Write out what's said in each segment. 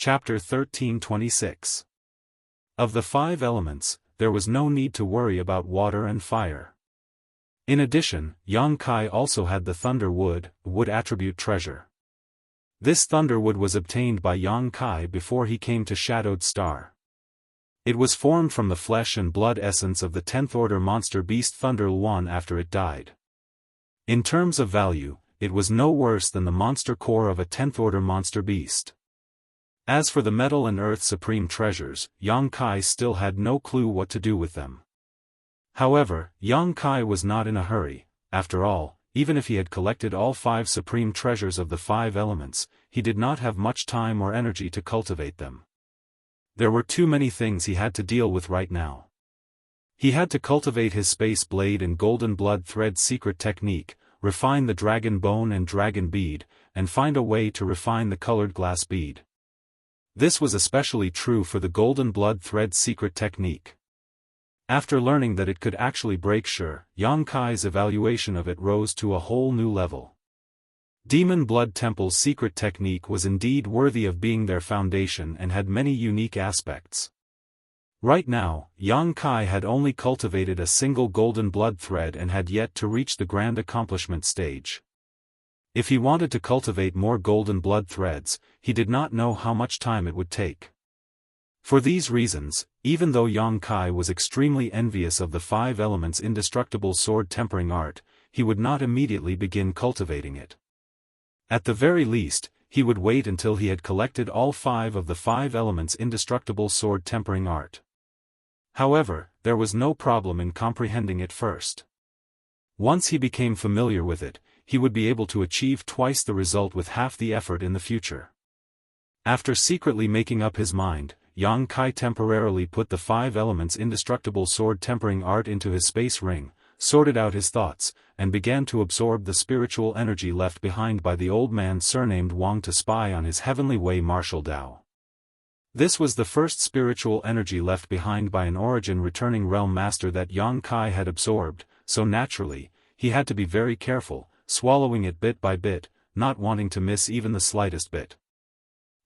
Chapter 1326. Of the 5 elements, there was no need to worry about water and fire. In addition, Yang Kai also had the thunder wood attribute treasure. This thunder wood was obtained by Yang Kai before he came to Shadowed Star. It was formed from the flesh and blood essence of the 10th order monster beast Thunder Luan after it died. In terms of value, it was no worse than the monster core of a 10th order monster beast. As for the metal and earth supreme treasures, Yang Kai still had no clue what to do with them. However, Yang Kai was not in a hurry. After all, even if he had collected all 5 supreme treasures of the 5 elements, he did not have much time or energy to cultivate them. There were too many things he had to deal with right now. He had to cultivate his space blade and golden blood thread secret technique, refine the dragon bone and dragon bead, and find a way to refine the colored glass bead. This was especially true for the golden blood thread secret technique. After learning that it could actually break Yang Kai's evaluation of it rose to a whole new level. Demon Blood Temple's secret technique was indeed worthy of being their foundation and had many unique aspects. Right now, Yang Kai had only cultivated a single golden blood thread and had yet to reach the grand accomplishment stage. If he wanted to cultivate more golden blood threads, he did not know how much time it would take. For these reasons, even though Yang Kai was extremely envious of the 5 elements' indestructible sword tempering art, he would not immediately begin cultivating it. At the very least, he would wait until he had collected all 5 of the 5 elements' indestructible sword tempering art. However, there was no problem in comprehending it first. Once he became familiar with it, he would be able to achieve twice the result with half the effort in the future. After secretly making up his mind, Yang Kai temporarily put the 5 elements' indestructible sword tempering art into his space ring, sorted out his thoughts, and began to absorb the spiritual energy left behind by the old man surnamed Wang to spy on his heavenly way martial Dao. This was the first spiritual energy left behind by an origin returning realm master that Yang Kai had absorbed, so naturally, he had to be very careful, swallowing it bit by bit, not wanting to miss even the slightest bit.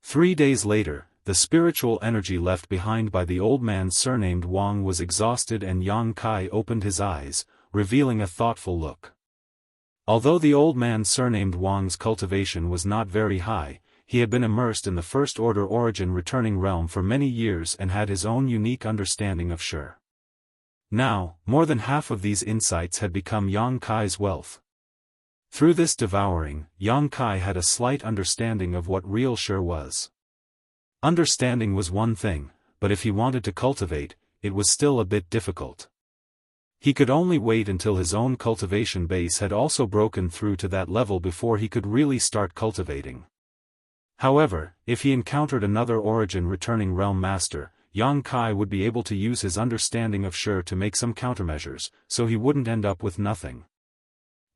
3 days later, the spiritual energy left behind by the old man surnamed Wang was exhausted and Yang Kai opened his eyes, revealing a thoughtful look. Although the old man surnamed Wang's cultivation was not very high, he had been immersed in the first order origin returning realm for many years and had his own unique understanding of Now, more than half of these insights had become Yang Kai's wealth. Through this devouring, Yang Kai had a slight understanding of what real was. Understanding was one thing, but if he wanted to cultivate, it was still a bit difficult. He could only wait until his own cultivation base had also broken through to that level before he could really start cultivating. However, if he encountered another origin returning realm master, Yang Kai would be able to use his understanding of to make some countermeasures, so he wouldn't end up with nothing.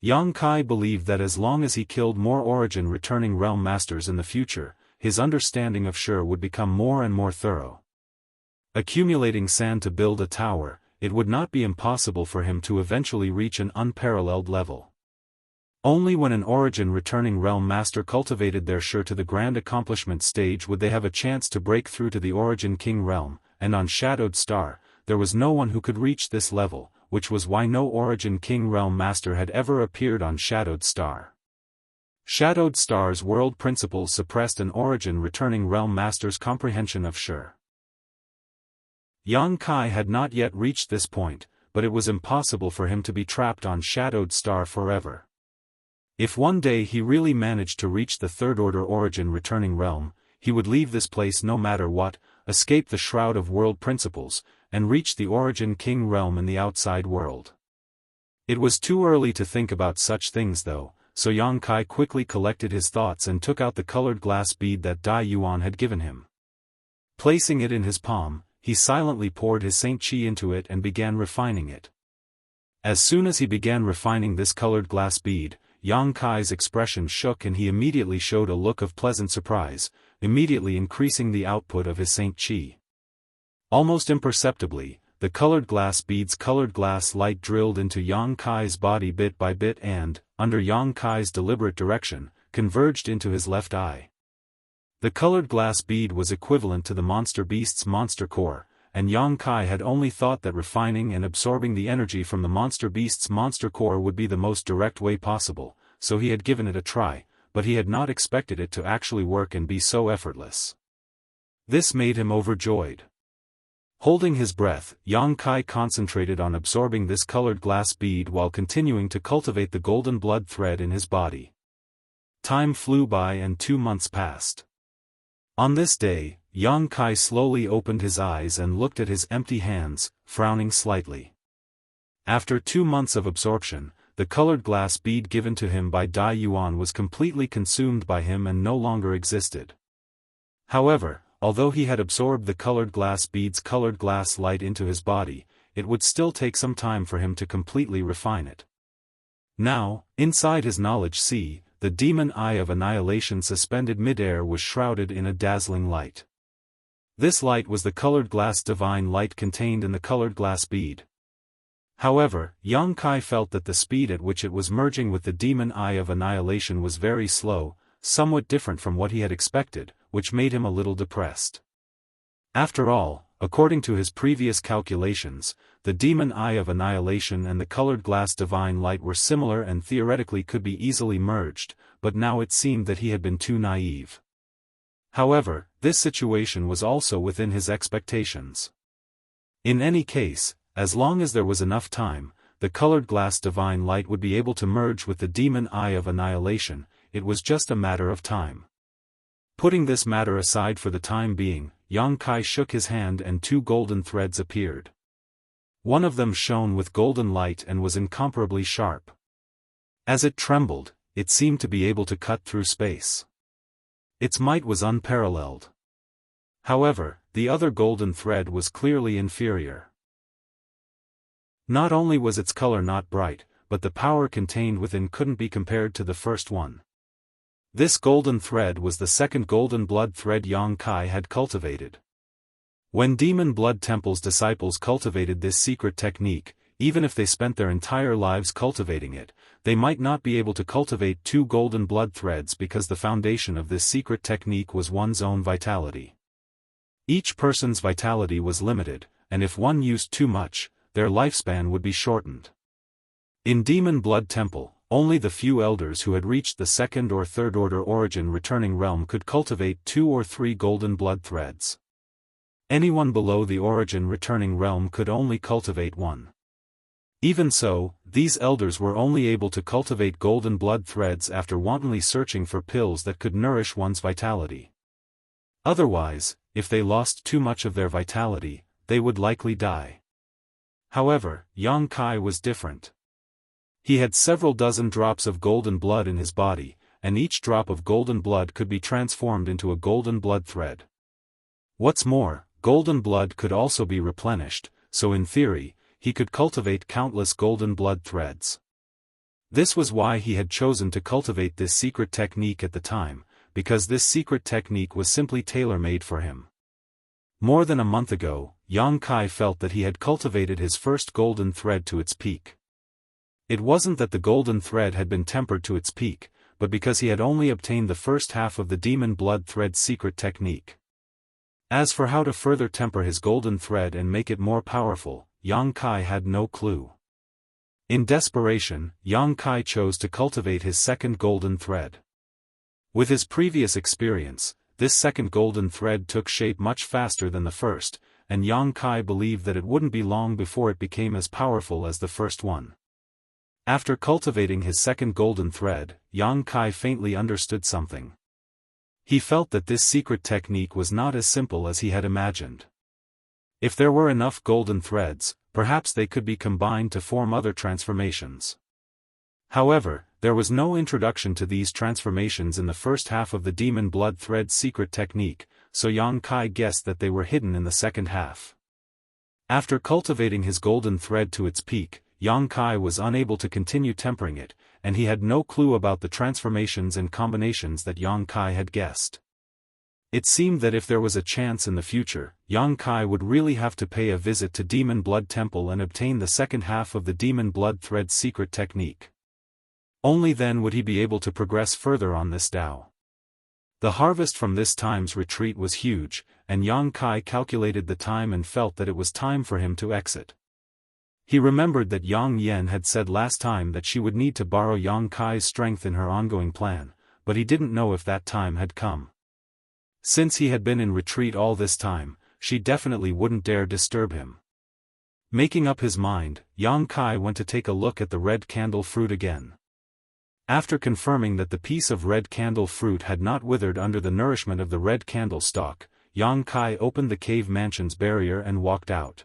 Yang Kai believed that as long as he killed more origin returning realm masters in the future, his understanding of would become more and more thorough. Accumulating sand to build a tower, it would not be impossible for him to eventually reach an unparalleled level. Only when an origin returning realm master cultivated their to the grand accomplishment stage would they have a chance to break through to the origin king realm, and on Shadowed Star, there was no one who could reach this level, which was why no origin king realm master had ever appeared on Shadowed Star. Shadowed Star's world principles suppressed an origin returning realm master's comprehension of Yang Kai had not yet reached this point, but it was impossible for him to be trapped on Shadowed Star forever. If one day he really managed to reach the 3rd order origin returning realm, he would leave this place no matter what, escape the shroud of world principles, and reach the origin king realm in the outside world. It was too early to think about such things though, so Yang Kai quickly collected his thoughts and took out the colored glass bead that Dai Yuan had given him. Placing it in his palm, he silently poured his Saint Qi into it and began refining it. As soon as he began refining this colored glass bead, Yang Kai's expression shook and he immediately showed a look of pleasant surprise, immediately increasing the output of his Saint Qi. Almost imperceptibly, the colored glass bead's colored glass light drilled into Yang Kai's body bit by bit and, under Yang Kai's deliberate direction, converged into his left eye. The colored glass bead was equivalent to the monster beast's monster core, and Yang Kai had only thought that refining and absorbing the energy from the monster beast's monster core would be the most direct way possible, so he had given it a try, but he had not expected it to actually work and be so effortless. This made him overjoyed. Holding his breath, Yang Kai concentrated on absorbing this colored glass bead while continuing to cultivate the golden blood thread in his body. Time flew by and 2 months passed. On this day, Yang Kai slowly opened his eyes and looked at his empty hands, frowning slightly. After 2 months of absorption, the colored glass bead given to him by Dai Yuan was completely consumed by him and no longer existed. However, although he had absorbed the colored glass bead's colored glass light into his body, it would still take some time for him to completely refine it. Now, inside his knowledge sea, the demon eye of annihilation suspended mid-air was shrouded in a dazzling light. This light was the colored glass divine light contained in the colored glass bead. However, Yang Kai felt that the speed at which it was merging with the demon eye of annihilation was very slow, somewhat different from what he had expected, which made him a little depressed. After all, according to his previous calculations, the demon eye of annihilation and the colored glass divine light were similar and theoretically could be easily merged, but now it seemed that he had been too naive. However, this situation was also within his expectations. In any case, as long as there was enough time, the colored glass divine light would be able to merge with the demon eye of annihilation. It was just a matter of time. Putting this matter aside for the time being, Yang Kai shook his hand and 2 golden threads appeared. One of them shone with golden light and was incomparably sharp. As it trembled, it seemed to be able to cut through space. Its might was unparalleled. However, the other golden thread was clearly inferior. Not only was its color not bright, but the power contained within couldn't be compared to the first one. This golden thread was the second golden blood thread Yang Kai had cultivated. When Demon Blood Temple's disciples cultivated this secret technique, even if they spent their entire lives cultivating it, they might not be able to cultivate 2 golden blood threads because the foundation of this secret technique was one's own vitality. Each person's vitality was limited, and if one used too much, their lifespan would be shortened. In Demon Blood Temple, only the few elders who had reached the 2nd or 3rd order origin returning realm could cultivate 2 or 3 golden blood threads. Anyone below the origin returning realm could only cultivate 1. Even so, these elders were only able to cultivate golden blood threads after wantonly searching for pills that could nourish one's vitality. Otherwise, if they lost too much of their vitality, they would likely die. However, Yang Kai was different. He had several dozen drops of golden blood in his body, and each drop of golden blood could be transformed into a golden blood thread. What's more, golden blood could also be replenished, so in theory, he could cultivate countless golden blood threads. This was why he had chosen to cultivate this secret technique at the time, because this secret technique was simply tailor-made for him. More than a month ago, Yang Kai felt that he had cultivated his first golden thread to its peak. It wasn't that the golden thread had been tempered to its peak, but because he had only obtained the first half of the demon blood thread secret technique. As for how to further temper his golden thread and make it more powerful, Yang Kai had no clue. In desperation, Yang Kai chose to cultivate his second golden thread. With his previous experience, this second golden thread took shape much faster than the first, and Yang Kai believed that it wouldn't be long before it became as powerful as the first one. After cultivating his second golden thread, Yang Kai faintly understood something. He felt that this secret technique was not as simple as he had imagined. If there were enough golden threads, perhaps they could be combined to form other transformations. However, there was no introduction to these transformations in the first half of the demon blood thread secret technique, so Yang Kai guessed that they were hidden in the second half. After cultivating his golden thread to its peak, Yang Kai was unable to continue tempering it, and he had no clue about the transformations and combinations that Yang Kai had guessed. It seemed that if there was a chance in the future, Yang Kai would really have to pay a visit to Demon Blood Temple and obtain the second half of the Demon Blood Thread secret technique. Only then would he be able to progress further on this Tao. The harvest from this time's retreat was huge, and Yang Kai calculated the time and felt that it was time for him to exit. He remembered that Yang Yen had said last time that she would need to borrow Yang Kai's strength in her ongoing plan, but he didn't know if that time had come. Since he had been in retreat all this time, she definitely wouldn't dare disturb him. Making up his mind, Yang Kai went to take a look at the red candle fruit again. After confirming that the piece of red candle fruit had not withered under the nourishment of the red candle stalk, Yang Kai opened the cave mansion's barrier and walked out.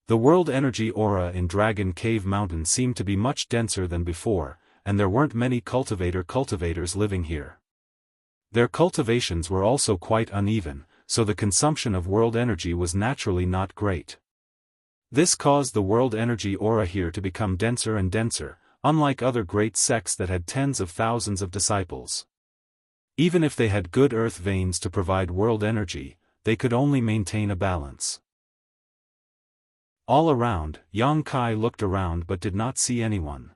The world energy aura in Dragon Cave Mountain seemed to be much denser than before, and there weren't many cultivators living here. Their cultivations were also quite uneven, so the consumption of world energy was naturally not great. This caused the world energy aura here to become denser and denser, unlike other great sects that had tens of thousands of disciples. Even if they had good earth veins to provide world energy, they could only maintain a balance. All around, Yang Kai looked around but did not see anyone.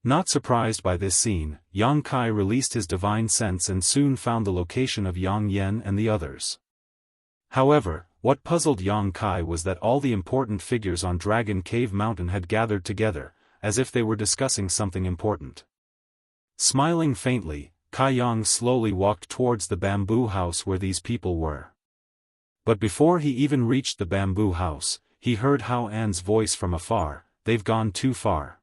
Not surprised by this scene, Yang Kai released his divine sense and soon found the location of Yang Yen and the others. However, what puzzled Yang Kai was that all the important figures on Dragon Cave Mountain had gathered together, as if they were discussing something important. Smiling faintly, Kai Yang slowly walked towards the bamboo house where these people were. But before he even reached the bamboo house, he heard Hao An's voice from afar, "They've gone too far.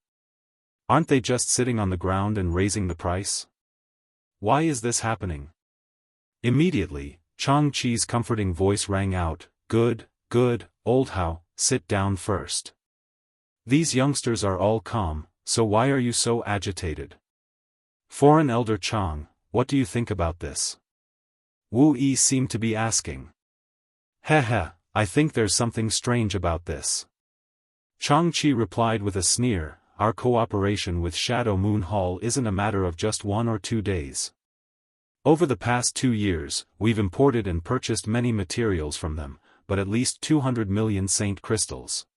Aren't they just sitting on the ground and raising the price? Why is this happening?" Immediately, Chang Chi's comforting voice rang out, Good, old Hao, sit down first. These youngsters are all calm, so why are you so agitated?" "Foreign Elder Chang, what do you think about this?" Wu Yi seemed to be asking. Heh, I think there's something strange about this." Chang Chi replied with a sneer, "Our cooperation with Shadow Moon Hall isn't a matter of just 1 or 2 days. Over the past 2 years, we've imported and purchased many materials from them, but at least 200 million saint crystals.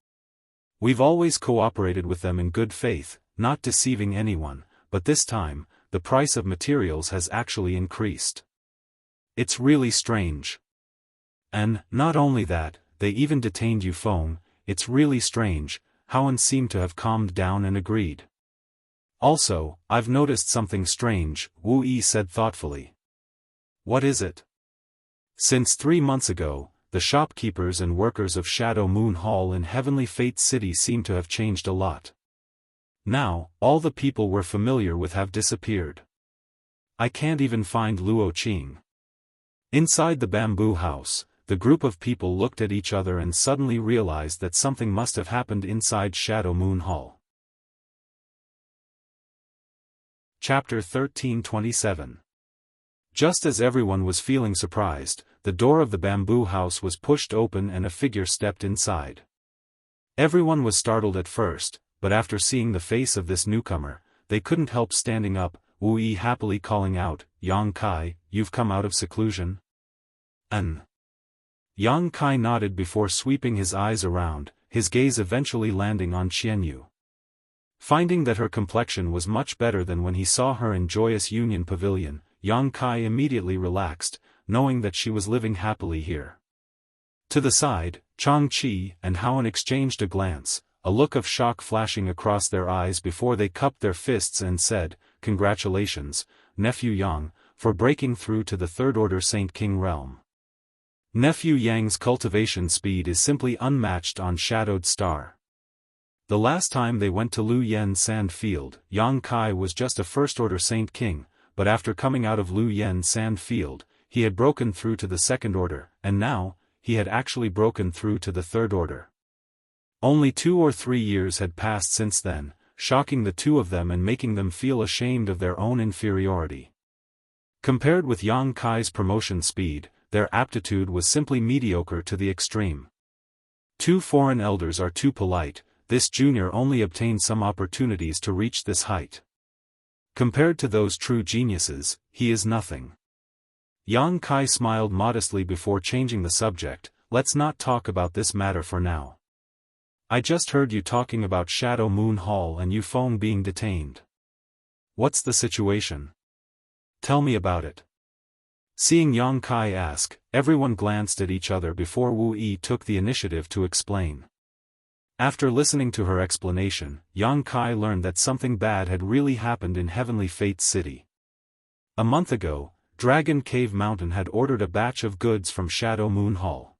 We've always cooperated with them in good faith, not deceiving anyone, but this time, the price of materials has actually increased. It's really strange. And, not only that, they even detained Yufeng. It's really strange." Haoan seemed to have calmed down and agreed. "Also, I've noticed something strange," Wu Yi said thoughtfully. "What is it?" "Since 3 months ago, the shopkeepers and workers of Shadow Moon Hall in Heavenly Fate City seem to have changed a lot. Now, all the people we're familiar with have disappeared. I can't even find Luo Qing." Inside the bamboo house, the group of people looked at each other and suddenly realized that something must have happened inside Shadow Moon Hall. Chapter 1327. Just as everyone was feeling surprised, the door of the bamboo house was pushed open and a figure stepped inside. Everyone was startled at first, but after seeing the face of this newcomer, they couldn't help standing up, Wu Yi happily calling out, "Yang Kai, you've come out of seclusion?" Yang Kai nodded before sweeping his eyes around, his gaze eventually landing on Qianyu. Finding that her complexion was much better than when he saw her in Joyous Union Pavilion, Yang Kai immediately relaxed, knowing that she was living happily here. To the side, Chang Chi and Haoan exchanged a glance, a look of shock flashing across their eyes before they cupped their fists and said, "Congratulations, Nephew Yang, for breaking through to the Third Order Saint King realm. Nephew Yang's cultivation speed is simply unmatched on Shadowed Star." The last time they went to Lu Yen Sand Field, Yang Kai was just a First Order Saint King, but after coming out of Lu Yen Sand Field, he had broken through to the Second Order, and now, he had actually broken through to the Third Order. Only 2 or 3 years had passed since then, shocking the two of them and making them feel ashamed of their own inferiority. Compared with Yang Kai's promotion speed, their aptitude was simply mediocre to the extreme. 2 foreign elders are too polite, this junior only obtained some opportunities to reach this height. Compared to those true geniuses, he is nothing. Yang Kai smiled modestly before changing the subject, "Let's not talk about this matter for now. I just heard you talking about Shadow Moon Hall and Yufeng being detained. What's the situation? Tell me about it." Seeing Yang Kai ask, everyone glanced at each other before Wu Yi took the initiative to explain. After listening to her explanation, Yang Kai learned that something bad had really happened in Heavenly Fates City. A month ago, Dragon Cave Mountain had ordered a batch of goods from Shadow Moon Hall.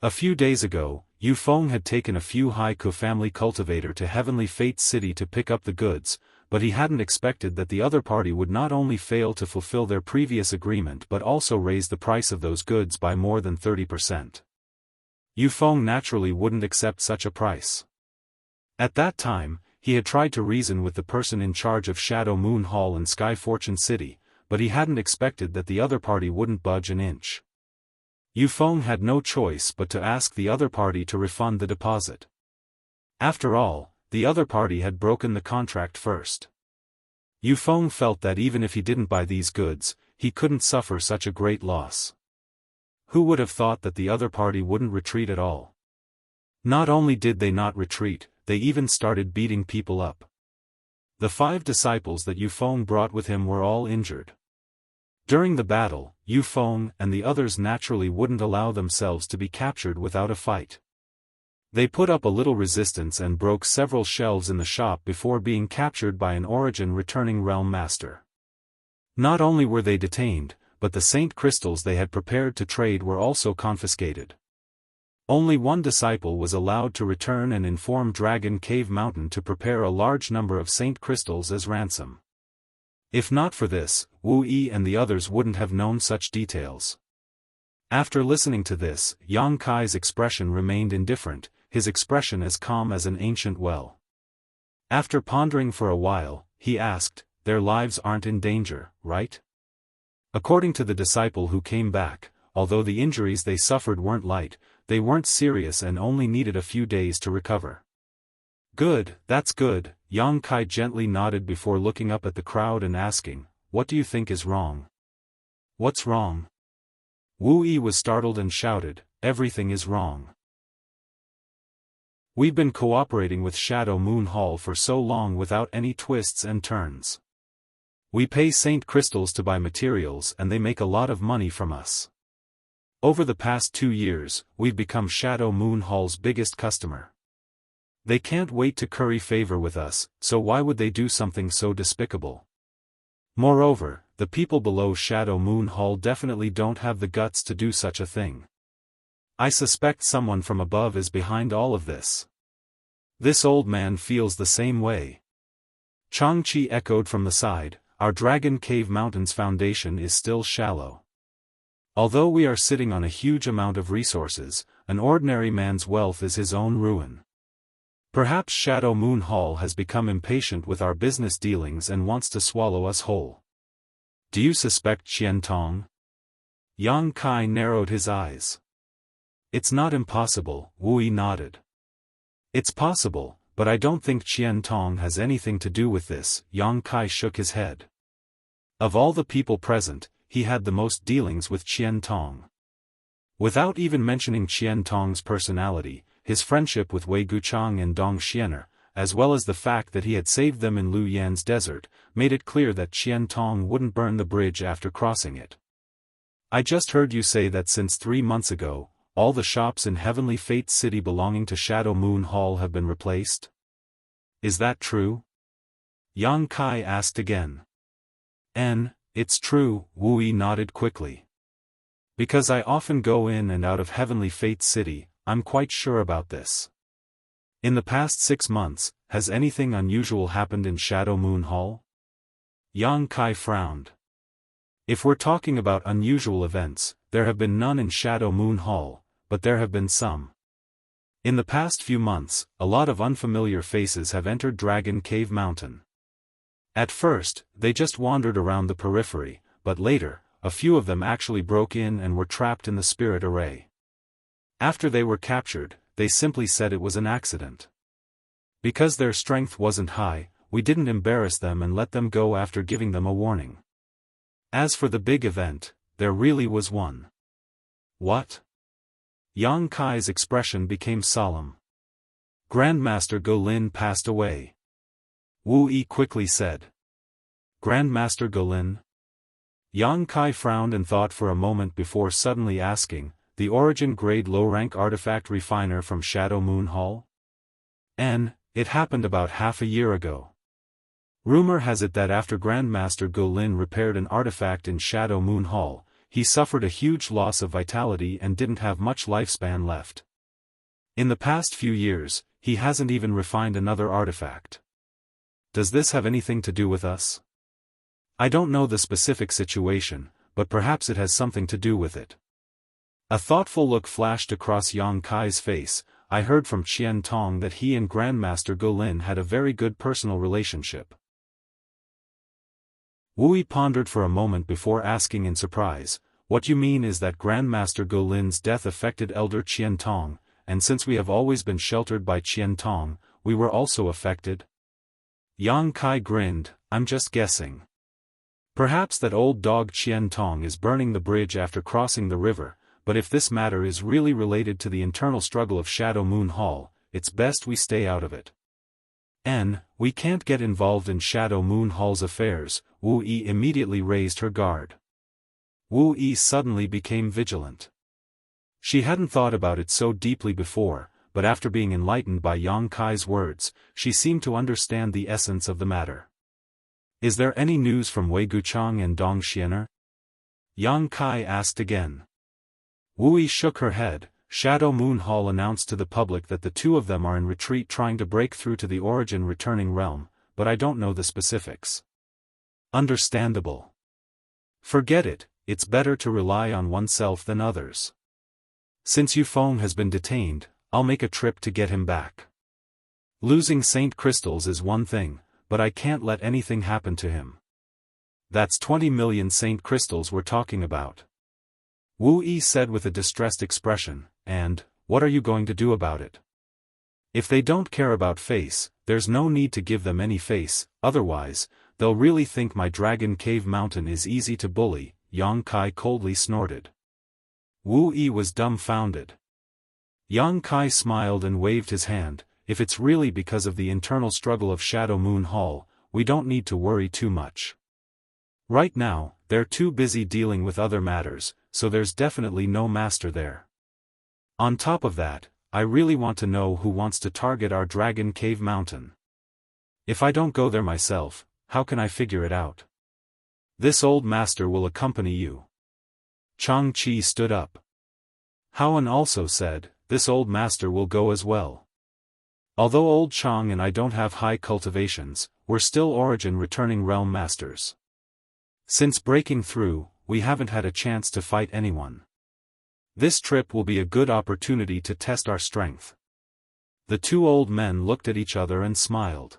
A few days ago, Yu Feng had taken a few Haiku family cultivator to Heavenly Fates City to pick up the goods, but he hadn't expected that the other party would not only fail to fulfill their previous agreement but also raise the price of those goods by more than 30%. Yu Feng naturally wouldn't accept such a price. At that time, he had tried to reason with the person in charge of Shadow Moon Hall and Sky Fortune City, but he hadn't expected that the other party wouldn't budge an inch. Yu Feng had no choice but to ask the other party to refund the deposit. After all, the other party had broken the contract first. Yu Feng felt that even if he didn't buy these goods, he couldn't suffer such a great loss. Who would have thought that the other party wouldn't retreat at all? Not only did they not retreat, they even started beating people up. The 5 disciples that Yu Feng brought with him were all injured. During the battle, Yu Feng and the others naturally wouldn't allow themselves to be captured without a fight. They put up a little resistance and broke several shelves in the shop before being captured by an origin returning realm master. Not only were they detained, but the saint crystals they had prepared to trade were also confiscated. Only one disciple was allowed to return and inform Dragon Cave Mountain to prepare a large number of saint crystals as ransom. If not for this, Wu Yi and the others wouldn't have known such details. After listening to this, Yang Kai's expression remained indifferent, his expression as calm as an ancient well. After pondering for a while, he asked, "Their lives aren't in danger, right?" According to the disciple who came back, although the injuries they suffered weren't light, they weren't serious and only needed a few days to recover. "Good, that's good," Yang Kai gently nodded before looking up at the crowd and asking, "What do you think is wrong?" "What's wrong?" Wu Yi was startled and shouted, "Everything is wrong. We've been cooperating with Shadow Moon Hall for so long without any twists and turns. We pay Saint Crystals to buy materials and they make a lot of money from us. Over the past 2 years, we've become Shadow Moon Hall's biggest customer. They can't wait to curry favor with us, so why would they do something so despicable? Moreover, the people below Shadow Moon Hall definitely don't have the guts to do such a thing. I suspect someone from above is behind all of this. This old man feels the same way." Changqi echoed from the side, "Our Dragon Cave Mountain's foundation is still shallow. Although we are sitting on a huge amount of resources, an ordinary man's wealth is his own ruin. Perhaps Shadow Moon Hall has become impatient with our business dealings and wants to swallow us whole. Do you suspect Qian Tong?" Yang Kai narrowed his eyes. "It's not impossible," Wu Yi nodded. "It's possible, but I don't think Qian Tong has anything to do with this." Yang Kai shook his head. Of all the people present, he had the most dealings with Qian Tong. Without even mentioning Qian Tong's personality, his friendship with Wei Guchang and Dong Xiener, as well as the fact that he had saved them in Lu Yan's desert, made it clear that Qian Tong wouldn't burn the bridge after crossing it. "I just heard you say that since 3 months ago, all the shops in Heavenly Fates City belonging to Shadow Moon Hall have been replaced. Is that true?" Yang Kai asked again. It's true," Wu Yi nodded quickly. "Because I often go in and out of Heavenly Fates City, I'm quite sure about this. In the past 6 months, has anything unusual happened in Shadow Moon Hall?" Yang Kai frowned. "If we're talking about unusual events, there have been none in Shadow Moon Hall, but there have been some. In the past few months, a lot of unfamiliar faces have entered Dragon Cave Mountain. At first, they just wandered around the periphery, but later, a few of them actually broke in and were trapped in the spirit array. After they were captured, they simply said it was an accident. Because their strength wasn't high, we didn't embarrass them and let them go after giving them a warning. As for the big event, there really was one." "What?" Yang Kai's expression became solemn. "Grandmaster Go Lin passed away," Wu Yi quickly said. "Grandmaster Go Lin?" Yang Kai frowned and thought for a moment before suddenly asking, the origin grade low-rank artifact refiner from Shadow Moon Hall? It happened about half a year ago. Rumor has it that after Grandmaster Go Lin repaired an artifact in Shadow Moon Hall, he suffered a huge loss of vitality and didn't have much lifespan left. In the past few years, he hasn't even refined another artifact. Does this have anything to do with us? I don't know the specific situation, but perhaps it has something to do with it. A thoughtful look flashed across Yang Kai's face. I heard from Qian Tong that he and Grandmaster Go Lin had a very good personal relationship. Wu Yi pondered for a moment before asking in surprise, what you mean is that Grandmaster Go Lin's death affected Elder Qian Tong, and since we have always been sheltered by Qian Tong, we were also affected? Yang Kai grinned, I'm just guessing. Perhaps that old dog Qian Tong is burning the bridge after crossing the river, but if this matter is really related to the internal struggle of Shadow Moon Hall, it's best we stay out of it. We can't get involved in Shadow Moon Hall's affairs. Wu Yi immediately raised her guard. Wu Yi suddenly became vigilant. She hadn't thought about it so deeply before, but after being enlightened by Yang Kai's words, she seemed to understand the essence of the matter. Is there any news from Wei Guchang and Dong Xiener? Yang Kai asked again. Wu Yi shook her head. Shadow Moon Hall announced to the public that the two of them are in retreat trying to break through to the origin returning realm, but I don't know the specifics. Understandable. Forget it, it's better to rely on oneself than others. Since Yufeng has been detained, I'll make a trip to get him back. Losing Saint Crystals is one thing, but I can't let anything happen to him. That's 20 million Saint Crystals we're talking about. Wu Yi said with a distressed expression, and, what are you going to do about it? If they don't care about face, there's no need to give them any face, otherwise, they'll really think my Dragon Cave Mountain is easy to bully, Yang Kai coldly snorted. Wu Yi was dumbfounded. Yang Kai smiled and waved his hand. If it's really because of the internal struggle of Shadow Moon Hall, we don't need to worry too much. Right now, they're too busy dealing with other matters, so there's definitely no master there. On top of that, I really want to know who wants to target our Dragon Cave Mountain. If I don't go there myself, how can I figure it out? This old master will accompany you. Chang Chi stood up. Haoan also said, this old master will go as well. Although old Chang and I don't have high cultivations, we're still origin returning realm masters. Since breaking through, we haven't had a chance to fight anyone. This trip will be a good opportunity to test our strength. The two old men looked at each other and smiled.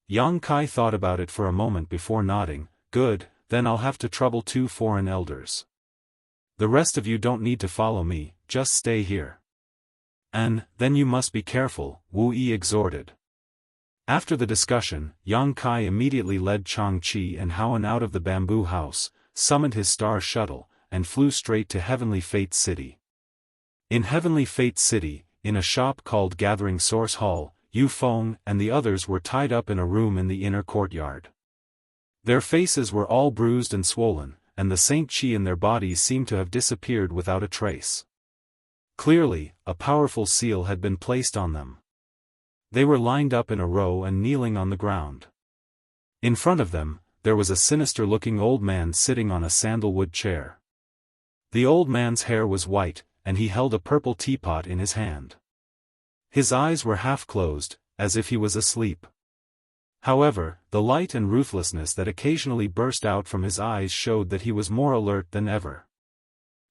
Yang Kai thought about it for a moment before nodding. Good, then I'll have to trouble 2 foreign elders. The rest of you don't need to follow me, just stay here. And, then you must be careful, Wu Yi exhorted. After the discussion, Yang Kai immediately led Chang Chi and Haoan out of the bamboo house, summoned his star shuttle, and flew straight to Heavenly Fate City. In Heavenly Fate City, in a shop called Gathering Source Hall, Yufeng and the others were tied up in a room in the inner courtyard. Their faces were all bruised and swollen, and the Saint Chi in their bodies seemed to have disappeared without a trace. Clearly, a powerful seal had been placed on them. They were lined up in a row and kneeling on the ground. In front of them, there was a sinister-looking old man sitting on a sandalwood chair. The old man's hair was white, and he held a purple teapot in his hand. His eyes were half closed, as if he was asleep. However, the light and ruthlessness that occasionally burst out from his eyes showed that he was more alert than ever.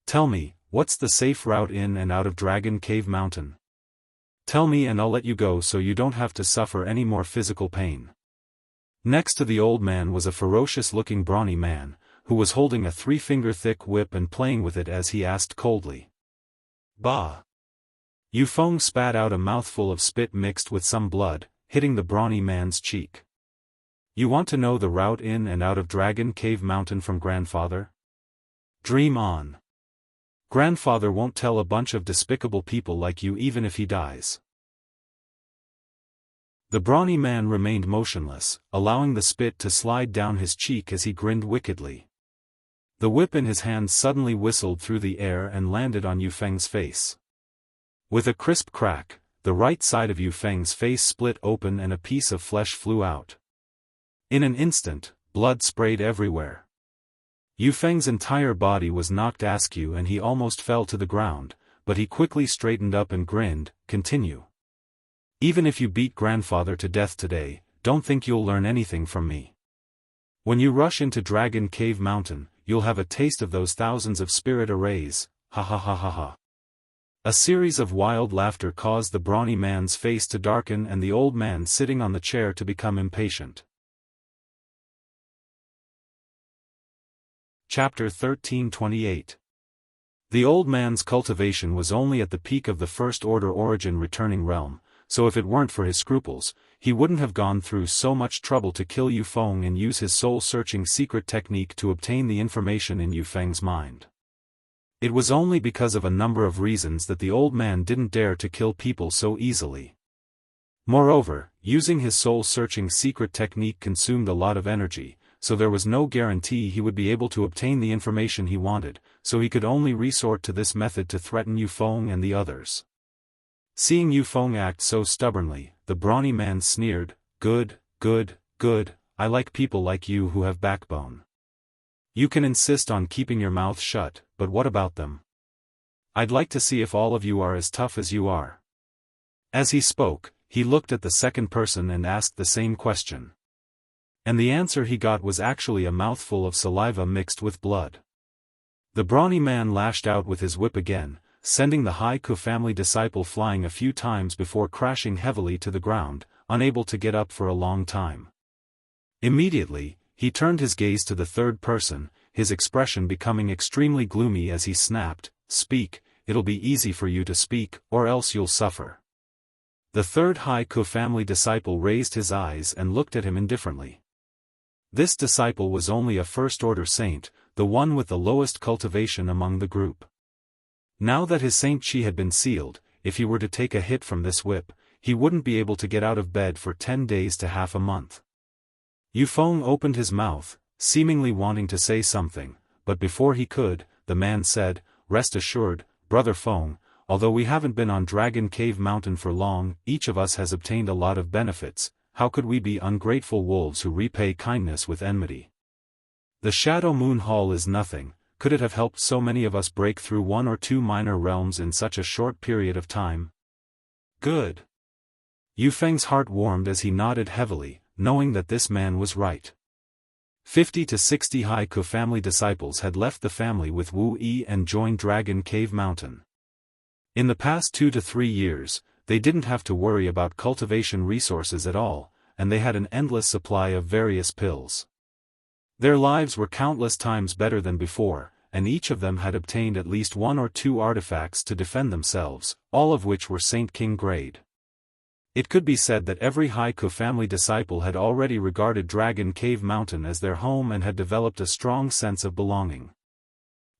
Tell me, what's the safe route in and out of Dragon Cave Mountain? Tell me and I'll let you go so you don't have to suffer any more physical pain. Next to the old man was a ferocious-looking brawny man, who was holding a 3-finger-thick whip and playing with it as he asked coldly. Bah! Yufeng spat out a mouthful of spit mixed with some blood, hitting the brawny man's cheek. You want to know the route in and out of Dragon Cave Mountain from Grandfather? Dream on. Grandfather won't tell a bunch of despicable people like you even if he dies. The brawny man remained motionless, allowing the spit to slide down his cheek as he grinned wickedly. The whip in his hand suddenly whistled through the air and landed on Yufeng's face. With a crisp crack, the right side of Yufeng's face split open and a piece of flesh flew out. In an instant, blood sprayed everywhere. Yufeng's entire body was knocked askew and he almost fell to the ground, but he quickly straightened up and grinned. Continue. Even if you beat grandfather to death today, don't think you'll learn anything from me. When you rush into Dragon Cave Mountain, you'll have a taste of those thousands of spirit arrays, ha ha ha ha ha. A series of wild laughter caused the brawny man's face to darken and the old man sitting on the chair to become impatient. Chapter 1328. The old man's cultivation was only at the peak of the First Order Origin returning realm, so if it weren't for his scruples, he wouldn't have gone through so much trouble to kill Yufeng and use his soul-searching secret technique to obtain the information in Yufeng's mind. It was only because of a number of reasons that the old man didn't dare to kill people so easily. Moreover, using his soul-searching secret technique consumed a lot of energy, so there was no guarantee he would be able to obtain the information he wanted, so he could only resort to this method to threaten Yufeng and the others. Seeing Yufeng act so stubbornly, the brawny man sneered, "Good, good, good, I like people like you who have backbone. You can insist on keeping your mouth shut, but what about them? I'd like to see if all of you are as tough as you are." As he spoke, he looked at the second person and asked the same question. And the answer he got was actually a mouthful of saliva mixed with blood. The brawny man lashed out with his whip again, sending the Haiku family disciple flying a few times before crashing heavily to the ground, unable to get up for a long time. Immediately, he turned his gaze to the third person, his expression becoming extremely gloomy as he snapped, "Speak, it'll be easy for you to speak, or else you'll suffer." The third Haiku family disciple raised his eyes and looked at him indifferently. This disciple was only a first-order saint, the one with the lowest cultivation among the group. Now that his saint chi had been sealed, if he were to take a hit from this whip, he wouldn't be able to get out of bed for 10 days to half a month. Yufeng opened his mouth, seemingly wanting to say something, but before he could, the man said, "Rest assured, Brother Feng, although we haven't been on Dragon Cave Mountain for long, each of us has obtained a lot of benefits. How could we be ungrateful wolves who repay kindness with enmity? The Shadow Moon Hall is nothing, could it have helped so many of us break through 1 or 2 minor realms in such a short period of time?" "Good." Yufeng's heart warmed as he nodded heavily, knowing that this man was right. 50 to 60 Haiku family disciples had left the family with Wu Yi and joined Dragon Cave Mountain. In the past 2 to 3 years, they didn't have to worry about cultivation resources at all, and they had an endless supply of various pills. Their lives were countless times better than before, and each of them had obtained at least 1 or 2 artifacts to defend themselves, all of which were Saint King grade. It could be said that every Haiku family disciple had already regarded Dragon Cave Mountain as their home and had developed a strong sense of belonging.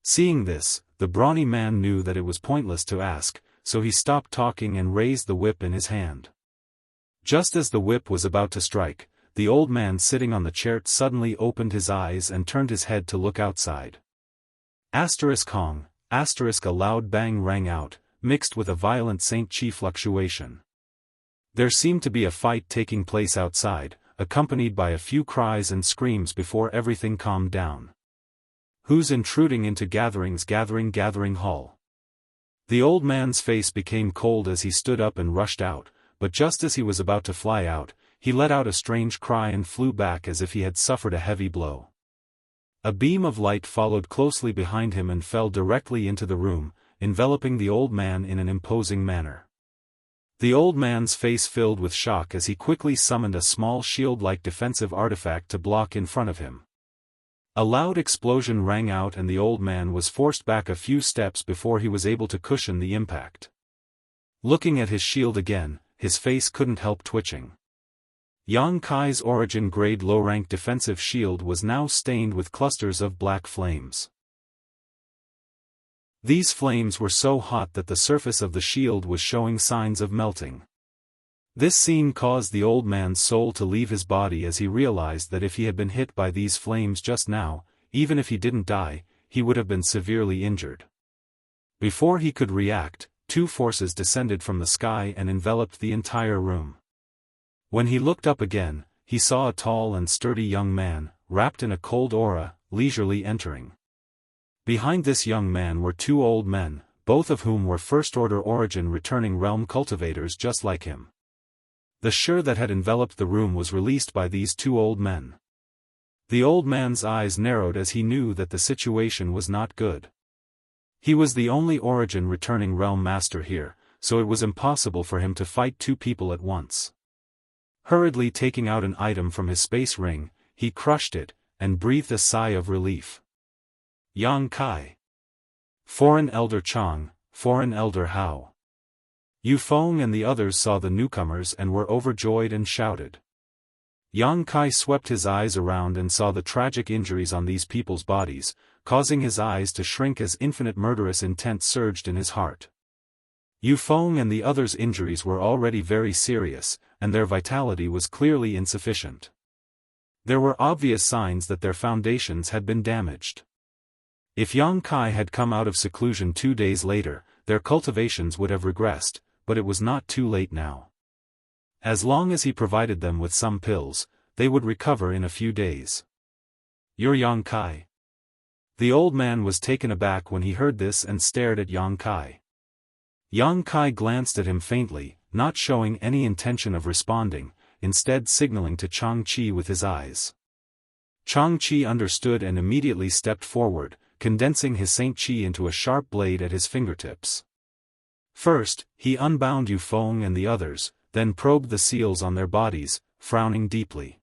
Seeing this, the brawny man knew that it was pointless to ask, so he stopped talking and raised the whip in his hand. Just as the whip was about to strike, the old man sitting on the chair suddenly opened his eyes and turned his head to look outside. Hong, a loud bang rang out, mixed with a violent Saint Chi fluctuation. There seemed to be a fight taking place outside, accompanied by a few cries and screams before everything calmed down. "Who's intruding into gathering hall?" The old man's face became cold as he stood up and rushed out, but just as he was about to fly out, he let out a strange cry and flew back as if he had suffered a heavy blow. A beam of light followed closely behind him and fell directly into the room, enveloping the old man in an imposing manner. The old man's face filled with shock as he quickly summoned a small shield-like defensive artifact to block in front of him. A loud explosion rang out and the old man was forced back a few steps before he was able to cushion the impact. Looking at his shield again, his face couldn't help twitching. Yang Kai's origin grade low-rank defensive shield was now stained with clusters of black flames. These flames were so hot that the surface of the shield was showing signs of melting. This scene caused the old man's soul to leave his body as he realized that if he had been hit by these flames just now, even if he didn't die, he would have been severely injured. Before he could react, two forces descended from the sky and enveloped the entire room. When he looked up again, he saw a tall and sturdy young man, wrapped in a cold aura, leisurely entering. Behind this young man were two old men, both of whom were first-order origin returning realm cultivators just like him. The shur that had enveloped the room was released by these two old men. The old man's eyes narrowed as he knew that the situation was not good. He was the only origin returning realm master here, so it was impossible for him to fight two people at once. Hurriedly taking out an item from his space ring, he crushed it, and breathed a sigh of relief. Yang Kai. Foreign Elder Chang, Foreign Elder Hao. Yu Feng and the others saw the newcomers and were overjoyed and shouted. Yang Kai swept his eyes around and saw the tragic injuries on these people's bodies, causing his eyes to shrink as infinite murderous intent surged in his heart. Yu Feng and the others' injuries were already very serious, and their vitality was clearly insufficient. There were obvious signs that their foundations had been damaged. If Yang Kai had come out of seclusion 2 days later, their cultivations would have regressed, but it was not too late now. As long as he provided them with some pills, they would recover in a few days. You're Yang Kai? The old man was taken aback when he heard this and stared at Yang Kai. Yang Kai glanced at him faintly, not showing any intention of responding, instead signaling to Chang-Chi with his eyes. Chang-Chi understood and immediately stepped forward, condensing his Saint Chi into a sharp blade at his fingertips. First, he unbound Yu Feng and the others, then probed the seals on their bodies, frowning deeply.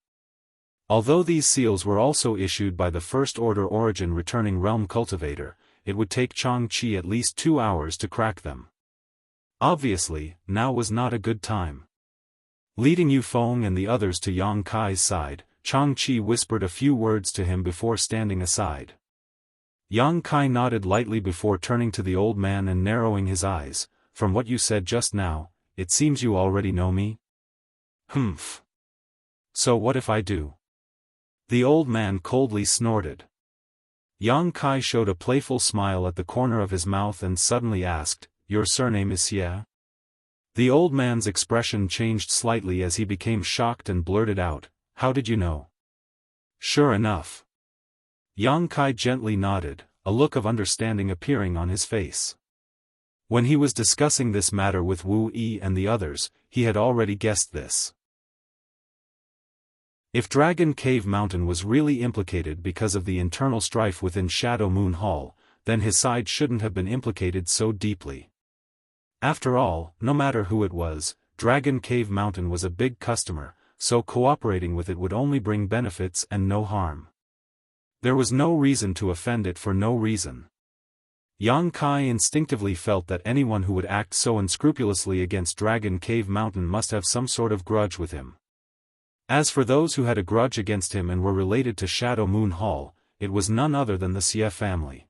Although these seals were also issued by the first-order origin returning realm cultivator, it would take Chang-Chi at least 2 hours to crack them. Obviously, now was not a good time. Leading Yu Feng and the others to Yang Kai's side, Chang-Chi whispered a few words to him before standing aside. Yang Kai nodded lightly before turning to the old man and narrowing his eyes. From what you said just now, it seems you already know me? Humph. So what if I do? The old man coldly snorted. Yang Kai showed a playful smile at the corner of his mouth and suddenly asked, Your surname is Xie? The old man's expression changed slightly as he became shocked and blurted out, How did you know? Sure enough. Yang Kai gently nodded, a look of understanding appearing on his face. When he was discussing this matter with Wu Yi and the others, he had already guessed this. If Dragon Cave Mountain was really implicated because of the internal strife within Shadow Moon Hall, then his side shouldn't have been implicated so deeply. After all, no matter who it was, Dragon Cave Mountain was a big customer, so cooperating with it would only bring benefits and no harm. There was no reason to offend it for no reason. Yang Kai instinctively felt that anyone who would act so unscrupulously against Dragon Cave Mountain must have some sort of grudge with him. As for those who had a grudge against him and were related to Shadow Moon Hall, it was none other than the Xie family.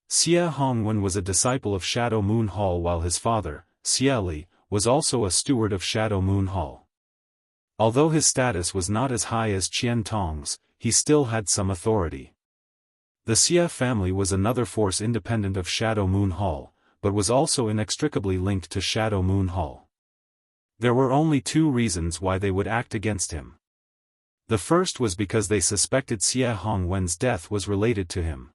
Xie Hongwen was a disciple of Shadow Moon Hall while his father, Xie Li, was also a steward of Shadow Moon Hall. Although his status was not as high as Qian Tong's, he still had some authority. The Xie family was another force independent of Shadow Moon Hall, but was also inextricably linked to Shadow Moon Hall. There were only 2 reasons why they would act against him. The first was because they suspected Xie Hongwen's death was related to him.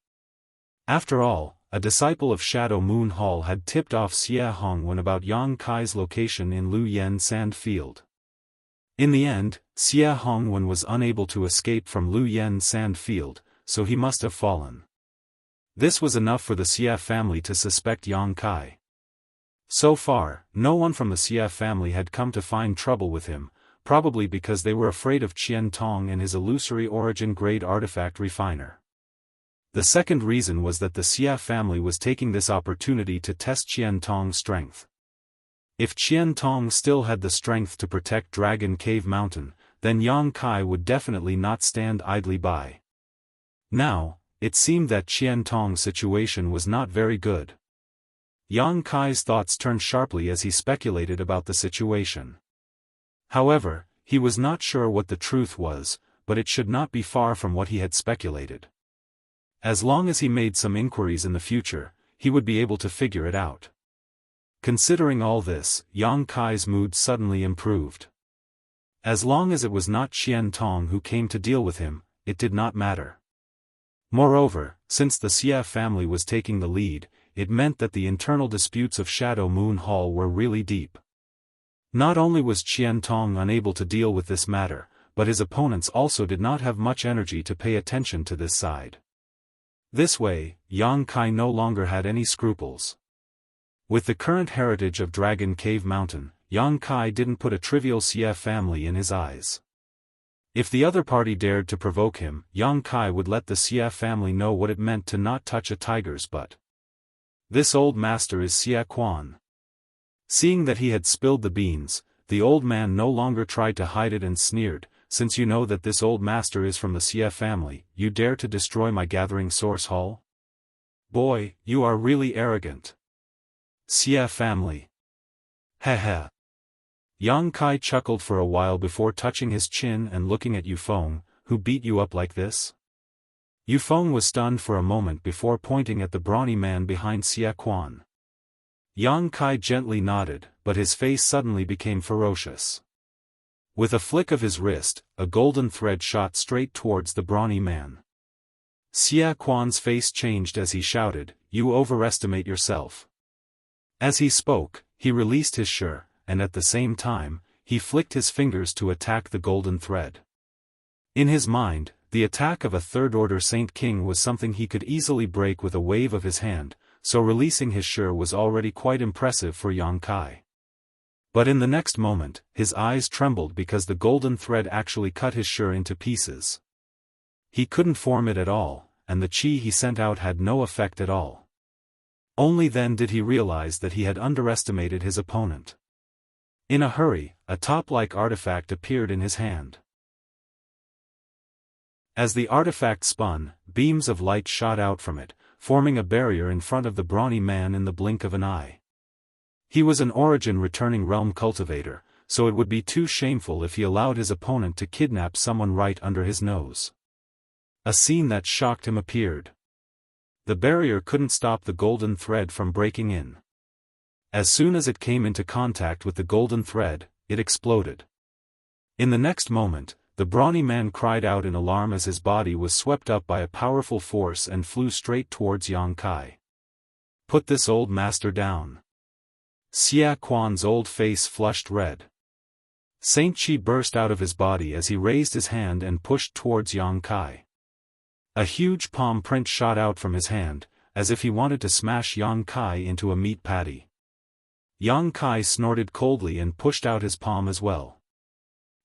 After all, a disciple of Shadow Moon Hall had tipped off Xie Hongwen about Yang Kai's location in Lu Yen Sand Field. In the end, Xie Hongwen was unable to escape from Lu Yen Sand Field, so he must have fallen. This was enough for the Xie family to suspect Yang Kai. So far, no one from the Xie family had come to find trouble with him, probably because they were afraid of Qian Tong and his illusory origin-grade artifact refiner. The second reason was that the Xie family was taking this opportunity to test Qian Tong's strength. If Qian Tong still had the strength to protect Dragon Cave Mountain, then Yang Kai would definitely not stand idly by. Now, it seemed that Qian Tong's situation was not very good. Yang Kai's thoughts turned sharply as he speculated about the situation. However, he was not sure what the truth was, but it should not be far from what he had speculated. As long as he made some inquiries in the future, he would be able to figure it out. Considering all this, Yang Kai's mood suddenly improved. As long as it was not Qian Tong who came to deal with him, it did not matter. Moreover, since the Xia family was taking the lead, it meant that the internal disputes of Shadow Moon Hall were really deep. Not only was Qian Tong unable to deal with this matter, but his opponents also did not have much energy to pay attention to this side. This way, Yang Kai no longer had any scruples. With the current heritage of Dragon Cave Mountain, Yang Kai didn't put a trivial Xia family in his eyes. If the other party dared to provoke him, Yang Kai would let the Xia family know what it meant to not touch a tiger's butt. This old master is Xia Quan. Seeing that he had spilled the beans, the old man no longer tried to hide it and sneered, "Since you know that this old master is from the Xia family, you dare to destroy my gathering source hall? Boy, you are really arrogant. Xia family. Heh. Yang Kai chuckled for a while before touching his chin and looking at Yufeng, "Who beat you up like this?" Yufeng was stunned for a moment before pointing at the brawny man behind Xia Quan. Yang Kai gently nodded, but his face suddenly became ferocious. With a flick of his wrist, a golden thread shot straight towards the brawny man. Xia Quan's face changed as he shouted, "You overestimate yourself." As he spoke, he released his shi, and at the same time, he flicked his fingers to attack the golden thread. In his mind, the attack of a third-order Saint King was something he could easily break with a wave of his hand, so releasing his shi was already quite impressive for Yang Kai. But in the next moment, his eyes trembled because the golden thread actually cut his shi into pieces. He couldn't form it at all, and the qi he sent out had no effect at all. Only then did he realize that he had underestimated his opponent. In a hurry, a top-like artifact appeared in his hand. As the artifact spun, beams of light shot out from it, forming a barrier in front of the brawny man in the blink of an eye. He was an origin-returning realm cultivator, so it would be too shameful if he allowed his opponent to kidnap someone right under his nose. A scene that shocked him appeared. The barrier couldn't stop the golden thread from breaking in. As soon as it came into contact with the golden thread, it exploded. In the next moment, the brawny man cried out in alarm as his body was swept up by a powerful force and flew straight towards Yang Kai. "Put this old master down." Xia Quan's old face flushed red. Saint Qi burst out of his body as he raised his hand and pushed towards Yang Kai. A huge palm print shot out from his hand, as if he wanted to smash Yang Kai into a meat patty. Yang Kai snorted coldly and pushed out his palm as well.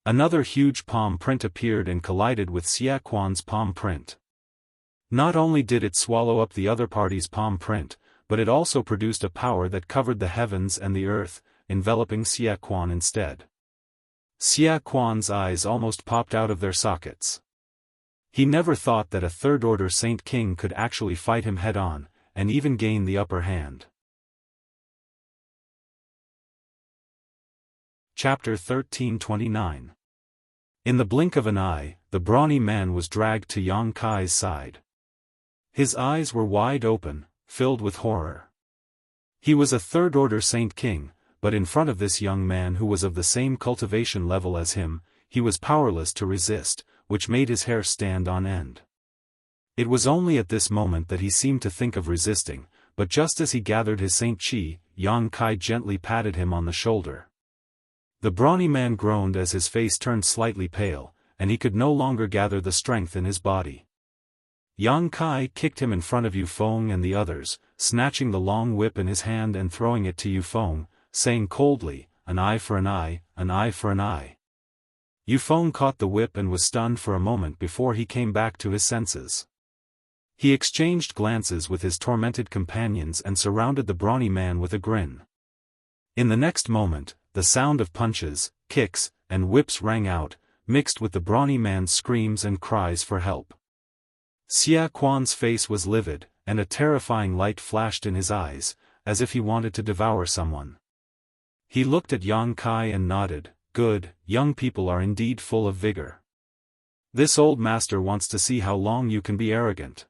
Another huge palm print appeared and collided with Xia Quan's palm print. Not only did it swallow up the other party's palm print, but it also produced a power that covered the heavens and the earth, enveloping Xia Quan instead. Xia Quan's eyes almost popped out of their sockets. He never thought that a third-order Saint King could actually fight him head-on, and even gain the upper hand. Chapter 1329. In the blink of an eye, the brawny man was dragged to Yang Kai's side. His eyes were wide open, filled with horror. He was a third-order Saint King, but in front of this young man who was of the same cultivation level as him, he was powerless to resist, which made his hair stand on end. It was only at this moment that he seemed to think of resisting, but just as he gathered his Saint Qi, Yang Kai gently patted him on the shoulder. The brawny man groaned as his face turned slightly pale, and he could no longer gather the strength in his body. Yang Kai kicked him in front of Yufeng and the others, snatching the long whip in his hand and throwing it to Yufeng, saying coldly, "An eye for an eye, an eye for an eye." Yufeng caught the whip and was stunned for a moment before he came back to his senses. He exchanged glances with his tormented companions and surrounded the brawny man with a grin. In the next moment, the sound of punches, kicks, and whips rang out, mixed with the brawny man's screams and cries for help. Xia Quan's face was livid, and a terrifying light flashed in his eyes, as if he wanted to devour someone. He looked at Yang Kai and nodded, "Good, young people are indeed full of vigor. This old master wants to see how long you can be arrogant."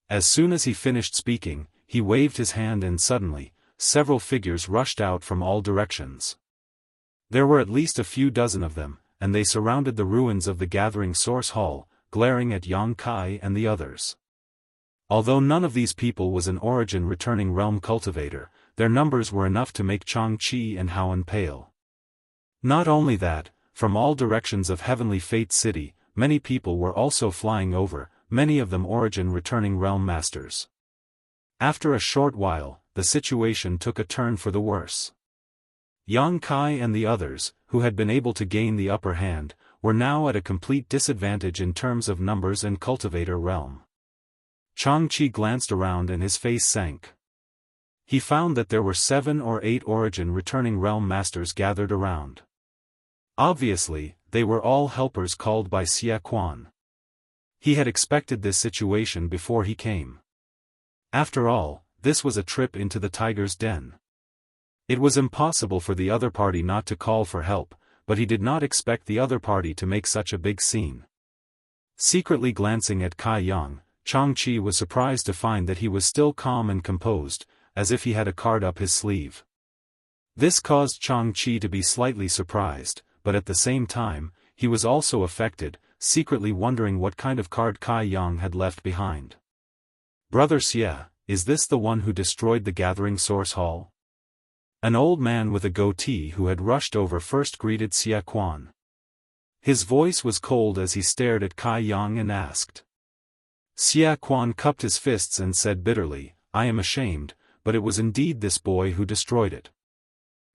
As soon as he finished speaking, he waved his hand and suddenly, several figures rushed out from all directions. There were at least a few dozen of them, and they surrounded the ruins of the gathering source hall, glaring at Yang Kai and the others. Although none of these people was an origin returning realm cultivator, their numbers were enough to make Changqi and Haoan pale. Not only that, from all directions of Heavenly Fate City, many people were also flying over, many of them origin returning realm masters. After a short while, the situation took a turn for the worse. Yang Kai and the others, who had been able to gain the upper hand, were now at a complete disadvantage in terms of numbers and cultivator realm. Changqi glanced around and his face sank. He found that there were 7 or 8 origin returning realm masters gathered around. Obviously, they were all helpers called by Xia Quan. He had expected this situation before he came. After all, this was a trip into the tiger's den. It was impossible for the other party not to call for help, but he did not expect the other party to make such a big scene. Secretly glancing at Kai Yang, Changqi was surprised to find that he was still calm and composed, as if he had a card up his sleeve. This caused Changqi to be slightly surprised, but at the same time, he was also affected, secretly wondering what kind of card Kai Yang had left behind. "Brother Xie, is this the one who destroyed the gathering source hall?" An old man with a goatee who had rushed over first greeted Xie Quan. His voice was cold as he stared at Kai Yang and asked. Xie Quan cupped his fists and said bitterly, "I am ashamed, but it was indeed this boy who destroyed it."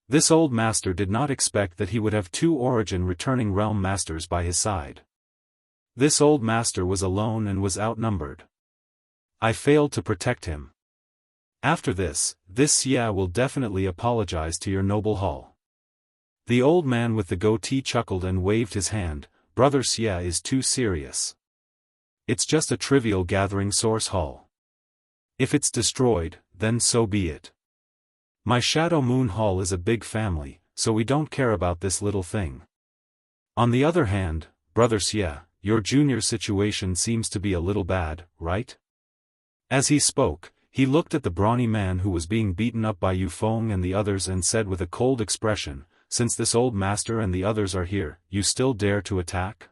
This old master did not expect that he would have 2 origin returning realm masters by his side. This old master was alone and was outnumbered. "I failed to protect him. After this Xie will definitely apologize to your noble hall." The old man with the goatee chuckled and waved his hand. "Brother Xie is too serious. It's just a trivial gathering source hall. If it's destroyed, then so be it. My Shadow Moon Hall is a big family, so we don't care about this little thing. On the other hand, Brother Xie, your junior situation seems to be a little bad, right?" As he spoke, he looked at the brawny man who was being beaten up by Yufeng and the others and said with a cold expression, "Since this old master and the others are here, you still dare to attack?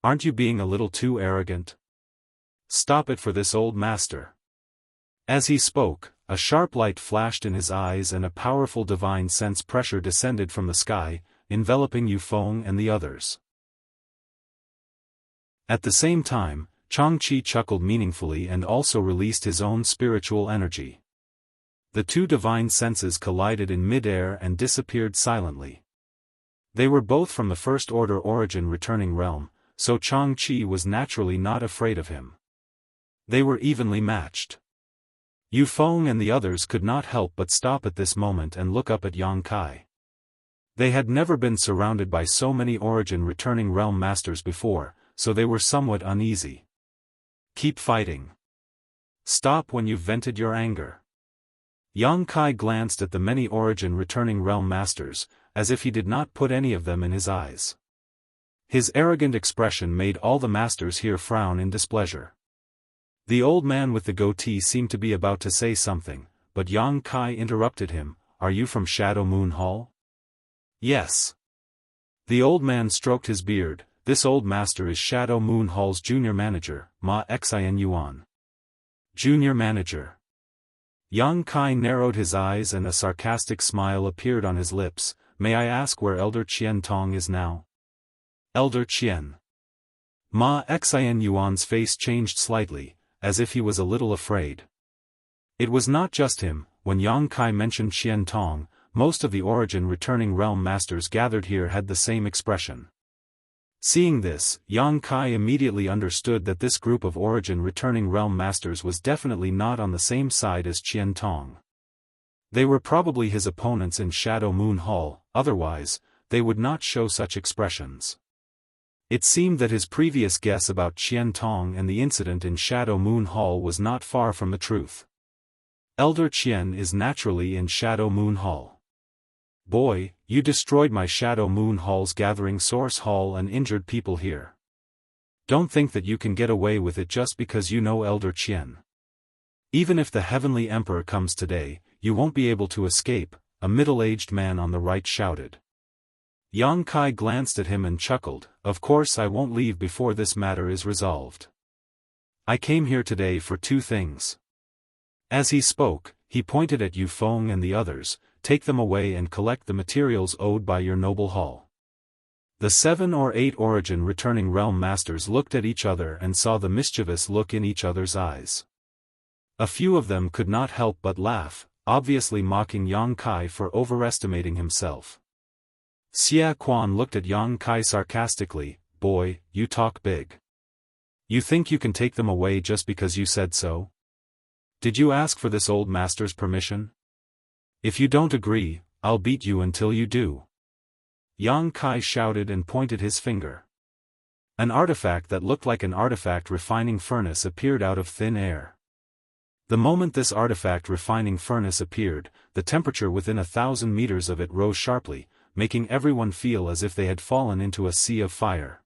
Aren't you being a little too arrogant? Stop it for this old master." As he spoke, a sharp light flashed in his eyes and a powerful divine sense pressure descended from the sky, enveloping Yufeng and the others. At the same time, Changqi chuckled meaningfully and also released his own spiritual energy. The 2 divine senses collided in mid-air and disappeared silently. They were both from the First Order origin returning realm, so Changqi was naturally not afraid of him. They were evenly matched. Yufeng and the others could not help but stop at this moment and look up at Yang Kai. They had never been surrounded by so many origin returning realm masters before, so they were somewhat uneasy. "Keep fighting. Stop when you've vented your anger." Yang Kai glanced at the many origin returning realm masters, as if he did not put any of them in his eyes. His arrogant expression made all the masters here frown in displeasure. The old man with the goatee seemed to be about to say something, but Yang Kai interrupted him. "Are you from Shadow Moon Hall?" "Yes." The old man stroked his beard. "This old master is Shadow Moon Hall's junior manager, Ma Xian Yuan." "Junior manager?" Yang Kai narrowed his eyes and a sarcastic smile appeared on his lips. "May I ask where Elder Qian Tong is now?" "Elder Qian?" Ma Xian Yuan's face changed slightly, as if he was a little afraid. It was not just him. When Yang Kai mentioned Qian Tong, most of the origin returning realm masters gathered here had the same expression. Seeing this, Yang Kai immediately understood that this group of origin returning realm masters was definitely not on the same side as Qian Tong. They were probably his opponents in Shadow Moon Hall, otherwise, they would not show such expressions. It seemed that his previous guess about Qian Tong and the incident in Shadow Moon Hall was not far from the truth. Elder Qian is naturally in Shadow Moon Hall. "Boy, you destroyed my Shadow Moon Hall's gathering source hall and injured people here. Don't think that you can get away with it just because you know Elder Qian. Even if the Heavenly Emperor comes today, you won't be able to escape, a middle-aged man on the right shouted. Yang Kai glanced at him and chuckled, of course I won't leave before this matter is resolved. I came here today for two things. As he spoke, he pointed at Yu Feng and the others, take them away and collect the materials owed by your noble hall. The 7 or 8 Origin returning realm masters looked at each other and saw the mischievous look in each other's eyes. A few of them could not help but laugh, obviously mocking Yang Kai for overestimating himself. Xia Quan looked at Yang Kai sarcastically, boy, you talk big. You think you can take them away just because you said so? Did you ask for this old master's permission? If you don't agree, I'll beat you until you do. Yang Kai shouted and pointed his finger. An artifact that looked like an artifact refining furnace appeared out of thin air. The moment this artifact refining furnace appeared, the temperature within 1,000 meters of it rose sharply, making everyone feel as if they had fallen into a sea of fire.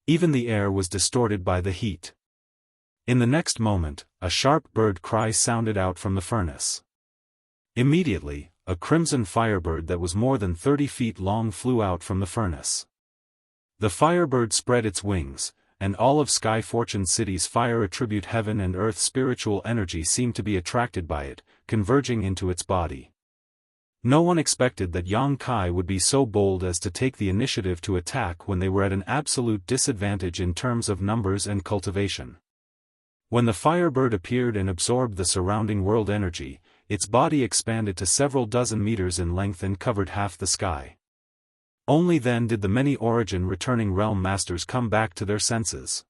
Even the air was distorted by the heat. In the next moment, a sharp bird cry sounded out from the furnace. Immediately, a crimson firebird that was more than 30 feet long flew out from the furnace. The firebird spread its wings, and all of Sky Fortune City's fire attribute heaven and earth spiritual energy seemed to be attracted by it, converging into its body. No one expected that Yang Kai would be so bold as to take the initiative to attack when they were at an absolute disadvantage in terms of numbers and cultivation. When the firebird appeared and absorbed the surrounding world energy, its body expanded to several dozen meters in length and covered half the sky. Only then did the many Origin returning realm masters come back to their senses.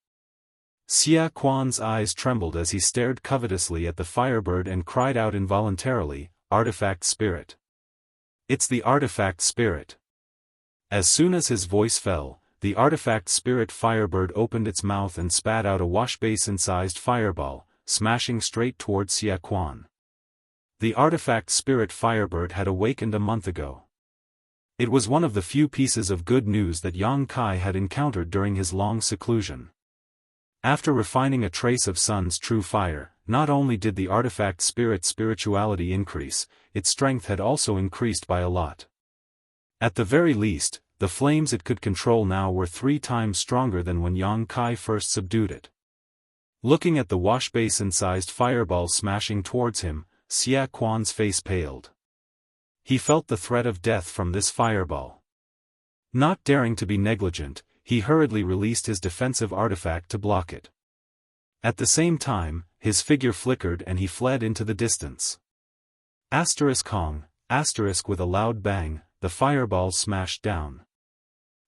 Xia Quan's eyes trembled as he stared covetously at the firebird and cried out involuntarily, "Artifact spirit! It's the artifact spirit!" As soon as his voice fell, the artifact spirit firebird opened its mouth and spat out a washbasin-sized fireball, smashing straight towards Xia Quan. The artifact spirit firebird had awakened a month ago. It was one of the few pieces of good news that Yang Kai had encountered during his long seclusion. After refining a trace of Sun's true fire, not only did the artifact spirit's spirituality increase, its strength had also increased by a lot. At the very least, the flames it could control now were 3 times stronger than when Yang Kai first subdued it. Looking at the washbasin-sized fireball smashing towards him, Xia Quan's face paled. He felt the threat of death from this fireball. Not daring to be negligent, he hurriedly released his defensive artifact to block it. At the same time, his figure flickered and he fled into the distance. Hong, with a loud bang, the fireball smashed down.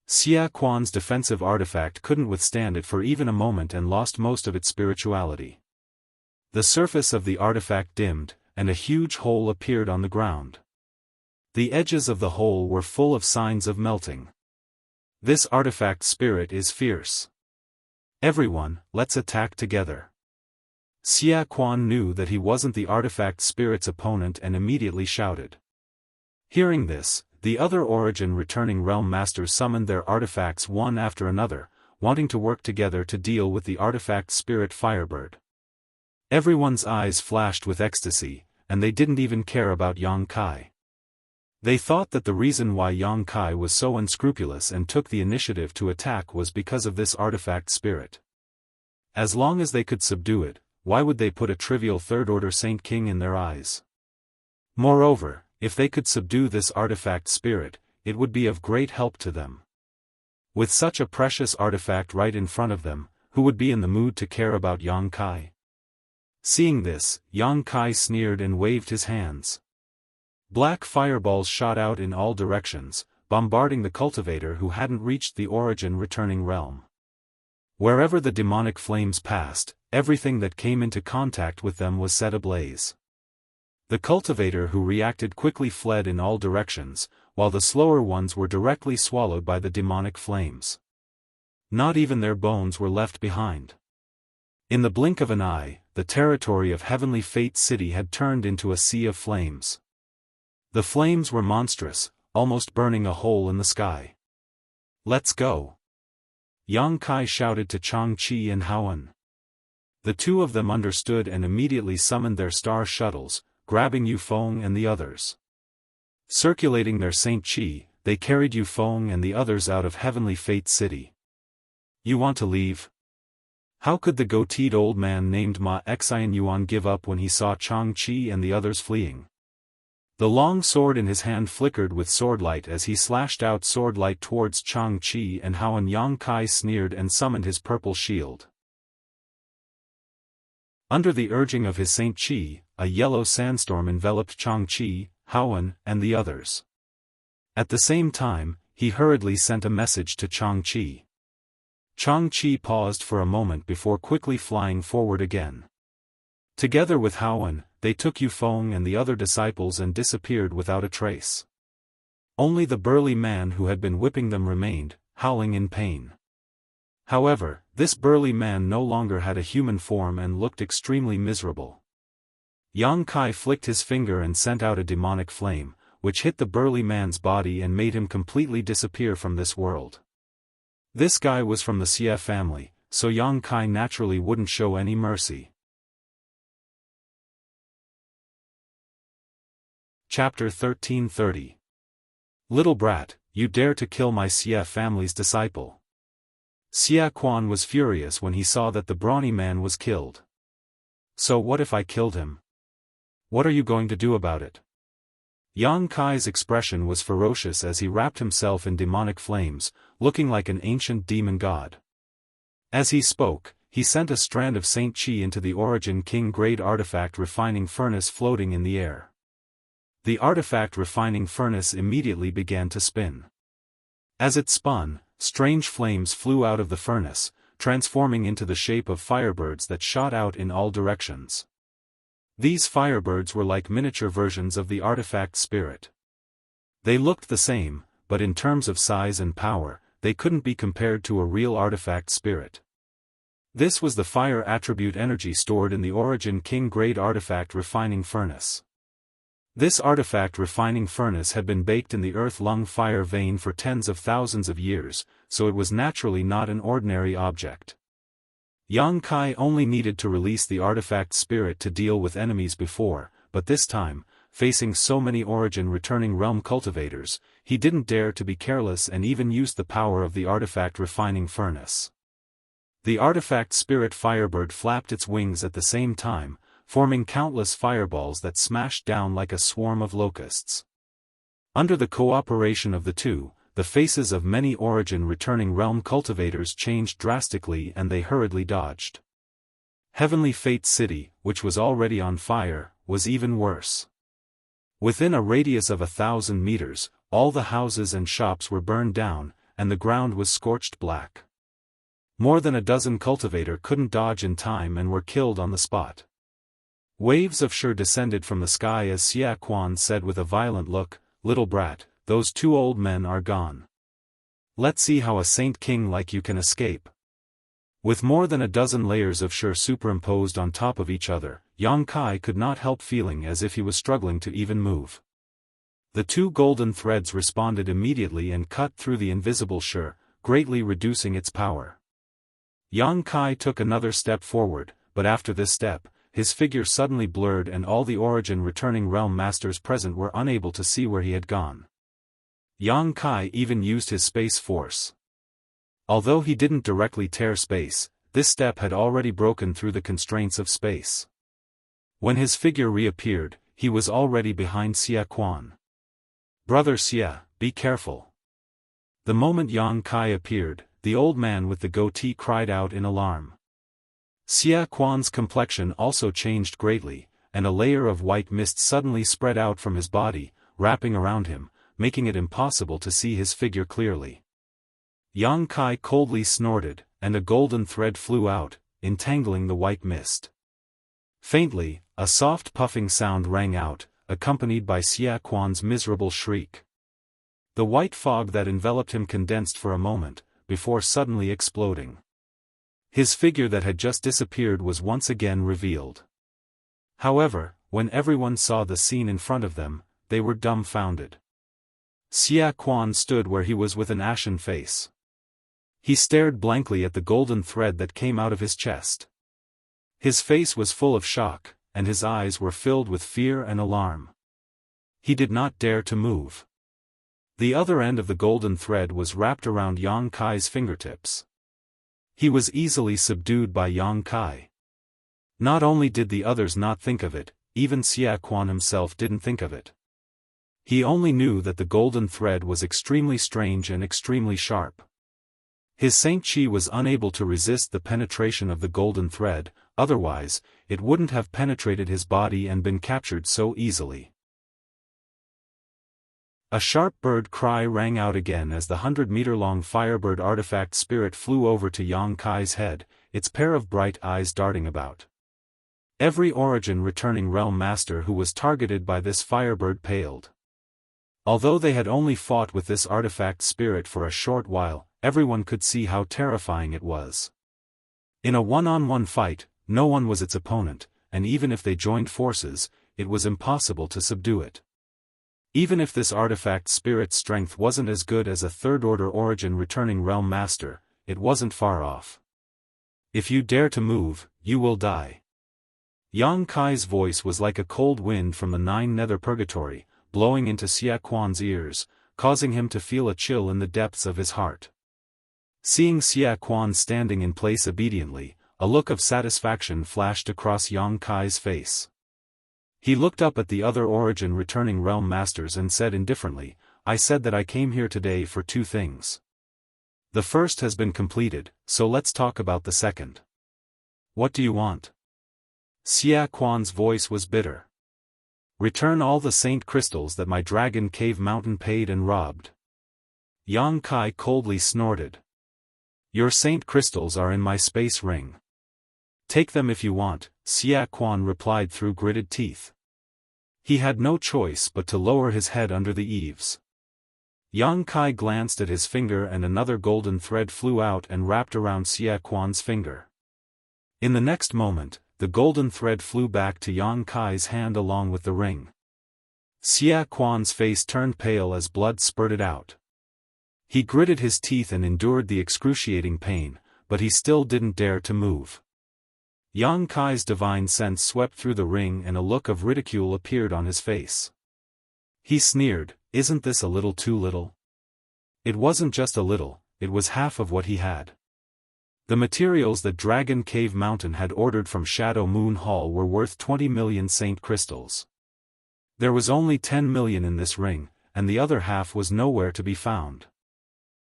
Xia Quan's defensive artifact couldn't withstand it for even a moment and lost most of its spirituality. The surface of the artifact dimmed, and a huge hole appeared on the ground. The edges of the hole were full of signs of melting. This artifact spirit is fierce. Everyone, let's attack together. Xia Quan knew that he wasn't the artifact spirit's opponent and immediately shouted. Hearing this, the other Origin returning realm masters summoned their artifacts one after another, wanting to work together to deal with the artifact spirit firebird. Everyone's eyes flashed with ecstasy, and they didn't even care about Yang Kai. They thought that the reason why Yang Kai was so unscrupulous and took the initiative to attack was because of this artifact spirit. As long as they could subdue it, why would they put a trivial third-order Saint King in their eyes? Moreover, if they could subdue this artifact spirit, it would be of great help to them. With such a precious artifact right in front of them, who would be in the mood to care about Yang Kai? Seeing this, Yang Kai sneered and waved his hands. Black fireballs shot out in all directions, bombarding the cultivator who hadn't reached the Origin returning realm. Wherever the demonic flames passed, everything that came into contact with them was set ablaze. The cultivator who reacted quickly fled in all directions, while the slower ones were directly swallowed by the demonic flames. Not even their bones were left behind. In the blink of an eye, the territory of Heavenly Fate City had turned into a sea of flames. The flames were monstrous, almost burning a hole in the sky. Let's go. Yang Kai shouted to Changqi and Haoan. The two of them understood and immediately summoned their star shuttles, grabbing Yufeng and the others. Circulating their Saint Qi, they carried Yufeng and the others out of Heavenly Fate City. You want to leave? How could the goateed old man named Ma Xian Yuan give up when he saw Changqi and the others fleeing? The long sword in his hand flickered with swordlight as he slashed out swordlight towards Changqi and Haoan. Yang Kai sneered and summoned his purple shield. Under the urging of his Saint Qi, a yellow sandstorm enveloped Changqi, Haoan, and the others. At the same time, he hurriedly sent a message to Changqi. Changqi paused for a moment before quickly flying forward again. Together with Haoan, they took Yufeng and the other disciples and disappeared without a trace. Only the burly man who had been whipping them remained, howling in pain. However, this burly man no longer had a human form and looked extremely miserable. Yang Kai flicked his finger and sent out a demonic flame, which hit the burly man's body and made him completely disappear from this world. This guy was from the Xia family, so Yang Kai naturally wouldn't show any mercy. Chapter 1330. Little brat, you dare to kill my Xia family's disciple. Xia Quan was furious when he saw that the brawny man was killed. So what if I killed him? What are you going to do about it? Yang Kai's expression was ferocious as he wrapped himself in demonic flames, looking like an ancient demon god. As he spoke, he sent a strand of Saint Qi into the Origin King grade artifact refining furnace floating in the air. The artifact refining furnace immediately began to spin. As it spun, strange flames flew out of the furnace, transforming into the shape of firebirds that shot out in all directions. These firebirds were like miniature versions of the artifact spirit. They looked the same, but in terms of size and power, they couldn't be compared to a real artifact spirit. This was the fire attribute energy stored in the Origin King grade artifact refining furnace. This artifact refining furnace had been baked in the earth lung fire vein for tens of thousands of years, so it was naturally not an ordinary object. Yang Kai only needed to release the artifact spirit to deal with enemies before, but this time, facing so many Origin returning realm cultivators, he didn't dare to be careless and even used the power of the artifact refining furnace. The artifact spirit firebird flapped its wings at the same time, forming countless fireballs that smashed down like a swarm of locusts. Under the cooperation of the two, the faces of many Origin returning realm cultivators changed drastically and they hurriedly dodged. Heavenly Fate City, which was already on fire, was even worse. Within a radius of 1,000 meters, all the houses and shops were burned down, and the ground was scorched black. More than a dozen cultivators couldn't dodge in time and were killed on the spot. Waves of Shur descended from the sky as Xia Quan said with a violent look, "Little brat, those two old men are gone. Let's see how a saint king like you can escape." With more than a dozen layers of Shur superimposed on top of each other, Yang Kai could not help feeling as if he was struggling to even move. The two golden threads responded immediately and cut through the invisible Shur, greatly reducing its power. Yang Kai took another step forward, but after this step, his figure suddenly blurred and all the Origin returning realm masters present were unable to see where he had gone. Yang Kai even used his space force. Although he didn't directly tear space, this step had already broken through the constraints of space. When his figure reappeared, he was already behind Xia Quan. "Brother Xia, be careful." The moment Yang Kai appeared, the old man with the goatee cried out in alarm. Xia Quan's complexion also changed greatly, and a layer of white mist suddenly spread out from his body, wrapping around him, making it impossible to see his figure clearly. Yang Kai coldly snorted, and a golden thread flew out, entangling the white mist. Faintly, a soft puffing sound rang out, accompanied by Xia Quan's miserable shriek. The white fog that enveloped him condensed for a moment, before suddenly exploding. His figure that had just disappeared was once again revealed. However, when everyone saw the scene in front of them, they were dumbfounded. Xia Quan stood where he was with an ashen face. He stared blankly at the golden thread that came out of his chest. His face was full of shock, and his eyes were filled with fear and alarm. He did not dare to move. The other end of the golden thread was wrapped around Yang Kai's fingertips. He was easily subdued by Yang Kai. Not only did the others not think of it, even Xia Quan himself didn't think of it. He only knew that the golden thread was extremely strange and extremely sharp. His Saint Chi was unable to resist the penetration of the golden thread, otherwise, it wouldn't have penetrated his body and been captured so easily. A sharp bird cry rang out again as the 100-meter-long firebird artifact spirit flew over to Yang Kai's head, its pair of bright eyes darting about. Every origin returning realm master who was targeted by this firebird paled. Although they had only fought with this artifact spirit for a short while, everyone could see how terrifying it was. In a one-on-one fight, no one was its opponent, and even if they joined forces, it was impossible to subdue it. Even if this artifact spirit's strength wasn't as good as a third-order origin returning realm master, it wasn't far off. If you dare to move, you will die. Yang Kai's voice was like a cold wind from the 9 nether purgatory, blowing into Xia Quan's ears, causing him to feel a chill in the depths of his heart. Seeing Xia Quan standing in place obediently, a look of satisfaction flashed across Yang Kai's face. He looked up at the other origin returning realm masters and said indifferently, "I said that I came here today for 2 things. The first has been completed, so let's talk about the second." "What do you want?" Xia Quan's voice was bitter. "Return all the saint crystals that my dragon cave mountain paid and robbed." Yang Kai coldly snorted. "Your saint crystals are in my space ring. Take them if you want," Xia Quan replied through gritted teeth. He had no choice but to lower his head under the eaves. Yang Kai glanced at his finger and another golden thread flew out and wrapped around Xia Quan's finger. In the next moment, the golden thread flew back to Yang Kai's hand along with the ring. Xia Quan's face turned pale as blood spurted out. He gritted his teeth and endured the excruciating pain, but he still didn't dare to move. Yang Kai's divine sense swept through the ring and a look of ridicule appeared on his face. He sneered, "Isn't this a little too little?" It wasn't just a little, it was half of what he had. The materials that Dragon Cave Mountain had ordered from Shadow Moon Hall were worth 20 million saint crystals. There was only 10 million in this ring, and the other half was nowhere to be found.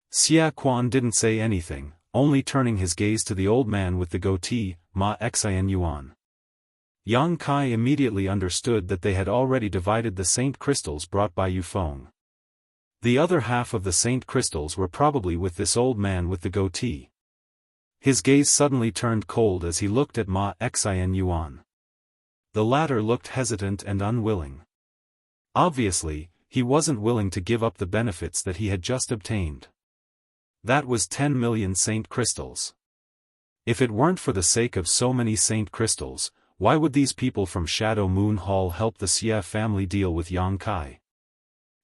Xia Quan didn't say anything, only turning his gaze to the old man with the goatee, Ma Xian Yuan. Yang Kai immediately understood that they had already divided the saint crystals brought by Yufeng. The other half of the saint crystals were probably with this old man with the goatee. His gaze suddenly turned cold as he looked at Ma Xian Yuan. The latter looked hesitant and unwilling. Obviously, he wasn't willing to give up the benefits that he had just obtained. That was 10 million saint crystals. If it weren't for the sake of so many saint crystals, why would these people from Shadow Moon Hall help the Xia family deal with Yang Kai?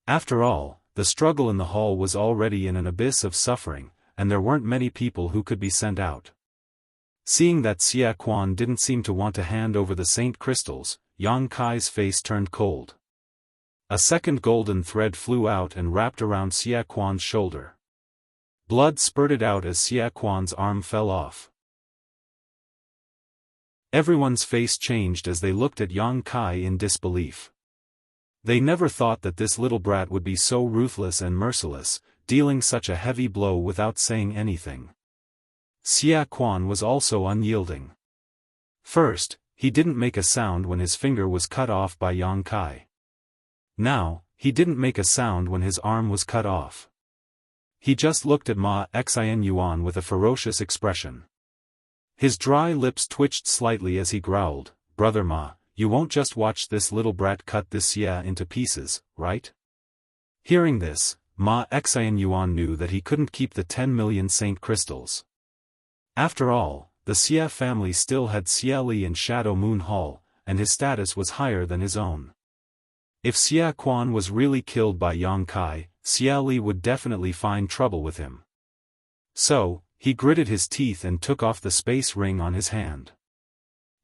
After all, the struggle in the hall was already in an abyss of suffering, and there weren't many people who could be sent out. Seeing that Xia Quan didn't seem to want to hand over the saint crystals, Yang Kai's face turned cold. A second golden thread flew out and wrapped around Xia Quan's shoulder. Blood spurted out as Xia Quan's arm fell off. Everyone's face changed as they looked at Yang Kai in disbelief. They never thought that this little brat would be so ruthless and merciless, dealing such a heavy blow without saying anything. Xia Quan was also unyielding. First, he didn't make a sound when his finger was cut off by Yang Kai. Now, he didn't make a sound when his arm was cut off. He just looked at Ma Xian Yuan with a ferocious expression. His dry lips twitched slightly as he growled, "Brother Ma, you won't just watch this little brat cut this Xia into pieces, right?" Hearing this, Ma Xian Yuan knew that he couldn't keep the 10 million saint crystals. After all, the Xia family still had Xia Li in Shadow Moon Hall, and his status was higher than his own. If Xia Quan was really killed by Yang Kai, Xia Li would definitely find trouble with him. So, he gritted his teeth and took off the space ring on his hand.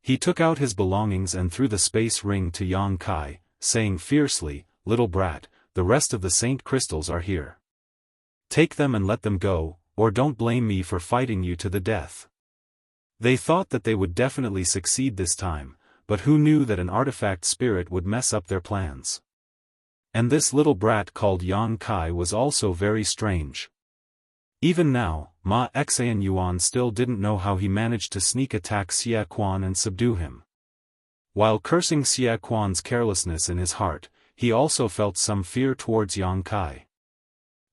He took out his belongings and threw the space ring to Yang Kai, saying fiercely, "Little brat, the rest of the saint crystals are here. Take them and let them go, or don't blame me for fighting you to the death." They thought that they would definitely succeed this time, but who knew that an artifact spirit would mess up their plans? And this little brat called Yang Kai was also very strange. Even now, Ma Xianyuan still didn't know how he managed to sneak attack Xie Quan and subdue him. While cursing Xie Quan's carelessness in his heart, he also felt some fear towards Yang Kai.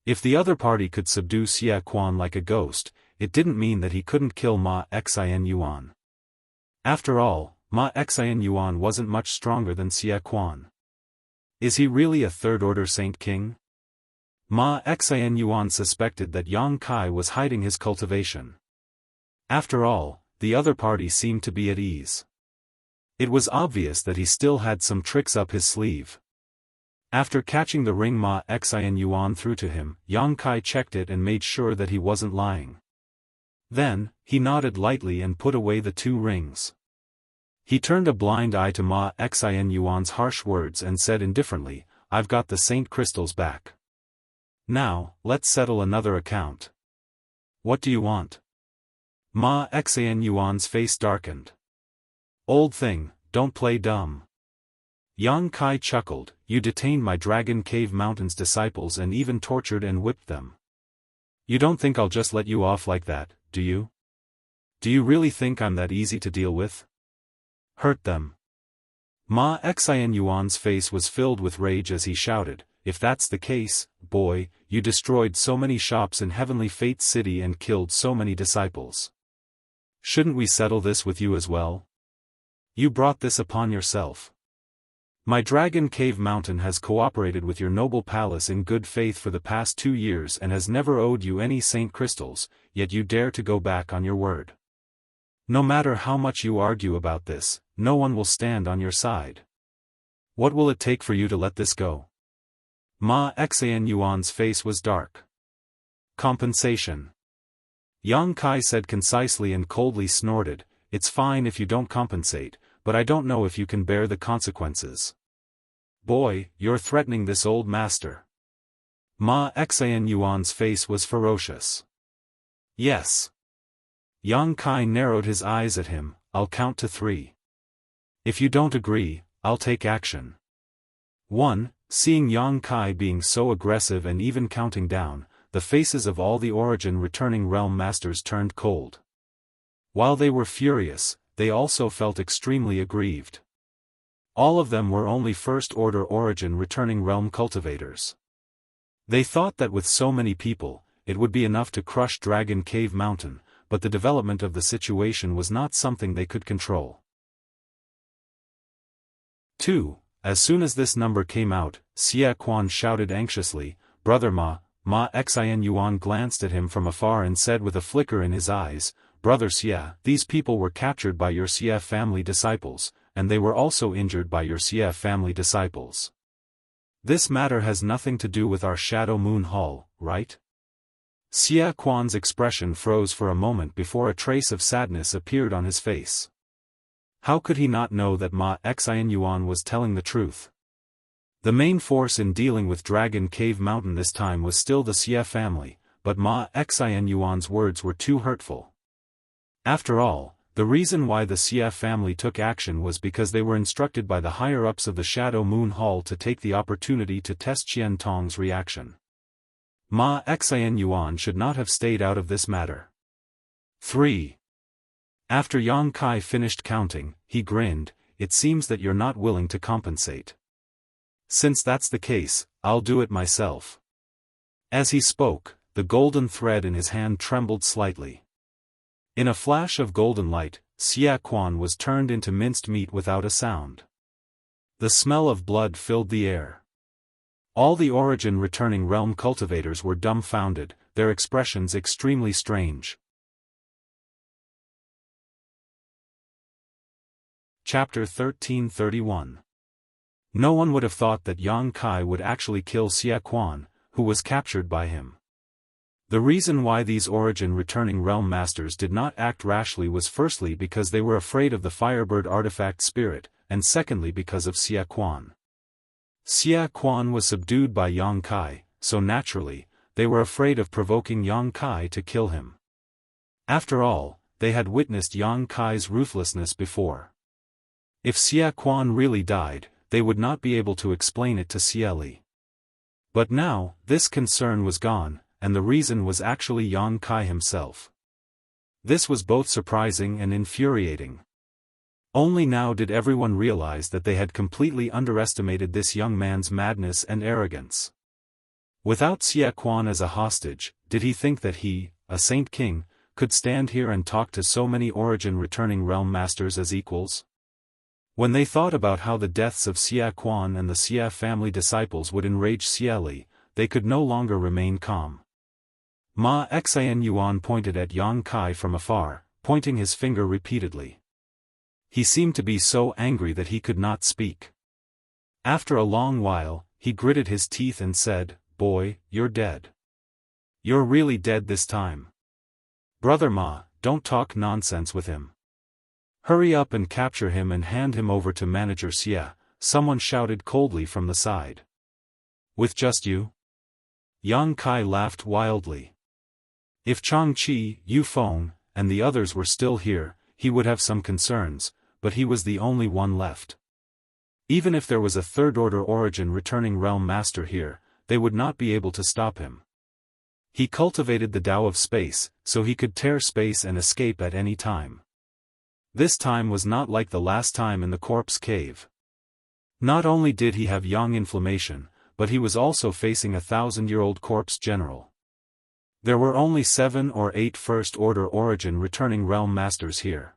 If the other party could subdue Xie Quan like a ghost, it didn't mean that he couldn't kill Ma Xianyuan. After all, Ma Xianyuan wasn't much stronger than Xie Quan. Is he really a third-order Saint King? Ma Xianyuan suspected that Yang Kai was hiding his cultivation. After all, the other party seemed to be at ease. It was obvious that he still had some tricks up his sleeve. After catching the ring Ma Xianyuan threw to him, Yang Kai checked it and made sure that he wasn't lying. Then, he nodded lightly and put away the 2 rings. He turned a blind eye to Ma Xianyuan's harsh words and said indifferently, "I've got the saint crystals back. Now, let's settle another account." "What do you want?" Ma Xianyuan's face darkened. "Old thing, don't play dumb." Yang Kai chuckled, "You detained my Dragon Cave Mountain's disciples and even tortured and whipped them. You don't think I'll just let you off like that, do you? Do you really think I'm that easy to deal with? Hurt them." Ma Xianyuan's face was filled with rage as he shouted, "If that's the case, boy, you destroyed so many shops in Heavenly Fate City and killed so many disciples. Shouldn't we settle this with you as well? You brought this upon yourself. My Dragon Cave Mountain has cooperated with your noble palace in good faith for the past 2 years and has never owed you any saint crystals, yet you dare to go back on your word. No matter how much you argue about this, no one will stand on your side. What will it take for you to let this go?" Ma Xianyuan's face was dark. "Compensation." Yang Kai said concisely and coldly snorted, "It's fine if you don't compensate, but I don't know if you can bear the consequences. Boy, you're threatening this old master." Ma Xianyuan's face was ferocious. "Yes." Yang Kai narrowed his eyes at him, "I'll count to 3. If you don't agree, I'll take action." 1. Seeing Yang Kai being so aggressive and even counting down, the faces of all the Origin returning realm masters turned cold. While they were furious, they also felt extremely aggrieved. All of them were only first-order Origin returning realm cultivators. They thought that with so many people, it would be enough to crush Dragon Cave Mountain, but the development of the situation was not something they could control. 2. As soon as this number came out, Xie Quan shouted anxiously, "Brother Ma." Ma Xianyuan glanced at him from afar and said with a flicker in his eyes, "Brother Xie, these people were captured by your Xie family disciples, and they were also injured by your Xie family disciples. This matter has nothing to do with our Shadow Moon Hall, right?" Xie Quan's expression froze for a moment before a trace of sadness appeared on his face. How could he not know that Ma Xianyuan was telling the truth? The main force in dealing with Dragon Cave Mountain this time was still the Xie family, but Ma Xianyuan's words were too hurtful. After all, the reason why the Xie family took action was because they were instructed by the higher-ups of the Shadow Moon Hall to take the opportunity to test Qian Tong's reaction. Ma Xianyuan should not have stayed out of this matter. 3. After Yang Kai finished counting, he grinned, "It seems that you're not willing to compensate. Since that's the case, I'll do it myself." As he spoke, the golden thread in his hand trembled slightly. In a flash of golden light, Xie Quan was turned into minced meat without a sound. The smell of blood filled the air. All the Origin returning realm cultivators were dumbfounded, their expressions extremely strange. Chapter 1331. No one would have thought that Yang Kai would actually kill Xie Quan, who was captured by him. The reason why these origin-returning realm masters did not act rashly was firstly because they were afraid of the Firebird artifact spirit, and secondly because of Xia Quan. Xia Quan was subdued by Yang Kai, so naturally, they were afraid of provoking Yang Kai to kill him. After all, they had witnessed Yang Kai's ruthlessness before. If Xia Quan really died, they would not be able to explain it to Xie Li. But now, this concern was gone, and the reason was actually Yang Kai himself. This was both surprising and infuriating. Only now did everyone realize that they had completely underestimated this young man's madness and arrogance. Without Xie Quan as a hostage, did he think that he, a Saint King, could stand here and talk to so many origin-returning realm masters as equals? When they thought about how the deaths of Xie Quan and the Xie family disciples would enrage Xie Li, they could no longer remain calm. Ma Xian Yuan pointed at Yang Kai from afar, pointing his finger repeatedly. He seemed to be so angry that he could not speak. After a long while, he gritted his teeth and said, "Boy, you're dead. You're really dead this time. Brother Ma, don't talk nonsense with him. Hurry up and capture him and hand him over to Manager Xie," someone shouted coldly from the side. "With just you?" Yang Kai laughed wildly. If Changqi, Yu Feng, and the others were still here, he would have some concerns, but he was the only one left. Even if there was a third-order origin-returning realm master here, they would not be able to stop him. He cultivated the Tao of space, so he could tear space and escape at any time. This time was not like the last time in the corpse cave. Not only did he have yang inflammation, but he was also facing a 1,000-year-old corpse general. There were only 7 or 8 first-order origin-returning realm masters here.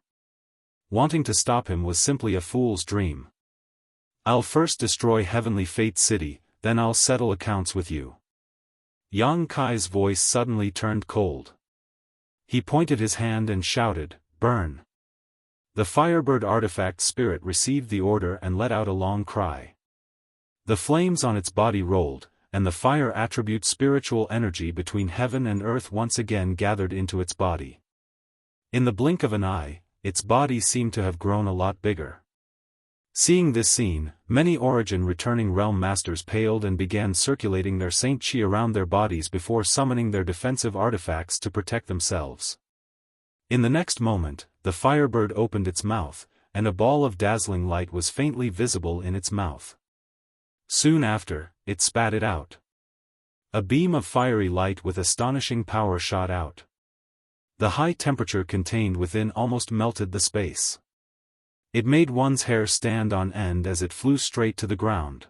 Wanting to stop him was simply a fool's dream. "I'll first destroy Heavenly Fate City, then I'll settle accounts with you." Yang Kai's voice suddenly turned cold. He pointed his hand and shouted, "Burn!" The Firebird artifact spirit received the order and let out a long cry. The flames on its body rolled, and the fire attribute spiritual energy between heaven and earth once again gathered into its body. In the blink of an eye, its body seemed to have grown a lot bigger. Seeing this scene, many origin-returning realm masters paled and began circulating their Saint Chi around their bodies before summoning their defensive artifacts to protect themselves. In the next moment, the Firebird opened its mouth, and a ball of dazzling light was faintly visible in its mouth. Soon after, it spat it out. A beam of fiery light with astonishing power shot out. The high temperature contained within almost melted the space. It made one's hair stand on end as it flew straight to the ground.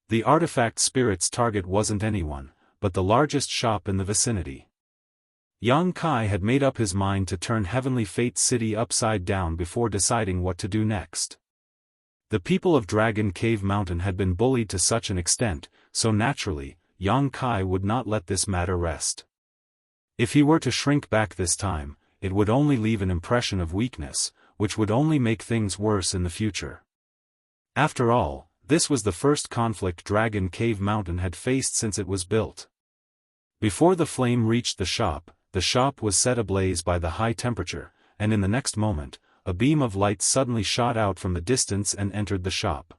The artifact spirit's target wasn't anyone, but the largest shop in the vicinity. Yang Kai had made up his mind to turn Heavenly Fate City upside down before deciding what to do next. The people of Dragon Cave Mountain had been bullied to such an extent, so naturally, Yang Kai would not let this matter rest. If he were to shrink back this time, it would only leave an impression of weakness, which would only make things worse in the future. After all, this was the first conflict Dragon Cave Mountain had faced since it was built. Before the flame reached the shop was set ablaze by the high temperature, and in the next moment, a beam of light suddenly shot out from the distance and entered the shop.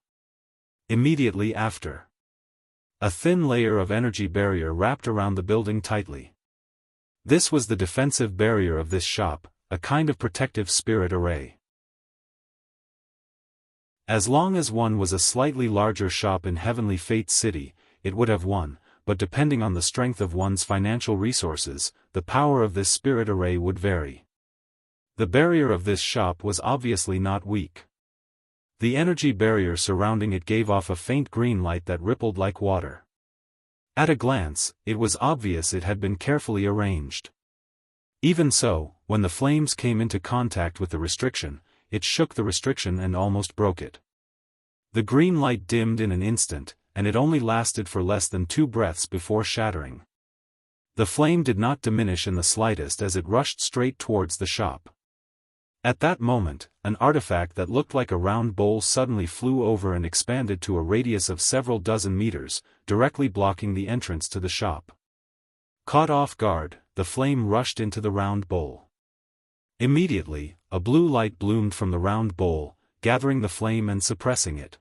Immediately after, a thin layer of energy barrier wrapped around the building tightly. This was the defensive barrier of this shop, a kind of protective spirit array. As long as one was a slightly larger shop in Heavenly Fate City, it would have won, but depending on the strength of one's financial resources, the power of this spirit array would vary. The barrier of this shop was obviously not weak. The energy barrier surrounding it gave off a faint green light that rippled like water. At a glance, it was obvious it had been carefully arranged. Even so, when the flames came into contact with the restriction, it shook the restriction and almost broke it. The green light dimmed in an instant, and it only lasted for less than 2 breaths before shattering. The flame did not diminish in the slightest as it rushed straight towards the shop. At that moment, an artifact that looked like a round bowl suddenly flew over and expanded to a radius of several dozen meters, directly blocking the entrance to the shop. Caught off guard, the flame rushed into the round bowl. Immediately, a blue light bloomed from the round bowl, gathering the flame and suppressing it.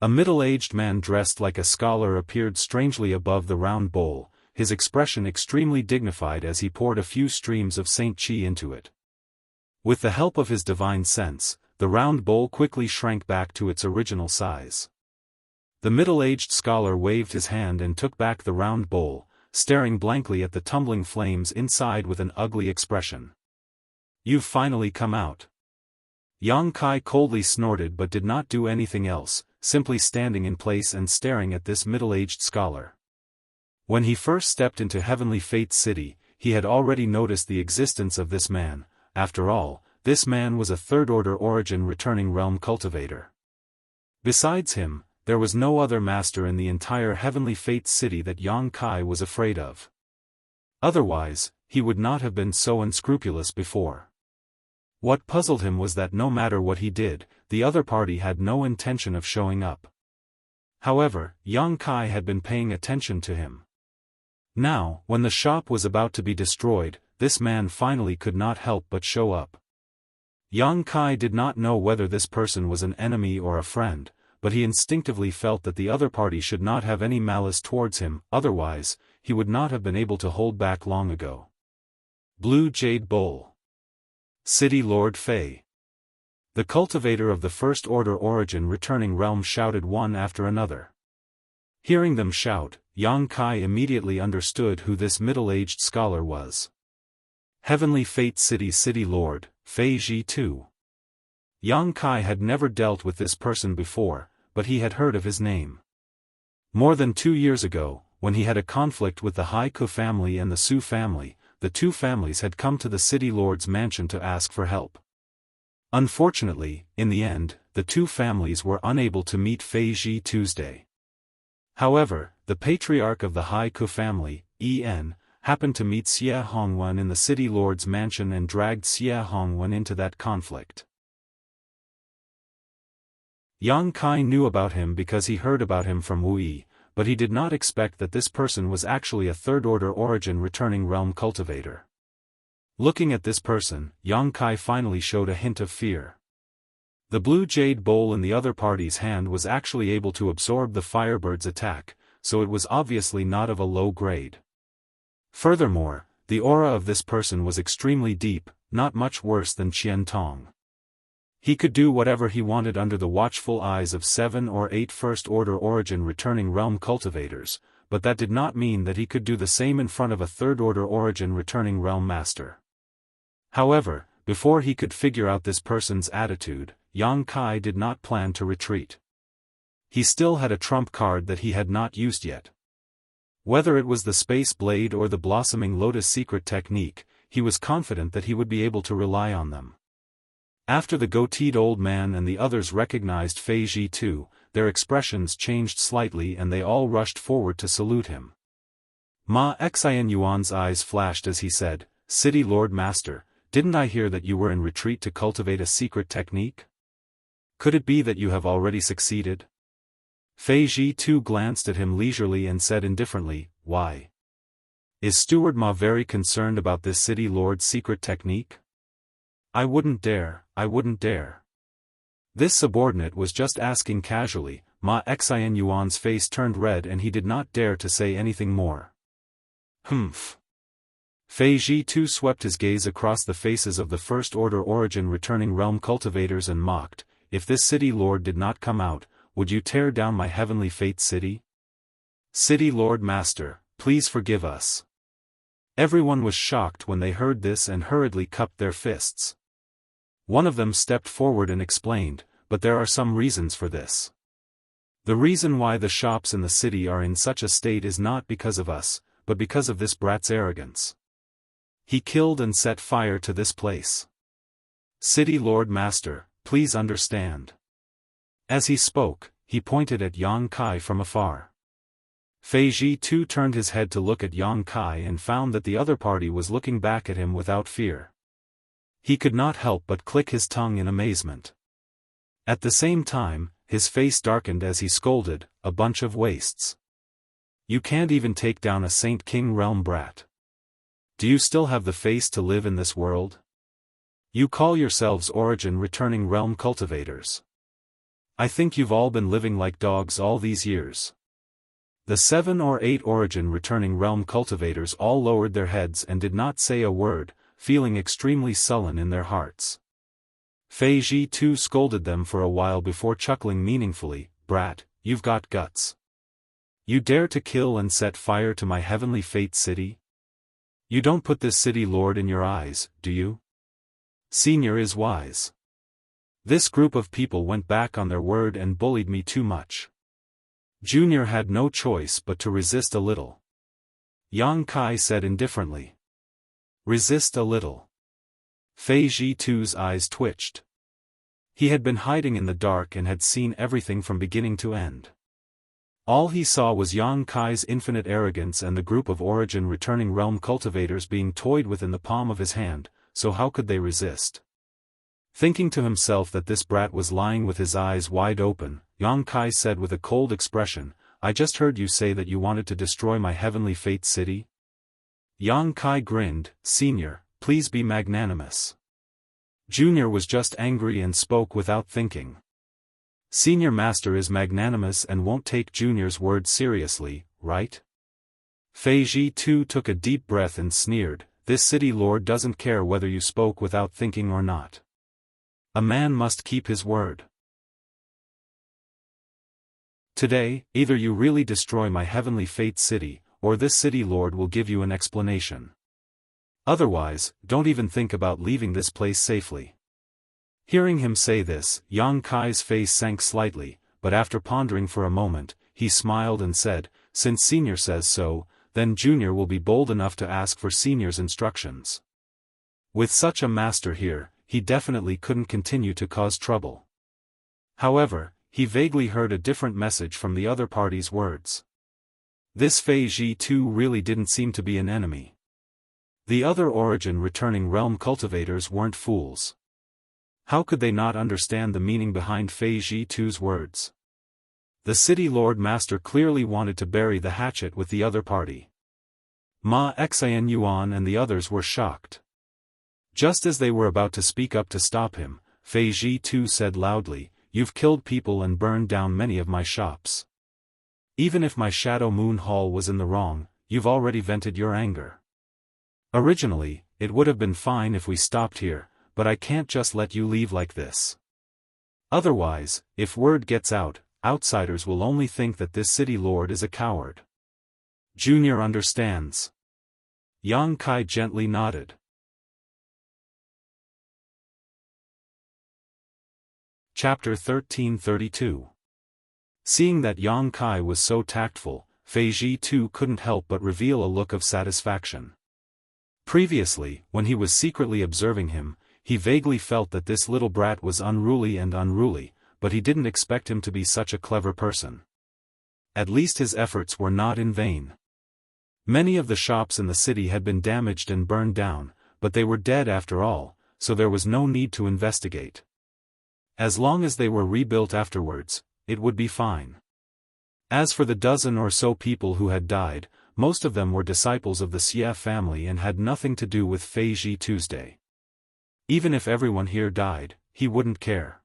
A middle-aged man dressed like a scholar appeared strangely above the round bowl, his expression extremely dignified as he poured a few streams of Saint Qi into it. With the help of his divine sense, the round bowl quickly shrank back to its original size. The middle-aged scholar waved his hand and took back the round bowl, staring blankly at the tumbling flames inside with an ugly expression. "You've finally come out." Yang Kai coldly snorted but did not do anything else, simply standing in place and staring at this middle-aged scholar. When he first stepped into Heavenly Fate City, he had already noticed the existence of this man. After all, this man was a third-order origin returning realm cultivator. Besides him, there was no other master in the entire Heavenly Fate City that Yang Kai was afraid of. Otherwise, he would not have been so unscrupulous before. What puzzled him was that no matter what he did, the other party had no intention of showing up. However, Yang Kai had been paying attention to him. Now, when the shop was about to be destroyed, this man finally could not help but show up. Yang Kai did not know whether this person was an enemy or a friend, but he instinctively felt that the other party should not have any malice towards him, otherwise, he would not have been able to hold back long ago. Blue Jade Bowl. City Lord Fei. The cultivator of the First Order origin returning realm shouted one after another. Hearing them shout, Yang Kai immediately understood who this middle-aged scholar was. Heavenly Fate City City Lord, Fei Ji II. Yang Kai had never dealt with this person before, but he had heard of his name. More than 2 years ago, when he had a conflict with the Haiku family and the Su family, the two families had come to the City Lord's mansion to ask for help. Unfortunately, in the end, the two families were unable to meet Fei Ji Tuesday. However, the patriarch of the Haiku family, En, happened to meet Xie Hongwen in the City Lord's mansion and dragged Xie Hongwen into that conflict. Yang Kai knew about him because he heard about him from Wu, but he did not expect that this person was actually a third-order origin returning realm cultivator. Looking at this person, Yang Kai finally showed a hint of fear. The blue jade bowl in the other party's hand was actually able to absorb the Firebird's attack, so it was obviously not of a low grade. Furthermore, the aura of this person was extremely deep, not much worse than Qian Tong. He could do whatever he wanted under the watchful eyes of 7 or 8 first-order origin returning realm cultivators, but that did not mean that he could do the same in front of a third-order origin returning realm master. However, before he could figure out this person's attitude, Yang Kai did not plan to retreat. He still had a trump card that he had not used yet. Whether it was the Space Blade or the Blossoming Lotus secret technique, he was confident that he would be able to rely on them. After the goateed old man and the others recognized Fei Ji II, their expressions changed slightly and they all rushed forward to salute him. Ma Xian Yuan's eyes flashed as he said, "City Lord Master, didn't I hear that you were in retreat to cultivate a secret technique? Could it be that you have already succeeded?" Fei Ji II glanced at him leisurely and said indifferently, "Why? Is Steward Ma very concerned about this City Lord's secret technique?" I wouldn't dare. This subordinate was just asking casually. Ma Xian Yuan's face turned red and he did not dare to say anything more. Humph. Fei Ji II swept his gaze across the faces of the first-order origin returning realm cultivators and mocked, "If this City Lord did not come out, would you tear down my Heavenly Fate City? City Lord Master, please forgive us." Everyone was shocked when they heard this and hurriedly cupped their fists. One of them stepped forward and explained, "But there are some reasons for this. The reason why the shops in the city are in such a state is not because of us, but because of this brat's arrogance. He killed and set fire to this place. City Lord Master, please understand." As he spoke, he pointed at Yang Kai from afar. Fei Ji II turned his head to look at Yang Kai and found that the other party was looking back at him without fear. He could not help but click his tongue in amazement. At the same time, his face darkened as he scolded, "A bunch of wastes. You can't even take down a Saint King realm brat. Do you still have the face to live in this world? You call yourselves origin returning realm cultivators. I think you've all been living like dogs all these years. The 7 or 8 origin returning realm cultivators all lowered their heads and did not say a word, feeling extremely sullen in their hearts. Fei Ji too scolded them for a while before chuckling meaningfully, "Brat, you've got guts. You dare to kill and set fire to my heavenly fate city? You don't put this city lord in your eyes, do you? Senior is wise. This group of people went back on their word and bullied me too much. Junior had no choice but to resist a little." Yang Kai said indifferently. Resist a little. Fei Ji too's eyes twitched. He had been hiding in the dark and had seen everything from beginning to end. All he saw was Yang Kai's infinite arrogance and the group of origin returning realm cultivators being toyed with in the palm of his hand, so how could they resist? Thinking to himself that this brat was lying with his eyes wide open, Yang Kai said with a cold expression, "I just heard you say that you wanted to destroy my heavenly fate city?" Yang Kai grinned, "Senior, please be magnanimous." Junior was just angry and spoke without thinking. Senior Master is magnanimous and won't take Junior's word seriously, right? Fei Ji too took a deep breath and sneered, "This city lord doesn't care whether you spoke without thinking or not. A man must keep his word. Today, either you really destroy my heavenly fate city, or this city lord will give you an explanation. Otherwise, don't even think about leaving this place safely." Hearing him say this, Yang Kai's face sank slightly, but after pondering for a moment, he smiled and said, "Since Senior says so, then Junior will be bold enough to ask for Senior's instructions. With such a master here, he definitely couldn't continue to cause trouble." However, he vaguely heard a different message from the other party's words. This Fei Ji too really didn't seem to be an enemy. The other origin returning realm cultivators weren't fools. How could they not understand the meaning behind Fei Ji too's words? The city lord master clearly wanted to bury the hatchet with the other party. Ma Xian Yuan and the others were shocked. Just as they were about to speak up to stop him, Fei Ji too said loudly, "You've killed people and burned down many of my shops. Even if my Shadow Moon Hall was in the wrong, you've already vented your anger. Originally, it would have been fine if we stopped here, but I can't just let you leave like this. Otherwise, if word gets out, outsiders will only think that this city lord is a coward. Junior understands." Yang Kai gently nodded. Chapter 1332. Seeing that Yang Kai was so tactful, Fei Ji too couldn't help but reveal a look of satisfaction. Previously, when he was secretly observing him, he vaguely felt that this little brat was unruly, but he didn't expect him to be such a clever person. At least his efforts were not in vain. Many of the shops in the city had been damaged and burned down, but they were dead after all, so there was no need to investigate. As long as they were rebuilt afterwards, it would be fine. As for the dozen or so people who had died, most of them were disciples of the Xie family and had nothing to do with Fei Ji Tuesday. Even if everyone here died, he wouldn't care.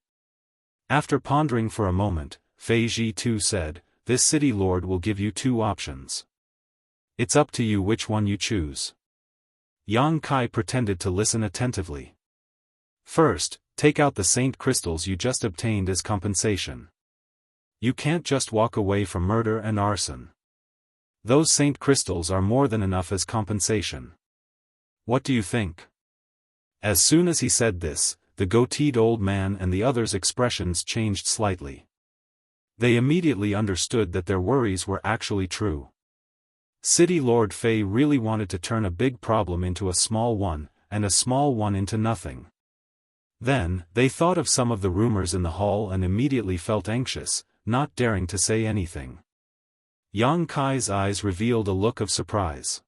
After pondering for a moment, Fei Ji Tu said, "This city lord will give you 2 options. It's up to you which one you choose." Yang Kai pretended to listen attentively. "First, take out the saint crystals you just obtained as compensation. You can't just walk away from murder and arson. Those saint crystals are more than enough as compensation. What do you think?" As soon as he said this, the goateed old man and the others' expressions changed slightly. They immediately understood that their worries were actually true. City Lord Fei really wanted to turn a big problem into a small one, and a small one into nothing. Then, they thought of some of the rumors in the hall and immediately felt anxious, not daring to say anything. Yang Kai's eyes revealed a look of surprise.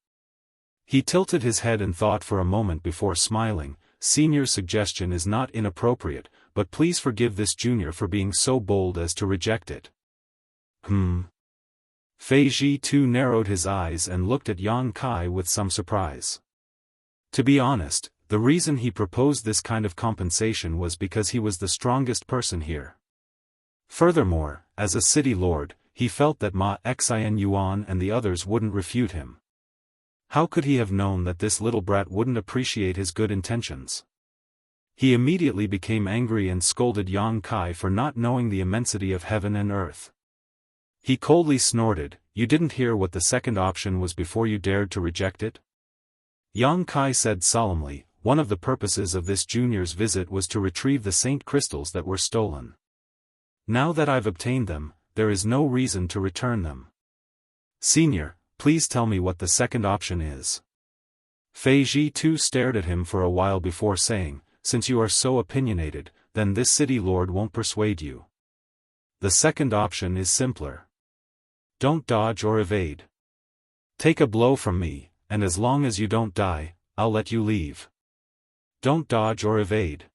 He tilted his head and thought for a moment before smiling. "Senior's suggestion is not inappropriate, but please forgive this junior for being so bold as to reject it." Fei Ji too narrowed his eyes and looked at Yang Kai with some surprise. To be honest, the reason he proposed this kind of compensation was because he was the strongest person here. Furthermore, as a city lord, he felt that Ma Xian Yuan and the others wouldn't refute him. How could he have known that this little brat wouldn't appreciate his good intentions? He immediately became angry and scolded Yang Kai for not knowing the immensity of heaven and earth. He coldly snorted, "You didn't hear what the second option was before you dared to reject it?" Yang Kai said solemnly, "One of the purposes of this junior's visit was to retrieve the saint crystals that were stolen. Now that I've obtained them, there is no reason to return them. Senior, please tell me what the second option is." Fei Ji too stared at him for a while before saying, "Since you are so opinionated, then this city lord won't persuade you. The second option is simpler. Don't dodge or evade. Take a blow from me, and as long as you don't die, I'll let you leave. Don't dodge or evade."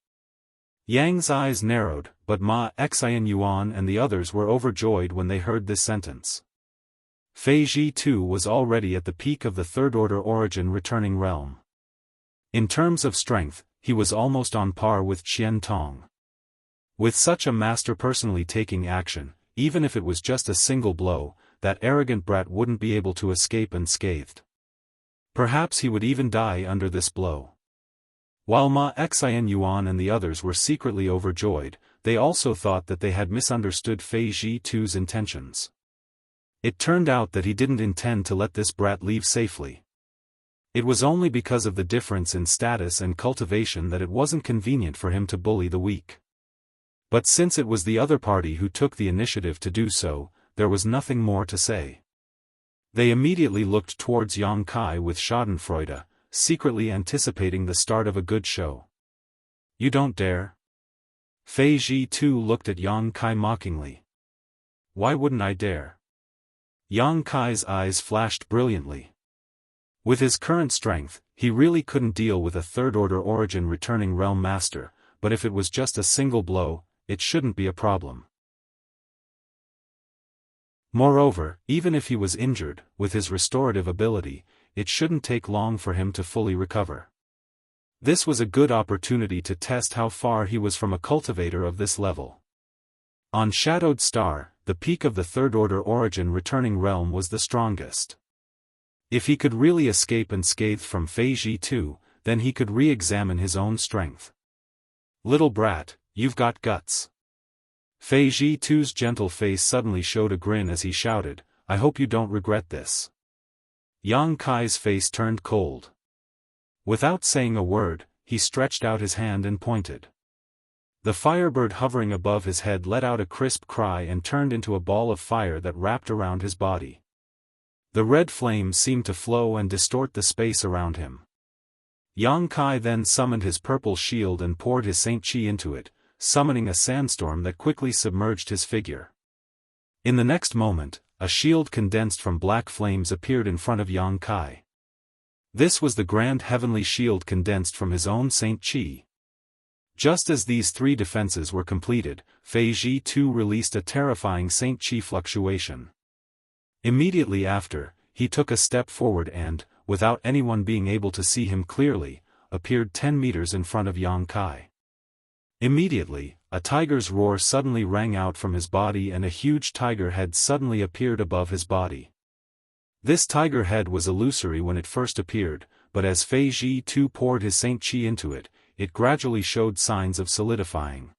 Yang's eyes narrowed, but Ma Xian Yuan and the others were overjoyed when they heard this sentence. Fei Ji too was already at the peak of the third-order origin returning realm. In terms of strength, he was almost on par with Qian Tong. With such a master personally taking action, even if it was just a single blow, that arrogant brat wouldn't be able to escape unscathed. Perhaps he would even die under this blow. While Ma Xian Yuan and the others were secretly overjoyed, they also thought that they had misunderstood Fei Ji too's intentions. It turned out that he didn't intend to let this brat leave safely. It was only because of the difference in status and cultivation that it wasn't convenient for him to bully the weak. But since it was the other party who took the initiative to do so, there was nothing more to say. They immediately looked towards Yang Kai with schadenfreude, secretly anticipating the start of a good show. "You don't dare?" Fei Ji too looked at Yang Kai mockingly. "Why wouldn't I dare?" Yang Kai's eyes flashed brilliantly. With his current strength, he really couldn't deal with a third-order origin returning realm master, but if it was just a single blow, it shouldn't be a problem. Moreover, even if he was injured, with his restorative ability, it shouldn't take long for him to fully recover. This was a good opportunity to test how far he was from a cultivator of this level. On Shadowed Star, the peak of the third-order origin returning realm was the strongest. If he could really escape unscathed from Fei Ji too, then he could re-examine his own strength. "Little brat, you've got guts." Fei Ji too's gentle face suddenly showed a grin as he shouted, "I hope you don't regret this." Yang Kai's face turned cold. Without saying a word, he stretched out his hand and pointed. The firebird hovering above his head let out a crisp cry and turned into a ball of fire that wrapped around his body. The red flames seemed to flow and distort the space around him. Yang Kai then summoned his purple shield and poured his Saint Qi into it, summoning a sandstorm that quickly submerged his figure. In the next moment, a shield condensed from black flames appeared in front of Yang Kai. This was the grand heavenly shield condensed from his own Saint Qi. Just as these three defenses were completed, Fei Ji too released a terrifying Saint Qi fluctuation. Immediately after, he took a step forward and, without anyone being able to see him clearly, appeared 10 meters in front of Yang Kai. Immediately, a tiger's roar suddenly rang out from his body and a huge tiger head suddenly appeared above his body. This tiger head was illusory when it first appeared, but as Fei Ji too poured his Saint Qi into it, it gradually showed signs of solidifying.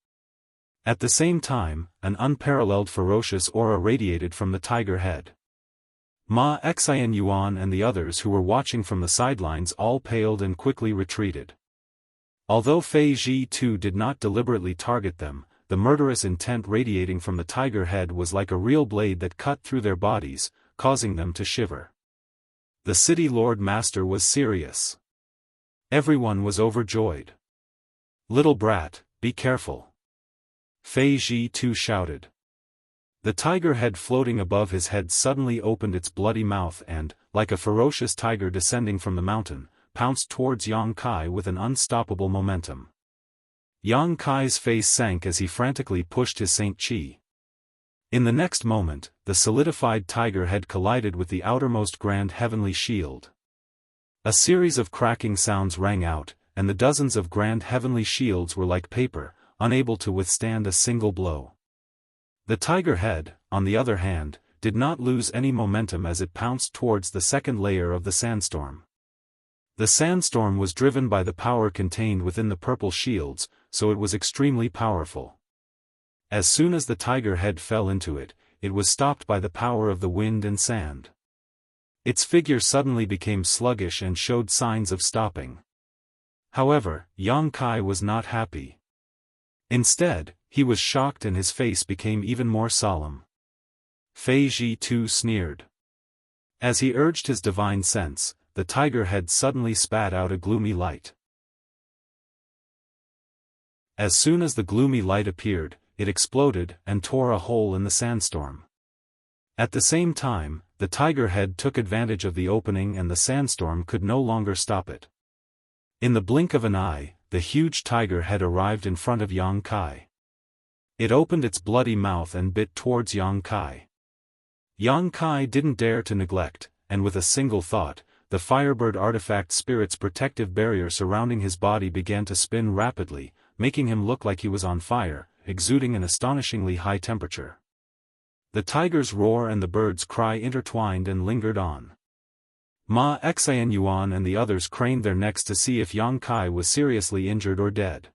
At the same time, an unparalleled ferocious aura radiated from the tiger head. Ma Xian Yuan and the others who were watching from the sidelines all paled and quickly retreated. Although Fei Ji too did not deliberately target them, the murderous intent radiating from the tiger head was like a real blade that cut through their bodies, causing them to shiver. The city lord master was serious. Everyone was overjoyed. "Little brat, be careful." Fei Ji too shouted. The tiger head floating above his head suddenly opened its bloody mouth and, like a ferocious tiger descending from the mountain, pounced towards Yang Kai with an unstoppable momentum. Yang Kai's face sank as he frantically pushed his Saint Qi. In the next moment, the solidified tiger head collided with the outermost grand heavenly shield. A series of cracking sounds rang out, and the dozens of grand heavenly shields were like paper, unable to withstand a single blow. The tiger head, on the other hand, did not lose any momentum as it pounced towards the second layer of the sandstorm. The sandstorm was driven by the power contained within the purple shields, so it was extremely powerful. As soon as the tiger head fell into it, it was stopped by the power of the wind and sand. Its figure suddenly became sluggish and showed signs of stopping. However, Yang Kai was not happy. Instead, he was shocked and his face became even more solemn. Fei Ji too sneered. As he urged his divine sense, the tiger head suddenly spat out a gloomy light. As soon as the gloomy light appeared, it exploded and tore a hole in the sandstorm. At the same time, the tiger head took advantage of the opening and the sandstorm could no longer stop it. In the blink of an eye, the huge tiger head arrived in front of Yang Kai. It opened its bloody mouth and bit towards Yang Kai. Yang Kai didn't dare to neglect, and with a single thought, the Firebird artifact spirit's protective barrier surrounding his body began to spin rapidly, making him look like he was on fire, exuding an astonishingly high temperature. The tiger's roar and the bird's cry intertwined and lingered on. Ma Xian Yuan and the others craned their necks to see if Yang Kai was seriously injured or dead.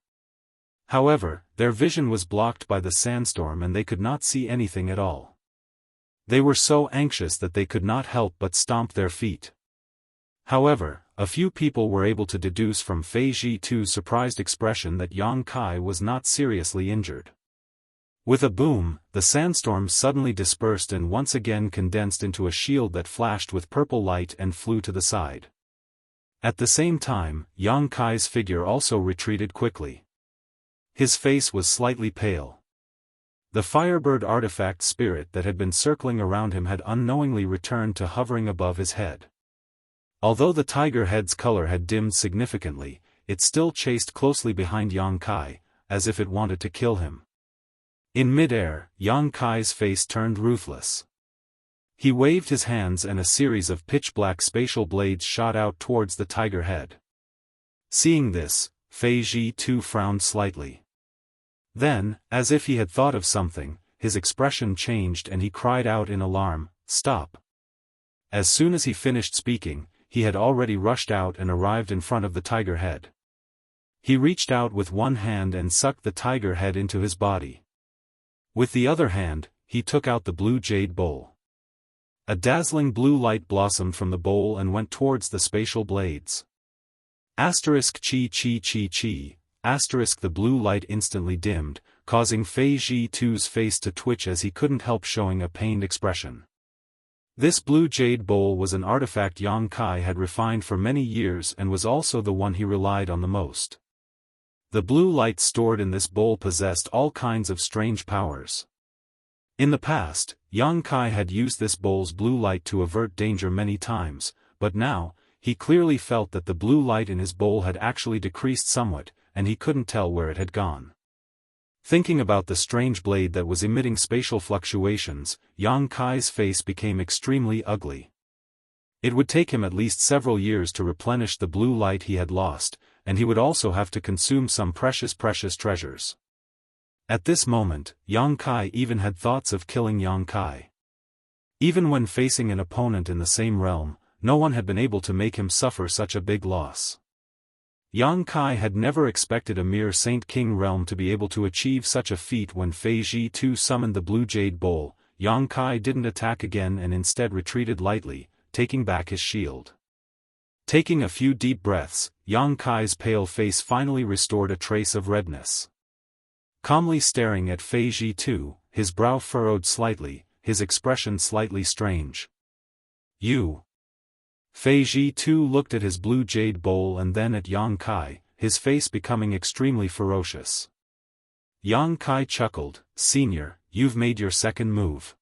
However, their vision was blocked by the sandstorm and they could not see anything at all. They were so anxious that they could not help but stomp their feet. However, a few people were able to deduce from Fei Ji Tu's surprised expression that Yang Kai was not seriously injured. With a boom, the sandstorm suddenly dispersed and once again condensed into a shield that flashed with purple light and flew to the side. At the same time, Yang Kai's figure also retreated quickly. His face was slightly pale. The Firebird artifact spirit that had been circling around him had unknowingly returned to hovering above his head. Although the tiger head's color had dimmed significantly, it still chased closely behind Yang Kai, as if it wanted to kill him. In mid-air, Yang Kai's face turned ruthless. He waved his hands and a series of pitch-black spatial blades shot out towards the tiger head. Seeing this, Fei Ji too frowned slightly. Then, as if he had thought of something, his expression changed and he cried out in alarm, "Stop!" As soon as he finished speaking, he had already rushed out and arrived in front of the tiger head. He reached out with one hand and sucked the tiger head into his body. With the other hand, he took out the blue jade bowl. A dazzling blue light blossomed from the bowl and went towards the spatial blades. Asterisk chi chi chi chi, asterisk the blue light instantly dimmed, causing Fei Ji tu's face to twitch as he couldn't help showing a pained expression. This blue jade bowl was an artifact Yang Kai had refined for many years and was also the one he relied on the most. The blue light stored in this bowl possessed all kinds of strange powers. In the past, Yang Kai had used this bowl's blue light to avert danger many times, but now, he clearly felt that the blue light in his bowl had actually decreased somewhat, and he couldn't tell where it had gone. Thinking about the strange blade that was emitting spatial fluctuations, Yang Kai's face became extremely ugly. It would take him at least several years to replenish the blue light he had lost, and he would also have to consume some precious treasures. At this moment, Yang Kai even had thoughts of killing Yang Kai. Even when facing an opponent in the same realm, no one had been able to make him suffer such a big loss. Yang Kai had never expected a mere Saint King realm to be able to achieve such a feat. When Fei Ji tu summoned the blue jade bowl, Yang Kai didn't attack again and instead retreated lightly, taking back his shield. Taking a few deep breaths, Yang Kai's pale face finally restored a trace of redness. Calmly staring at Fei Ji tu, his brow furrowed slightly, his expression slightly strange. "You." Fei Ji tu looked at his blue jade bowl and then at Yang Kai, his face becoming extremely ferocious. Yang Kai chuckled, "Senior, you've made your second move."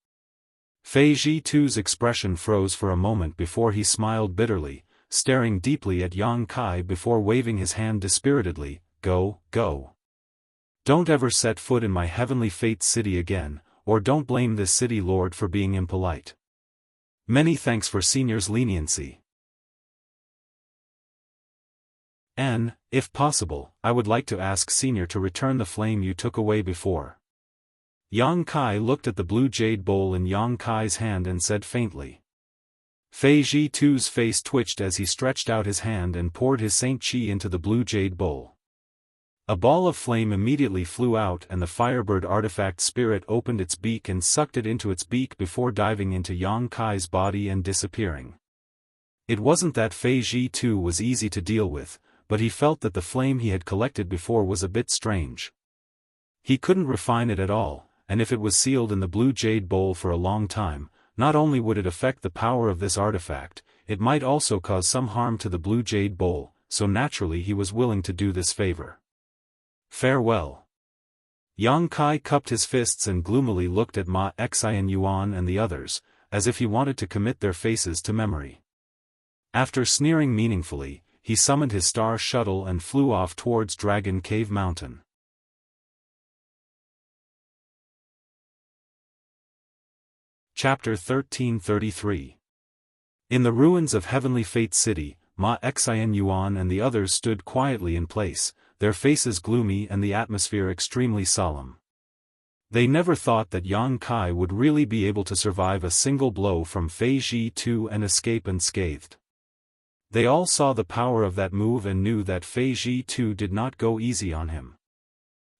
Fei Ji tu's expression froze for a moment before he smiled bitterly, staring deeply at Yang Kai before waving his hand dispiritedly, Go. Don't ever set foot in my heavenly fate city again, or don't blame this city lord for being impolite. Many thanks for senior's leniency. And, if possible, I would like to ask senior to return the flame you took away before. Yang Kai looked at the blue jade bowl in Yang Kai's hand and said faintly. Fei Ji Tu's face twitched as he stretched out his hand and poured his Saint Chi into the blue jade bowl. A ball of flame immediately flew out and the firebird artifact spirit opened its beak and sucked it into its beak before diving into Yang Kai's body and disappearing. It wasn't that Fei Ji Tu was easy to deal with, but he felt that the flame he had collected before was a bit strange. He couldn't refine it at all, and if it was sealed in the blue jade bowl for a long time, not only would it affect the power of this artifact, it might also cause some harm to the blue jade bowl, so naturally he was willing to do this favor. Farewell. Yang Kai cupped his fists and gloomily looked at Ma Xian Yuan and the others, as if he wanted to commit their faces to memory. After sneering meaningfully, he summoned his star shuttle and flew off towards Dragon Cave Mountain. Chapter 1333. In the ruins of Heavenly Fate City, Ma Xian Yuan and the others stood quietly in place, their faces gloomy and the atmosphere extremely solemn. They never thought that Yang Kai would really be able to survive a single blow from Fei Ji Tu and escape unscathed. They all saw the power of that move and knew that Fei Ji Tu did not go easy on him.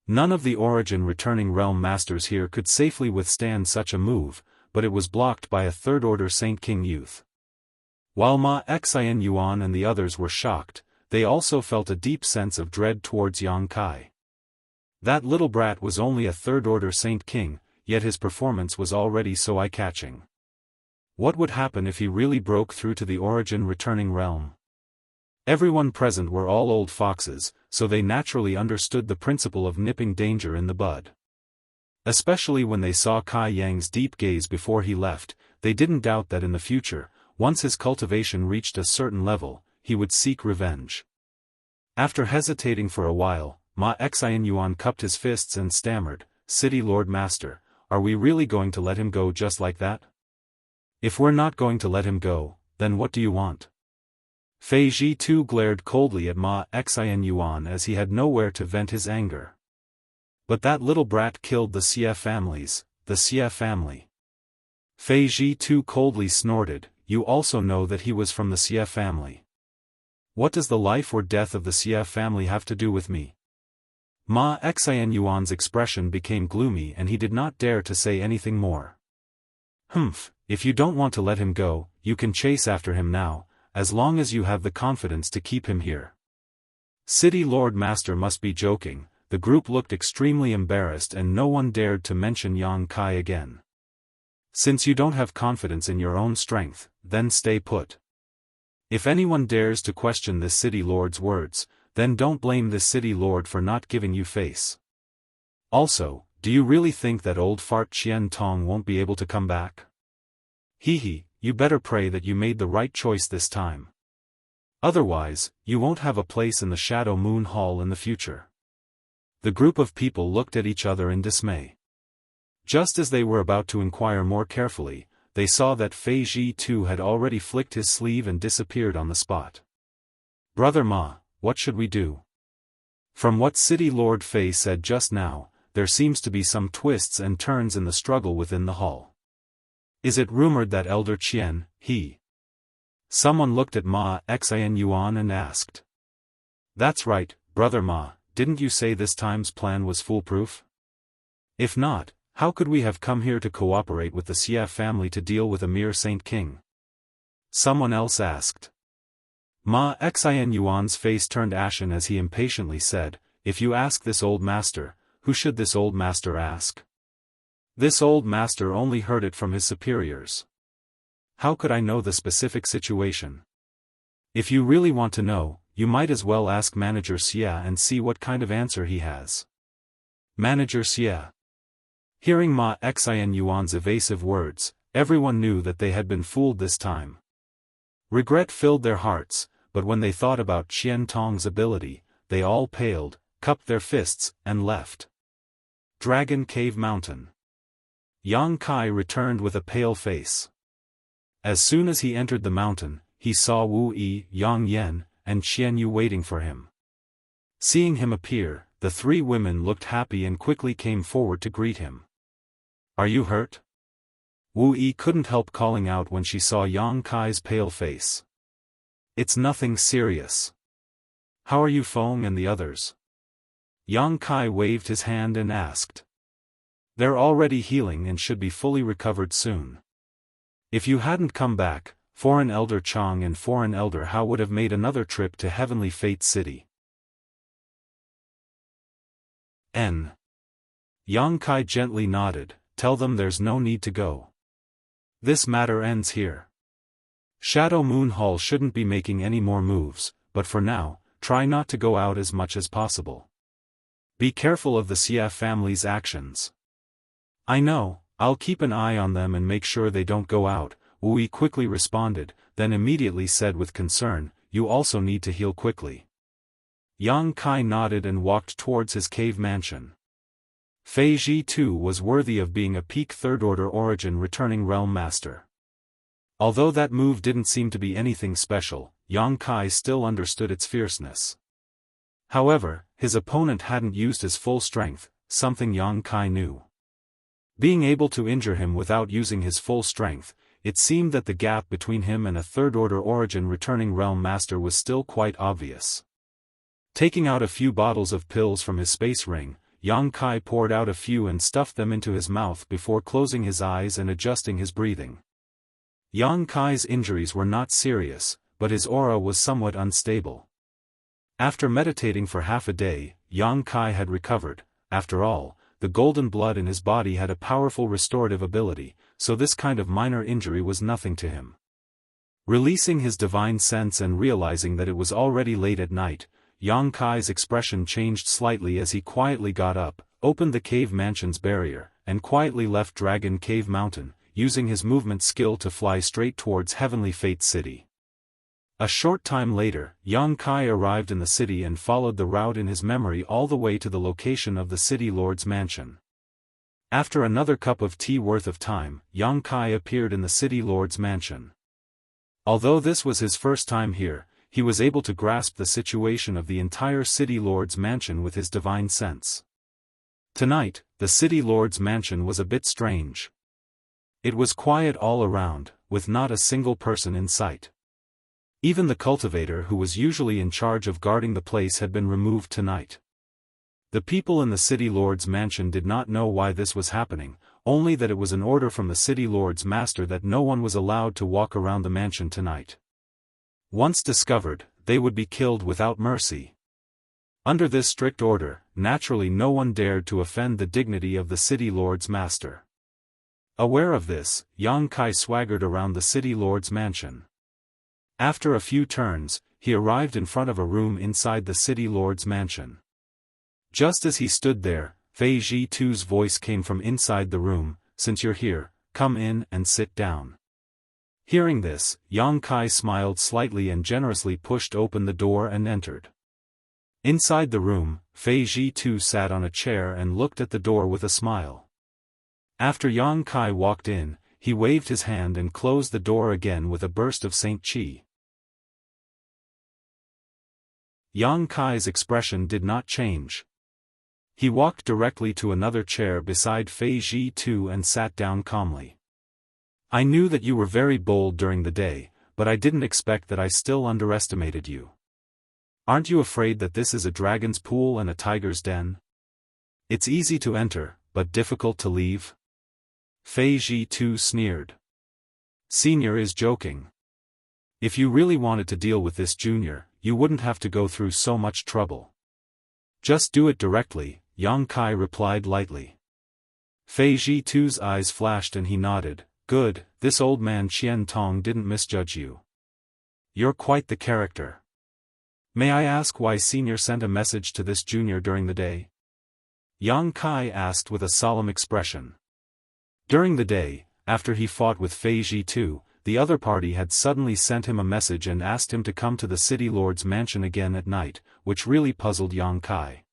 None of the Origin returning realm masters here could safely withstand such a move, but it was blocked by a third-order Saint King youth. While Ma Xian Yuan and the others were shocked, they also felt a deep sense of dread towards Yang Kai. That little brat was only a third-order Saint King, yet his performance was already so eye-catching. What would happen if he really broke through to the Origin returning realm? Everyone present were all old foxes, so they naturally understood the principle of nipping danger in the bud. Especially when they saw Kai Yang's deep gaze before he left, they didn't doubt that in the future, once his cultivation reached a certain level, he would seek revenge. After hesitating for a while, Ma Xian Yuan cupped his fists and stammered, "City Lord Master, are we really going to let him go just like that? If we're not going to let him go, then what do you want?" Fei Ji Tu glared coldly at Ma Xian Yuan as he had nowhere to vent his anger. "But that little brat killed the Xie families, the Xie family." Fei Ji Tu coldly snorted, "You also know that he was from the Xie family. What does the life or death of the Xie family have to do with me?" Ma Xian Yuan's expression became gloomy and he did not dare to say anything more. "Humph, if you don't want to let him go, you can chase after him now, as long as you have the confidence to keep him here." City Lord Master must be joking. The group looked extremely embarrassed and no one dared to mention Yang Kai again. "Since you don't have confidence in your own strength, then stay put. If anyone dares to question this city lord's words, then don't blame this city lord for not giving you face. Also, do you really think that old fart Qian Tong won't be able to come back? Hee, you better pray that you made the right choice this time. Otherwise, you won't have a place in the Shadow Moon Hall in the future." The group of people looked at each other in dismay. Just as they were about to inquire more carefully, they saw that Fei Ji Tu had already flicked his sleeve and disappeared on the spot. "Brother Ma, what should we do?" From what City Lord Fei said just now, there seems to be some twists and turns in the struggle within the hall. Is it rumored that Elder Qian, Someone looked at Ma Xian Yuan and asked. "That's right, Brother Ma, didn't you say this time's plan was foolproof? If not, how could we have come here to cooperate with the Xie family to deal with a mere Saint King?" Someone else asked. Ma Xian Yuan's face turned ashen as he impatiently said, "If you ask this old master, who should this old master ask? This old master only heard it from his superiors. How could I know the specific situation? If you really want to know, you might as well ask Manager Xie and see what kind of answer he has." Manager Xie. Hearing Ma Xian Yuan's evasive words, everyone knew that they had been fooled this time. Regret filled their hearts, but when they thought about Qian Tong's ability, they all paled, cupped their fists, and left. Dragon Cave Mountain. Yang Kai returned with a pale face. As soon as he entered the mountain, he saw Wu Yi, Yang Yan, and Qian Yu waiting for him. Seeing him appear, the three women looked happy and quickly came forward to greet him. "Are you hurt?" Wu Yi couldn't help calling out when she saw Yang Kai's pale face. "It's nothing serious. How are you, Feng and the others?" Yang Kai waved his hand and asked. "They're already healing and should be fully recovered soon. If you hadn't come back, Foreign Elder Chang and Foreign Elder Hao would have made another trip to Heavenly Fate City." Yang Kai gently nodded. "Tell them there's no need to go. This matter ends here. Shadow Moon Hall shouldn't be making any more moves, but for now, try not to go out as much as possible. Be careful of the Xia family's actions." "I know, I'll keep an eye on them and make sure they don't go out," Wu Yi quickly responded, then immediately said with concern, "You also need to heal quickly." Yang Kai nodded and walked towards his cave mansion. Fei Ji too was worthy of being a peak third-order origin returning realm master. Although that move didn't seem to be anything special, Yang Kai still understood its fierceness. However, his opponent hadn't used his full strength, something Yang Kai knew. Being able to injure him without using his full strength, it seemed that the gap between him and a third-order origin returning realm master was still quite obvious. Taking out a few bottles of pills from his space ring, Yang Kai poured out a few and stuffed them into his mouth before closing his eyes and adjusting his breathing. Yang Kai's injuries were not serious, but his aura was somewhat unstable. After meditating for half a day, Yang Kai had recovered. After all, the golden blood in his body had a powerful restorative ability, so this kind of minor injury was nothing to him. Releasing his divine sense and realizing that it was already late at night, Yang Kai's expression changed slightly as he quietly got up, opened the cave mansion's barrier, and quietly left Dragon Cave Mountain, using his movement skill to fly straight towards Heavenly Fate City. A short time later, Yang Kai arrived in the city and followed the route in his memory all the way to the location of the city lord's mansion. After another cup of tea worth of time, Yang Kai appeared in the city lord's mansion. Although this was his first time here, he was able to grasp the situation of the entire city lord's mansion with his divine sense. Tonight, the city lord's mansion was a bit strange. It was quiet all around, with not a single person in sight. Even the cultivator who was usually in charge of guarding the place had been removed tonight. The people in the city lord's mansion did not know why this was happening, only that it was an order from the city lord's master that no one was allowed to walk around the mansion tonight. Once discovered, they would be killed without mercy. Under this strict order, naturally no one dared to offend the dignity of the city lord's master. Aware of this, Yang Kai swaggered around the city lord's mansion. After a few turns, he arrived in front of a room inside the city lord's mansion. Just as he stood there, Fei Ji Tu's voice came from inside the room, "Since you're here, come in and sit down." Hearing this, Yang Kai smiled slightly and generously pushed open the door and entered. Inside the room, Fei Ji Tu sat on a chair and looked at the door with a smile. After Yang Kai walked in, he waved his hand and closed the door again with a burst of Saint Qi. Yang Kai's expression did not change. He walked directly to another chair beside Fei Ji Tu and sat down calmly. "I knew that you were very bold during the day, but I didn't expect that I still underestimated you. Aren't you afraid that this is a dragon's pool and a tiger's den? It's easy to enter, but difficult to leave?" Fei Ji Tu sneered. "Senior is joking. If you really wanted to deal with this junior, you wouldn't have to go through so much trouble. Just do it directly," Yang Kai replied lightly. Fei Ji Tu's eyes flashed and he nodded. "Good, this old man Qian Tong didn't misjudge you. You're quite the character. May I ask why Senior sent a message to this junior during the day?" Yang Kai asked with a solemn expression. During the day, after he fought with Fei Ji Tu, the other party had suddenly sent him a message and asked him to come to the city lord's mansion again at night, which really puzzled Yang Kai.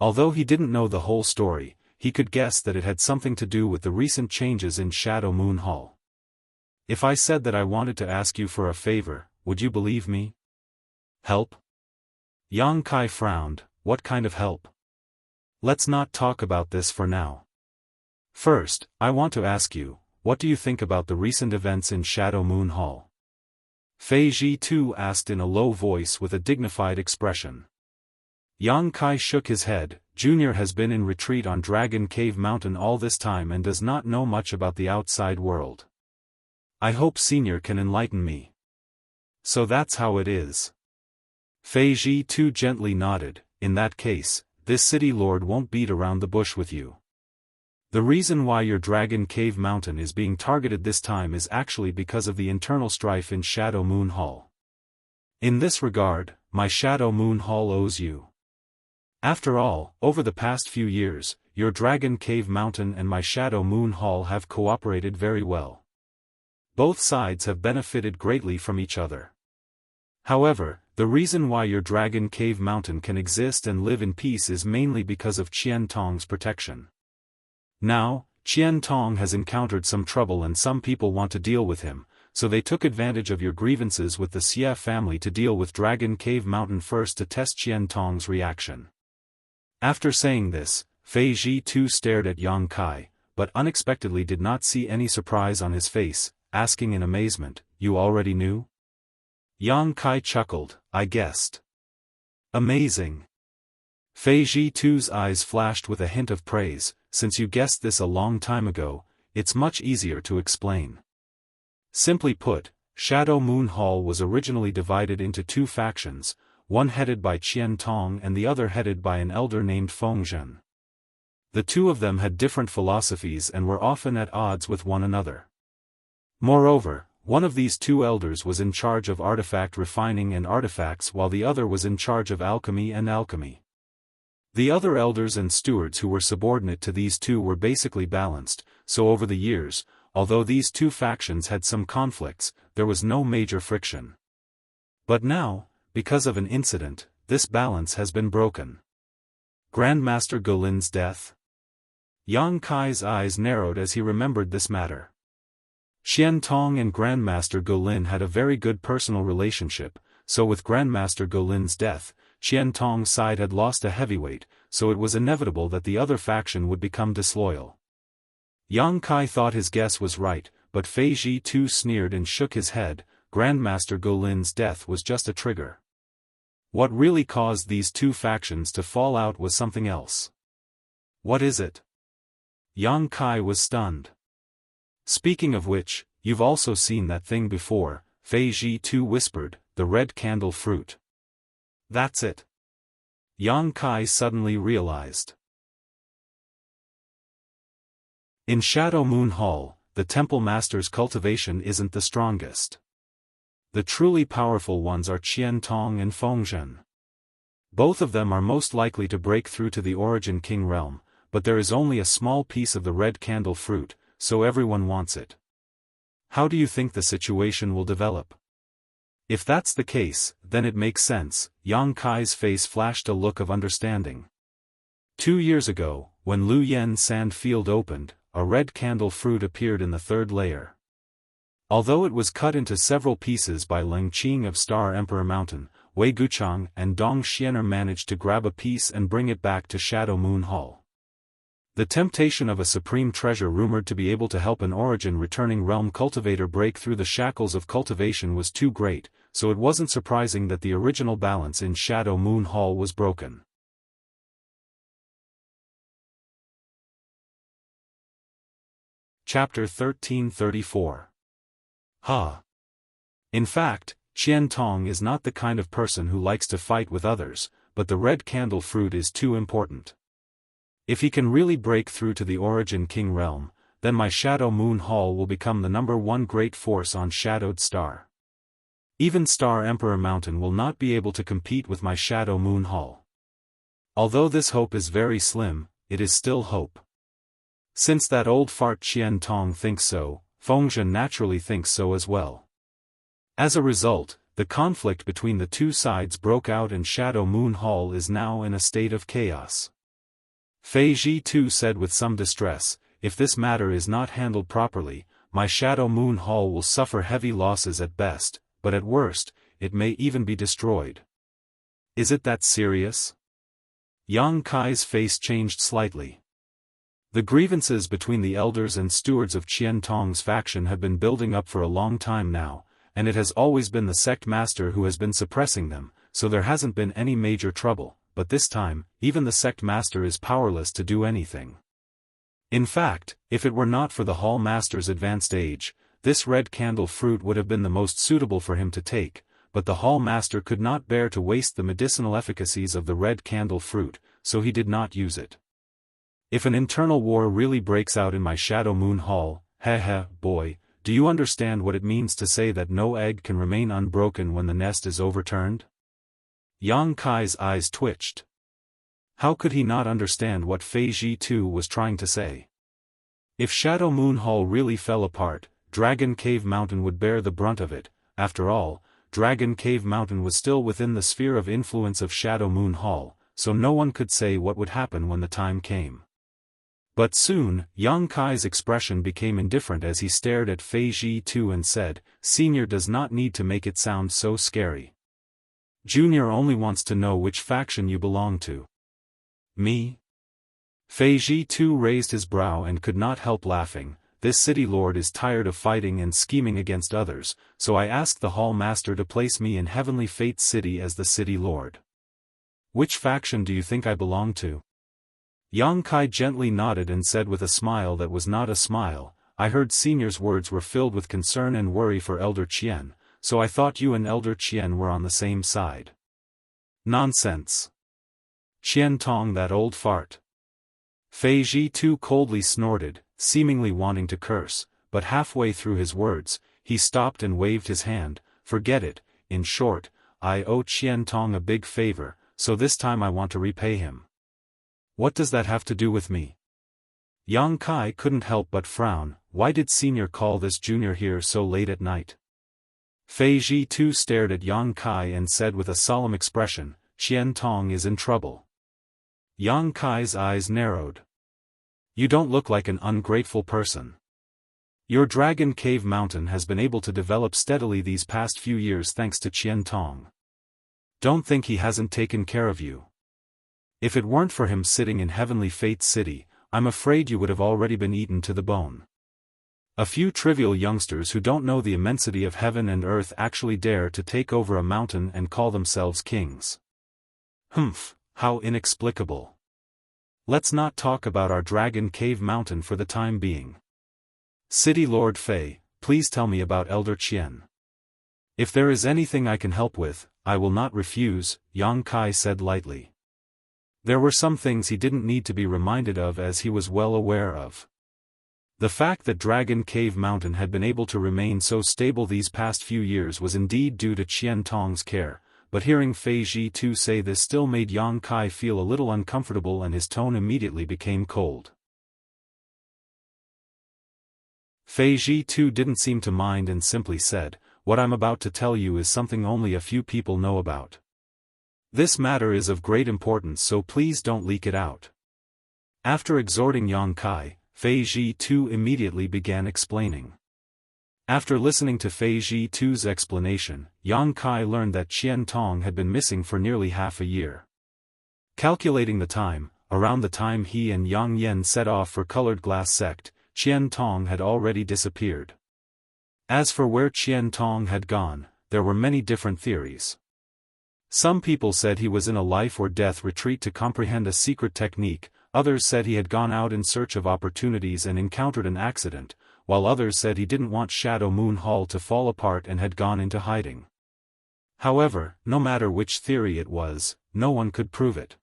Although he didn't know the whole story, he could guess that it had something to do with the recent changes in Shadow Moon Hall. If I said that I wanted to ask you for a favor, would you believe me? Help? Yang Kai frowned. What kind of help? Let's not talk about this for now. First, I want to ask you, what do you think about the recent events in Shadow Moon Hall? Fei Ji too asked in a low voice with a dignified expression. Yang Kai shook his head. Junior has been in retreat on Dragon Cave Mountain all this time and does not know much about the outside world. I hope Senior can enlighten me. So that's how it is. Fei Ji too gently nodded. In that case, this city lord won't beat around the bush with you. The reason why your Dragon Cave Mountain is being targeted this time is actually because of the internal strife in Shadow Moon Hall. In this regard, my Shadow Moon Hall owes you. After all, over the past few years, your Dragon Cave Mountain and my Shadow Moon Hall have cooperated very well. Both sides have benefited greatly from each other. However, the reason why your Dragon Cave Mountain can exist and live in peace is mainly because of Qian Tong's protection. Now, Qian Tong has encountered some trouble and some people want to deal with him, so they took advantage of your grievances with the Xie family to deal with Dragon Cave Mountain first to test Qian Tong's reaction. After saying this, Fei Ji too stared at Yang Kai, but unexpectedly did not see any surprise on his face, asking in amazement, "You already knew?" Yang Kai chuckled, "I guessed." Amazing. Fei Ji too's eyes flashed with a hint of praise. Since you guessed this a long time ago, it's much easier to explain. Simply put, Shadow Moon Hall was originally divided into two factions, one headed by Qian Tong and the other headed by an elder named Fengzhen. The two of them had different philosophies and were often at odds with one another. Moreover, one of these two elders was in charge of artifact refining and artifacts while the other was in charge of alchemy and alchemy. The other elders and stewards who were subordinate to these two were basically balanced, so over the years, although these two factions had some conflicts, there was no major friction. But now, because of an incident, this balance has been broken. Grandmaster Gulin's death? Yang Kai's eyes narrowed as he remembered this matter. Qian Tong and Grandmaster Gulin had a very good personal relationship, so with Grandmaster Gulin's death, Qian Tong's side had lost a heavyweight, so it was inevitable that the other faction would become disloyal. Yang Kai thought his guess was right, but Fei Ji too sneered and shook his head. Grandmaster Gulin's death was just a trigger. What really caused these two factions to fall out was something else. What is it? Yang Kai was stunned. Speaking of which, you've also seen that thing before, Fei Ji too whispered, the red candle fruit. That's it. Yang Kai suddenly realized. In Shadow Moon Hall, the Temple Master's cultivation isn't the strongest. The truly powerful ones are Qian Tong and Fengzhen. Both of them are most likely to break through to the Origin King realm, but there is only a small piece of the red candle fruit, so everyone wants it. How do you think the situation will develop? If that's the case, then it makes sense. Yang Kai's face flashed a look of understanding. 2 years ago, when Lu Yen Sand Field opened, a red candle fruit appeared in the third layer. Although it was cut into several pieces by Ling Qing of Star Emperor Mountain, Wei Guchang and Dong Xiener managed to grab a piece and bring it back to Shadow Moon Hall. The temptation of a supreme treasure rumored to be able to help an origin returning realm cultivator break through the shackles of cultivation was too great, so it wasn't surprising that the original balance in Shadow Moon Hall was broken. Chapter 1334. In fact, Qian Tong is not the kind of person who likes to fight with others, but the red candle fruit is too important. If he can really break through to the Origin King realm, then my Shadow Moon Hall will become the #1 great force on Shadowed Star. Even Star Emperor Mountain will not be able to compete with my Shadow Moon Hall. Although this hope is very slim, it is still hope. Since that old fart Qian Tong thinks so, Fengzhen naturally thinks so as well. As a result, the conflict between the two sides broke out and Shadow Moon Hall is now in a state of chaos. Fei Ji too said with some distress, if this matter is not handled properly, my Shadow Moon Hall will suffer heavy losses at best, but at worst, it may even be destroyed. Is it that serious? Yang Kai's face changed slightly. The grievances between the elders and stewards of Qian Tong's faction have been building up for a long time now, and it has always been the sect master who has been suppressing them, so there hasn't been any major trouble, but this time, even the sect master is powerless to do anything. In fact, if it were not for the hall master's advanced age, this red candle fruit would have been the most suitable for him to take, but the hall master could not bear to waste the medicinal efficacies of the red candle fruit, so he did not use it. If an internal war really breaks out in my Shadow Moon Hall, boy, do you understand what it means to say that no egg can remain unbroken when the nest is overturned? Yang Kai's eyes twitched. How could he not understand what Fei Ji too was trying to say? If Shadow Moon Hall really fell apart, Dragon Cave Mountain would bear the brunt of it. After all, Dragon Cave Mountain was still within the sphere of influence of Shadow Moon Hall, so no one could say what would happen when the time came. But soon, Yang Kai's expression became indifferent as he stared at Fei Ji too and said, Senior does not need to make it sound so scary. Junior only wants to know which faction you belong to. Me? Fei Ji too raised his brow and could not help laughing. This city lord is tired of fighting and scheming against others, so I asked the hall master to place me in Heavenly Fate City as the city lord. Which faction do you think I belong to? Yang Kai gently nodded and said with a smile that was not a smile, I heard Senior's words were filled with concern and worry for Elder Qian, so I thought you and Elder Qian were on the same side. Nonsense. Qian Tong, that old fart. Fei Ji too coldly snorted, seemingly wanting to curse, but halfway through his words, he stopped and waved his hand. Forget it. In short, I owe Qian Tong a big favor, so this time I want to repay him. What does that have to do with me? Yang Kai couldn't help but frown. Why did Senior call this junior here so late at night? Fei Ji too stared at Yang Kai and said with a solemn expression, Qian Tong is in trouble. Yang Kai's eyes narrowed. You don't look like an ungrateful person. Your Dragon Cave Mountain has been able to develop steadily these past few years thanks to Qian Tong. Don't think he hasn't taken care of you. If it weren't for him sitting in Heavenly Fate City, I'm afraid you would have already been eaten to the bone. A few trivial youngsters who don't know the immensity of heaven and earth actually dare to take over a mountain and call themselves kings. Humph, how inexplicable. Let's not talk about our Dragon Cave Mountain for the time being. City Lord Fei, please tell me about Elder Qian. If there is anything I can help with, I will not refuse, Yang Kai said lightly. There were some things he didn't need to be reminded of as he was well aware of. The fact that Dragon Cave Mountain had been able to remain so stable these past few years was indeed due to Qian Tong's care, but hearing Fei Ji too say this still made Yang Kai feel a little uncomfortable and his tone immediately became cold. Fei Ji too didn't seem to mind and simply said, what I'm about to tell you is something only a few people know about. This matter is of great importance, so please don't leak it out. After exhorting Yang Kai, Fei Ji too immediately began explaining. After listening to Fei Ji too's explanation, Yang Kai learned that Qian Tong had been missing for nearly half a year. Calculating the time, around the time he and Yang Yen set off for Colored Glass Sect, Qian Tong had already disappeared. As for where Qian Tong had gone, there were many different theories. Some people said he was in a life-or-death retreat to comprehend a secret technique, others said he had gone out in search of opportunities and encountered an accident, while others said he didn't want Shadow Moon Hall to fall apart and had gone into hiding. However, no matter which theory it was, no one could prove it.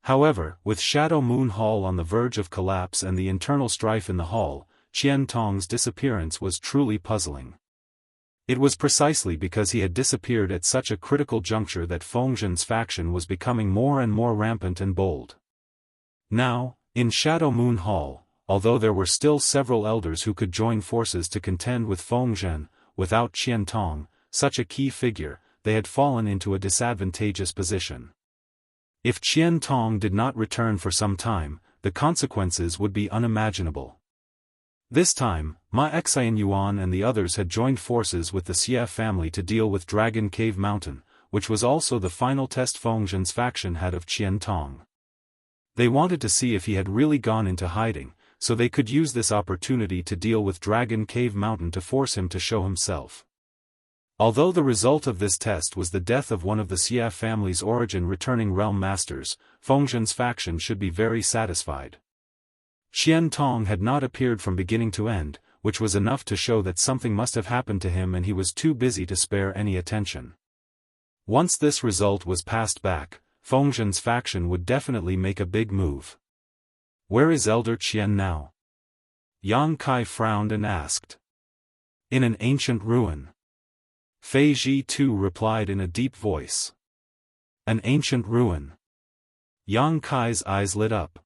However, with Shadow Moon Hall on the verge of collapse and the internal strife in the hall, Qian Tong's disappearance was truly puzzling. It was precisely because he had disappeared at such a critical juncture that Fengzhen's faction was becoming more and more rampant and bold. Now, in Shadow Moon Hall, although there were still several elders who could join forces to contend with Fengzhen, without Qian Tong, such a key figure, they had fallen into a disadvantageous position. If Qian Tong did not return for some time, the consequences would be unimaginable. This time, Ma Xian Yuan and the others had joined forces with the Xia family to deal with Dragon Cave Mountain, which was also the final test Fengzhen's faction had of Qian Tong. They wanted to see if he had really gone into hiding, so they could use this opportunity to deal with Dragon Cave Mountain to force him to show himself. Although the result of this test was the death of one of the Xia family's origin-returning realm masters, Fengzhen's faction should be very satisfied. Qian Tong had not appeared from beginning to end, which was enough to show that something must have happened to him and he was too busy to spare any attention. Once this result was passed back, Fengzhen's faction would definitely make a big move. Where is Elder Qian now? Yang Kai frowned and asked. In an ancient ruin. Fei Ji too replied in a deep voice. An ancient ruin. Yang Kai's eyes lit up.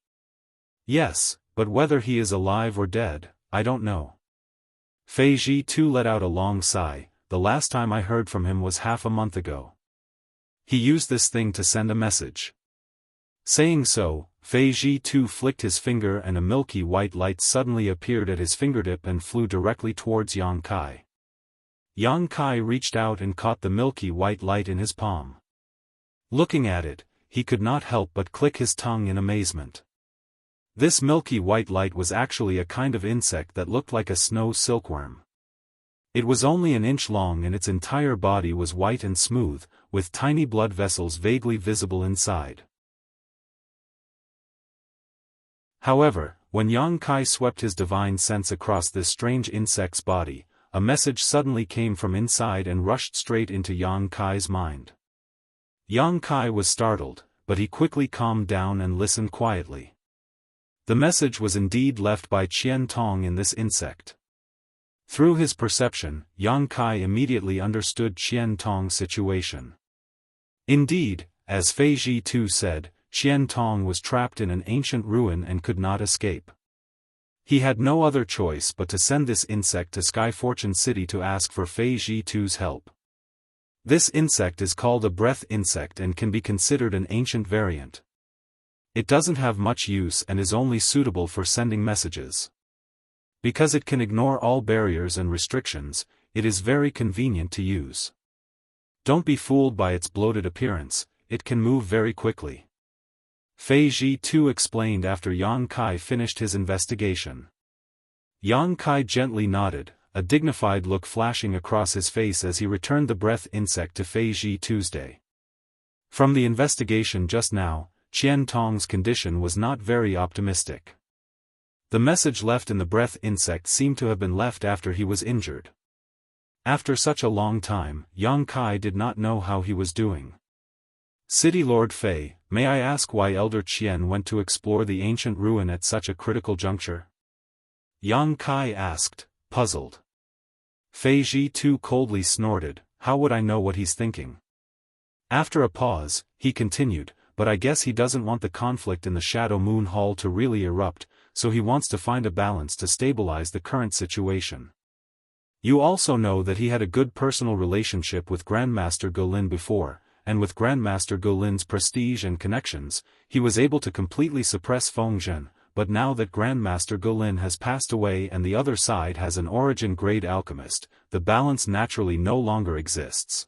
Yes, but whether he is alive or dead, I don't know. Fei Ji too let out a long sigh. The last time I heard from him was half a month ago. He used this thing to send a message. Saying so, Fei Ji too flicked his finger and a milky white light suddenly appeared at his fingertip and flew directly towards Yang Kai. Yang Kai reached out and caught the milky white light in his palm. Looking at it, he could not help but click his tongue in amazement. This milky white light was actually a kind of insect that looked like a snow silkworm. It was only an inch long and its entire body was white and smooth, with tiny blood vessels vaguely visible inside. However, when Yang Kai swept his divine sense across this strange insect's body, a message suddenly came from inside and rushed straight into Yang Kai's mind. Yang Kai was startled, but he quickly calmed down and listened quietly. The message was indeed left by Qian Tong in this insect. Through his perception, Yang Kai immediately understood Qian Tong's situation. Indeed, as Fei Ji too said, Qian Tong was trapped in an ancient ruin and could not escape. He had no other choice but to send this insect to Sky Fortune City to ask for Fei Ji too's help. This insect is called a breath insect and can be considered an ancient variant. It doesn't have much use and is only suitable for sending messages. Because it can ignore all barriers and restrictions, it is very convenient to use. Don't be fooled by its bloated appearance, it can move very quickly. Fei Ji too explained after Yang Kai finished his investigation. Yang Kai gently nodded, a dignified look flashing across his face as he returned the breath insect to Fei Ji Tuesday. From the investigation just now, Qian Tong's condition was not very optimistic. The message left in the breath insect seemed to have been left after he was injured. After such a long time, Yang Kai did not know how he was doing. City Lord Fei, may I ask why Elder Qian went to explore the ancient ruin at such a critical juncture? Yang Kai asked, puzzled. Fei Ji too coldly snorted, how would I know what he's thinking? After a pause, he continued, but I guess he doesn't want the conflict in the Shadow Moon Hall to really erupt, so he wants to find a balance to stabilize the current situation. You also know that he had a good personal relationship with Grandmaster Golin before, and with Grandmaster Golin's prestige and connections, he was able to completely suppress Fengzhen, but now that Grandmaster Golin has passed away and the other side has an origin-grade alchemist, the balance naturally no longer exists.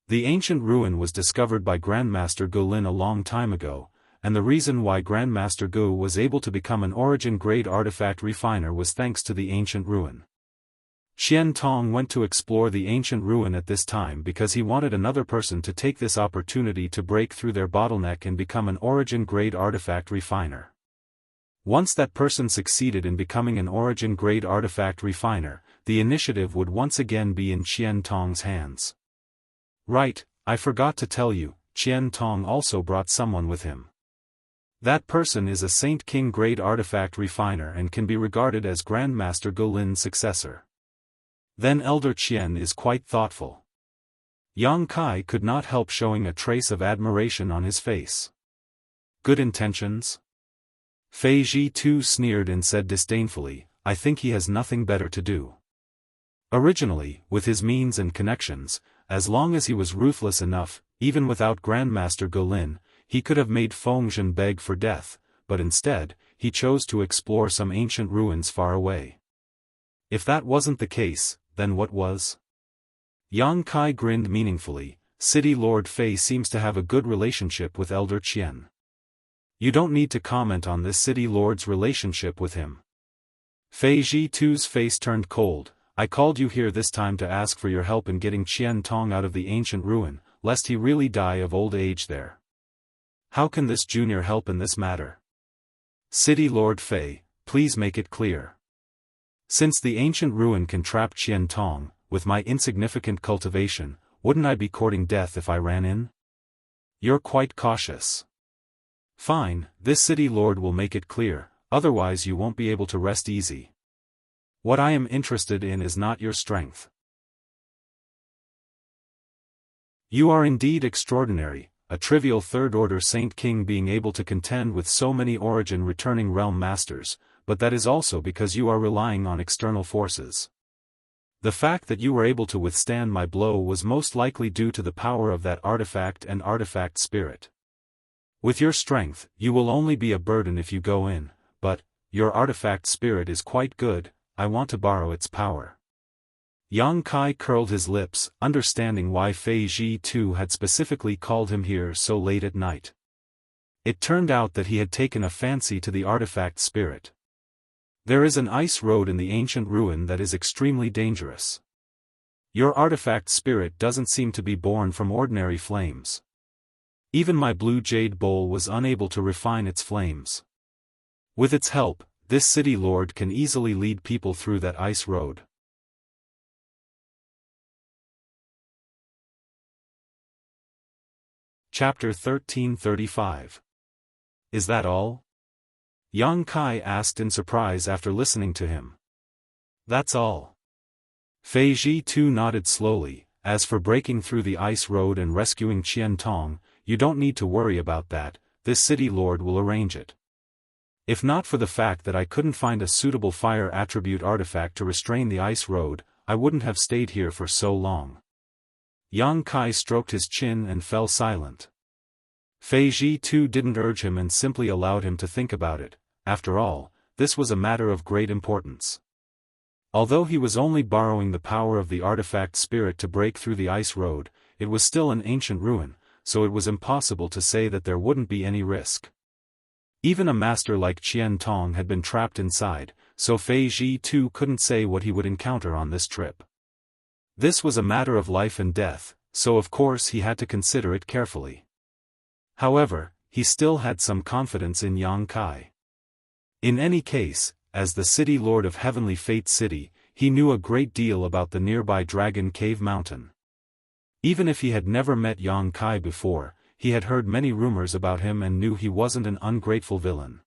The ancient ruin was discovered by Grandmaster Golin a long time ago, and the reason why Grandmaster Gu was able to become an origin-grade artifact refiner was thanks to the ancient ruin. Qian Tong went to explore the ancient ruin at this time because he wanted another person to take this opportunity to break through their bottleneck and become an origin-grade artifact refiner. Once that person succeeded in becoming an origin-grade artifact refiner, the initiative would once again be in Qian Tong's hands. Right, I forgot to tell you, Qian Tong also brought someone with him. That person is a Saint King grade artifact refiner and can be regarded as Grandmaster Golin's successor. Then Elder Qian is quite thoughtful. Yang Kai could not help showing a trace of admiration on his face. Good intentions? Fei Ji too sneered and said disdainfully, I think he has nothing better to do. Originally, with his means and connections, as long as he was ruthless enough, even without Grandmaster Golin, he could have made Fengzhen beg for death, but instead, he chose to explore some ancient ruins far away. If that wasn't the case, then what was? Yang Kai grinned meaningfully. City Lord Fei seems to have a good relationship with Elder Qian. You don't need to comment on this City Lord's relationship with him. Fei Zhi-Tu's face turned cold. I called you here this time to ask for your help in getting Qian Tong out of the ancient ruin, lest he really die of old age there. How can this junior help in this matter? City Lord Fei, please make it clear. Since the ancient ruin can trap Qian Tong, with my insignificant cultivation, wouldn't I be courting death if I ran in? You're quite cautious. Fine, this City Lord will make it clear, otherwise you won't be able to rest easy. What I am interested in is not your strength. You are indeed extraordinary, a trivial third-order Saint King being able to contend with so many origin-returning realm masters, but that is also because you are relying on external forces. The fact that you were able to withstand my blow was most likely due to the power of that artifact and artifact spirit. With your strength, you will only be a burden if you go in, but, your artifact spirit is quite good, I want to borrow its power. Yang Kai curled his lips, understanding why Fei Zhi-Tu had specifically called him here so late at night. It turned out that he had taken a fancy to the artifact spirit. There is an ice road in the ancient ruin that is extremely dangerous. Your artifact spirit doesn't seem to be born from ordinary flames. Even my blue jade bowl was unable to refine its flames. With its help, this City Lord can easily lead people through that ice road. Chapter 1335. Is that all? Yang Kai asked in surprise after listening to him. That's all. Fei Zhi-Tu nodded slowly. As for breaking through the ice road and rescuing Qian Tong, you don't need to worry about that, this City Lord will arrange it. If not for the fact that I couldn't find a suitable fire attribute artifact to restrain the ice road, I wouldn't have stayed here for so long. Yang Kai stroked his chin and fell silent. Fei Zhi-Tu didn't urge him and simply allowed him to think about it. After all, this was a matter of great importance. Although he was only borrowing the power of the artifact spirit to break through the ice road, it was still an ancient ruin, so it was impossible to say that there wouldn't be any risk. Even a master like Qian Tong had been trapped inside, so Fei Zhi-Tu couldn't say what he would encounter on this trip. This was a matter of life and death, so of course he had to consider it carefully. However, he still had some confidence in Yang Kai. In any case, as the City Lord of Heavenly Fate City, he knew a great deal about the nearby Dragon Cave Mountain. Even if he had never met Yang Kai before, he had heard many rumors about him and knew he wasn't an ungrateful villain.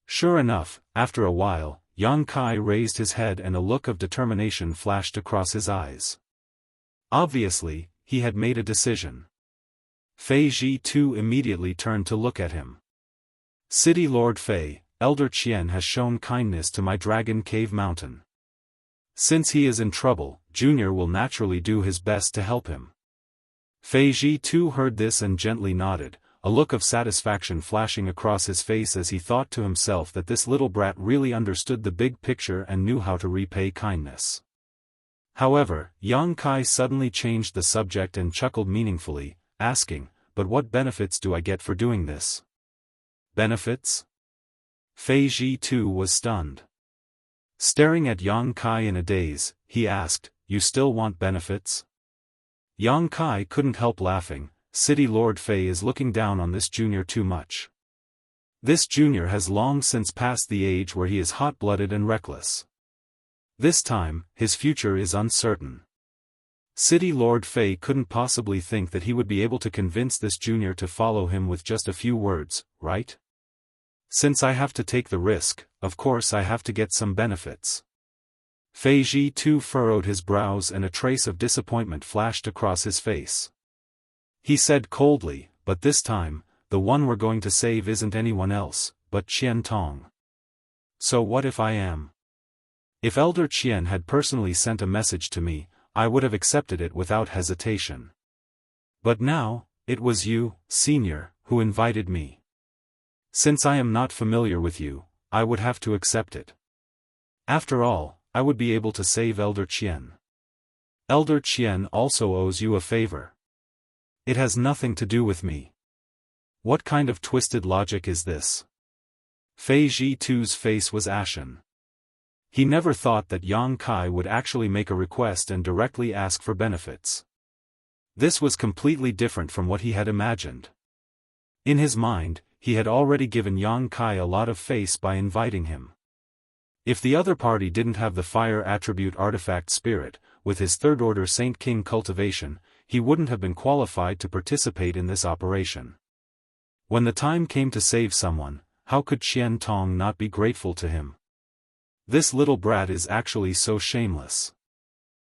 Sure enough, after a while, Yang Kai raised his head and a look of determination flashed across his eyes. Obviously, he had made a decision. Fei Zhi-Tu immediately turned to look at him. City Lord Fei, Elder Qian has shown kindness to my Dragon Cave Mountain. Since he is in trouble, Junior will naturally do his best to help him. Fei Zhi-Tu heard this and gently nodded, a look of satisfaction flashing across his face as he thought to himself that this little brat really understood the big picture and knew how to repay kindness. However, Yang Kai suddenly changed the subject and chuckled meaningfully, asking, "But what benefits do I get for doing this?" Benefits? Fei Zhi-Tu was stunned. Staring at Yang Kai in a daze, he asked, "You still want benefits?" Yang Kai couldn't help laughing. City Lord Fei is looking down on this junior too much. This junior has long since passed the age where he is hot-blooded and reckless. This time, his future is uncertain. City Lord Fei couldn't possibly think that he would be able to convince this junior to follow him with just a few words, right? Since I have to take the risk, of course I have to get some benefits. Fei Zhi-Tu furrowed his brows and a trace of disappointment flashed across his face. He said coldly, "But this time, the one we're going to save isn't anyone else, but Qian Tong. So what if I am? If Elder Qian had personally sent a message to me, I would have accepted it without hesitation. But now, it was you, Senior, who invited me. Since I am not familiar with you, I would have to accept it. After all, I would be able to save Elder Qian. Elder Qian also owes you a favor. It has nothing to do with me. What kind of twisted logic is this? Fei Zhitu's face was ashen. He never thought that Yang Kai would actually make a request and directly ask for benefits. This was completely different from what he had imagined. In his mind, he had already given Yang Kai a lot of face by inviting him. If the other party didn't have the fire attribute artifact spirit, with his third-order Saint King cultivation, he wouldn't have been qualified to participate in this operation. When the time came to save someone, how could Qian Tong not be grateful to him? This little brat is actually so shameless.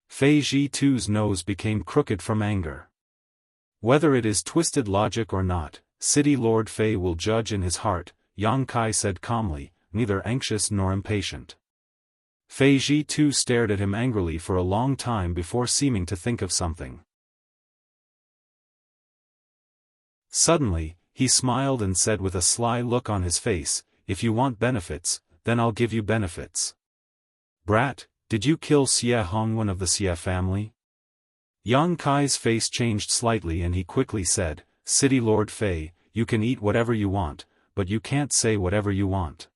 Fei Zhitu's nose became crooked from anger. Whether it is twisted logic or not, City Lord Fei will judge in his heart, Yang Kai said calmly, neither anxious nor impatient. Fei Zhitu stared at him angrily for a long time before seeming to think of something. Suddenly, he smiled and said with a sly look on his face, "If you want benefits, then I'll give you benefits." "Brat, did you kill Xie Hongwen of the Xie family?" Yang Kai's face changed slightly and he quickly said, "City Lord Fei, you can eat whatever you want, but you can't say whatever you want.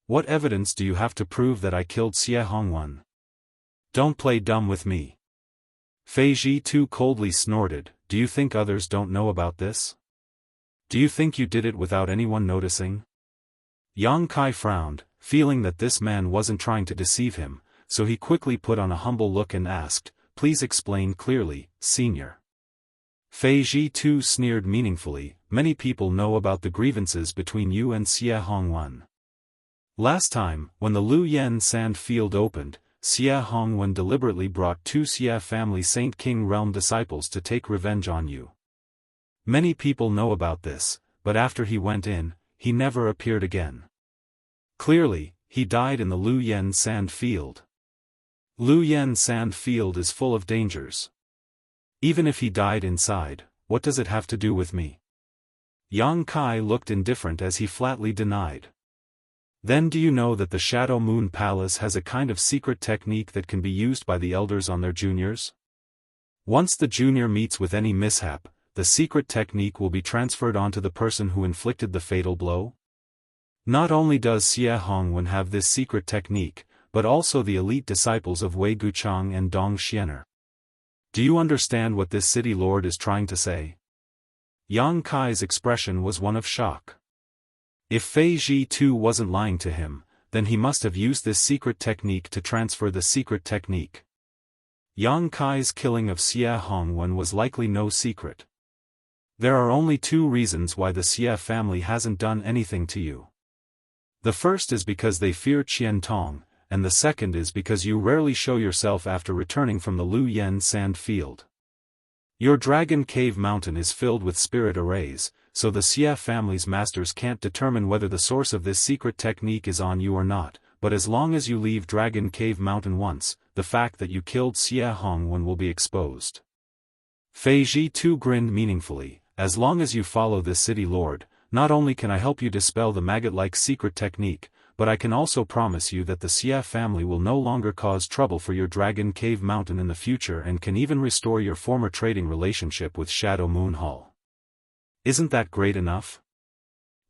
What evidence do you have to prove that I killed Xie Hongwen? Don't play dumb with me." Fei Zhitu coldly snorted, "Do you think others don't know about this? Do you think you did it without anyone noticing?" Yang Kai frowned, feeling that this man wasn't trying to deceive him, so he quickly put on a humble look and asked, "Please explain clearly, senior." Fei Zhitu sneered meaningfully, "Many people know about the grievances between you and Xie Hongwen. Last time, when the Lu Yen sand field opened, Xie Hongwen deliberately brought 2 Xie family Saint King realm disciples to take revenge on you. Many people know about this, but after he went in, he never appeared again. Clearly, he died in the Lu Yen sand field. Lu Yen sand field is full of dangers. Even if he died inside, what does it have to do with me?" Yang Kai looked indifferent as he flatly denied. "Then do you know that the Shadow Moon Palace has a kind of secret technique that can be used by the elders on their juniors? Once the junior meets with any mishap, the secret technique will be transferred onto the person who inflicted the fatal blow? Not only does Xie Hongwen have this secret technique, but also the elite disciples of Wei Guchang and Dong Xianer. Do you understand what this city lord is trying to say?" Yang Kai's expression was one of shock. If Fei Zhitu wasn't lying to him, then he must have used this secret technique to transfer the secret technique. Yang Kai's killing of Xie Hongwen was likely no secret. There are only 2 reasons why the Xie family hasn't done anything to you. The first is because they fear Qian Tong, and the second is because you rarely show yourself after returning from the Lu Yen sand field. Your Dragon Cave Mountain is filled with spirit arrays, so the Xie family's masters can't determine whether the source of this secret technique is on you or not, but as long as you leave Dragon Cave Mountain once, the fact that you killed Xie Hongwen will be exposed. Fei Zhitu grinned meaningfully, "As long as you follow this city lord, not only can I help you dispel the maggot-like secret technique, but I can also promise you that the Xie family will no longer cause trouble for your Dragon Cave Mountain in the future and can even restore your former trading relationship with Shadow Moon Hall. Isn't that great enough?"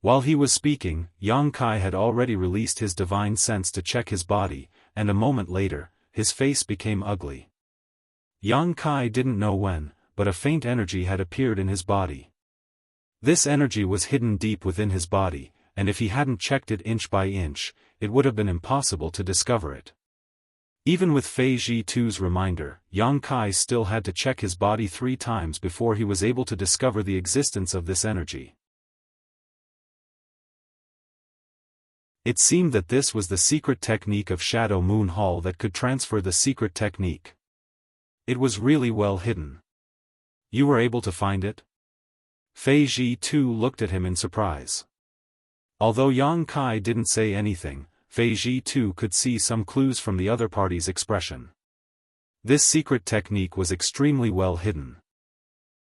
While he was speaking, Yang Kai had already released his divine sense to check his body, and a moment later, his face became ugly. Yang Kai didn't know when, but a faint energy had appeared in his body. This energy was hidden deep within his body, and if he hadn't checked it inch by inch, it would have been impossible to discover it. Even with Fei Zhitu's reminder, Yang Kai still had to check his body 3 times before he was able to discover the existence of this energy. It seemed that this was the secret technique of Shadow Moon Hall that could transfer the secret technique. It was really well hidden. "You were able to find it?" Fei Zhitu looked at him in surprise. Although Yang Kai didn't say anything, Fei Zhitu could see some clues from the other party's expression. This secret technique was extremely well hidden.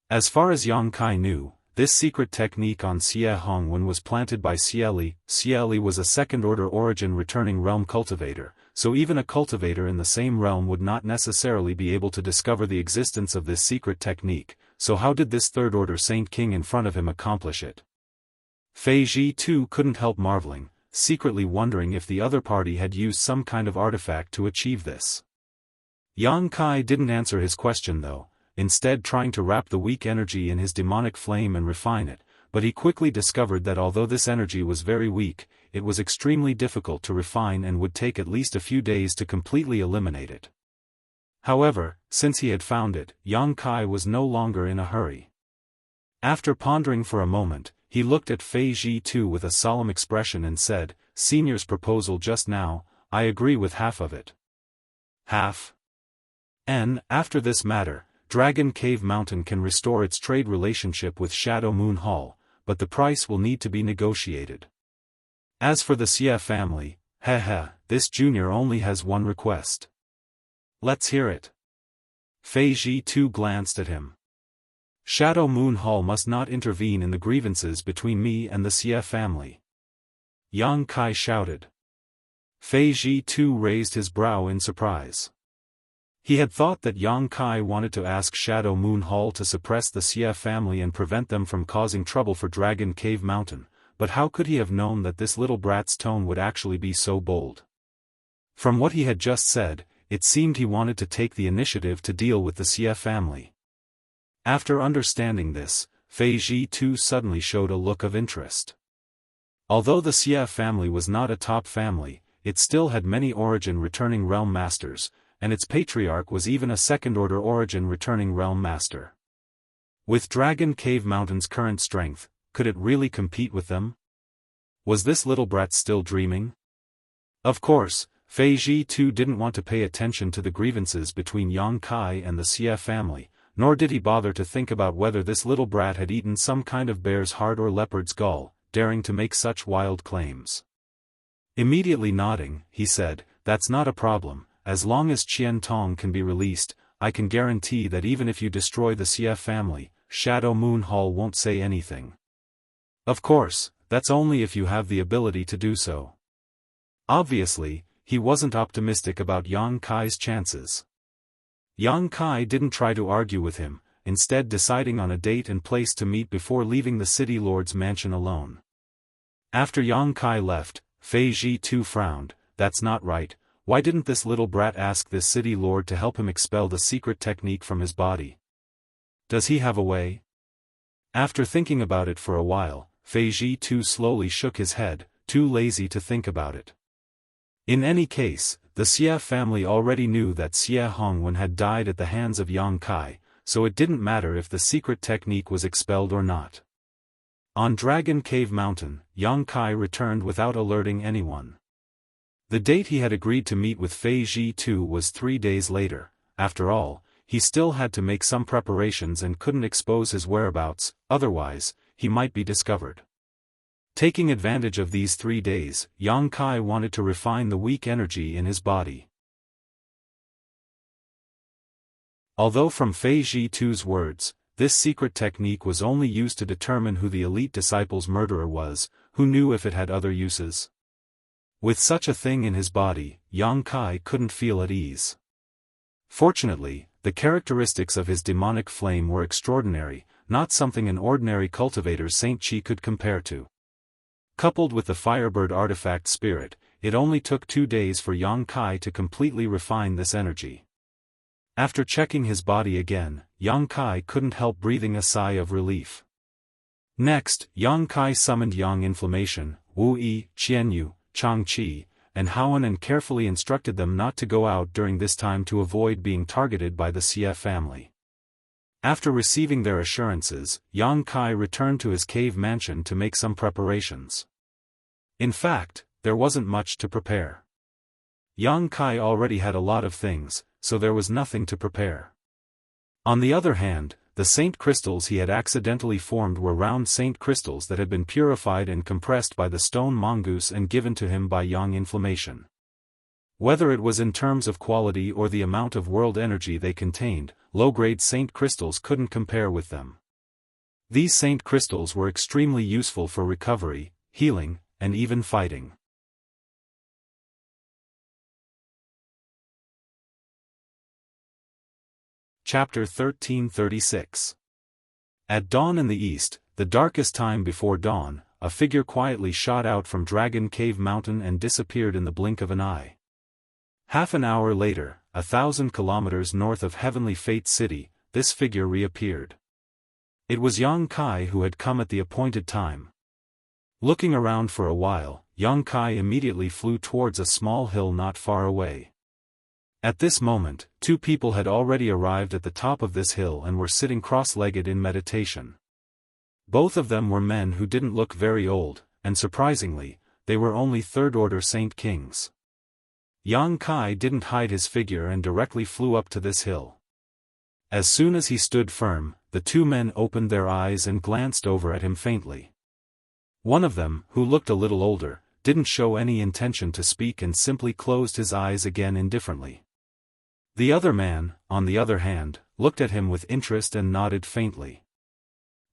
As far as Yang Kai knew, this secret technique on Xie Hongwen was planted by Xie Li. Xie Li was a second-order origin returning realm cultivator, so even a cultivator in the same realm would not necessarily be able to discover the existence of this secret technique, so how did this third-order Saint King in front of him accomplish it? Fei Zhi too couldn't help marveling, secretly wondering if the other party had used some kind of artifact to achieve this. Yang Kai didn't answer his question though, instead trying to wrap the weak energy in his demonic flame and refine it, but he quickly discovered that although this energy was very weak, it was extremely difficult to refine and would take at least a few days to completely eliminate it. However, since he had found it, Yang Kai was no longer in a hurry. After pondering for a moment, he looked at Fei Zhi too with a solemn expression and said, "Senior's proposal just now, I agree with half of it." Half? After this matter, Dragon Cave Mountain can restore its trade relationship with Shadow Moon Hall, but the price will need to be negotiated. As for the Xie family, this junior only has one request. Let's hear it. Fei Zhi too glanced at him. Shadow Moon Hall must not intervene in the grievances between me and the Xie family. Yang Kai shouted. Fei Zhi too raised his brow in surprise. He had thought that Yang Kai wanted to ask Shadow Moon Hall to suppress the Xie family and prevent them from causing trouble for Dragon Cave Mountain, but how could he have known that this little brat's tone would actually be so bold? From what he had just said, it seemed he wanted to take the initiative to deal with the Xie family. After understanding this, Fei Zhi too suddenly showed a look of interest. Although the Xie family was not a top family, it still had many origin returning realm masters, and its patriarch was even a second-order origin returning realm master. With Dragon Cave Mountain's current strength, could it really compete with them? Was this little brat still dreaming? Of course, Fei Zhi too didn't want to pay attention to the grievances between Yang Kai and the Xie family, nor did he bother to think about whether this little brat had eaten some kind of bear's heart or leopard's gall, daring to make such wild claims. Immediately nodding, he said, "That's not a problem. As long as Qian Tong can be released, I can guarantee that even if you destroy the Xie family, Shadow Moon Hall won't say anything. Of course, that's only if you have the ability to do so." Obviously, he wasn't optimistic about Yang Kai's chances. Yang Kai didn't try to argue with him, instead deciding on a date and place to meet before leaving the city lord's mansion alone. After Yang Kai left, Fei Zhi too frowned. "That's not right. Why didn't this little brat ask this city lord to help him expel the secret technique from his body? Does he have a way?" After thinking about it for a while, Fei Zhi too slowly shook his head, too lazy to think about it. In any case, the Xie family already knew that Xie Hongwen had died at the hands of Yang Kai, so it didn't matter if the secret technique was expelled or not. On Dragon Cave Mountain, Yang Kai returned without alerting anyone. The date he had agreed to meet with Fei Zhi too was 3 days later. After all, he still had to make some preparations and couldn't expose his whereabouts, otherwise, he might be discovered. Taking advantage of these 3 days, Yang Kai wanted to refine the weak energy in his body. Although from Fei Zhi too's words, this secret technique was only used to determine who the elite disciple's murderer was, who knew if it had other uses? With such a thing in his body, Yang Kai couldn't feel at ease. Fortunately, the characteristics of his demonic flame were extraordinary, not something an ordinary cultivator Saint Chi could compare to. Coupled with the Firebird artifact spirit, it only took 2 days for Yang Kai to completely refine this energy. After checking his body again, Yang Kai couldn't help breathing a sigh of relief. Next, Yang Kai summoned Yang Inflammation, Wu Yi, Qianyu, Chang Qi, and Haoan and carefully instructed them not to go out during this time to avoid being targeted by the Xie family. After receiving their assurances, Yang Kai returned to his cave mansion to make some preparations. In fact, there wasn't much to prepare. Yang Kai already had a lot of things, so there was nothing to prepare. On the other hand, the saint crystals he had accidentally formed were round saint crystals that had been purified and compressed by the stone mongoose and given to him by Yang Inflammation. Whether it was in terms of quality or the amount of world energy they contained, low-grade saint crystals couldn't compare with them. These saint crystals were extremely useful for recovery, healing, and even fighting. Chapter 1336. At dawn in the east, the darkest time before dawn, a figure quietly shot out from Dragon Cave Mountain and disappeared in the blink of an eye. Half an hour later, 1,000 kilometers north of Heavenly Fate City, this figure reappeared. It was Yang Kai who had come at the appointed time. Looking around for a while, Yang Kai immediately flew towards a small hill not far away. At this moment, two people had already arrived at the top of this hill and were sitting cross-legged in meditation. Both of them were men who didn't look very old, and surprisingly, they were only third-order Saint Kings. Yang Kai didn't hide his figure and directly flew up to this hill. As soon as he stood firm, the two men opened their eyes and glanced over at him faintly. One of them, who looked a little older, didn't show any intention to speak and simply closed his eyes again indifferently. The other man, on the other hand, looked at him with interest and nodded faintly.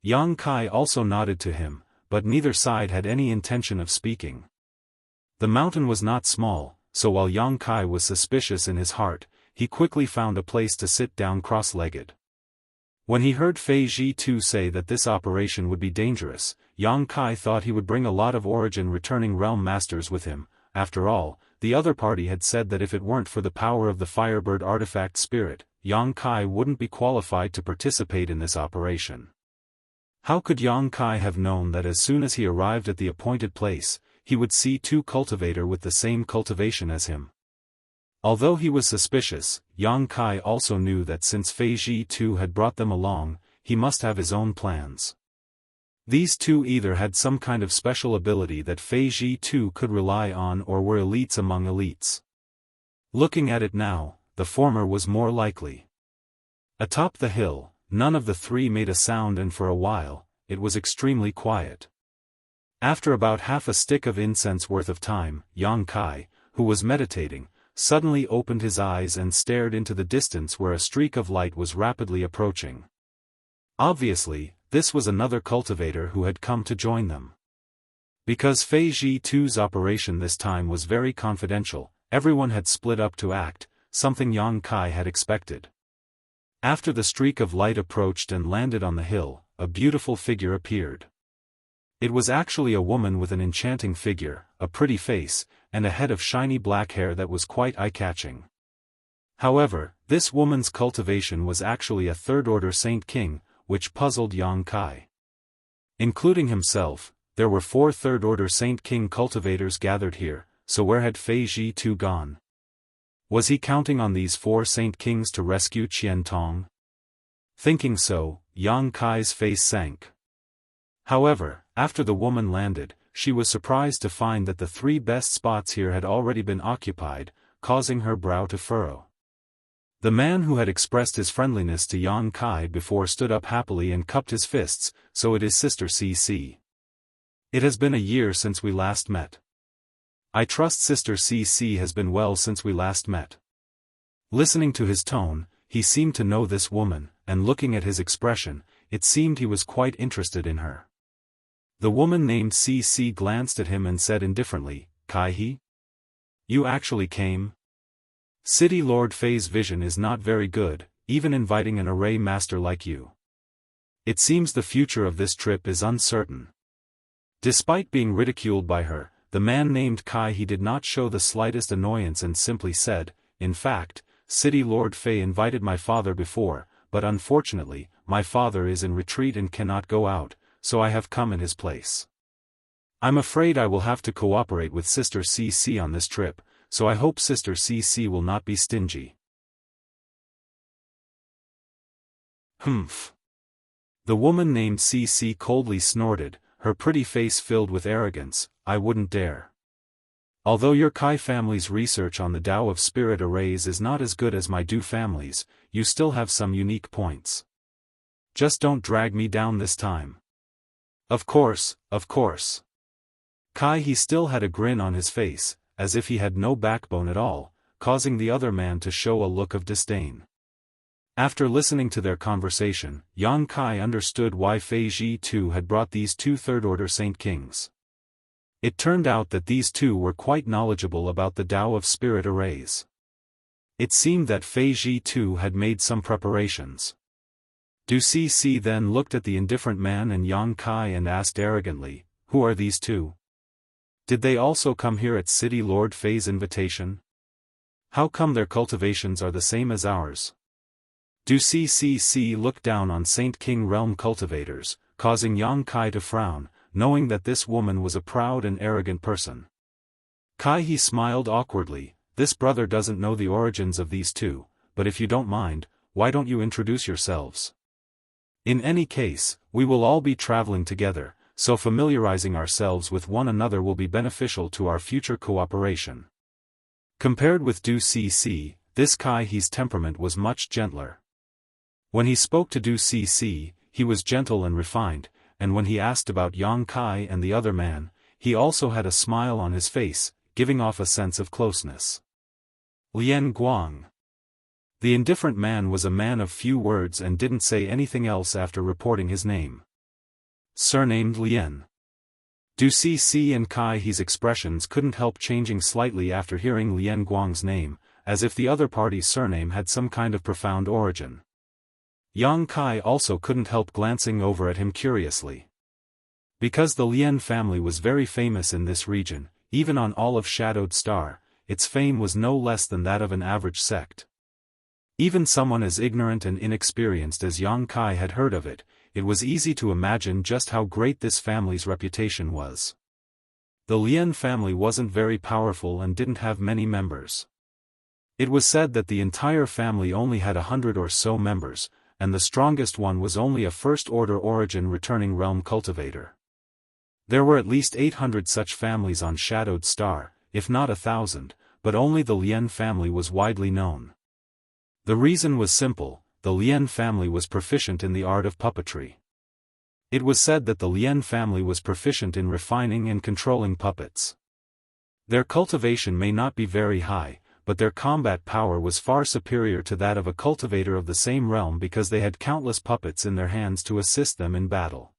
Yang Kai also nodded to him, but neither side had any intention of speaking. The mountain was not small, so while Yang Kai was suspicious in his heart, he quickly found a place to sit down cross-legged. When he heard Fei Ji Tu say that this operation would be dangerous, Yang Kai thought he would bring a lot of origin returning realm masters with him. After all, the other party had said that if it weren't for the power of the Firebird artifact spirit, Yang Kai wouldn't be qualified to participate in this operation. How could Yang Kai have known that as soon as he arrived at the appointed place, he would see two cultivators with the same cultivation as him? Although he was suspicious, Yang Kai also knew that since Fei Ji Tu had brought them along, he must have his own plans. These two either had some kind of special ability that Fei Ji Tu could rely on or were elites among elites. Looking at it now, the former was more likely. Atop the hill, none of the three made a sound and for a while, it was extremely quiet. After about half a stick of incense worth of time, Yang Kai, who was meditating, suddenly opened his eyes and stared into the distance where a streak of light was rapidly approaching. Obviously, this was another cultivator who had come to join them. Because Fei Ji Tu's operation this time was very confidential, everyone had split up to act, something Yang Kai had expected. After the streak of light approached and landed on the hill, a beautiful figure appeared. It was actually a woman with an enchanting figure, a pretty face, and a head of shiny black hair that was quite eye-catching. However, this woman's cultivation was actually a third-order Saint King, which puzzled Yang Kai. Including himself, there were 4 third-order Saint King cultivators gathered here, so where had Fei Ji Tu gone? Was he counting on these 4 Saint Kings to rescue Qian Tong? Thinking so, Yang Kai's face sank. However, after the woman landed, she was surprised to find that the 3 best spots here had already been occupied, causing her brow to furrow. The man who had expressed his friendliness to Yang Kai before stood up happily and cupped his fists. So it is Sister CC. It has been a year since we last met. I trust Sister CC has been well since we last met. Listening to his tone, he seemed to know this woman, and looking at his expression, it seemed he was quite interested in her. The woman named CC glanced at him and said indifferently, Kai he? You actually came? City Lord Fei's vision is not very good, even inviting an array master like you. It seems the future of this trip is uncertain. Despite being ridiculed by her, the man named Kai he did not show the slightest annoyance and simply said, in fact, City Lord Fei invited my father before, but unfortunately, my father is in retreat and cannot go out, so I have come in his place. I'm afraid I will have to cooperate with Sister CC on this trip, so I hope Sister CC will not be stingy. Humph. The woman named CC coldly snorted, her pretty face filled with arrogance. I wouldn't dare. Although your Kai family's research on the Tao of spirit arrays is not as good as my Du family's, you still have some unique points. Just don't drag me down this time. Of course, of course. Kai he still had a grin on his face, as if he had no backbone at all, causing the other man to show a look of disdain. After listening to their conversation, Yang Kai understood why Fei Ji too had brought these two third-order Saint Kings. It turned out that these two were quite knowledgeable about the Tao of Spirit arrays. It seemed that Fei Ji too had made some preparations. Du Cc then looked at the indifferent man and Yang Kai and asked arrogantly, "Who are these two? Did they also come here at City Lord Fei's invitation? How come their cultivations are the same as ours?" Du Cc looked down on Saint King realm cultivators, causing Yang Kai to frown, knowing that this woman was a proud and arrogant person. Kai he smiled awkwardly. "This brother doesn't know the origins of these two, but if you don't mind, why don't you introduce yourselves? In any case, we will all be traveling together, so familiarizing ourselves with one another will be beneficial to our future cooperation." Compared with Du Cc, this Kai he's temperament was much gentler. When he spoke to Du Cc, he was gentle and refined, and when he asked about Yang Kai and the other man, he also had a smile on his face, giving off a sense of closeness. Lian Guang. The indifferent man was a man of few words and didn't say anything else after reporting his name. Surnamed Lian. Du Cc and Kai he's expressions couldn't help changing slightly after hearing Lian Guang's name, as if the other party's surname had some kind of profound origin. Yang Kai also couldn't help glancing over at him curiously. Because the Lian family was very famous in this region, even on all of Shadowed Star, its fame was no less than that of an average sect. Even someone as ignorant and inexperienced as Yang Kai had heard of it, it was easy to imagine just how great this family's reputation was. The Lian family wasn't very powerful and didn't have many members. It was said that the entire family only had 100 or so members, and the strongest one was only a first-order origin returning realm cultivator. There were at least 800 such families on Shadowed Star, if not 1,000, but only the Lian family was widely known. The reason was simple: the Lian family was proficient in the art of puppetry. It was said that the Lian family was proficient in refining and controlling puppets. Their cultivation may not be very high, but their combat power was far superior to that of a cultivator of the same realm because they had countless puppets in their hands to assist them in battle.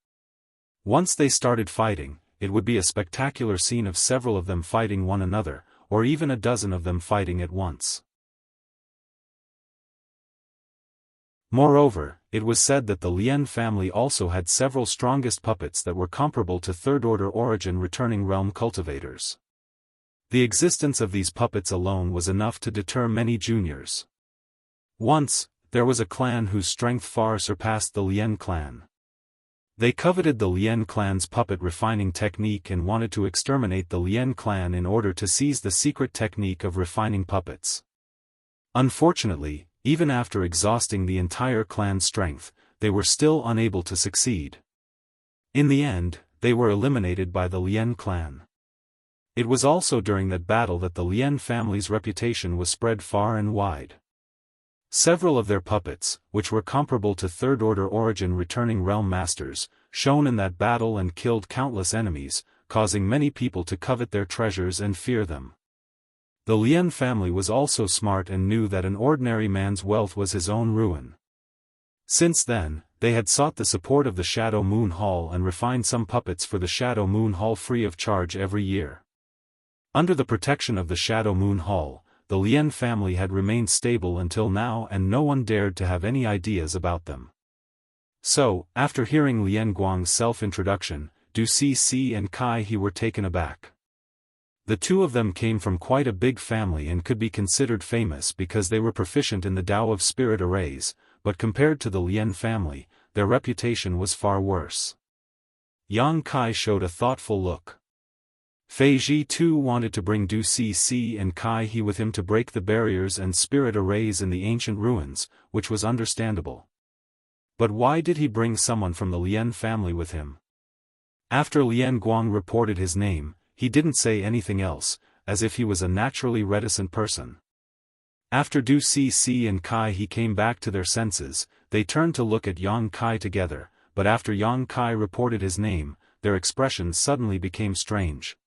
Once they started fighting, it would be a spectacular scene of several of them fighting one another, or even a dozen of them fighting at once. Moreover, it was said that the Lian family also had several strongest puppets that were comparable to third-order origin returning realm cultivators. The existence of these puppets alone was enough to deter many juniors. Once, there was a clan whose strength far surpassed the Lian clan. They coveted the Lian clan's puppet refining technique and wanted to exterminate the Lian clan in order to seize the secret technique of refining puppets. Unfortunately, even after exhausting the entire clan's strength, they were still unable to succeed. In the end, they were eliminated by the Lian clan. It was also during that battle that the Lian family's reputation was spread far and wide. Several of their puppets, which were comparable to third-order origin returning realm masters, shone in that battle and killed countless enemies, causing many people to covet their treasures and fear them. The Lian family was also smart and knew that an ordinary man's wealth was his own ruin. Since then, they had sought the support of the Shadow Moon Hall and refined some puppets for the Shadow Moon Hall free of charge every year. Under the protection of the Shadow Moon Hall, the Lian family had remained stable until now and no one dared to have any ideas about them. So, after hearing Lian Guang's self-introduction, Du Cc and Kai he were taken aback. The two of them came from quite a big family and could be considered famous because they were proficient in the Tao of Spirit arrays, but compared to the Lian family, their reputation was far worse. Yang Kai showed a thoughtful look. Fei Ji too wanted to bring Du Cc and Kai he with him to break the barriers and spirit arrays in the ancient ruins, which was understandable. But why did he bring someone from the Lian family with him? After Lian Guang reported his name, he didn't say anything else, as if he was a naturally reticent person. After Du Cc and Kai he came back to their senses, they turned to look at Yang Kai together, but after Yang Kai reported his name, their expressions suddenly became strange.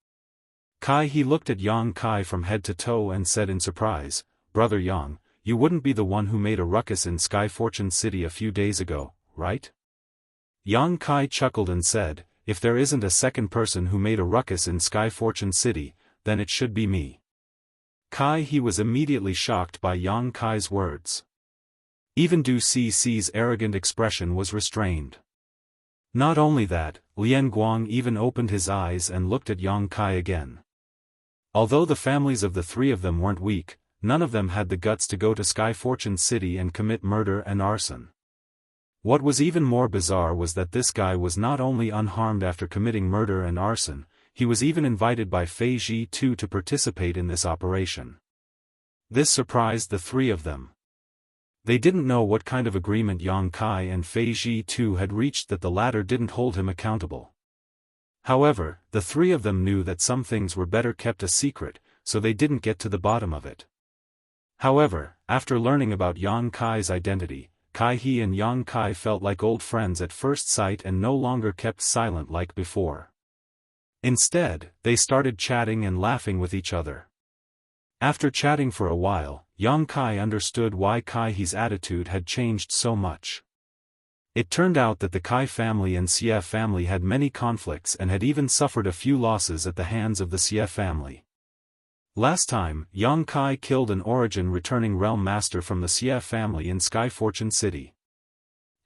Kai he looked at Yang Kai from head to toe and said in surprise, "Brother Yang, you wouldn't be the one who made a ruckus in Sky Fortune City a few days ago, right? Yang Kai chuckled and said, if there isn't a second person who made a ruckus in Sky Fortune City, then it should be me. Kai He was immediately shocked by Yang Kai's words. Even Du Cici's arrogant expression was restrained. Not only that, Lian Guang even opened his eyes and looked at Yang Kai again. Although the families of the three of them weren't weak, none of them had the guts to go to Sky Fortune City and commit murder and arson. What was even more bizarre was that this guy was not only unharmed after committing murder and arson, he was even invited by Fei Ji too to participate in this operation. This surprised the three of them. They didn't know what kind of agreement Yang Kai and Fei Ji too had reached that the latter didn't hold him accountable. However, the three of them knew that some things were better kept a secret, so they didn't get to the bottom of it. However, after learning about Yang Kai's identity, Kai He and Yang Kai felt like old friends at first sight and no longer kept silent like before. Instead, they started chatting and laughing with each other. After chatting for a while, Yang Kai understood why Kai He's attitude had changed so much. It turned out that the Kai family and Xie family had many conflicts and had even suffered a few losses at the hands of the Xie family. Last time, Yang Kai killed an origin returning realm master from the Xie family in Sky Fortune City.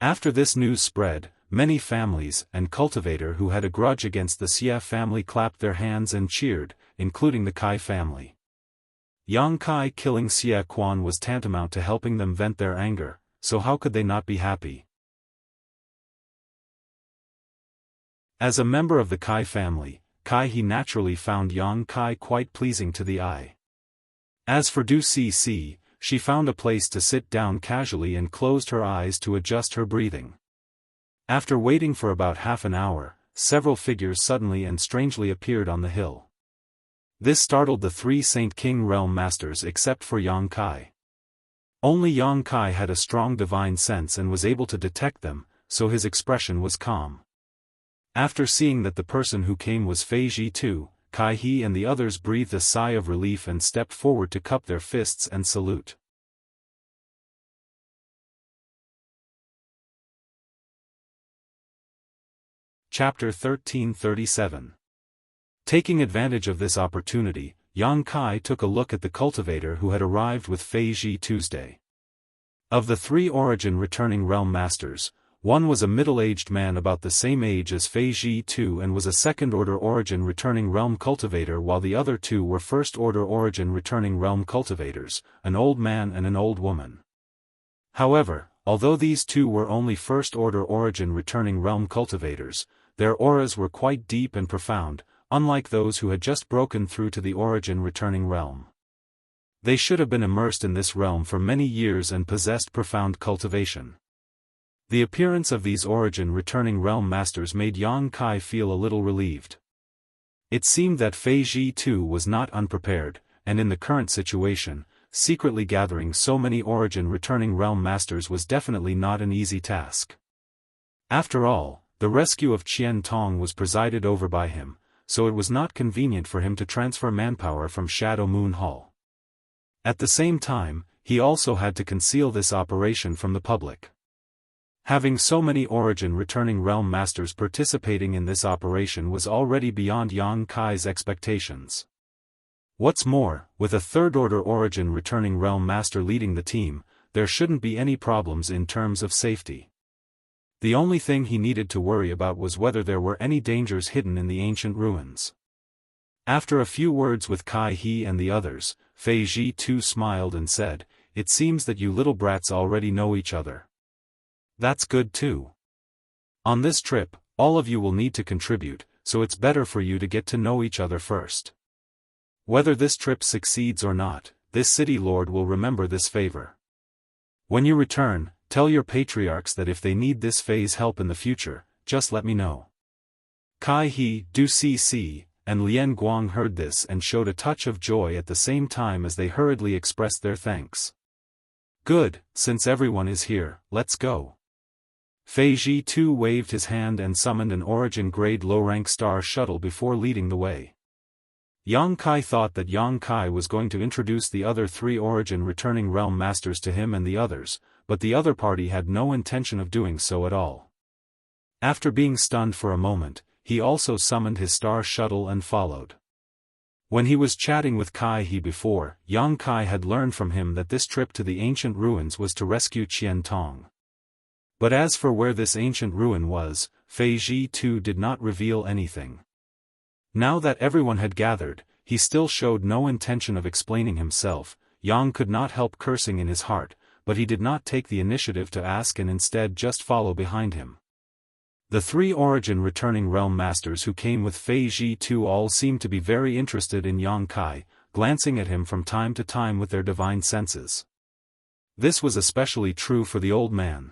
After this news spread, many families and cultivator who had a grudge against the Xie family clapped their hands and cheered, including the Kai family. Yang Kai killing Xie Quan was tantamount to helping them vent their anger, so how could they not be happy? As a member of the Kai family, Kai He naturally found Yang Kai quite pleasing to the eye. As for Du Cici, she found a place to sit down casually and closed her eyes to adjust her breathing. After waiting for about half an hour, several figures suddenly and strangely appeared on the hill. This startled the three Saint King realm masters except for Yang Kai. Only Yang Kai had a strong divine sense and was able to detect them, so his expression was calm. After seeing that the person who came was Fei Ji too, Kai He and the others breathed a sigh of relief and stepped forward to cup their fists and salute. Chapter 1337. Taking advantage of this opportunity, Yang Kai took a look at the cultivator who had arrived with Fei Ji Tuesday. Of the three origin returning realm masters, one was a middle-aged man about the same age as Fei Ji too and was a second-order origin returning realm cultivator, while the other two were first-order origin returning realm cultivators, an old man and an old woman. However, although these two were only first-order origin returning realm cultivators, their auras were quite deep and profound, unlike those who had just broken through to the origin returning realm. They should have been immersed in this realm for many years and possessed profound cultivation. The appearance of these origin returning realm masters made Yang Kai feel a little relieved. It seemed that Fei Ji too was not unprepared, and in the current situation, secretly gathering so many origin returning realm masters was definitely not an easy task. After all, the rescue of Qian Tong was presided over by him, so it was not convenient for him to transfer manpower from Shadow Moon Hall. At the same time, he also had to conceal this operation from the public. Having so many origin returning realm masters participating in this operation was already beyond Yang Kai's expectations. What's more, with a third-order origin returning realm master leading the team, there shouldn't be any problems in terms of safety. The only thing he needed to worry about was whether there were any dangers hidden in the ancient ruins. After a few words with Kai He and the others, Fei Ji too smiled and said, "It seems that you little brats already know each other. That's good too. On this trip, all of you will need to contribute, so it's better for you to get to know each other first. Whether this trip succeeds or not, this city lord will remember this favor. When you return, tell your patriarchs that if they need this Fei's help in the future, just let me know." Kai He, Du Cici, and Lian Guang heard this and showed a touch of joy at the same time as they hurriedly expressed their thanks. "Good, since everyone is here, let's go." Fei Ji too waved his hand and summoned an origin-grade low-rank star shuttle before leading the way. Yang Kai thought that Yang Kai was going to introduce the other 3 origin returning realm masters to him and the others, but the other party had no intention of doing so at all. After being stunned for a moment, he also summoned his star shuttle and followed. When he was chatting with Kai He before, Yang Kai had learned from him that this trip to the ancient ruins was to rescue Qian Tong. But as for where this ancient ruin was, Fei Ji too did not reveal anything. Now that everyone had gathered, he still showed no intention of explaining himself. Yang could not help cursing in his heart, but he did not take the initiative to ask and instead just follow behind him. The 3 origin returning realm masters who came with Fei Ji too all seemed to be very interested in Yang Kai, glancing at him from time to time with their divine senses. This was especially true for the old man.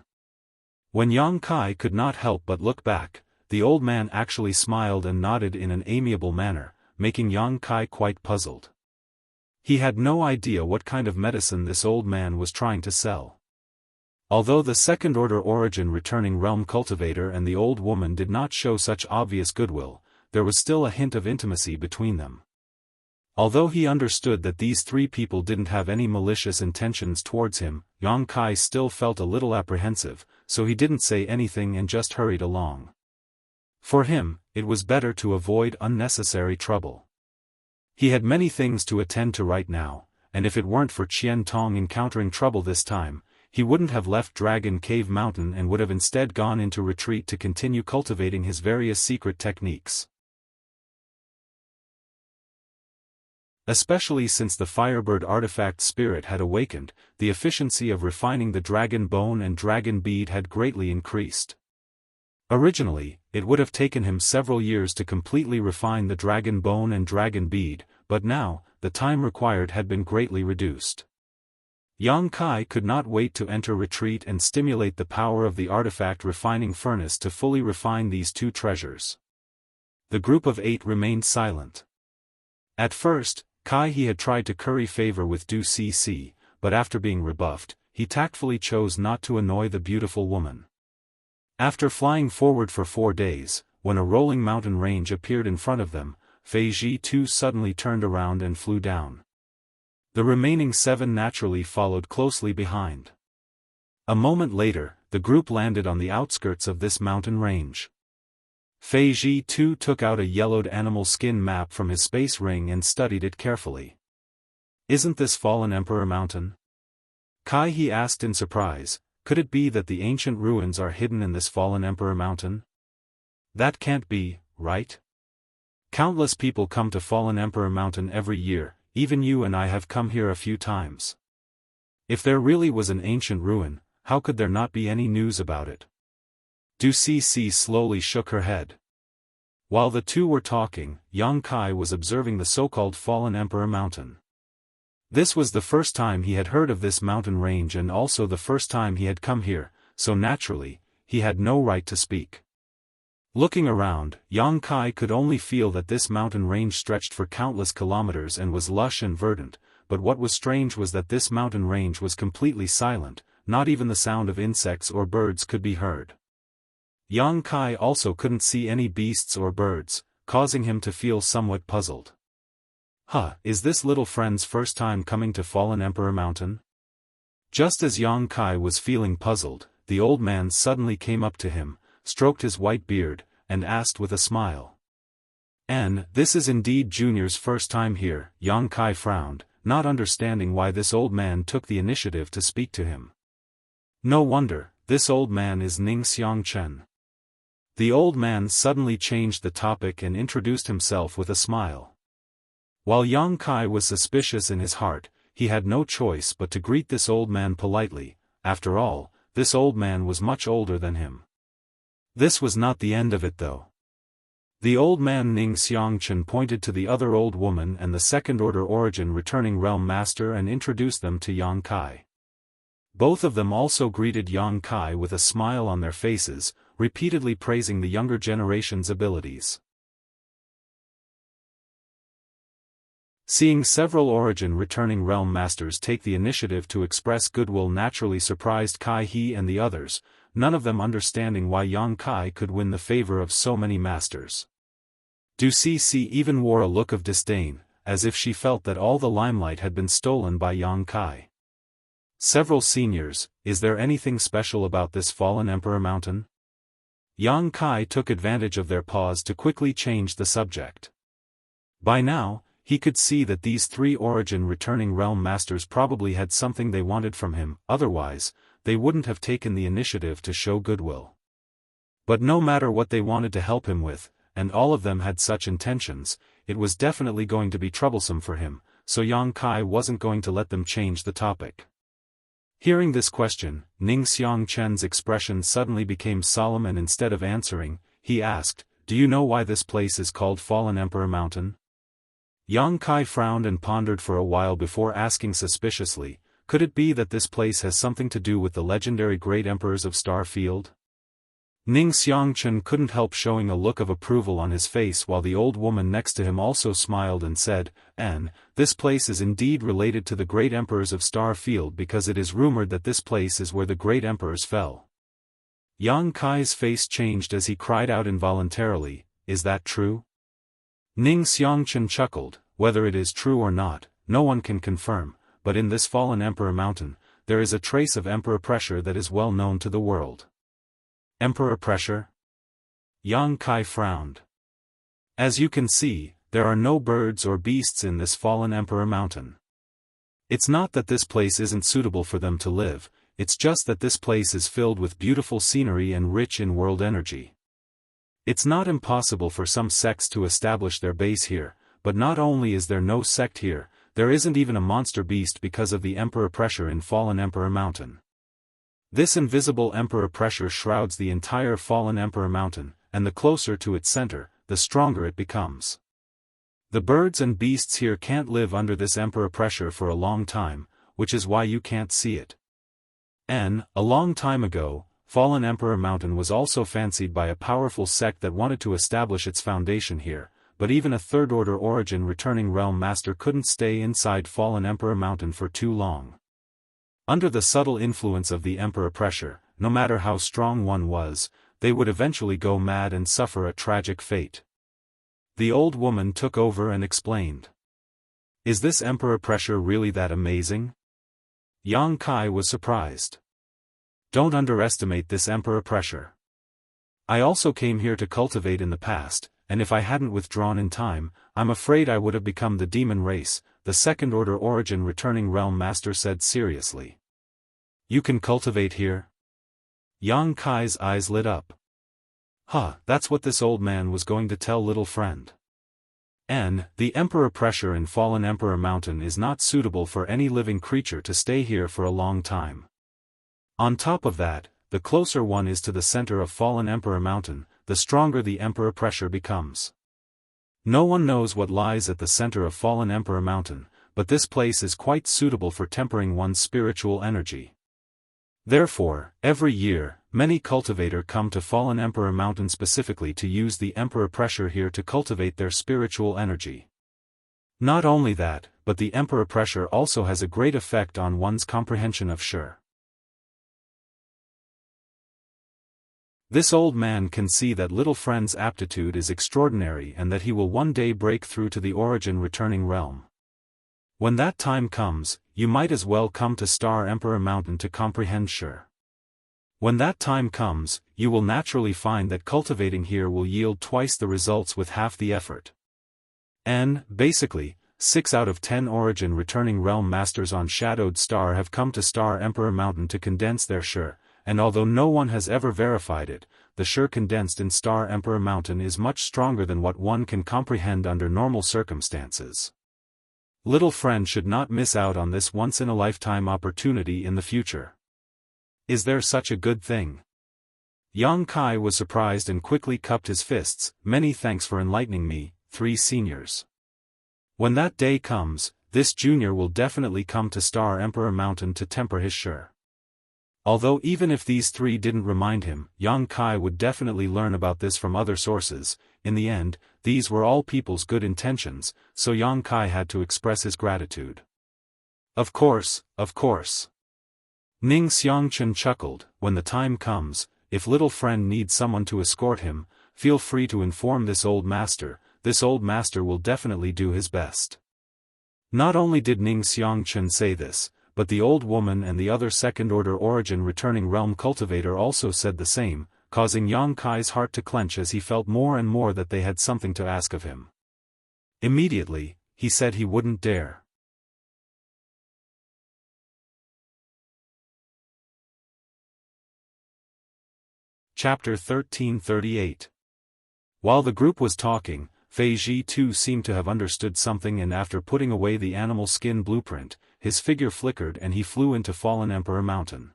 When Yang Kai could not help but look back, the old man actually smiled and nodded in an amiable manner, making Yang Kai quite puzzled. He had no idea what kind of medicine this old man was trying to sell. Although the second-order origin returning realm cultivator and the old woman did not show such obvious goodwill, there was still a hint of intimacy between them. Although he understood that these 3 people didn't have any malicious intentions towards him, Yang Kai still felt a little apprehensive, so he didn't say anything and just hurried along. For him, it was better to avoid unnecessary trouble. He had many things to attend to right now, and if it weren't for Qian Tong encountering trouble this time, he wouldn't have left Dragon Cave Mountain and would have instead gone into retreat to continue cultivating his various secret techniques. Especially since the Firebird artifact spirit had awakened, the efficiency of refining the dragon bone and dragon bead had greatly increased. Originally, it would have taken him several years to completely refine the dragon bone and dragon bead, but now, the time required had been greatly reduced. Yang Kai could not wait to enter retreat and stimulate the power of the artifact refining furnace to fully refine these 2 treasures. The group of 8 remained silent. At first, Kai He had tried to curry favor with Du Cc, but after being rebuffed, he tactfully chose not to annoy the beautiful woman. After flying forward for 4 days, when a rolling mountain range appeared in front of them, Fei Ji too suddenly turned around and flew down. The remaining 7 naturally followed closely behind. A moment later, the group landed on the outskirts of this mountain range. Fei Ji too took out a yellowed animal skin map from his space ring and studied it carefully. "Isn't this Fallen Emperor Mountain?" Kai He asked in surprise. Could it be that the ancient ruins are hidden in this Fallen Emperor Mountain? That can't be, right? Countless people come to Fallen Emperor Mountain every year. Even you and I have come here a few times. If there really was an ancient ruin, how could there not be any news about it? Du Cc slowly shook her head. While the 2 were talking, Yang Kai was observing the so-called Fallen Emperor Mountain. This was the first time he had heard of this mountain range and also the first time he had come here, so naturally, he had no right to speak. Looking around, Yang Kai could only feel that this mountain range stretched for countless kilometers and was lush and verdant, but what was strange was that this mountain range was completely silent, not even the sound of insects or birds could be heard. Yang Kai also couldn't see any beasts or birds, causing him to feel somewhat puzzled. Is this little friend's first time coming to Fallen Emperor Mountain? Just as Yang Kai was feeling puzzled, the old man suddenly came up to him, stroked his white beard, and asked with a smile. This is indeed Junior's first time here." Yang Kai frowned, not understanding why this old man took the initiative to speak to him. No wonder, this old man is Ning Xiangchen. The old man suddenly changed the topic and introduced himself with a smile. While Yang Kai was suspicious in his heart, he had no choice but to greet this old man politely. After all, this old man was much older than him. This was not the end of it though. The old man Ning Xiangchen pointed to the other old woman and the second-order origin returning realm master and introduced them to Yang Kai. Both of them also greeted Yang Kai with a smile on their faces, repeatedly praising the younger generation's abilities. Seeing several origin returning realm masters take the initiative to express goodwill naturally surprised Kai He and the others, none of them understanding why Yang Kai could win the favor of so many masters. Du Cc even wore a look of disdain, as if she felt that all the limelight had been stolen by Yang Kai. Several seniors, is there anything special about this fallen Emperor Mountain? Yang Kai took advantage of their pause to quickly change the subject. By now, he could see that these three origin returning realm masters probably had something they wanted from him, otherwise, they wouldn't have taken the initiative to show goodwill. But no matter what they wanted to help him with, and all of them had such intentions, it was definitely going to be troublesome for him, so Yang Kai wasn't going to let them change the topic. Hearing this question, Ning Xiangchen's expression suddenly became solemn, and instead of answering, he asked, "Do you know why this place is called Fallen Emperor Mountain?" Yang Kai frowned and pondered for a while before asking suspiciously, "Could it be that this place has something to do with the legendary great emperors of Star Field?" Ning Xiangchen couldn't help showing a look of approval on his face, while the old woman next to him also smiled and said, "This place is indeed related to the great emperors of Star Field because it is rumored that this place is where the great emperors fell." Yang Kai's face changed as he cried out involuntarily, "Is that true?" Ning Xiangchen chuckled, "Whether it is true or not, no one can confirm, but in this fallen Emperor Mountain, there is a trace of Emperor pressure that is well known to the world." Emperor pressure? Yang Kai frowned. "As you can see, there are no birds or beasts in this fallen Emperor Mountain. It's not that this place isn't suitable for them to live, it's just that this place is filled with beautiful scenery and rich in world energy. It's not impossible for some sects to establish their base here, but not only is there no sect here, there isn't even a monster beast because of the Emperor pressure in Fallen Emperor Mountain. This invisible Emperor pressure shrouds the entire Fallen Emperor Mountain, and the closer to its center, the stronger it becomes. The birds and beasts here can't live under this Emperor pressure for a long time, which is why you can't see it. A long time ago, Fallen Emperor Mountain was also fancied by a powerful sect that wanted to establish its foundation here, but even a third-order origin returning realm master couldn't stay inside Fallen Emperor Mountain for too long. Under the subtle influence of the Emperor pressure, no matter how strong one was, they would eventually go mad and suffer a tragic fate. The old woman took over and explained. "Is this Emperor pressure really that amazing?" Yang Kai was surprised. "Don't underestimate this Emperor pressure. I also came here to cultivate in the past, and if I hadn't withdrawn in time, I'm afraid I would have become the demon race," the second-order origin returning realm master said seriously. "You can cultivate here?" Yang Kai's eyes lit up. That's what this old man was going to tell little friend. The Emperor pressure in Fallen Emperor Mountain is not suitable for any living creature to stay here for a long time. On top of that, the closer one is to the center of Fallen Emperor Mountain, the stronger the Emperor pressure becomes. No one knows what lies at the center of Fallen Emperor Mountain, but this place is quite suitable for tempering one's spiritual energy. Therefore, every year, many cultivators come to Fallen Emperor Mountain specifically to use the Emperor pressure here to cultivate their spiritual energy. Not only that, but the Emperor pressure also has a great effect on one's comprehension of Shi. This old man can see that little friend's aptitude is extraordinary and that he will one day break through to the origin returning realm. When that time comes, you might as well come to Star Emperor Mountain to comprehend Shi. When that time comes, you will naturally find that cultivating here will yield twice the results with half the effort. Basically, 6 out of 10 origin returning realm masters on Shadowed Star have come to Star Emperor Mountain to condense their Shi. And although no one has ever verified it, the Shi condensed in Star Emperor Mountain is much stronger than what one can comprehend under normal circumstances. Little friend should not miss out on this once-in-a-lifetime opportunity in the future. Is there such a good thing? Yang Kai was surprised and quickly cupped his fists. "Many thanks for enlightening me, 3 seniors. When that day comes, this junior will definitely come to Star Emperor Mountain to temper his Shi." Although even if these 3 didn't remind him, Yang Kai would definitely learn about this from other sources. In the end, these were all people's good intentions, so Yang Kai had to express his gratitude. Of course. Ning Xiangchen chuckled. "When the time comes, if little friend needs someone to escort him, feel free to inform this old master will definitely do his best." Not only did Ning Xiangchen say this, but the old woman and the other second-order origin returning realm cultivator also said the same, causing Yang Kai's heart to clench as he felt more and more that they had something to ask of him. Immediately, he said he wouldn't dare. Chapter 1338. While the group was talking, Fei Ji too seemed to have understood something, and after putting away the animal skin blueprint, his figure flickered and he flew into Fallen Emperor Mountain.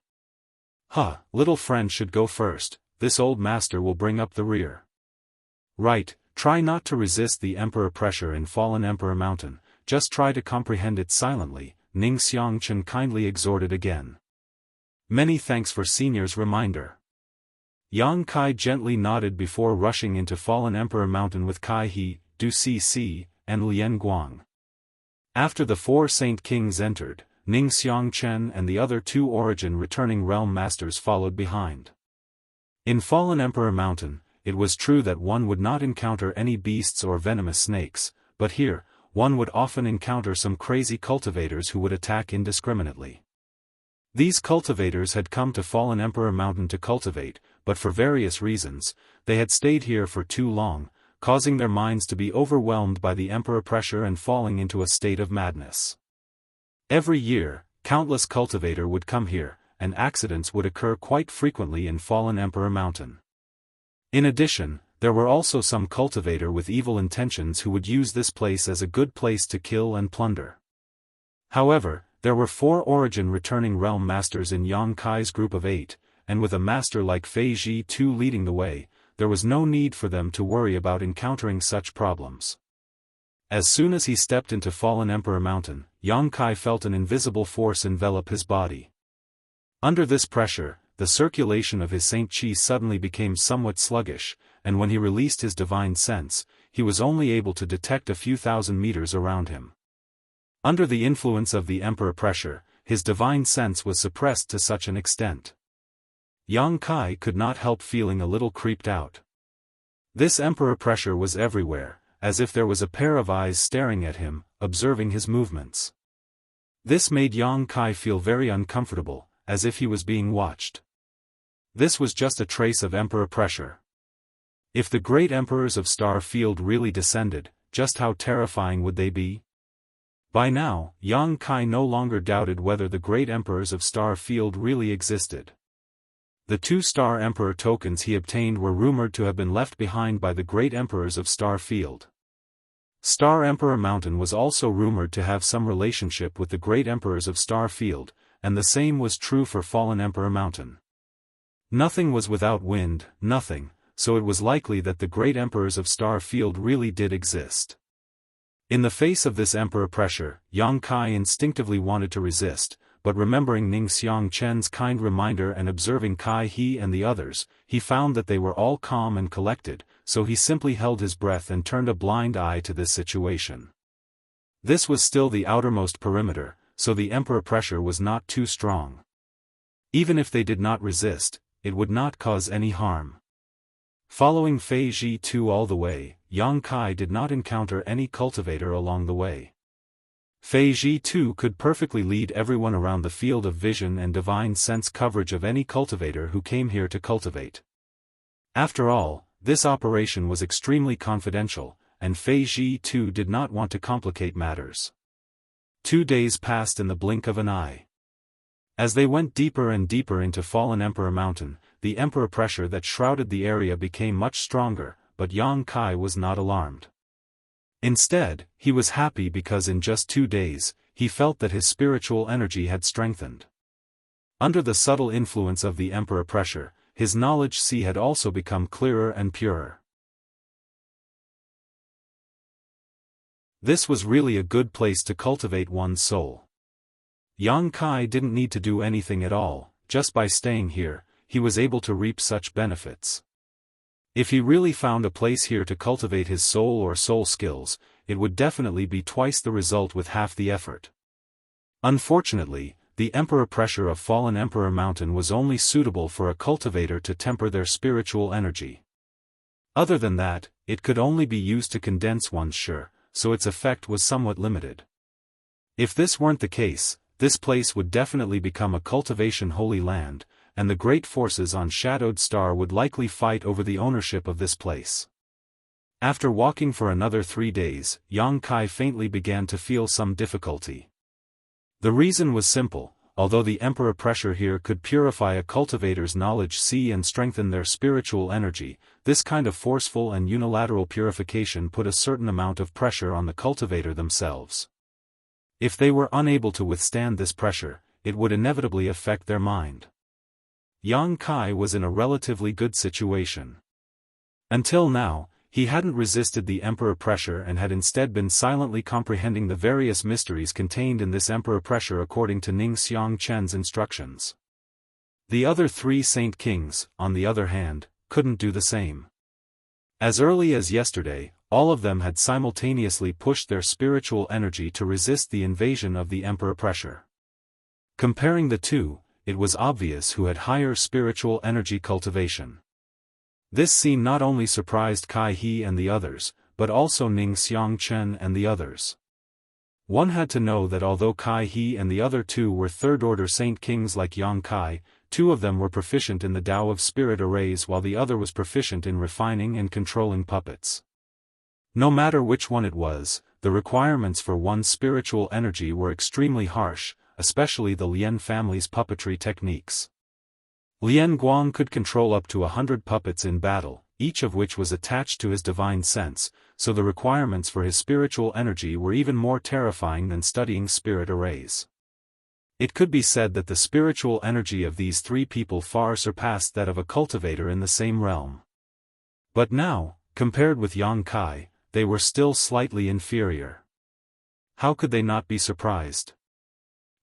Huh, little friend should go first, this old master will bring up the rear. Right, try not to resist the Emperor pressure in Fallen Emperor Mountain, just try to comprehend it silently, Ning Xiangchen kindly exhorted again. Many thanks for senior's reminder. Yang Kai gently nodded before rushing into Fallen Emperor Mountain with Kai He, Du Cc, and Lian Guang. After the 4 Saint Kings entered, Ning Xiangchen and the other 2 origin returning realm masters followed behind. In Fallen Emperor Mountain, it was true that one would not encounter any beasts or venomous snakes, but here, one would often encounter some crazy cultivators who would attack indiscriminately. These cultivators had come to Fallen Emperor Mountain to cultivate, but for various reasons, they had stayed here for too long, causing their minds to be overwhelmed by the Emperor pressure and falling into a state of madness. Every year, countless cultivator would come here, and accidents would occur quite frequently in Fallen Emperor Mountain. In addition, there were also some cultivator with evil intentions who would use this place as a good place to kill and plunder. However, there were 4 origin returning realm masters in Yang Kai's group of 8, and with a master like Fei Ji too leading the way, there was no need for them to worry about encountering such problems. As soon as he stepped into Fallen Emperor Mountain, Yang Kai felt an invisible force envelop his body. Under this pressure, the circulation of his Saint Chi suddenly became somewhat sluggish, and when he released his divine sense, he was only able to detect a few thousand meters around him. Under the influence of the Emperor pressure, his divine sense was suppressed to such an extent. Yang Kai could not help feeling a little creeped out. This Emperor pressure was everywhere, as if there was a pair of eyes staring at him, observing his movements. This made Yang Kai feel very uncomfortable, as if he was being watched. This was just a trace of Emperor pressure. If the great emperors of Star Field really descended, just how terrifying would they be? By now, Yang Kai no longer doubted whether the great emperors of Star Field really existed. The 2 Star Emperor tokens he obtained were rumored to have been left behind by the great emperors of Star Field. Star Emperor Mountain was also rumored to have some relationship with the great emperors of Star Field, and the same was true for Fallen Emperor Mountain. Nothing was without wind, nothing, so it was likely that the great emperors of Star Field really did exist. In the face of this Emperor pressure, Yang Kai instinctively wanted to resist, but remembering Ning Xiangchen's kind reminder and observing Kai He and the others, he found that they were all calm and collected, so he simply held his breath and turned a blind eye to this situation. This was still the outermost perimeter, so the Emperor pressure was not too strong. Even if they did not resist, it would not cause any harm. Following Fei Ji Tu all the way, Yang Kai did not encounter any cultivator along the way. Fei Ji Tu could perfectly lead everyone around the field of vision and divine sense coverage of any cultivator who came here to cultivate. After all, this operation was extremely confidential, and Fei Ji Tu did not want to complicate matters. 2 days passed in the blink of an eye. As they went deeper and deeper into Fallen Emperor Mountain, the Emperor pressure that shrouded the area became much stronger, but Yang Kai was not alarmed. Instead, he was happy because in just 2 days, he felt that his spiritual energy had strengthened. Under the subtle influence of the Emperor pressure, his knowledge sea had also become clearer and purer. This was really a good place to cultivate one's soul. Yang Kai didn't need to do anything at all, just by staying here, he was able to reap such benefits. If he really found a place here to cultivate his soul or soul skills, it would definitely be twice the result with half the effort. Unfortunately, the Emperor pressure of Fallen Emperor Mountain was only suitable for a cultivator to temper their spiritual energy. Other than that, it could only be used to condense one's sure, so its effect was somewhat limited. If this weren't the case, this place would definitely become a cultivation holy land, and the great forces on Shadowed Star would likely fight over the ownership of this place. After walking for another 3 days, Yang Kai faintly began to feel some difficulty. The reason was simple. Although the Emperor pressure here could purify a cultivator's knowledge and strengthen their spiritual energy, this kind of forceful and unilateral purification put a certain amount of pressure on the cultivator themselves. If they were unable to withstand this pressure, it would inevitably affect their mind. Yang Kai was in a relatively good situation. Until now, he hadn't resisted the Emperor pressure and had instead been silently comprehending the various mysteries contained in this Emperor pressure according to Ning Xiangchen's instructions. The other 3 Saint Kings, on the other hand, couldn't do the same. As early as yesterday, all of them had simultaneously pushed their spiritual energy to resist the invasion of the Emperor pressure. Comparing the two, it was obvious who had higher spiritual energy cultivation. This scene not only surprised Kai He and the others, but also Ning Xiangchen and the others. One had to know that although Kai He and the other 2 were third-order Saint Kings like Yang Kai, 2 of them were proficient in the Tao of Spirit arrays while the other was proficient in refining and controlling puppets. No matter which one it was, the requirements for one's spiritual energy were extremely harsh, especially the Lian family's puppetry techniques. Lian Guang could control up to 100 puppets in battle, each of which was attached to his divine sense, so the requirements for his spiritual energy were even more terrifying than studying spirit arrays. It could be said that the spiritual energy of these 3 people far surpassed that of a cultivator in the same realm. But now, compared with Yang Kai, they were still slightly inferior. How could they not be surprised?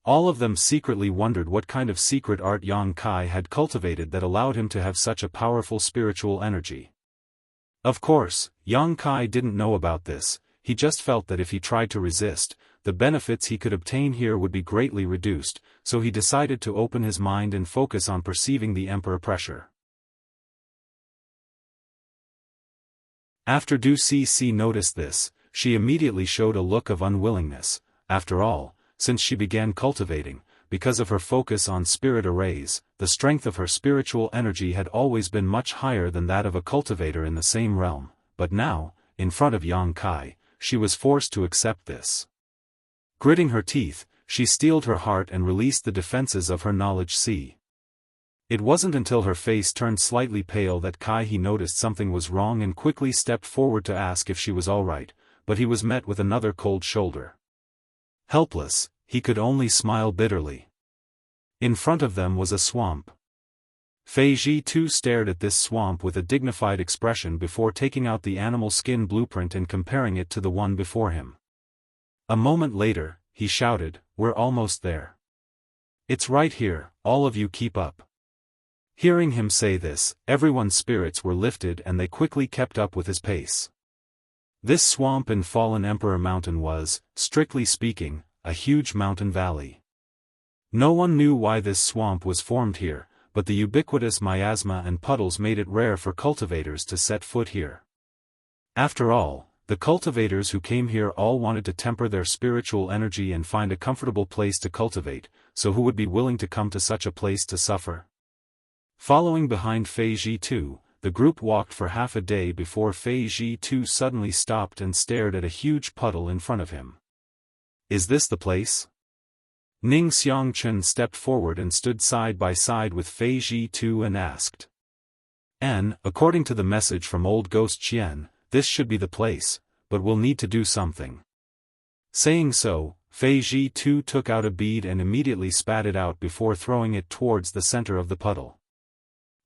All of them secretly wondered what kind of secret art Yang Kai had cultivated that allowed him to have such a powerful spiritual energy. Of course, Yang Kai didn't know about this, he just felt that if he tried to resist, the benefits he could obtain here would be greatly reduced, so he decided to open his mind and focus on perceiving the Emperor pressure. After Du Cixi noticed this, she immediately showed a look of unwillingness. After all, since she began cultivating, because of her focus on spirit arrays, the strength of her spiritual energy had always been much higher than that of a cultivator in the same realm, but now, in front of Yang Kai, she was forced to accept this. Gritting her teeth, she steeled her heart and released the defenses of her knowledge sea. It wasn't until her face turned slightly pale that Kai He noticed something was wrong and quickly stepped forward to ask if she was all right, but he was met with another cold shoulder. Helpless, he could only smile bitterly. In front of them was a swamp. Fei Ji too stared at this swamp with a dignified expression before taking out the animal skin blueprint and comparing it to the one before him. A moment later, he shouted, "We're almost there. It's right here, all of you keep up." Hearing him say this, everyone's spirits were lifted and they quickly kept up with his pace. This swamp in Fallen Emperor Mountain was, strictly speaking, a huge mountain valley. No one knew why this swamp was formed here, but the ubiquitous miasma and puddles made it rare for cultivators to set foot here. After all, the cultivators who came here all wanted to temper their spiritual energy and find a comfortable place to cultivate, so who would be willing to come to such a place to suffer? Following behind Fei Ji too, the group walked for half a day before Fei Ji too suddenly stopped and stared at a huge puddle in front of him. "Is this the place?" Ning Xiangchen stepped forward and stood side by side with Fei Ji too and asked. According to the message from old Ghost Qian, this should be the place, but we'll need to do something." Saying so, Fei Ji too took out a bead and immediately spat it out before throwing it towards the center of the puddle.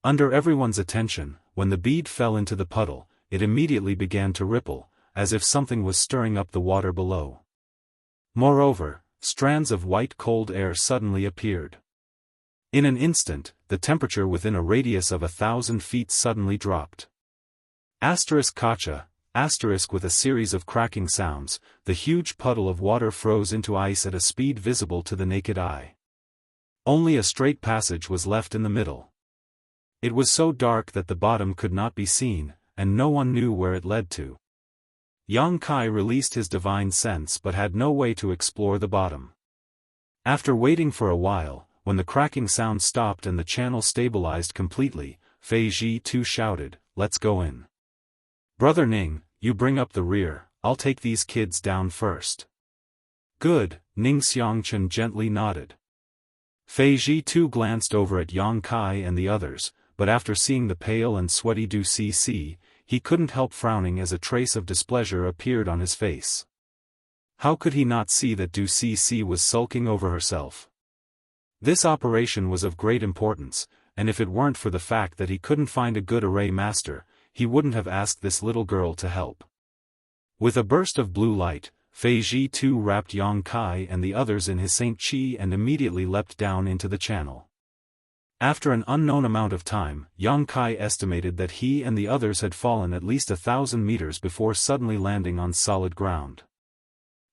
Under everyone's attention, when the bead fell into the puddle, it immediately began to ripple, as if something was stirring up the water below. Moreover, strands of white cold air suddenly appeared. In an instant, the temperature within a radius of 1,000 feet suddenly dropped. Kacha, with a series of cracking sounds, the huge puddle of water froze into ice at a speed visible to the naked eye. Only a straight passage was left in the middle. It was so dark that the bottom could not be seen, and no one knew where it led to. Yang Kai released his divine sense but had no way to explore the bottom. After waiting for a while, when the cracking sound stopped and the channel stabilized completely, Fei Ji too shouted, "Let's go in. Brother Ning, you bring up the rear, I'll take these kids down first." "Good," Ning Xiangchen gently nodded. Fei Ji too glanced over at Yang Kai and the others, but after seeing the pale and sweaty Du Cc, he couldn't help frowning as a trace of displeasure appeared on his face. How could he not see that Du Cc was sulking over herself? This operation was of great importance, and if it weren't for the fact that he couldn't find a good array master, he wouldn't have asked this little girl to help. With a burst of blue light, Fei Ji too wrapped Yang Kai and the others in his Saint Chi and immediately leapt down into the channel. After an unknown amount of time, Yang Kai estimated that he and the others had fallen at least 1,000 meters before suddenly landing on solid ground.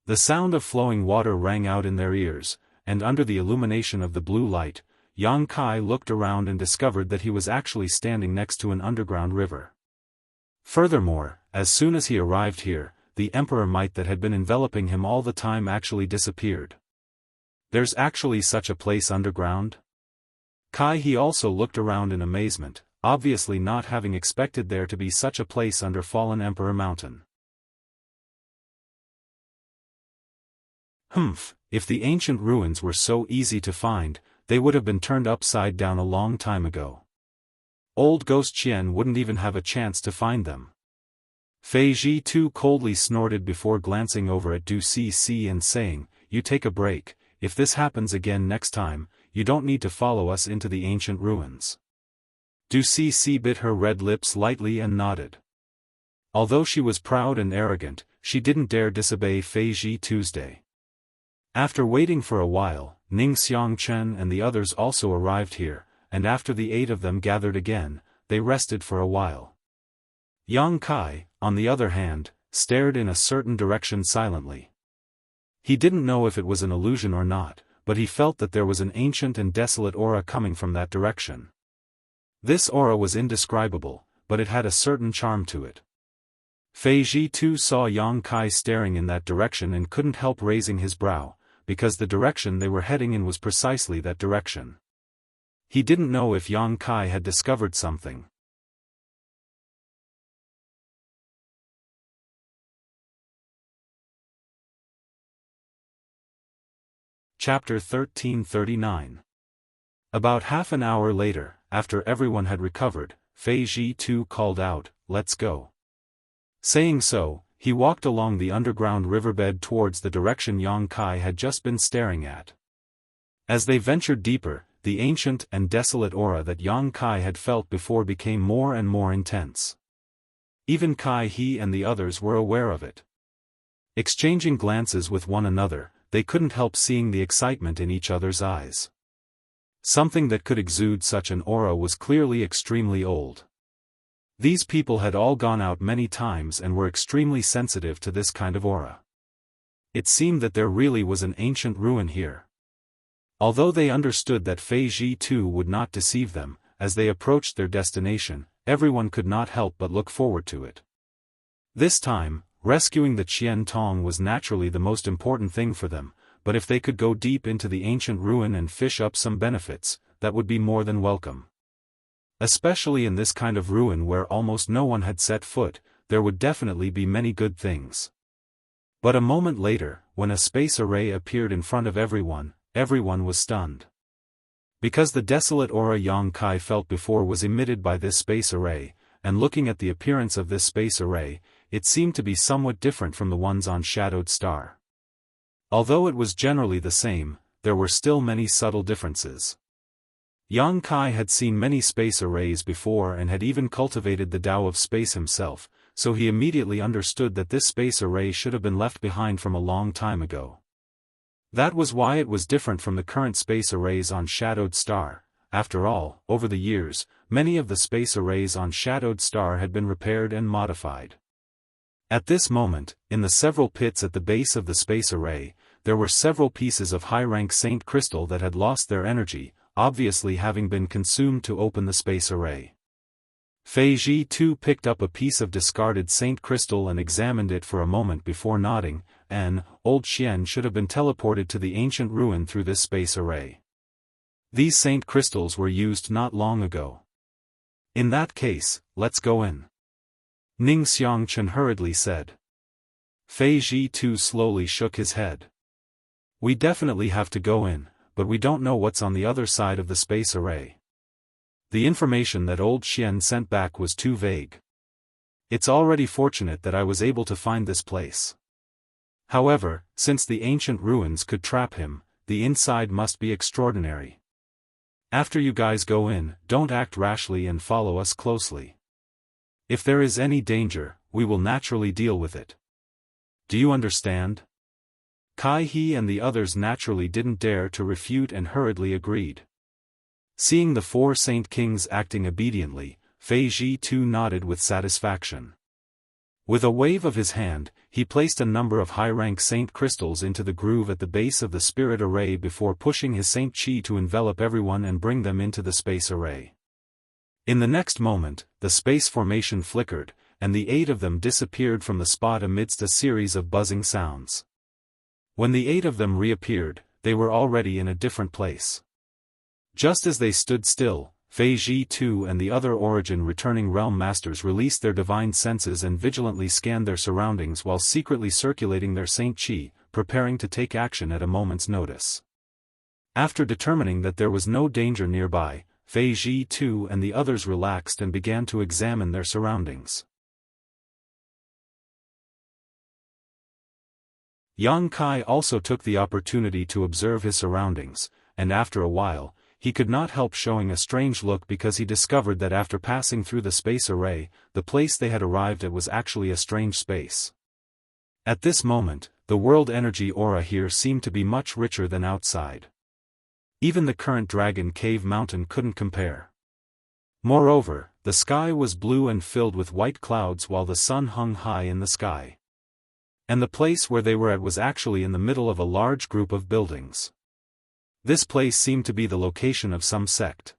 The sound of flowing water rang out in their ears, and under the illumination of the blue light, Yang Kai looked around and discovered that he was actually standing next to an underground river. Furthermore, as soon as he arrived here, the emperor might that had been enveloping him all the time actually disappeared. There's actually such a place underground? He also looked around in amazement, obviously not having expected there to be such a place under fallen Emperor Mountain. If the ancient ruins were so easy to find, they would have been turned upside down a long time ago. Old Ghost Qian wouldn't even have a chance to find them. Fei Ji too coldly snorted before glancing over at Du Cc and saying, "You take a break, if this happens again next time, you don't need to follow us into the ancient ruins." Du Cc bit her red lips lightly and nodded. Although she was proud and arrogant, she didn't dare disobey Fei Ji Tuesday. After waiting for a while, Ning Xiangchen and the others also arrived here, and after the 8 of them gathered again, they rested for a while. Yang Kai, on the other hand, stared in a certain direction silently. He didn't know if it was an illusion or not, but he felt that there was an ancient and desolate aura coming from that direction. This aura was indescribable, but it had a certain charm to it. Fei Ji too saw Yang Kai staring in that direction and couldn't help raising his brow, because the direction they were heading in was precisely that direction. He didn't know if Yang Kai had discovered something. Chapter 1339. About half an hour later, after everyone had recovered, Fei Ji too called out, "Let's go." Saying so, he walked along the underground riverbed towards the direction Yang Kai had just been staring at. As they ventured deeper, the ancient and desolate aura that Yang Kai had felt before became more and more intense. Even he and the others were aware of it. Exchanging glances with one another, they couldn't help seeing the excitement in each other's eyes. Something that could exude such an aura was clearly extremely old. These people had all gone out many times and were extremely sensitive to this kind of aura. It seemed that there really was an ancient ruin here. Although they understood that Fei Ji too would not deceive them, as they approached their destination, everyone could not help but look forward to it. This time, rescuing the Qian Tong was naturally the most important thing for them, but if they could go deep into the ancient ruin and fish up some benefits, that would be more than welcome. Especially in this kind of ruin where almost no one had set foot, there would definitely be many good things. But a moment later, when a space array appeared in front of everyone was stunned. Because the desolate aura Yang Kai felt before was emitted by this space array, and looking at the appearance of this space array, it seemed to be somewhat different from the ones on Shadowed Star. Although it was generally the same, there were still many subtle differences. Yang Kai had seen many space arrays before and had even cultivated the Tao of space himself, so he immediately understood that this space array should have been left behind from a long time ago. That was why it was different from the current space arrays on Shadowed Star. After all, over the years, many of the space arrays on Shadowed Star had been repaired and modified. At this moment, in the several pits at the base of the space array, there were several pieces of high-rank Saint Crystal that had lost their energy, obviously having been consumed to open the space array. Fei Ji too picked up a piece of discarded saint crystal and examined it for a moment before nodding. Old Xian should have been teleported to the ancient ruin through this space array. These saint crystals were used not long ago. In that case, let's go in. Ning Xiangchen hurriedly said. Fei Ji too slowly shook his head. We definitely have to go in, but we don't know what's on the other side of the space array. The information that old Xian sent back was too vague. It's already fortunate that I was able to find this place. However, since the ancient ruins could trap him, the inside must be extraordinary. After you guys go in, don't act rashly and follow us closely. If there is any danger, we will naturally deal with it. Do you understand? Kai He and the others naturally didn't dare to refute and hurriedly agreed. Seeing the four Saint Kings acting obediently, Fei Ji too nodded with satisfaction. With a wave of his hand, he placed a number of high-rank saint crystals into the groove at the base of the spirit array before pushing his saint chi to envelop everyone and bring them into the space array. In the next moment, the space formation flickered, and the 8 of them disappeared from the spot amidst a series of buzzing sounds. When the 8 of them reappeared, they were already in a different place. Just as they stood still, Fei Ji too and the other origin returning realm masters released their divine senses and vigilantly scanned their surroundings while secretly circulating their saint chi, preparing to take action at a moment's notice. After determining that there was no danger nearby, Fei Ji too and the others relaxed and began to examine their surroundings. Yang Kai also took the opportunity to observe his surroundings, and after a while, he could not help showing a strange look because he discovered that after passing through the space array, the place they had arrived at was actually a strange space. At this moment, the world energy aura here seemed to be much richer than outside. Even the current Dragon Cave mountain couldn't compare. Moreover, the sky was blue and filled with white clouds while the sun hung high in the sky. And the place where they were at was actually in the middle of a large group of buildings. This place seemed to be the location of some sect.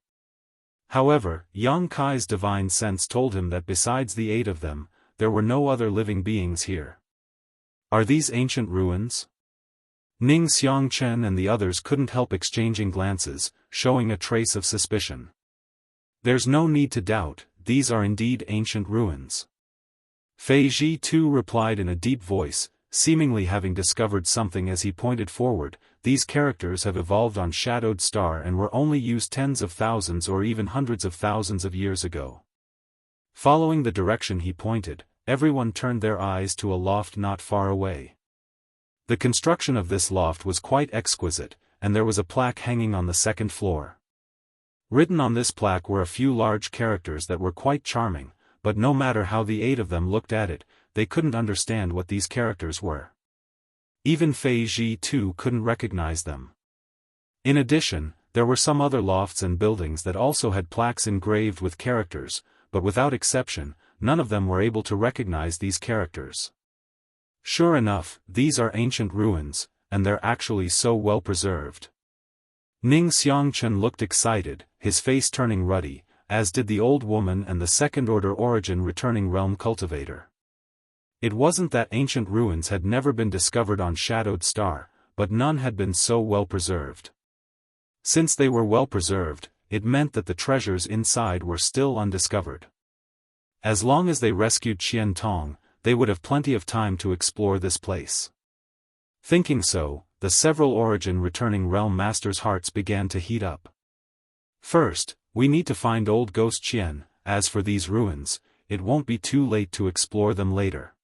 However, Yang Kai's divine sense told him that besides the 8 of them, there were no other living beings here. Are these ancient ruins? Ning Xiangchen and the others couldn't help exchanging glances, showing a trace of suspicion. There's no need to doubt, these are indeed ancient ruins. Fei Ji too replied in a deep voice, seemingly having discovered something as he pointed forward. These characters have evolved on Shadowed Star and were only used tens of thousands or even hundreds of thousands of years ago. Following the direction he pointed, everyone turned their eyes to a loft not far away. The construction of this loft was quite exquisite, and there was a plaque hanging on the second floor. Written on this plaque were a few large characters that were quite charming, but no matter how the 8 of them looked at it, they couldn't understand what these characters were. Even Fei Ji too couldn't recognize them. In addition, there were some other lofts and buildings that also had plaques engraved with characters, but without exception, none of them were able to recognize these characters. Sure enough, these are ancient ruins, and they're actually so well preserved. Ning Xiangchen looked excited, his face turning ruddy, as did the old woman and the second-order origin returning realm cultivator. It wasn't that ancient ruins had never been discovered on Shadowed Star, but none had been so well preserved. Since they were well preserved, it meant that the treasures inside were still undiscovered. As long as they rescued Qian Tong, they would have plenty of time to explore this place. Thinking so, the several origin returning realm masters' hearts began to heat up. First, we need to find old Ghost Qian. As for these ruins, it won't be too late to explore them later.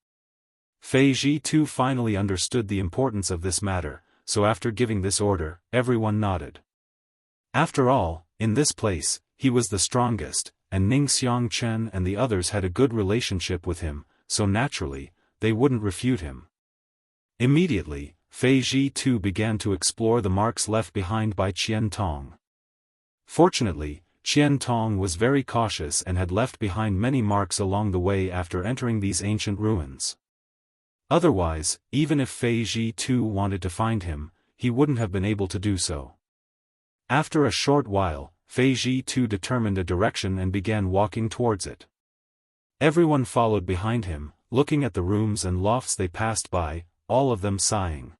Fei Ji too finally understood the importance of this matter, so after giving this order, everyone nodded. After all, in this place, he was the strongest, and Ning Xiangchen and the others had a good relationship with him, so naturally, they wouldn't refute him. Immediately, Fei Ji too began to explore the marks left behind by Qian Tong. Fortunately, Qian Tong was very cautious and had left behind many marks along the way after entering these ancient ruins. Otherwise, even if Fei Ji too wanted to find him, he wouldn't have been able to do so. After a short while, Fei Ji too determined a direction and began walking towards it. Everyone followed behind him, looking at the rooms and lofts they passed by, all of them sighing.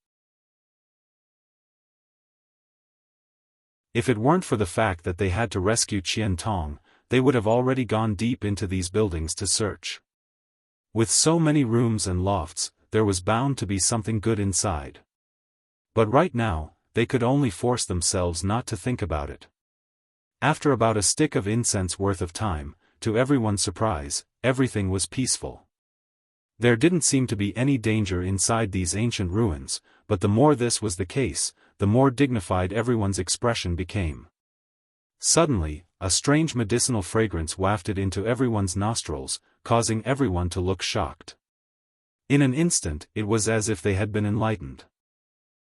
If it weren't for the fact that they had to rescue Qian Tong, they would have already gone deep into these buildings to search. With so many rooms and lofts, there was bound to be something good inside. But right now, they could only force themselves not to think about it. After about a stick of incense worth of time, to everyone's surprise, everything was peaceful. There didn't seem to be any danger inside these ancient ruins, but the more this was the case, the more dignified everyone's expression became. Suddenly, a strange medicinal fragrance wafted into everyone's nostrils, causing everyone to look shocked. In an instant, it was as if they had been enlightened.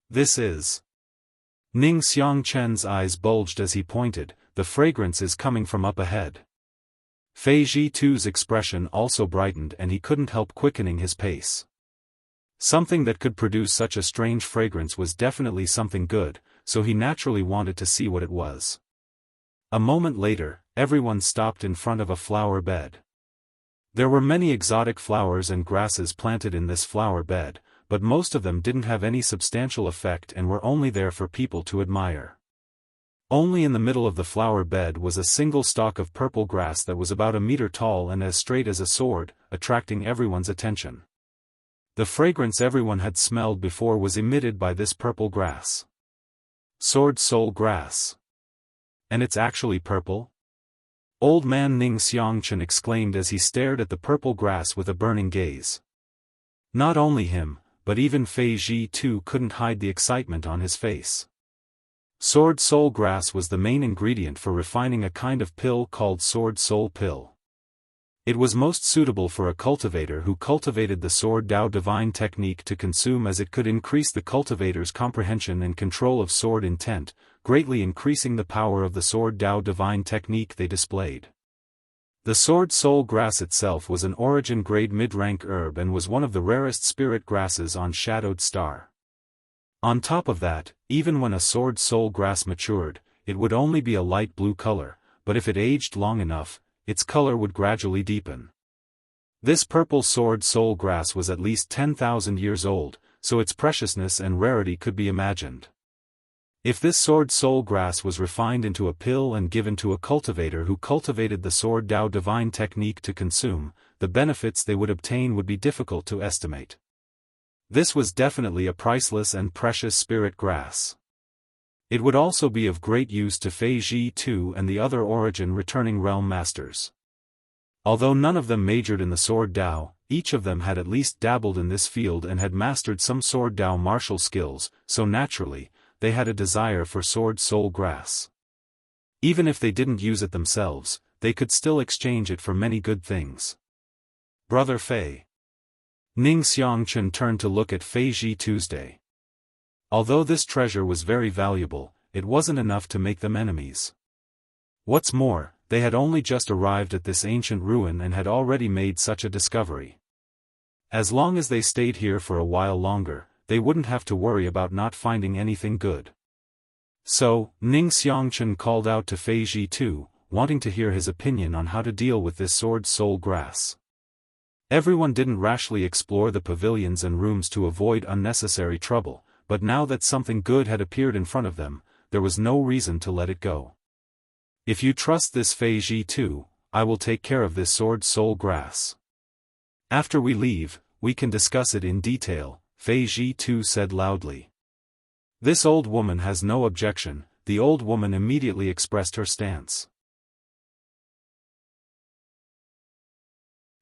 This is... Ning Xiangchen's eyes bulged as he pointed, the fragrance is coming from up ahead. Fei Zhitu's expression also brightened and he couldn't help quickening his pace. Something that could produce such a strange fragrance was definitely something good, so he naturally wanted to see what it was. A moment later, everyone stopped in front of a flower bed. There were many exotic flowers and grasses planted in this flower bed, but most of them didn't have any substantial effect and were only there for people to admire. Only in the middle of the flower bed was a single stalk of purple grass that was about a meter tall and as straight as a sword, attracting everyone's attention. The fragrance everyone had smelled before was emitted by this purple grass. Sword soul grass. And it's actually purple? Old man Ning Xiangchen exclaimed as he stared at the purple grass with a burning gaze. Not only him, but even Fei Zhitu couldn't hide the excitement on his face. Sword soul grass was the main ingredient for refining a kind of pill called sword soul pill. It was most suitable for a cultivator who cultivated the sword Dao divine technique to consume, as it could increase the cultivator's comprehension and control of sword intent, greatly increasing the power of the sword Dao divine technique they displayed. The sword soul grass itself was an origin grade mid-rank herb and was one of the rarest spirit grasses on Shadowed Star. On top of that, even when a sword soul grass matured, it would only be a light blue color, but if it aged long enough, its color would gradually deepen. This purple sword soul grass was at least 10,000 years old, so its preciousness and rarity could be imagined. If this sword soul grass was refined into a pill and given to a cultivator who cultivated the sword Dao divine technique to consume, the benefits they would obtain would be difficult to estimate. This was definitely a priceless and precious spirit grass. It would also be of great use to Fei Zhitu and the other origin returning realm masters. Although none of them majored in the sword Dao, each of them had at least dabbled in this field and had mastered some sword Dao martial skills, so naturally, they had a desire for sword soul grass. Even if they didn't use it themselves, they could still exchange it for many good things. Brother Fei. Ning Xiangchen turned to look at Fei Zhitu's. Although this treasure was very valuable, it wasn't enough to make them enemies. What's more, they had only just arrived at this ancient ruin and had already made such a discovery. As long as they stayed here for a while longer, they wouldn't have to worry about not finding anything good. So, Ning Xiangchen called out to Fei Zhitu, wanting to hear his opinion on how to deal with this sword soul grass. Everyone didn't rashly explore the pavilions and rooms to avoid unnecessary trouble, but now that something good had appeared in front of them, there was no reason to let it go. If you trust this Fei Zhitu, I will take care of this sword soul grass. After we leave, we can discuss it in detail, Fei Zhitu said loudly. This old woman has no objection. The old woman immediately expressed her stance.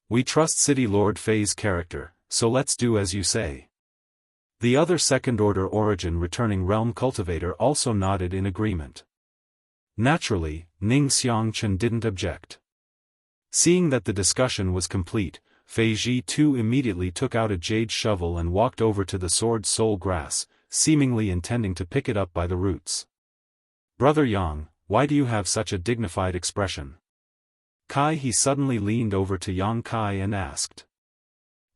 We trust City Lord Fei's character, so let's do as you say. The other second-order origin returning realm cultivator also nodded in agreement. Naturally, Ning Xiangchen didn't object. Seeing that the discussion was complete, Fei Zhitu immediately took out a jade shovel and walked over to the sword soul grass, seemingly intending to pick it up by the roots. Brother Yang, why do you have such a dignified expression? He suddenly leaned over to Yang Kai and asked.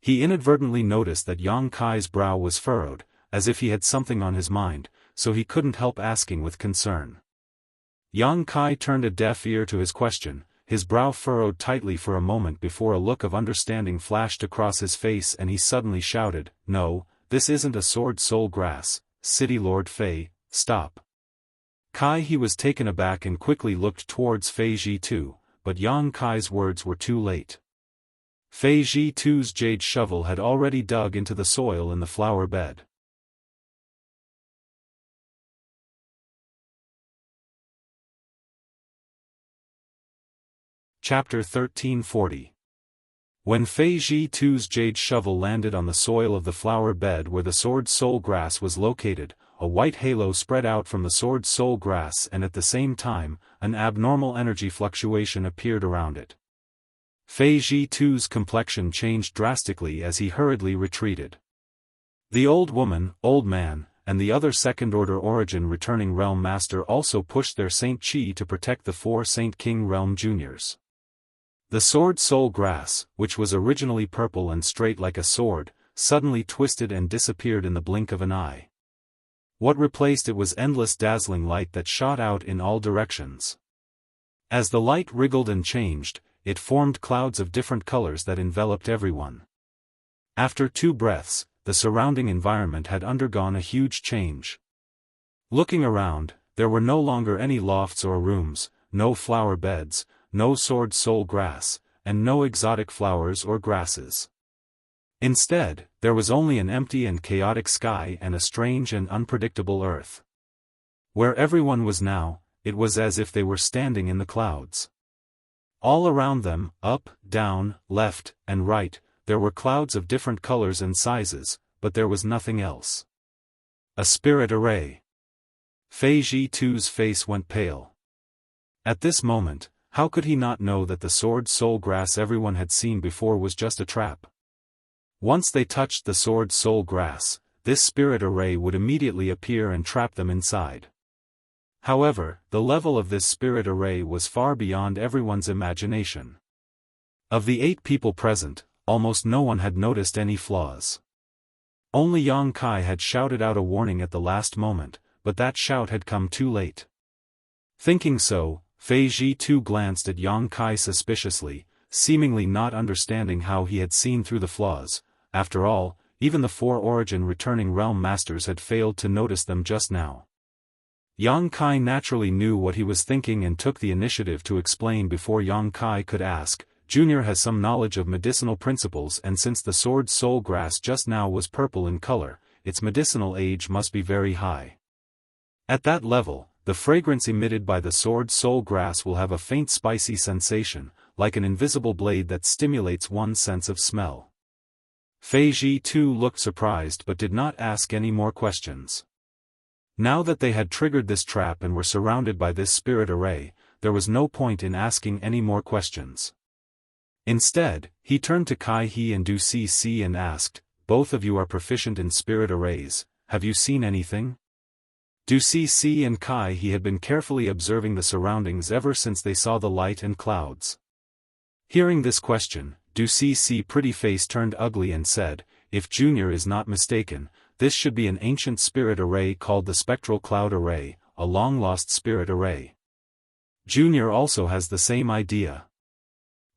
He inadvertently noticed that Yang Kai's brow was furrowed, as if he had something on his mind, so he couldn't help asking with concern. Yang Kai turned a deaf ear to his question, his brow furrowed tightly for a moment before a look of understanding flashed across his face and he suddenly shouted, "No, this isn't a sword soul grass, City Lord Fei, stop." Kai He was taken aback and quickly looked towards Fei Zhi-Tu, but Yang Kai's words were too late. Fei Zhi-Tu's jade shovel had already dug into the soil in the flower bed. Chapter 1340. When Fei Zhi-Tu's jade shovel landed on the soil of the flower bed where the sword soul grass was located, a white halo spread out from the sword soul grass and at the same time, an abnormal energy fluctuation appeared around it. Fei Zhi-Tu's complexion changed drastically as he hurriedly retreated. The old woman, old man, and the other second-order origin returning realm master also pushed their Saint Chi to protect the 4 Saint King realm juniors. The sword soul grass, which was originally purple and straight like a sword, suddenly twisted and disappeared in the blink of an eye. What replaced it was endless dazzling light that shot out in all directions. As the light wriggled and changed, it formed clouds of different colors that enveloped everyone. After 2 breaths, the surrounding environment had undergone a huge change. Looking around, there were no longer any lofts or rooms, no flower beds, no sword soul grass, and no exotic flowers or grasses. Instead, there was only an empty and chaotic sky and a strange and unpredictable earth. Where everyone was now, it was as if they were standing in the clouds. All around them, up, down, left, and right, there were clouds of different colors and sizes, but there was nothing else. A spirit array. Fei Zhi-Tu's face went pale. At this moment, how could he not know that the sword soul grass everyone had seen before was just a trap? Once they touched the sword soul grass, this spirit array would immediately appear and trap them inside. However, the level of this spirit array was far beyond everyone's imagination. Of the 8 people present, almost no one had noticed any flaws. Only Yang Kai had shouted out a warning at the last moment, but that shout had come too late. Thinking so, Fei Zhi-Tu glanced at Yang Kai suspiciously, seemingly not understanding how he had seen through the flaws. After all, even the 4 origin returning realm masters had failed to notice them just now. Yang Kai naturally knew what he was thinking and took the initiative to explain before Yang Kai could ask. Junior has some knowledge of medicinal principles, and since the sword soul grass just now was purple in color, its medicinal age must be very high. At that level, the fragrance emitted by the sword soul grass will have a faint spicy sensation, like an invisible blade that stimulates one's sense of smell. Fei Zhi-Tu looked surprised but did not ask any more questions. Now that they had triggered this trap and were surrounded by this spirit array, there was no point in asking any more questions. Instead, he turned to Kai He and Du Cc and asked, "Both of you are proficient in spirit arrays, have you seen anything?" Du Cc and Kai He had been carefully observing the surroundings ever since they saw the light and clouds. Hearing this question, Du Cc pretty face turned ugly and said, "If Junior is not mistaken, this should be an ancient spirit array called the Spectral Cloud Array, a long-lost spirit array." Junior also has the same idea.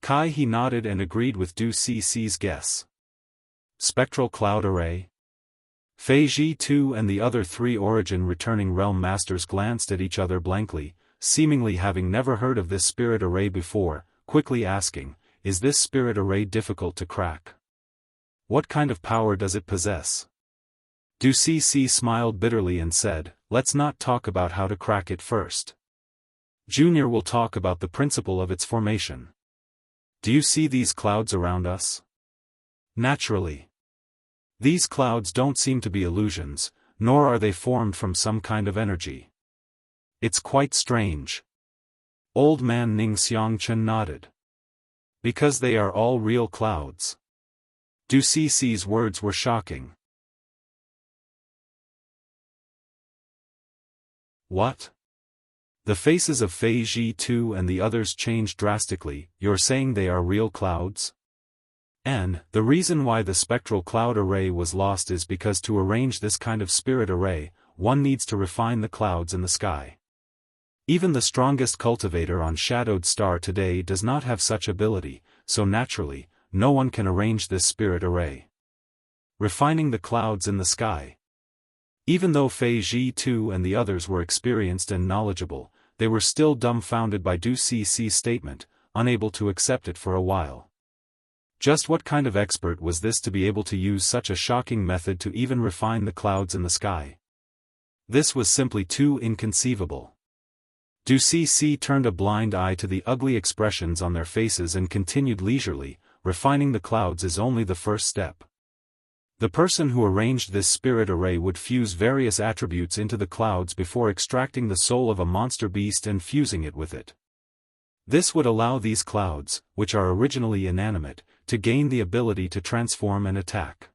Kai He nodded and agreed with Du Cc's guess. Spectral Cloud Array? Fei Zhi-Tu and the other 3 origin returning realm masters glanced at each other blankly, seemingly having never heard of this spirit array before, quickly asking, "Is this spirit array difficult to crack? What kind of power does it possess?" Du Cc smiled bitterly and said, "Let's not talk about how to crack it first. Junior will talk about the principle of its formation. Do you see these clouds around us? Naturally. These clouds don't seem to be illusions, nor are they formed from some kind of energy. It's quite strange." Old man Ning Xiangchen nodded. "Because they are all real clouds." Du Cc's words were shocking. What? The faces of Fei Zhi-Tu and the others changed drastically. "You're saying they are real clouds? And the reason why the spectral cloud array was lost is because to arrange this kind of spirit array, one needs to refine the clouds in the sky. Even the strongest cultivator on Shadowed Star today does not have such ability, so naturally, no one can arrange this spirit array. Refining the clouds in the sky. Even though Fei Ji Tu and the others were experienced and knowledgeable, they were still dumbfounded by Du Cici's statement, unable to accept it for a while. Just what kind of expert was this to be able to use such a shocking method to even refine the clouds in the sky? This was simply too inconceivable. Du Cici turned a blind eye to the ugly expressions on their faces and continued leisurely, refining the clouds is only the first step. The person who arranged this spirit array would fuse various attributes into the clouds before extracting the soul of a monster beast and fusing it with it. This would allow these clouds, which are originally inanimate, to gain the ability to transform and attack.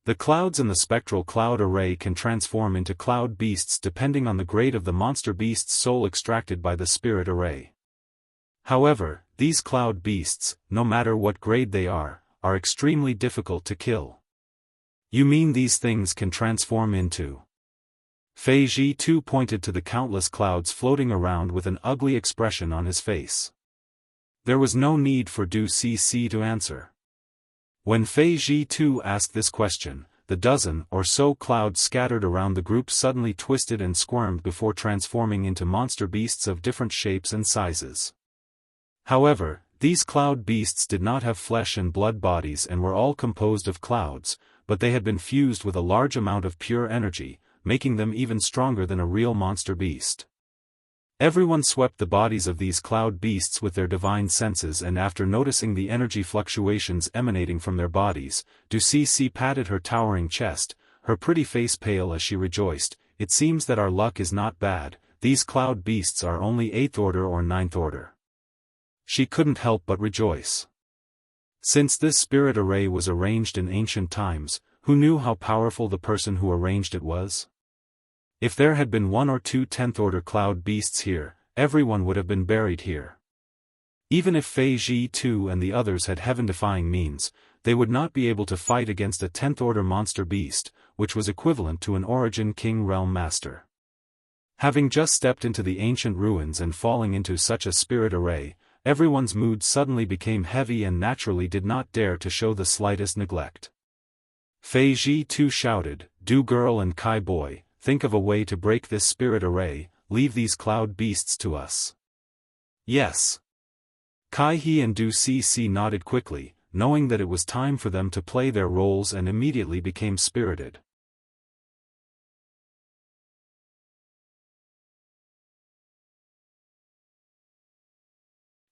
The clouds in the spectral cloud array can transform into cloud beasts depending on the grade of the monster beast's soul extracted by the spirit array. However, these cloud beasts, no matter what grade they are extremely difficult to kill. You mean these things can transform into? Fei Ji Tu pointed to the countless clouds floating around with an ugly expression on his face. There was no need for Du Cici to answer. When Fei Ji Tu asked this question, the dozen or so clouds scattered around the group suddenly twisted and squirmed before transforming into monster beasts of different shapes and sizes. However, these cloud beasts did not have flesh and blood bodies and were all composed of clouds, but they had been fused with a large amount of pure energy, making them even stronger than a real monster beast. Everyone swept the bodies of these cloud beasts with their divine senses, and after noticing the energy fluctuations emanating from their bodies, Du Cici patted her towering chest, her pretty face pale as she rejoiced. It seems that our luck is not bad, these cloud beasts are only 8th order or 9th order. She couldn't help but rejoice. Since this spirit array was arranged in ancient times, who knew how powerful the person who arranged it was? If there had been 1 or 2 10th-order cloud beasts here, everyone would have been buried here. Even if Fei Ji Tu and the others had heaven-defying means, they would not be able to fight against a 10th-order monster beast, which was equivalent to an Origin King Realm Master. Having just stepped into the ancient ruins and falling into such a spirit array, everyone's mood suddenly became heavy and naturally did not dare to show the slightest neglect. Fei Ji Tu shouted, "Du girl and Kai boy, think of a way to break this spirit array, leave these cloud beasts to us." Yes. Kai He and Du Cici nodded quickly, knowing that it was time for them to play their roles, and immediately became spirited.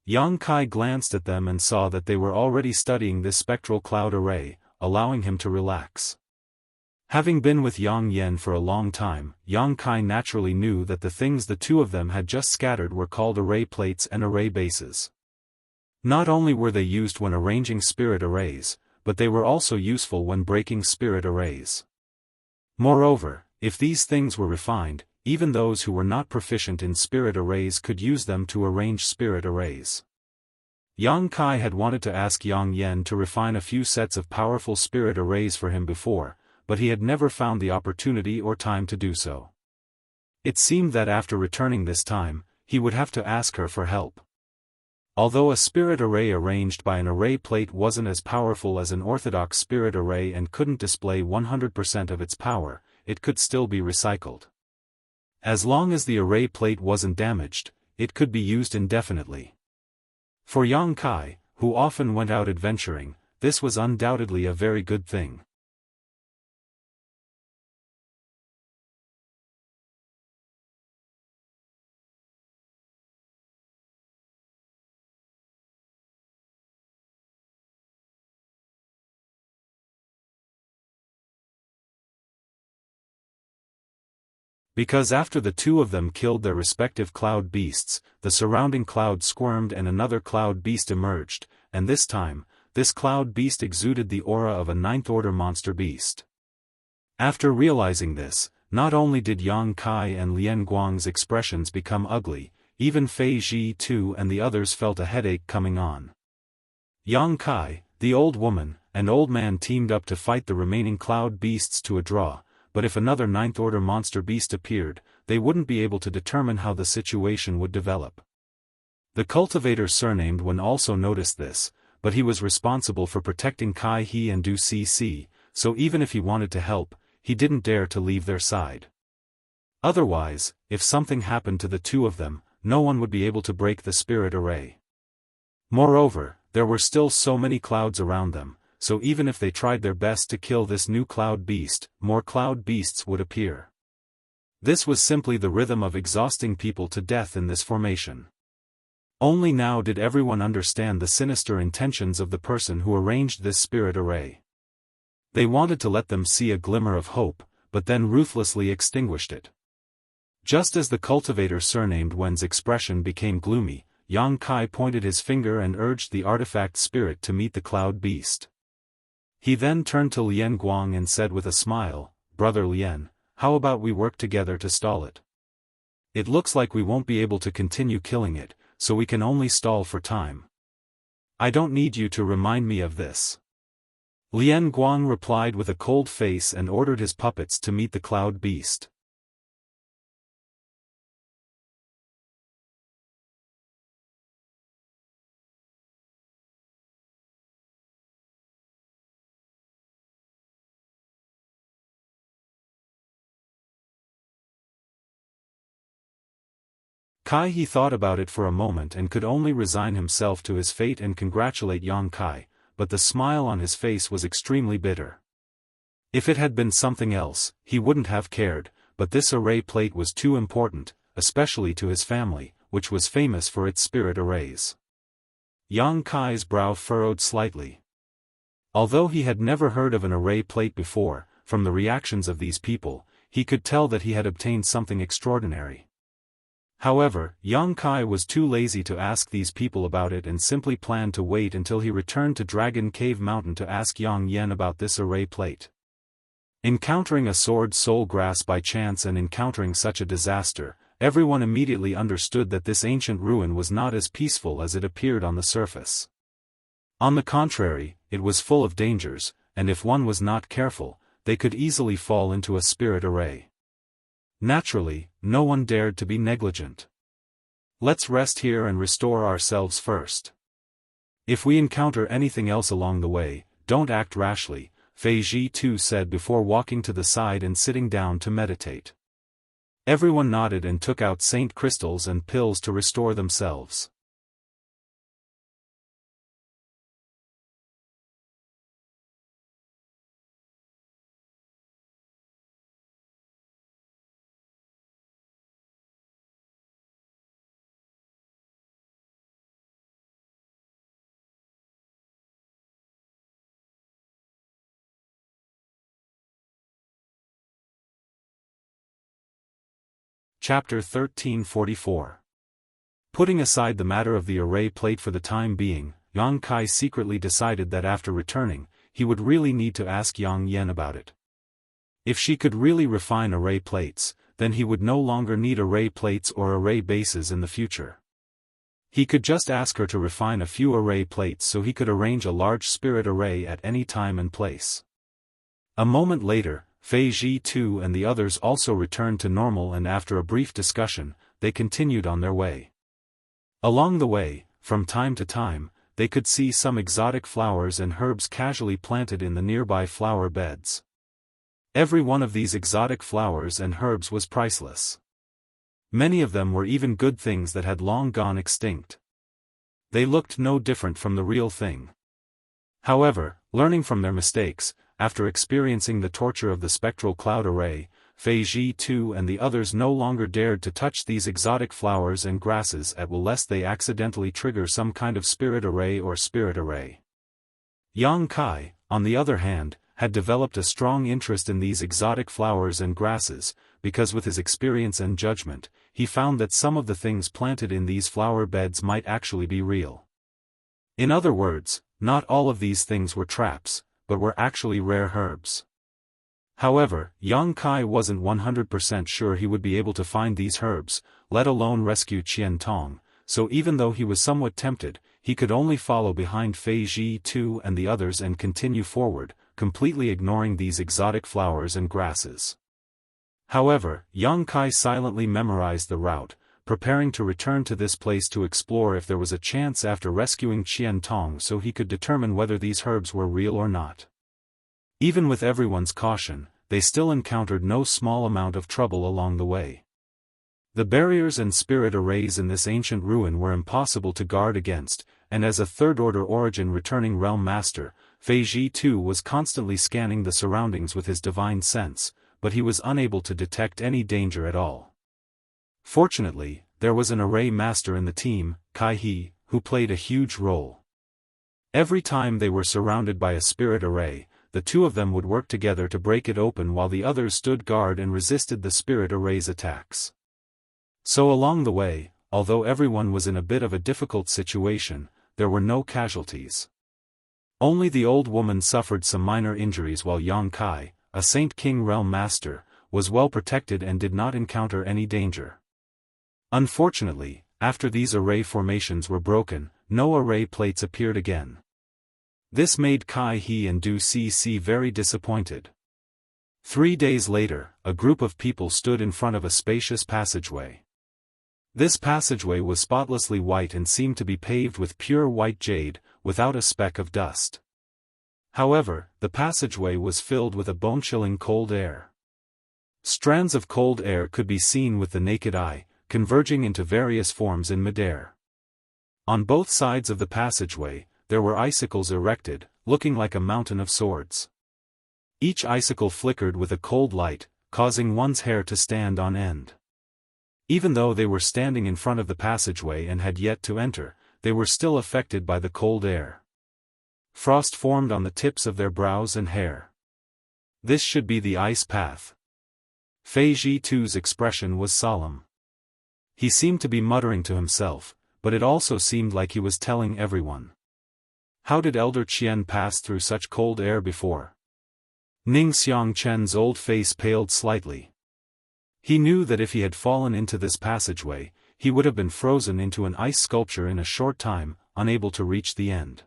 Yang Kai glanced at them and saw that they were already studying this spectral cloud array, allowing him to relax. Having been with Yang Yen for a long time, Yang Kai naturally knew that the things the two of them had just scattered were called array plates and array bases. Not only were they used when arranging spirit arrays, but they were also useful when breaking spirit arrays. Moreover, if these things were refined, even those who were not proficient in spirit arrays could use them to arrange spirit arrays. Yang Kai had wanted to ask Yang Yen to refine a few sets of powerful spirit arrays for him before, but he had never found the opportunity or time to do so. It seemed that after returning this time, he would have to ask her for help. Although a spirit array arranged by an array plate wasn't as powerful as an orthodox spirit array and couldn't display 100% of its power, it could still be recycled. As long as the array plate wasn't damaged, it could be used indefinitely. For Yang Kai, who often went out adventuring, this was undoubtedly a very good thing. Because after the two of them killed their respective cloud beasts, the surrounding cloud squirmed and another cloud beast emerged, and this time, this cloud beast exuded the aura of a 9th-order monster beast. After realizing this, not only did Yang Kai and Lian Guang's expressions become ugly, even Fei Ji Tu and the others felt a headache coming on. Yang Kai, the old woman, and old man teamed up to fight the remaining cloud beasts to a draw, but if another ninth-order monster beast appeared, they wouldn't be able to determine how the situation would develop. The cultivator surnamed Wen also noticed this, but he was responsible for protecting Kai He and Du Cc, so even if he wanted to help, he didn't dare to leave their side. Otherwise, if something happened to the two of them, no one would be able to break the spirit array. Moreover, there were still so many clouds around them, so even if they tried their best to kill this new cloud beast, more cloud beasts would appear. This was simply the rhythm of exhausting people to death in this formation. Only now did everyone understand the sinister intentions of the person who arranged this spirit array. They wanted to let them see a glimmer of hope, but then ruthlessly extinguished it. Just as the cultivator surnamed Wen's expression became gloomy, Yang Kai pointed his finger and urged the artifact spirit to meet the cloud beast. He then turned to Lian Guang and said with a smile, "Brother Lian, how about we work together to stall it? It looks like we won't be able to continue killing it, so we can only stall for time. I don't need you to remind me of this." Lian Guang replied with a cold face and ordered his puppets to meet the cloud beast. Kai He thought about it for a moment and could only resign himself to his fate and congratulate Yang Kai, but the smile on his face was extremely bitter. If it had been something else, he wouldn't have cared, but this array plate was too important, especially to his family, which was famous for its spirit arrays. Yang Kai's brow furrowed slightly. Although he had never heard of an array plate before, from the reactions of these people, he could tell that he had obtained something extraordinary. However, Yang Kai was too lazy to ask these people about it and simply planned to wait until he returned to Dragon Cave Mountain to ask Yang Yen about this array plate. Encountering a sword soul grass by chance and encountering such a disaster, everyone immediately understood that this ancient ruin was not as peaceful as it appeared on the surface. On the contrary, it was full of dangers, and if one was not careful, they could easily fall into a spirit array. Naturally, no one dared to be negligent. Let's rest here and restore ourselves first. If we encounter anything else along the way, don't act rashly, Fei Ji too said before walking to the side and sitting down to meditate. Everyone nodded and took out saint crystals and pills to restore themselves. Chapter 1344. Putting aside the matter of the array plate for the time being, Yang Kai secretly decided that after returning, he would really need to ask Yang Yen about it. If she could really refine array plates, then he would no longer need array plates or array bases in the future. He could just ask her to refine a few array plates so he could arrange a large spirit array at any time and place. A moment later, Fei Ji too and the others also returned to normal, and after a brief discussion, they continued on their way. Along the way, from time to time, they could see some exotic flowers and herbs casually planted in the nearby flower beds. Every one of these exotic flowers and herbs was priceless. Many of them were even good things that had long gone extinct. They looked no different from the real thing. However, learning from their mistakes, after experiencing the torture of the spectral cloud array, Fei Ji too and the others no longer dared to touch these exotic flowers and grasses at will lest they accidentally trigger some kind of spirit array or spirit array. Yang Kai, on the other hand, had developed a strong interest in these exotic flowers and grasses, because with his experience and judgment, he found that some of the things planted in these flower beds might actually be real. In other words, not all of these things were traps, but were actually rare herbs. However, Yang Kai wasn't 100% sure he would be able to find these herbs, let alone rescue Qian Tong, so even though he was somewhat tempted, he could only follow behind Fei Ji too and the others and continue forward, completely ignoring these exotic flowers and grasses. However, Yang Kai silently memorized the route, preparing to return to this place to explore if there was a chance after rescuing Qian Tong so he could determine whether these herbs were real or not. Even with everyone's caution, they still encountered no small amount of trouble along the way. The barriers and spirit arrays in this ancient ruin were impossible to guard against, and as a third-order origin returning realm master, Fei Ji too was constantly scanning the surroundings with his divine sense, but he was unable to detect any danger at all. Fortunately, there was an array master in the team, Kai He, who played a huge role. Every time they were surrounded by a spirit array, the two of them would work together to break it open while the others stood guard and resisted the spirit array's attacks. So along the way, although everyone was in a bit of a difficult situation, there were no casualties. Only the old woman suffered some minor injuries while Yang Kai, a Saint King Realm Master, was well protected and did not encounter any danger. Unfortunately, after these array formations were broken, no array plates appeared again. This made Kai He and Du Cc very disappointed. 3 days later, a group of people stood in front of a spacious passageway. This passageway was spotlessly white and seemed to be paved with pure white jade, without a speck of dust. However, the passageway was filled with a bone-chilling cold air. Strands of cold air could be seen with the naked eye, converging into various forms in midair. On both sides of the passageway, there were icicles erected, looking like a mountain of swords. Each icicle flickered with a cold light, causing one's hair to stand on end. Even though they were standing in front of the passageway and had yet to enter, they were still affected by the cold air. Frost formed on the tips of their brows and hair. This should be the ice path. Fei Ji Tu's expression was solemn. He seemed to be muttering to himself, but it also seemed like he was telling everyone. How did Elder Qian pass through such cold air before? Ning Xiangchen's old face paled slightly. He knew that if he had fallen into this passageway, he would have been frozen into an ice sculpture in a short time, unable to reach the end.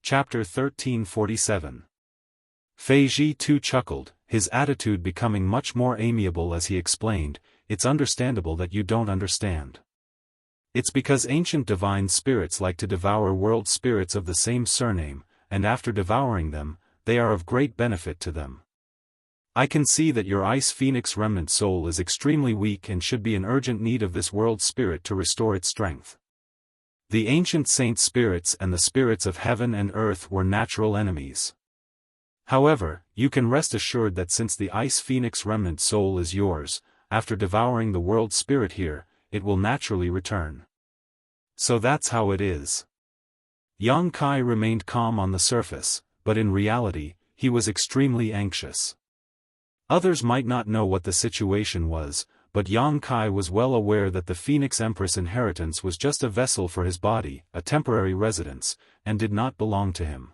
Chapter 1347. Fei Ji Tu chuckled, his attitude becoming much more amiable as he explained, "It's understandable that you don't understand. It's because ancient divine spirits like to devour world spirits of the same surname, and after devouring them, they are of great benefit to them. I can see that your Ice Phoenix remnant soul is extremely weak and should be in urgent need of this world spirit to restore its strength. The ancient saint spirits and the spirits of heaven and earth were natural enemies. However, you can rest assured that since the Ice Phoenix remnant soul is yours, after devouring the world spirit here, it will naturally return. So that's how it is." Yang Kai remained calm on the surface, but in reality, he was extremely anxious. Others might not know what the situation was, but Yang Kai was well aware that the Phoenix Empress inheritance was just a vessel for his body, a temporary residence, and did not belong to him.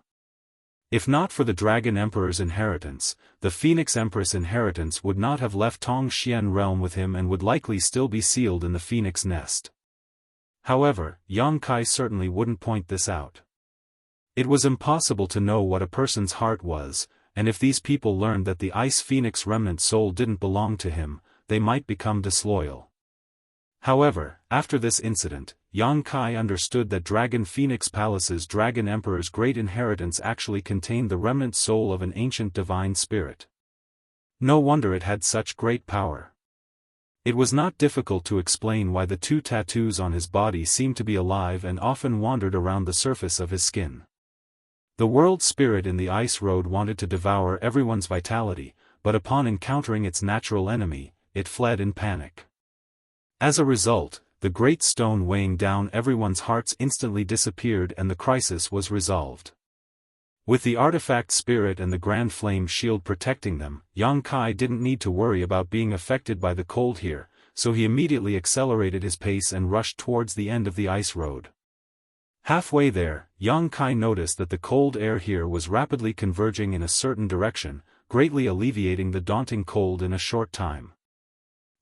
If not for the Dragon Emperor's inheritance, the Phoenix Empress inheritance would not have left Tongxian realm with him and would likely still be sealed in the Phoenix nest. However, Yang Kai certainly wouldn't point this out. It was impossible to know what a person's heart was, and if these people learned that the Ice Phoenix remnant soul didn't belong to him, they might become disloyal. However, after this incident, Yang Kai understood that Dragon Phoenix Palace's Dragon Emperor's great inheritance actually contained the remnant soul of an ancient divine spirit. No wonder it had such great power. It was not difficult to explain why the two tattoos on his body seemed to be alive and often wandered around the surface of his skin. The world spirit in the ice road wanted to devour everyone's vitality, but upon encountering its natural enemy, it fled in panic. As a result, the great stone weighing down everyone's hearts instantly disappeared and the crisis was resolved. With the artifact spirit and the grand flame shield protecting them, Yang Kai didn't need to worry about being affected by the cold here, so he immediately accelerated his pace and rushed towards the end of the ice road. Halfway there, Yang Kai noticed that the cold air here was rapidly converging in a certain direction, greatly alleviating the daunting cold in a short time.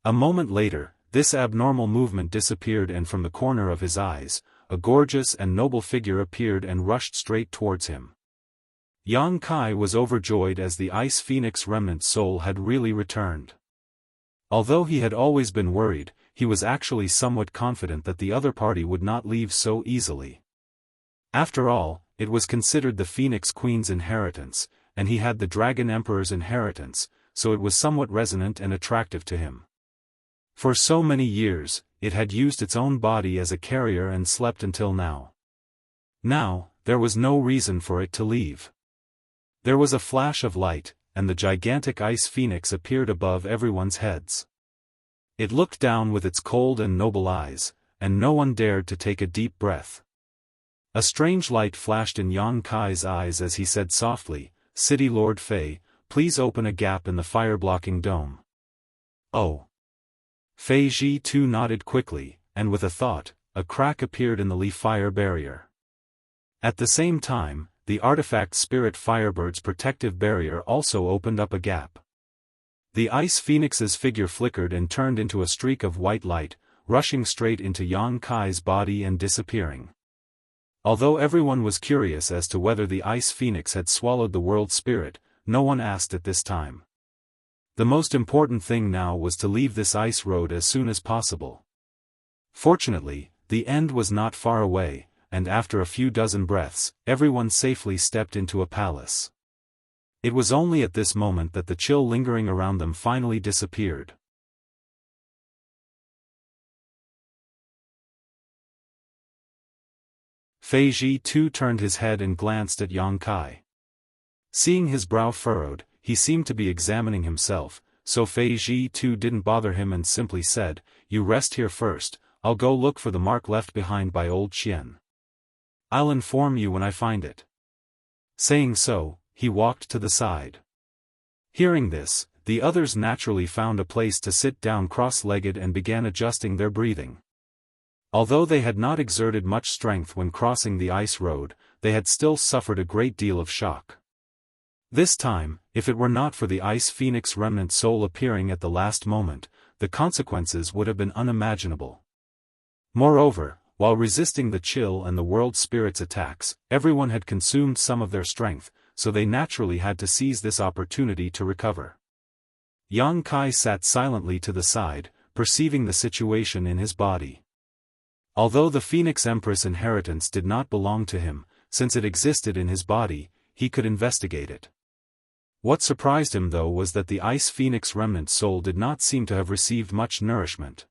A moment later, this abnormal movement disappeared and from the corner of his eyes, a gorgeous and noble figure appeared and rushed straight towards him. Yang Kai was overjoyed as the Ice Phoenix remnant soul had really returned. Although he had always been worried, he was actually somewhat confident that the other party would not leave so easily. After all, it was considered the Phoenix Queen's inheritance, and he had the Dragon Emperor's inheritance, so it was somewhat resonant and attractive to him. For so many years, it had used its own body as a carrier and slept until now. Now, there was no reason for it to leave. There was a flash of light, and the gigantic ice phoenix appeared above everyone's heads. It looked down with its cold and noble eyes, and no one dared to take a deep breath. A strange light flashed in Yang Kai's eyes as he said softly, "City Lord Fei, please open a gap in the fire-blocking dome." "Oh." Fei Ji too nodded quickly, and with a thought, a crack appeared in the leaf fire barrier. At the same time, the artifact Spirit Firebird's protective barrier also opened up a gap. The ice phoenix's figure flickered and turned into a streak of white light, rushing straight into Yang Kai's body and disappearing. Although everyone was curious as to whether the ice phoenix had swallowed the world spirit, no one asked at this time. The most important thing now was to leave this ice road as soon as possible. Fortunately, the end was not far away, and after a few dozen breaths, everyone safely stepped into a palace. It was only at this moment that the chill lingering around them finally disappeared. Fei Ji too turned his head and glanced at Yang Kai. Seeing his brow furrowed, he seemed to be examining himself, so Fei Ji too didn't bother him and simply said, "You rest here first, I'll go look for the mark left behind by old Qian. I'll inform you when I find it." Saying so, he walked to the side. Hearing this, the others naturally found a place to sit down cross-legged and began adjusting their breathing. Although they had not exerted much strength when crossing the ice road, they had still suffered a great deal of shock. This time, if it were not for the Ice Phoenix remnant soul appearing at the last moment, the consequences would have been unimaginable. Moreover, while resisting the chill and the world spirit's attacks, everyone had consumed some of their strength, so they naturally had to seize this opportunity to recover. Yang Kai sat silently to the side, perceiving the situation in his body. Although the Phoenix Empress inheritance did not belong to him, since it existed in his body, he could investigate it. What surprised him though was that the Ice Phoenix remnant soul did not seem to have received much nourishment.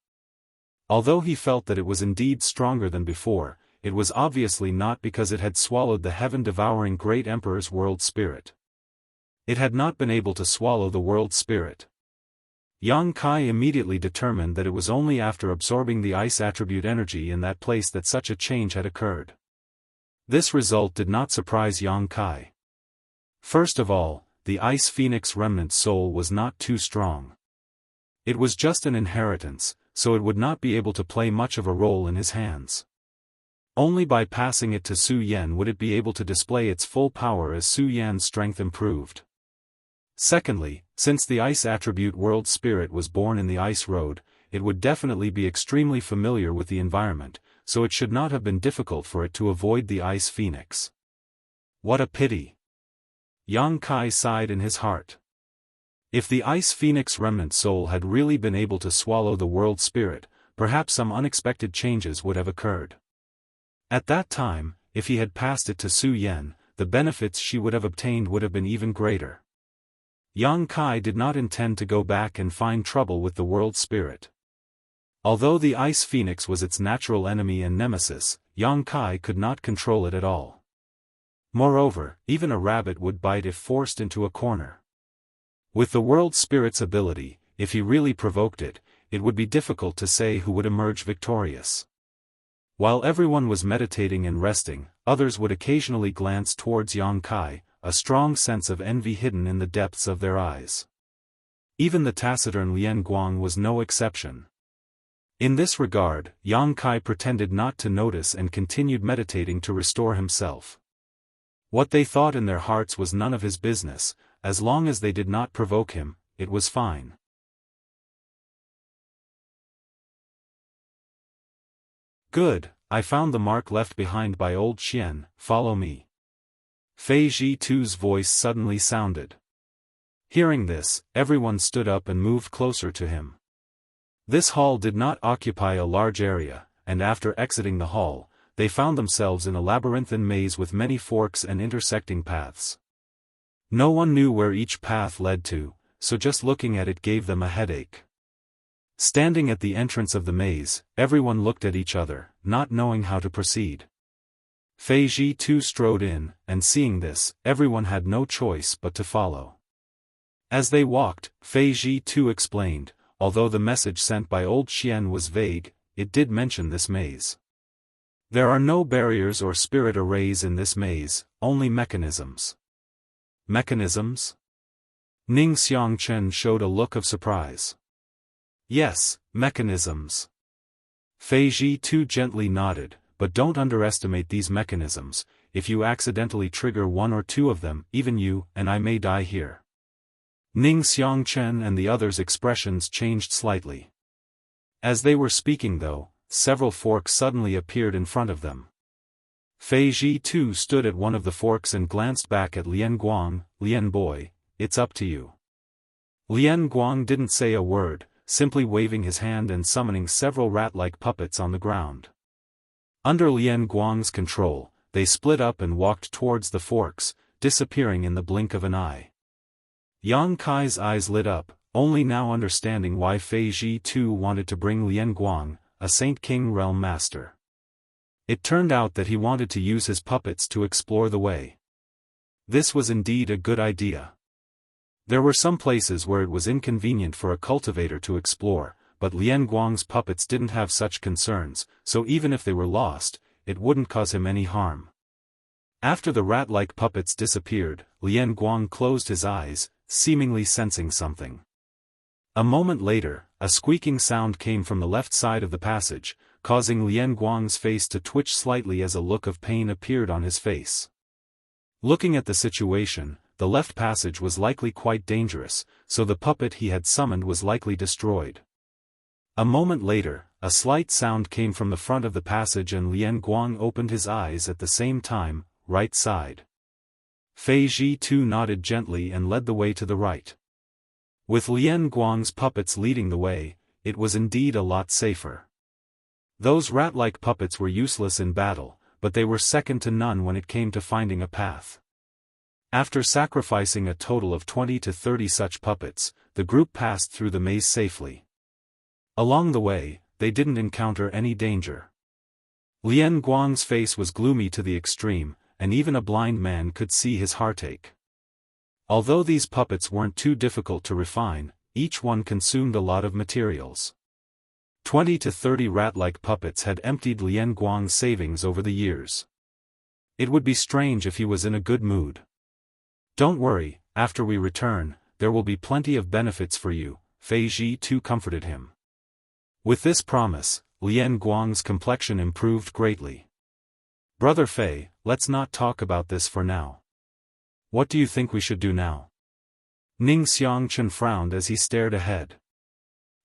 Although he felt that it was indeed stronger than before, it was obviously not because it had swallowed the heaven-devouring Great Emperor's world spirit. It had not been able to swallow the world spirit. Yang Kai immediately determined that it was only after absorbing the ice attribute energy in that place that such a change had occurred. This result did not surprise Yang Kai. First of all, the Ice Phoenix remnant soul was not too strong. It was just an inheritance, so it would not be able to play much of a role in his hands. Only by passing it to Su Yan would it be able to display its full power as Su Yan's strength improved. Secondly, since the ice attribute world spirit was born in the ice road, it would definitely be extremely familiar with the environment, so it should not have been difficult for it to avoid the Ice Phoenix. What a pity! Yang Kai sighed in his heart. If the Ice Phoenix remnant soul had really been able to swallow the world spirit, perhaps some unexpected changes would have occurred. At that time, if he had passed it to Su Yan, the benefits she would have obtained would have been even greater. Yang Kai did not intend to go back and find trouble with the world spirit. Although the ice phoenix was its natural enemy and nemesis, Yang Kai could not control it at all. Moreover, even a rabbit would bite if forced into a corner. With the world spirit's ability, if he really provoked it, it would be difficult to say who would emerge victorious. While everyone was meditating and resting, others would occasionally glance towards Yang Kai, a strong sense of envy hidden in the depths of their eyes. Even the taciturn Lian Guang was no exception. In this regard, Yang Kai pretended not to notice and continued meditating to restore himself. What they thought in their hearts was none of his business, as long as they did not provoke him, it was fine. Good, I found the mark left behind by old Xian, follow me. Fei Zhi-Tu's voice suddenly sounded. Hearing this, everyone stood up and moved closer to him. This hall did not occupy a large area, and after exiting the hall, they found themselves in a labyrinthine maze with many forks and intersecting paths. No one knew where each path led to, so just looking at it gave them a headache. Standing at the entrance of the maze, everyone looked at each other, not knowing how to proceed. Fei Zhi-Tu strode in, and seeing this, everyone had no choice but to follow. As they walked, Fei Zhi-Tu explained, although the message sent by old Xian was vague, it did mention this maze. There are no barriers or spirit arrays in this maze, only mechanisms. Mechanisms? Ning Xiangchen showed a look of surprise. Yes, mechanisms. Fei Zhi-Tu gently nodded, but don't underestimate these mechanisms. If you accidentally trigger one or two of them, even you and I may die here. Ning Xiangchen and the others' expressions changed slightly. As they were speaking though, several forks suddenly appeared in front of them. Fei Zhi-Tu stood at one of the forks and glanced back at Lian Guang. Lian boy, it's up to you. Lian Guang didn't say a word, simply waving his hand and summoning several rat-like puppets on the ground. Under Lian Guang's control, they split up and walked towards the forks, disappearing in the blink of an eye. Yang Kai's eyes lit up, only now understanding why Fei Zhi-Tu wanted to bring Lian Guang, a Saint King Realm Master. It turned out that he wanted to use his puppets to explore the way. This was indeed a good idea. There were some places where it was inconvenient for a cultivator to explore, but Lian Guang's puppets didn't have such concerns, so even if they were lost, it wouldn't cause him any harm. After the rat-like puppets disappeared, Lian Guang closed his eyes, seemingly sensing something. A moment later, a squeaking sound came from the left side of the passage, causing Lian Guang's face to twitch slightly as a look of pain appeared on his face. Looking at the situation, the left passage was likely quite dangerous, so the puppet he had summoned was likely destroyed. A moment later, a slight sound came from the front of the passage and Lian Guang opened his eyes at the same time, right side. Fei Zhi-Tu nodded gently and led the way to the right. With Lian Guang's puppets leading the way, it was indeed a lot safer. Those rat-like puppets were useless in battle, but they were second to none when it came to finding a path. After sacrificing a total of 20 to 30 such puppets, the group passed through the maze safely. Along the way, they didn't encounter any danger. Lian Guang's face was gloomy to the extreme, and even a blind man could see his heartache. Although these puppets weren't too difficult to refine, each one consumed a lot of materials. 20 to 30 rat-like puppets had emptied Lian Guang's savings over the years. It would be strange if he was in a good mood. Don't worry, after we return, there will be plenty of benefits for you, Fei Zhi-Tu comforted him. With this promise, Lian Guang's complexion improved greatly. Brother Fei, let's not talk about this for now. What do you think we should do now? Ning Xiangchen frowned as he stared ahead.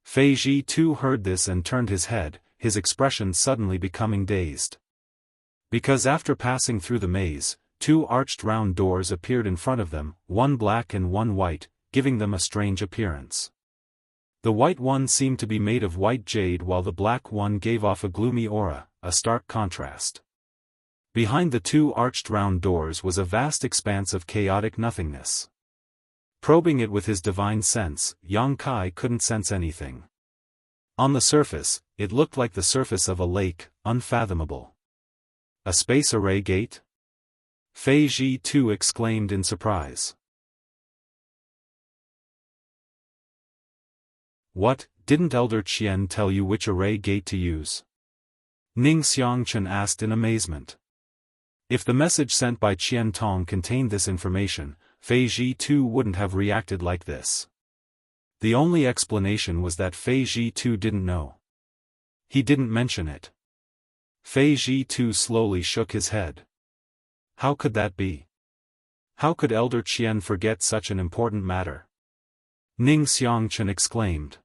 Fei Zhi-Tu heard this and turned his head, his expression suddenly becoming dazed. Because after passing through the maze, two arched round doors appeared in front of them, one black and one white, giving them a strange appearance. The white one seemed to be made of white jade while the black one gave off a gloomy aura, a stark contrast. Behind the two arched round doors was a vast expanse of chaotic nothingness. Probing it with his divine sense, Yang Kai couldn't sense anything. On the surface, it looked like the surface of a lake, unfathomable. A space array gate? Fei Ji too exclaimed in surprise. What, didn't Elder Qian tell you which array gate to use? Ning Xiangchen asked in amazement. If the message sent by Qian Tong contained this information, Fei Ji too wouldn't have reacted like this. The only explanation was that Fei Ji too didn't know. He didn't mention it. Fei Ji too slowly shook his head. How could that be? How could Elder Qian forget such an important matter? Ning Xiangchen exclaimed.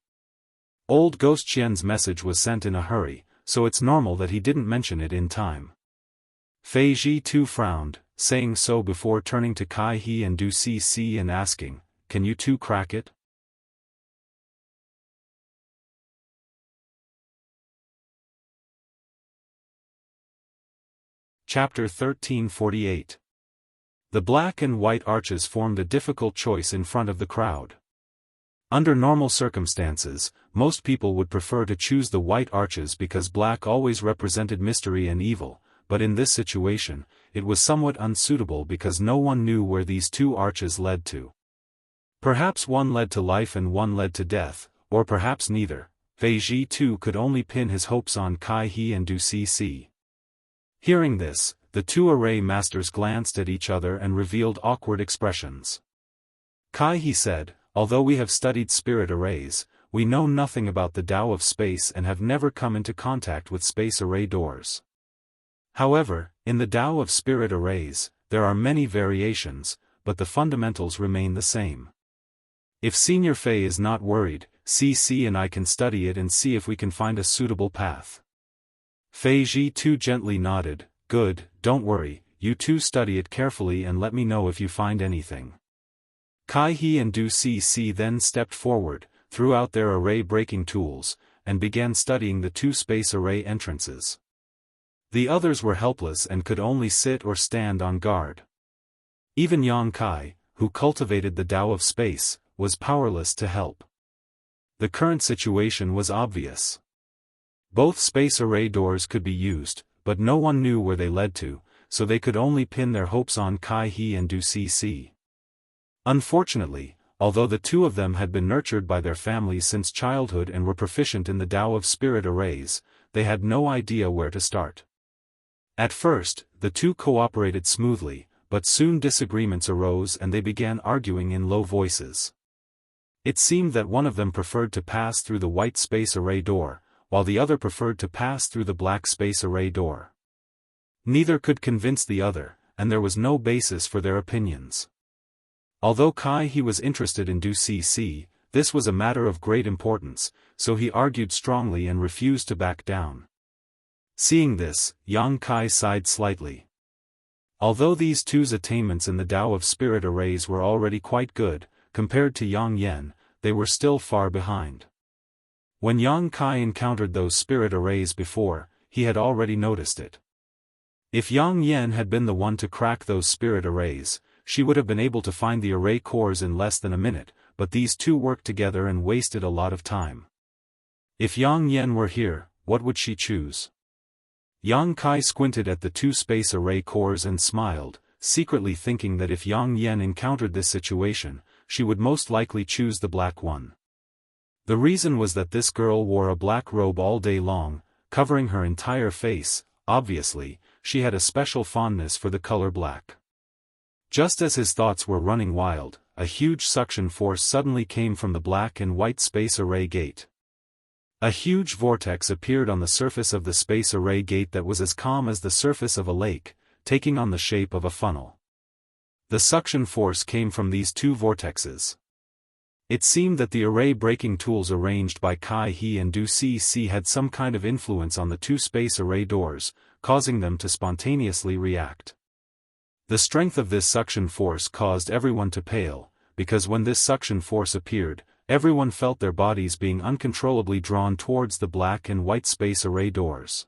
Old Ghost Qian's message was sent in a hurry, so it's normal that he didn't mention it in time. Fei Ji too frowned, saying so before turning to Kai He and Du Cc and asking, "Can you two crack it?" Chapter 1348. The black and white arches formed a difficult choice in front of the crowd. Under normal circumstances, most people would prefer to choose the white arches because black always represented mystery and evil, but in this situation, it was somewhat unsuitable because no one knew where these two arches led to. Perhaps one led to life and one led to death, or perhaps neither. Fei Ji too could only pin his hopes on Kai He and Du Cc. Hearing this, the two array masters glanced at each other and revealed awkward expressions. Kai He said, "Although we have studied spirit arrays, we know nothing about the Tao of space and have never come into contact with space array doors. However, in the Tao of spirit arrays, there are many variations, but the fundamentals remain the same. If Senior Fei is not worried, CC and I can study it and see if we can find a suitable path." Fei Ji too gently nodded. "Good, don't worry, you two study it carefully and let me know if you find anything." Kai He and Du Cc then stepped forward, threw out their array-breaking tools, and began studying the two space array entrances. The others were helpless and could only sit or stand on guard. Even Yang Kai, who cultivated the Tao of space, was powerless to help. The current situation was obvious. Both space array doors could be used, but no one knew where they led to, so they could only pin their hopes on Kai He and Du Cc. Unfortunately, although the two of them had been nurtured by their families since childhood and were proficient in the Tao of spirit arrays, they had no idea where to start. At first, the two cooperated smoothly, but soon disagreements arose and they began arguing in low voices. It seemed that one of them preferred to pass through the white space array door, while the other preferred to pass through the black space array door. Neither could convince the other, and there was no basis for their opinions. Although Kai He was interested in Du Cc, this was a matter of great importance, so he argued strongly and refused to back down. Seeing this, Yang Kai sighed slightly. Although these two's attainments in the Tao of spirit arrays were already quite good, compared to Yang Yen, they were still far behind. When Yang Kai encountered those spirit arrays before, he had already noticed it. If Yang Yen had been the one to crack those spirit arrays, she would have been able to find the array cores in less than a minute, but these two worked together and wasted a lot of time. If Yang Yen were here, what would she choose? Yang Kai squinted at the two space array cores and smiled, secretly thinking that if Yang Yen encountered this situation, she would most likely choose the black one. The reason was that this girl wore a black robe all day long, covering her entire face. Obviously, she had a special fondness for the color black. Just as his thoughts were running wild, a huge suction force suddenly came from the black and white space array gate. A huge vortex appeared on the surface of the space array gate that was as calm as the surface of a lake, taking on the shape of a funnel. The suction force came from these two vortexes. It seemed that the array-breaking tools arranged by Kai He and Du Cc had some kind of influence on the two space array doors, causing them to spontaneously react. The strength of this suction force caused everyone to pale, because when this suction force appeared, everyone felt their bodies being uncontrollably drawn towards the black and white space array doors.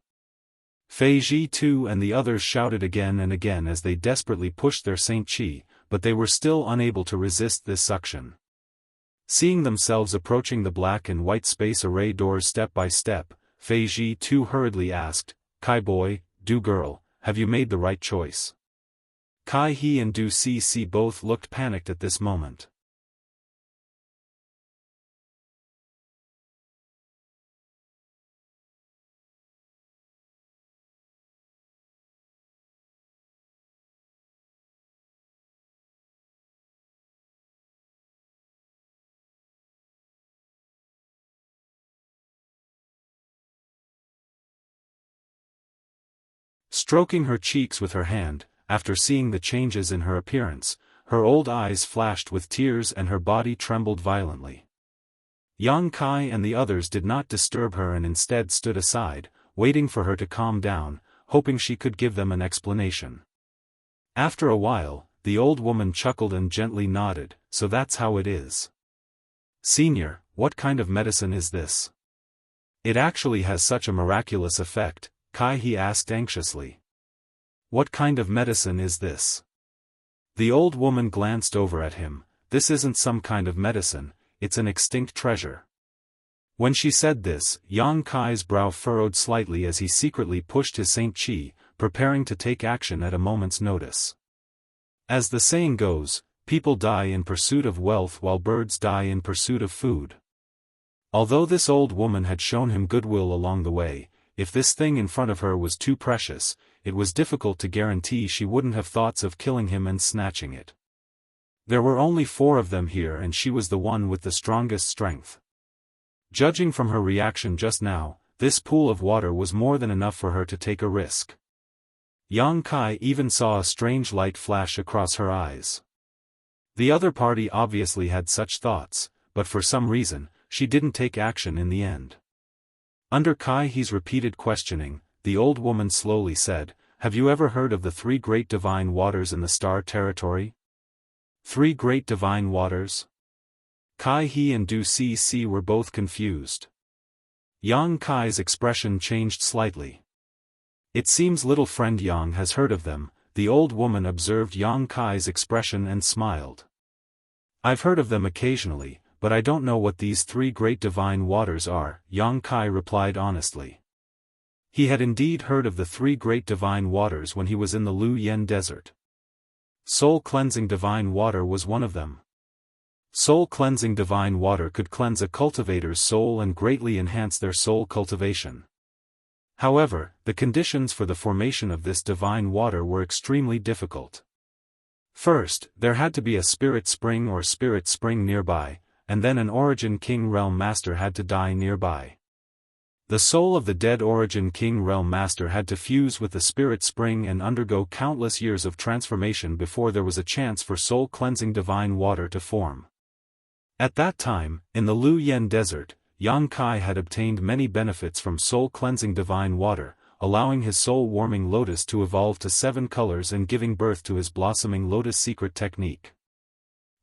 Fei Ji too and the others shouted again and again as they desperately pushed their Saint Chi, but they were still unable to resist this suction. Seeing themselves approaching the black and white space array doors step by step, Fei Ji too hurriedly asked, Kai boy, Du girl, have you made the right choice? Kai He and Du Cc both looked panicked at this moment. Stroking her cheeks with her hand, after seeing the changes in her appearance, her old eyes flashed with tears and her body trembled violently. Yang Kai and the others did not disturb her and instead stood aside, waiting for her to calm down, hoping she could give them an explanation. After a while, the old woman chuckled and gently nodded, so that's how it is. Senior, what kind of medicine is this? It actually has such a miraculous effect, Kai He asked anxiously. What kind of medicine is this? The old woman glanced over at him. This isn't some kind of medicine, it's an extinct treasure. When she said this, Yang Kai's brow furrowed slightly as he secretly pushed his Saint Chi, preparing to take action at a moment's notice. As the saying goes, people die in pursuit of wealth while birds die in pursuit of food. Although this old woman had shown him goodwill along the way, if this thing in front of her was too precious, it was difficult to guarantee she wouldn't have thoughts of killing him and snatching it. There were only 4 of them here and she was the one with the strongest strength. Judging from her reaction just now, this pool of water was more than enough for her to take a risk. Yang Kai even saw a strange light flash across her eyes. The other party obviously had such thoughts, but for some reason, she didn't take action in the end. Under Kai He's repeated questioning, the old woman slowly said, Have you ever heard of the 3 great divine waters in the star territory? 3 great divine waters? Kai He and Du Cc were both confused. Yang Kai's expression changed slightly. It seems little friend Yang has heard of them, the old woman observed Yang Kai's expression and smiled. I've heard of them occasionally, but I don't know what these 3 great divine waters are, Yang Kai replied honestly. He had indeed heard of the 3 great divine waters when he was in the Lu Yen desert. Soul-cleansing divine water was one of them. Soul-cleansing divine water could cleanse a cultivator's soul and greatly enhance their soul cultivation. However, the conditions for the formation of this divine water were extremely difficult. First, there had to be a spirit spring or spirit spring nearby, and then an Origin King Realm Master had to die nearby. The soul of the dead Origin King Realm Master had to fuse with the spirit spring and undergo countless years of transformation before there was a chance for soul-cleansing divine water to form. At that time, in the Lu Yen desert, Yang Kai had obtained many benefits from soul-cleansing divine water, allowing his soul-warming lotus to evolve to 7 colors and giving birth to his blossoming lotus secret technique.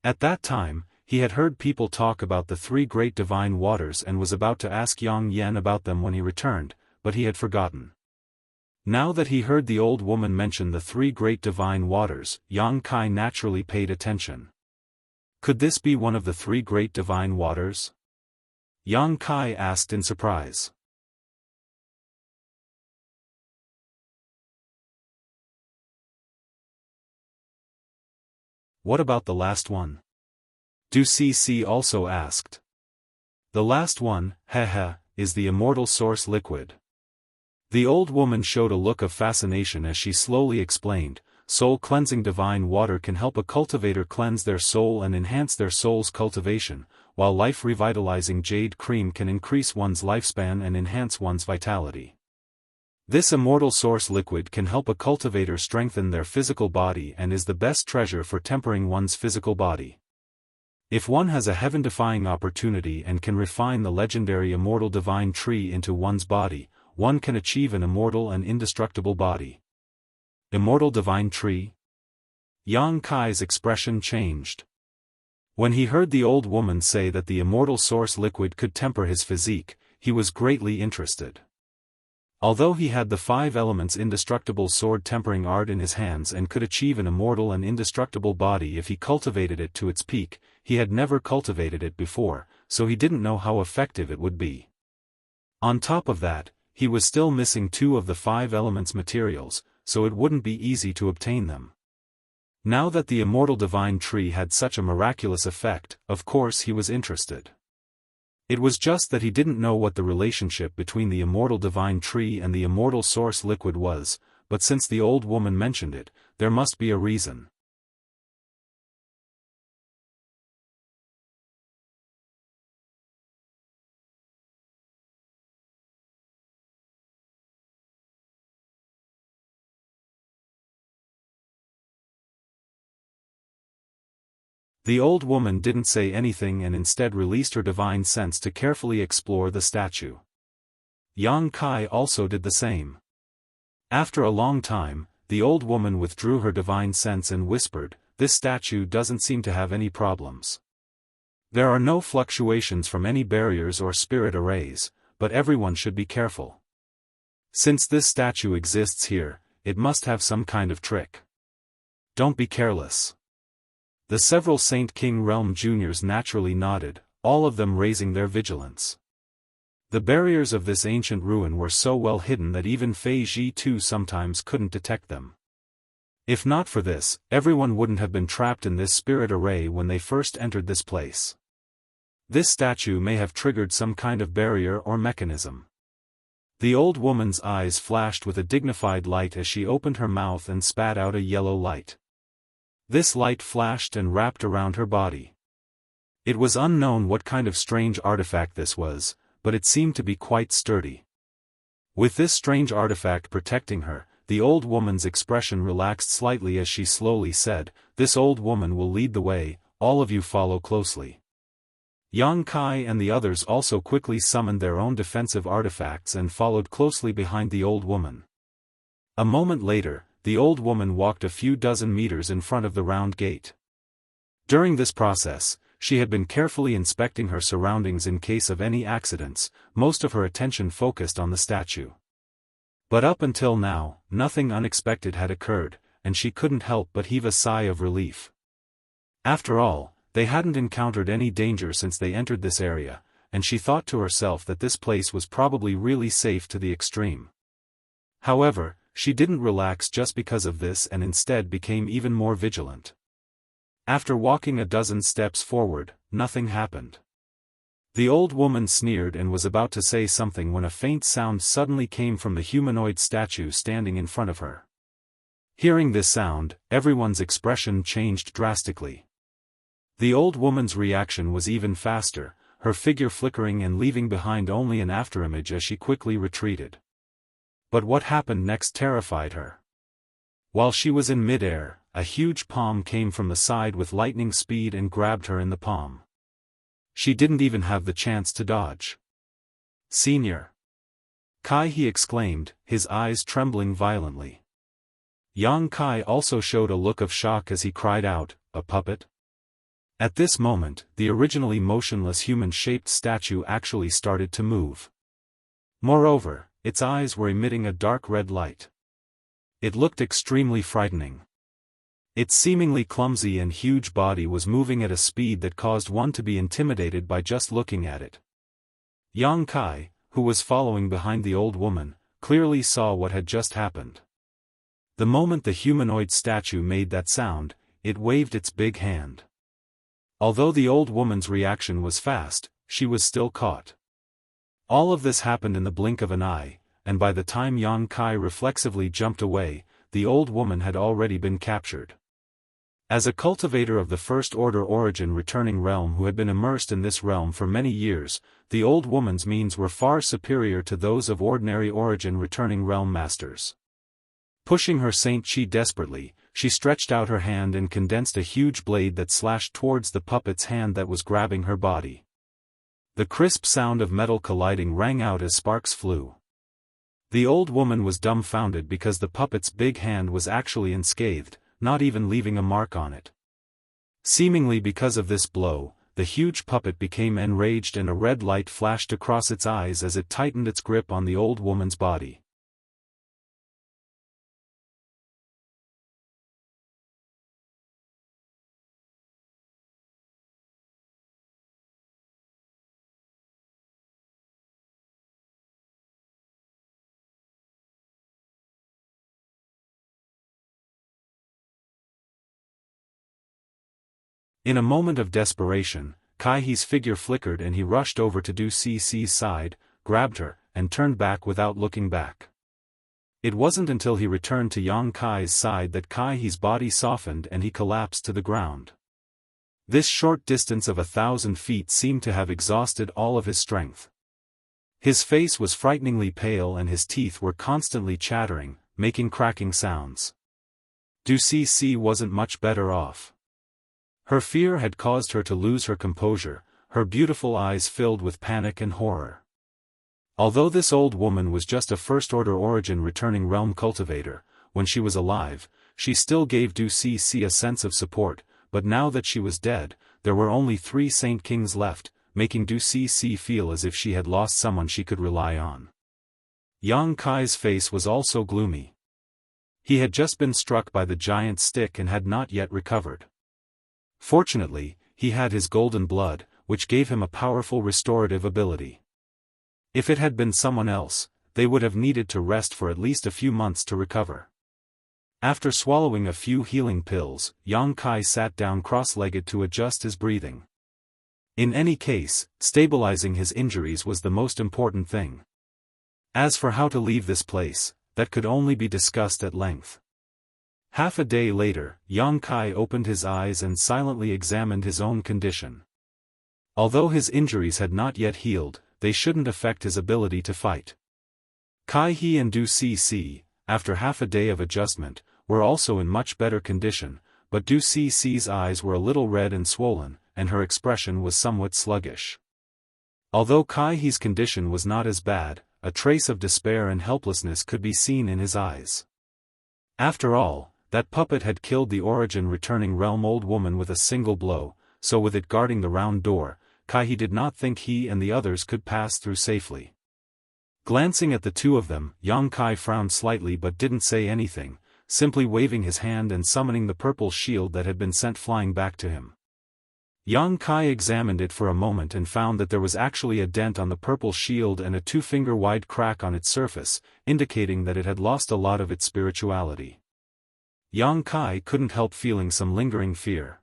At that time, he had heard people talk about the 3 great divine waters and was about to ask Yang Yen about them when he returned, but he had forgotten. Now that he heard the old woman mention the 3 great divine waters, Yang Kai naturally paid attention. Could this be one of the 3 great divine waters? Yang Kai asked in surprise. What about the last one? Du Cc also asked. The last one, is the immortal source liquid. The old woman showed a look of fascination as she slowly explained, soul-cleansing divine water can help a cultivator cleanse their soul and enhance their soul's cultivation, while life-revitalizing jade cream can increase one's lifespan and enhance one's vitality. This immortal source liquid can help a cultivator strengthen their physical body and is the best treasure for tempering one's physical body. If one has a heaven-defying opportunity and can refine the legendary immortal divine tree into one's body, one can achieve an immortal and indestructible body. Immortal divine tree? Yang Kai's expression changed. When he heard the old woman say that the immortal source liquid could temper his physique, he was greatly interested. Although he had the 5 elements indestructible sword tempering art in his hands and could achieve an immortal and indestructible body if he cultivated it to its peak, he had never cultivated it before, so he didn't know how effective it would be. On top of that, he was still missing 2 of the 5 elements materials, so it wouldn't be easy to obtain them. Now that the immortal divine tree had such a miraculous effect, of course he was interested. It was just that he didn't know what the relationship between the immortal divine tree and the immortal source liquid was, but since the old woman mentioned it, there must be a reason. The old woman didn't say anything and instead released her divine sense to carefully explore the statue. Yang Kai also did the same. After a long time, the old woman withdrew her divine sense and whispered, "This statue doesn't seem to have any problems. There are no fluctuations from any barriers or spirit arrays, but everyone should be careful. Since this statue exists here, it must have some kind of trick. Don't be careless." The several Saint King Realm Juniors naturally nodded, all of them raising their vigilance. The barriers of this ancient ruin were so well hidden that even Fei Ji too sometimes couldn't detect them. If not for this, everyone wouldn't have been trapped in this spirit array when they first entered this place. This statue may have triggered some kind of barrier or mechanism. The old woman's eyes flashed with a dignified light as she opened her mouth and spat out a yellow light. This light flashed and wrapped around her body. It was unknown what kind of strange artifact this was, but it seemed to be quite sturdy. With this strange artifact protecting her, the old woman's expression relaxed slightly as she slowly said, "This old woman will lead the way, all of you follow closely." Yang Kai and the others also quickly summoned their own defensive artifacts and followed closely behind the old woman. A moment later, the old woman walked a few dozen meters in front of the round gate. During this process, she had been carefully inspecting her surroundings in case of any accidents, most of her attention focused on the statue. But up until now, nothing unexpected had occurred, and she couldn't help but heave a sigh of relief. After all, they hadn't encountered any danger since they entered this area, and she thought to herself that this place was probably really safe to the extreme. However, she didn't relax just because of this and instead became even more vigilant. After walking a dozen steps forward, nothing happened. The old woman sneered and was about to say something when a faint sound suddenly came from the humanoid statue standing in front of her. Hearing this sound, everyone's expression changed drastically. The old woman's reaction was even faster, her figure flickering and leaving behind only an afterimage as she quickly retreated. But what happened next terrified her. While she was in midair, a huge palm came from the side with lightning speed and grabbed her in the palm. She didn't even have the chance to dodge. "Senior Kai," he exclaimed, his eyes trembling violently. Yang Kai also showed a look of shock as he cried out, "A puppet?" At this moment, the originally motionless human-shaped statue actually started to move. Moreover, its eyes were emitting a dark red light. It looked extremely frightening. Its seemingly clumsy and huge body was moving at a speed that caused one to be intimidated by just looking at it. Yang Kai, who was following behind the old woman, clearly saw what had just happened. The moment the humanoid statue made that sound, it waved its big hand. Although the old woman's reaction was fast, she was still caught. All of this happened in the blink of an eye, and by the time Yang Kai reflexively jumped away, the old woman had already been captured. As a cultivator of the First Order Origin returning realm who had been immersed in this realm for many years, the old woman's means were far superior to those of ordinary Origin returning realm masters. Pushing her Saint Chi desperately, she stretched out her hand and condensed a huge blade that slashed towards the puppet's hand that was grabbing her body. The crisp sound of metal colliding rang out as sparks flew. The old woman was dumbfounded because the puppet's big hand was actually unscathed, not even leaving a mark on it. Seemingly because of this blow, the huge puppet became enraged and a red light flashed across its eyes as it tightened its grip on the old woman's body. In a moment of desperation, Kai He's figure flickered and he rushed over to Du Cici's side, grabbed her, and turned back without looking back. It wasn't until he returned to Yang Kai's side that Kai He's body softened and he collapsed to the ground. This short distance of 1,000 feet seemed to have exhausted all of his strength. His face was frighteningly pale and his teeth were constantly chattering, making cracking sounds. Du Cici wasn't much better off. Her fear had caused her to lose her composure, her beautiful eyes filled with panic and horror. Although this old woman was just a first-order origin returning realm cultivator, when she was alive, she still gave Du Cici a sense of support, but now that she was dead, there were only 3 Saint Kings left, making Du Cici feel as if she had lost someone she could rely on. Yang Kai's face was also gloomy. He had just been struck by the giant stick and had not yet recovered. Fortunately, he had his golden blood, which gave him a powerful restorative ability. If it had been someone else, they would have needed to rest for at least a few months to recover. After swallowing a few healing pills, Yang Kai sat down cross-legged to adjust his breathing. In any case, stabilizing his injuries was the most important thing. As for how to leave this place, that could only be discussed at length. Half a day later, Yang Kai opened his eyes and silently examined his own condition. Although his injuries had not yet healed, they shouldn't affect his ability to fight. Kai He and Du Cici, after half a day of adjustment, were also in much better condition, but Du Cici's eyes were a little red and swollen, and her expression was somewhat sluggish. Although Kai He's condition was not as bad, a trace of despair and helplessness could be seen in his eyes. After all, that puppet had killed the origin-returning realm old woman with a single blow, so with it guarding the round door, Kai He did not think he and the others could pass through safely. Glancing at the two of them, Yang Kai frowned slightly but didn't say anything, simply waving his hand and summoning the purple shield that had been sent flying back to him. Yang Kai examined it for a moment and found that there was actually a dent on the purple shield and a 2-finger-wide crack on its surface, indicating that it had lost a lot of its spirituality. Yang Kai couldn't help feeling some lingering fear.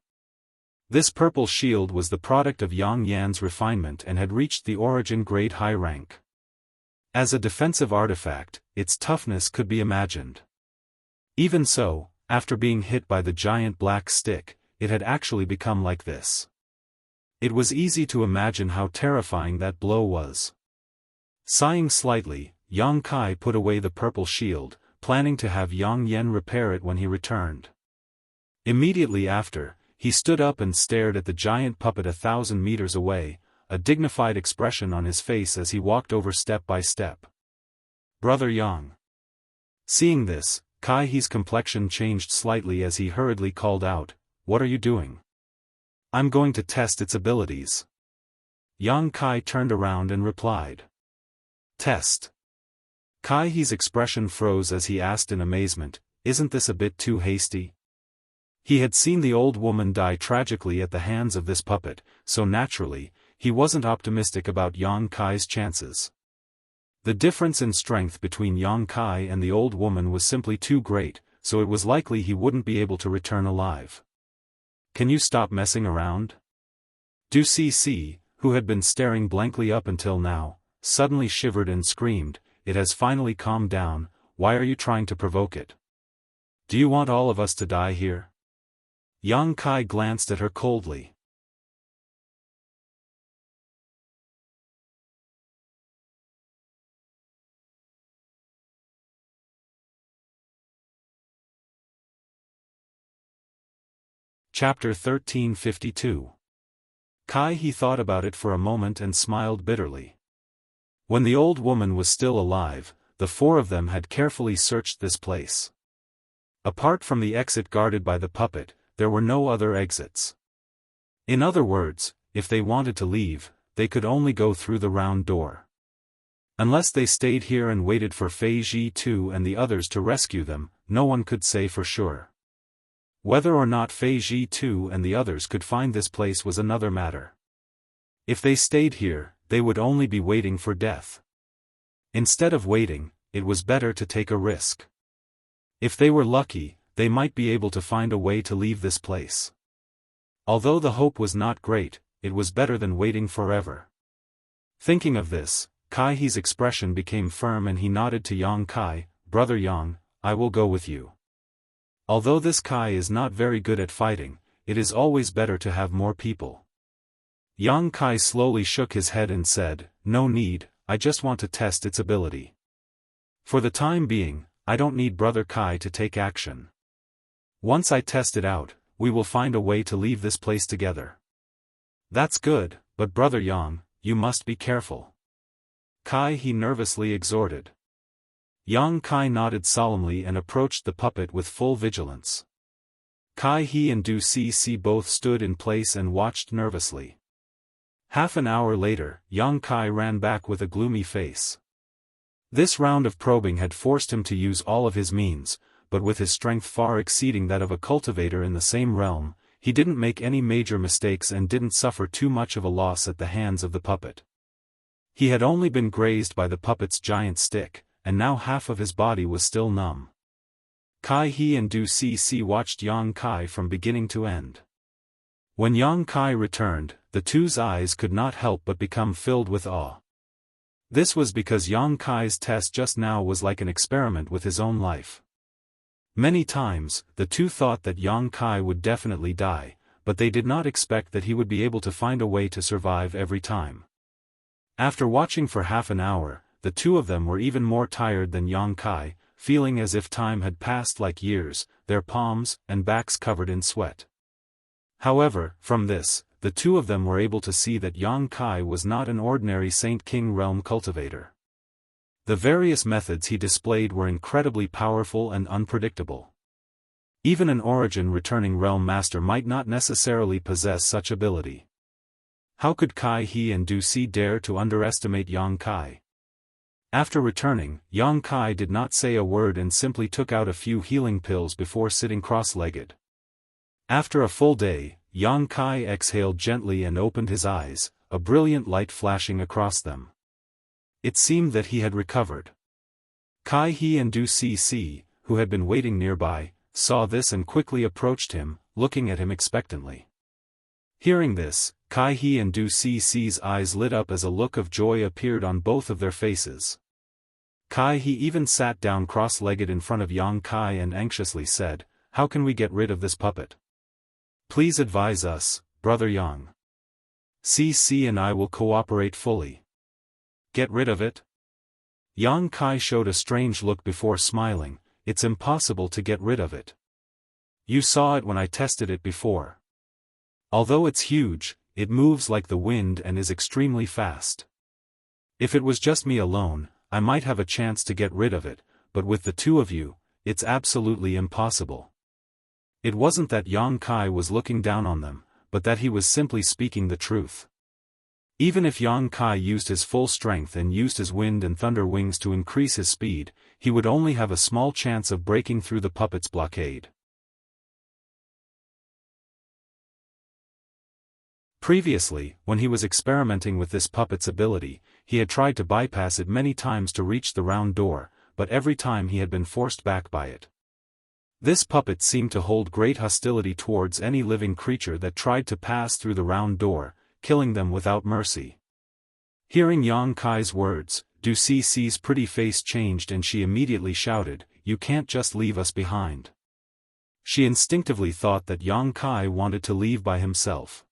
This purple shield was the product of Yang Yan's refinement and had reached the origin grade high rank. As a defensive artifact, its toughness could be imagined. Even so, after being hit by the giant black stick, it had actually become like this. It was easy to imagine how terrifying that blow was. Sighing slightly, Yang Kai put away the purple shield, planning to have Yang Yan repair it when he returned. Immediately after, he stood up and stared at the giant puppet 1,000 meters away, a dignified expression on his face as he walked over step by step. "Brother Yang." Seeing this, Kai He's complexion changed slightly as he hurriedly called out, "What are you doing?" "I'm going to test its abilities." Yang Kai turned around and replied. "Test?" Kai He's expression froze as he asked in amazement, "Isn't this a bit too hasty?" He had seen the old woman die tragically at the hands of this puppet, so naturally, he wasn't optimistic about Yang Kai's chances. The difference in strength between Yang Kai and the old woman was simply too great, so it was likely he wouldn't be able to return alive. "Can you stop messing around?" Du Cici, who had been staring blankly up until now, suddenly shivered and screamed, "It has finally calmed down, why are you trying to provoke it? Do you want all of us to die here?" Yang Kai glanced at her coldly. Chapter 1352. Kai He thought about it for a moment and smiled bitterly. When the old woman was still alive, the 4 of them had carefully searched this place. Apart from the exit guarded by the puppet, there were no other exits. In other words, if they wanted to leave, they could only go through the round door. Unless they stayed here and waited for Fei Ji 2 and the others to rescue them, no one could say for sure. Whether or not Fei Ji 2 and the others could find this place was another matter. If they stayed here, they would only be waiting for death. Instead of waiting, it was better to take a risk. If they were lucky, they might be able to find a way to leave this place. Although the hope was not great, it was better than waiting forever. Thinking of this, Kai He's expression became firm and he nodded to Yang Kai, "Brother Yang, I will go with you." Although this Kai is not very good at fighting, it is always better to have more people. Yang Kai slowly shook his head and said, "No need, I just want to test its ability. For the time being, I don't need Brother Kai to take action. Once I test it out, we will find a way to leave this place together." "That's good, but Brother Yang, you must be careful," Kai He nervously exhorted. Yang Kai nodded solemnly and approached the puppet with full vigilance. Kai He and Du Si both stood in place and watched nervously. Half an hour later, Yang Kai ran back with a gloomy face. This round of probing had forced him to use all of his means, but with his strength far exceeding that of a cultivator in the same realm, he didn't make any major mistakes and didn't suffer too much of a loss at the hands of the puppet. He had only been grazed by the puppet's giant stick, and now half of his body was still numb. Kai He and Du Si watched Yang Kai from beginning to end. When Yang Kai returned, the two's eyes could not help but become filled with awe. This was because Yang Kai's test just now was like an experiment with his own life. Many times, the two thought that Yang Kai would definitely die, but they did not expect that he would be able to find a way to survive every time. After watching for half an hour, the two of them were even more tired than Yang Kai, feeling as if time had passed like years, their palms and backs covered in sweat. However, from this, the two of them were able to see that Yang Kai was not an ordinary Saint King realm cultivator. The various methods he displayed were incredibly powerful and unpredictable. Even an origin returning realm master might not necessarily possess such ability. How could Kai He and Du Si dare to underestimate Yang Kai? After returning, Yang Kai did not say a word and simply took out a few healing pills before sitting cross-legged. After a full day, Yang Kai exhaled gently and opened his eyes, a brilliant light flashing across them. It seemed that he had recovered. Kai He and Du Si, who had been waiting nearby, saw this and quickly approached him, looking at him expectantly. Hearing this, Kai He and Du Si's eyes lit up as a look of joy appeared on both of their faces. Kai He even sat down cross-legged in front of Yang Kai and anxiously said, "How can we get rid of this puppet? Please advise us, Brother Yang. Si and I will cooperate fully." "Get rid of it?" Yang Kai showed a strange look before smiling. "It's impossible to get rid of it. You saw it when I tested it before. Although it's huge, it moves like the wind and is extremely fast. If it was just me alone, I might have a chance to get rid of it, but with the two of you, it's absolutely impossible." It wasn't that Yang Kai was looking down on them, but that he was simply speaking the truth. Even if Yang Kai used his full strength and used his wind and thunder wings to increase his speed, he would only have a small chance of breaking through the puppet's blockade. Previously, when he was experimenting with this puppet's ability, he had tried to bypass it many times to reach the round door, but every time he had been forced back by it. This puppet seemed to hold great hostility towards any living creature that tried to pass through the round door, killing them without mercy. Hearing Yang Kai's words, Du Si's pretty face changed and she immediately shouted, "You can't just leave us behind." She instinctively thought that Yang Kai wanted to leave by himself.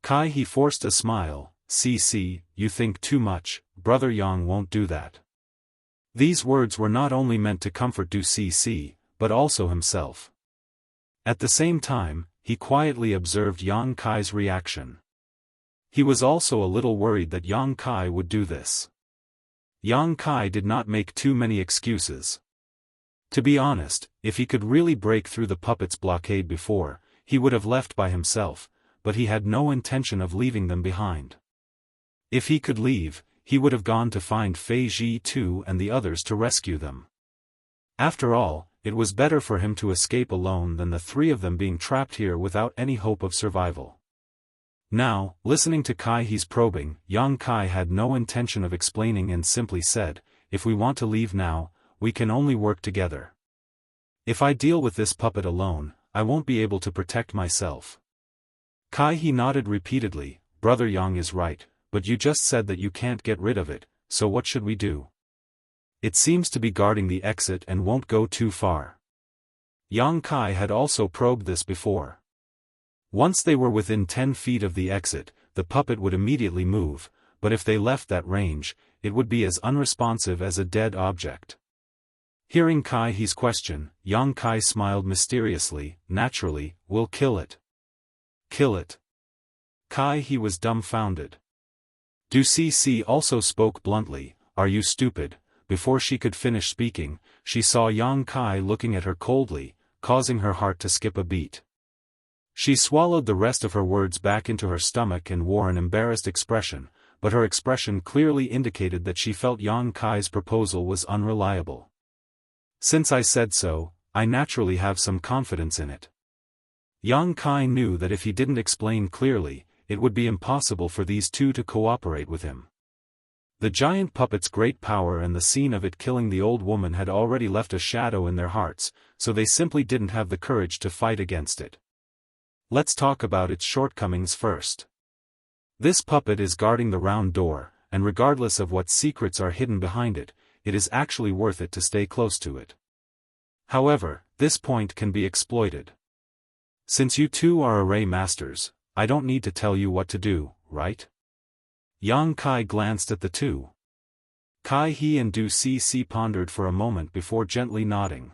Kai He forced a smile, "Si, you think too much, Brother Yang won't do that." These words were not only meant to comfort Du Si, but also himself. At the same time, he quietly observed Yang Kai's reaction. He was also a little worried that Yang Kai would do this. Yang Kai did not make too many excuses. To be honest, if he could really break through the puppet's blockade before, he would have left by himself, but he had no intention of leaving them behind. If he could leave, he would have gone to find Fei Ji too and the others to rescue them. After all, it was better for him to escape alone than the three of them being trapped here without any hope of survival. Now, listening to Kai He's probing, Yang Kai had no intention of explaining and simply said, "If we want to leave now, we can only work together. If I deal with this puppet alone, I won't be able to protect myself. Kai-he nodded repeatedly. Brother Yang is right, but you just said that you can't get rid of it, so what should we do? It seems to be guarding the exit and won't go too far. Yang Kai had also probed this before. Once they were within 10 feet of the exit, the puppet would immediately move, but if they left that range, it would be as unresponsive as a dead object. Hearing Kai-he's question, Yang Kai smiled mysteriously. Naturally, we'll kill it. Kill it. Kai-he was dumbfounded. Du Cc also spoke bluntly. Are you stupid? Before she could finish speaking, she saw Yang Kai looking at her coldly, causing her heart to skip a beat. She swallowed the rest of her words back into her stomach and wore an embarrassed expression, but her expression clearly indicated that she felt Yang Kai's proposal was unreliable. Since I said so, I naturally have some confidence in it. Yang Kai knew that if he didn't explain clearly, it would be impossible for these two to cooperate with him. The giant puppet's great power and the scene of it killing the old woman had already left a shadow in their hearts, so they simply didn't have the courage to fight against it. Let's talk about its shortcomings first. This puppet is guarding the round door, and regardless of what secrets are hidden behind it, it is actually worth it to stay close to it. However, this point can be exploited. Since you two are array masters, I don't need to tell you what to do, right? Yang Kai glanced at the two. Kai-he and Du Cc pondered for a moment before gently nodding.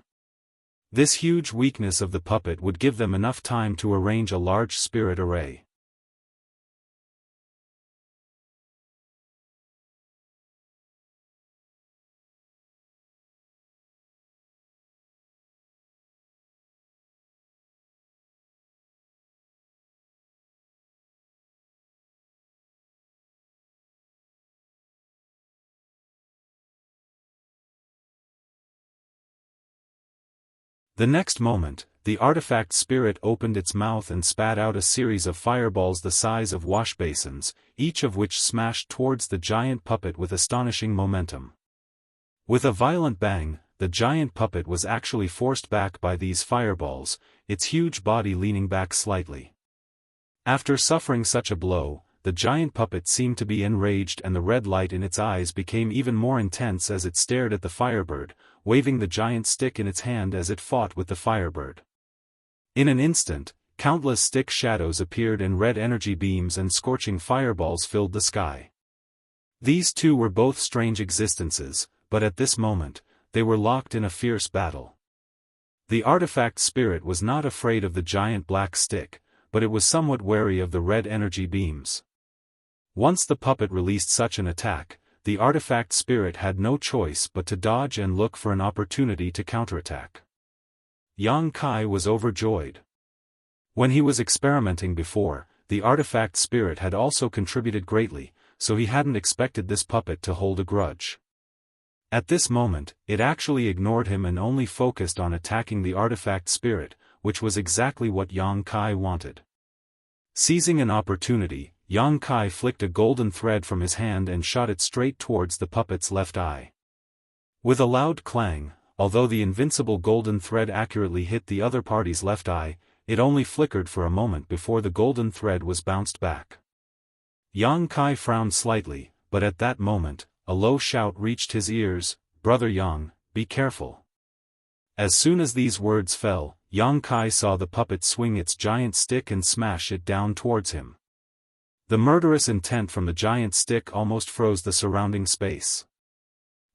This huge weakness of the puppet would give them enough time to arrange a large spirit array. The next moment, the artifact spirit opened its mouth and spat out a series of fireballs the size of wash basins, each of which smashed towards the giant puppet with astonishing momentum. With a violent bang, the giant puppet was actually forced back by these fireballs, its huge body leaning back slightly. After suffering such a blow, the giant puppet seemed to be enraged and the red light in its eyes became even more intense as it stared at the firebird, waving the giant stick in its hand as it fought with the firebird. In an instant, countless stick shadows appeared and red energy beams and scorching fireballs filled the sky. These two were both strange existences, but at this moment, they were locked in a fierce battle. The artifact spirit was not afraid of the giant black stick, but it was somewhat wary of the red energy beams. Once the puppet released such an attack, the artifact spirit had no choice but to dodge and look for an opportunity to counterattack. Yang Kai was overjoyed. When he was experimenting before, the artifact spirit had also contributed greatly, so he hadn't expected this puppet to hold a grudge. At this moment, it actually ignored him and only focused on attacking the artifact spirit, which was exactly what Yang Kai wanted. Seizing an opportunity, Yang Kai flicked a golden thread from his hand and shot it straight towards the puppet's left eye. With a loud clang, although the invincible golden thread accurately hit the other party's left eye, it only flickered for a moment before the golden thread was bounced back. Yang Kai frowned slightly, but at that moment, a low shout reached his ears. "Brother Yang, be careful." As soon as these words fell, Yang Kai saw the puppet swing its giant stick and smash it down towards him. The murderous intent from the giant stick almost froze the surrounding space.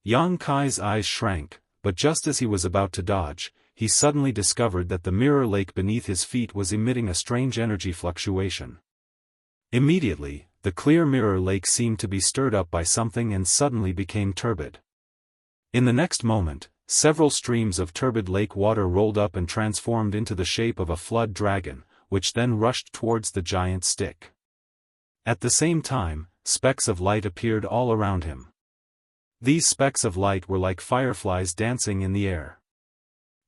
Yang Kai's eyes shrank, but just as he was about to dodge, he suddenly discovered that the mirror lake beneath his feet was emitting a strange energy fluctuation. Immediately, the clear mirror lake seemed to be stirred up by something and suddenly became turbid. In the next moment, several streams of turbid lake water rolled up and transformed into the shape of a flood dragon, which then rushed towards the giant stick. At the same time, specks of light appeared all around him. These specks of light were like fireflies dancing in the air.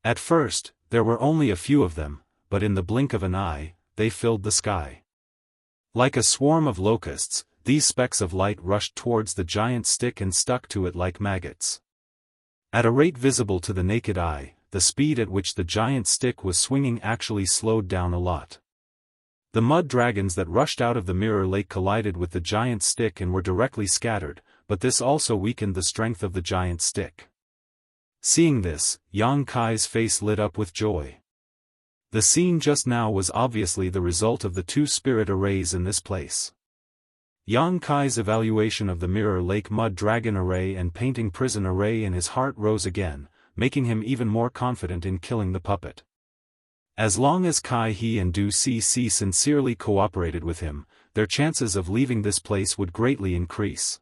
At first, there were only a few of them, but in the blink of an eye, they filled the sky. Like a swarm of locusts, these specks of light rushed towards the giant stick and stuck to it like maggots. At a rate visible to the naked eye, the speed at which the giant stick was swinging actually slowed down a lot. The mud dragons that rushed out of the mirror lake collided with the giant stick and were directly scattered, but this also weakened the strength of the giant stick. Seeing this, Yang Kai's face lit up with joy. The scene just now was obviously the result of the two spirit arrays in this place. Yang Kai's evaluation of the mirror lake mud dragon array and painting prison array in his heart rose again, making him even more confident in killing the puppet. As long as Kai He and Du Cc sincerely cooperated with him, their chances of leaving this place would greatly increase.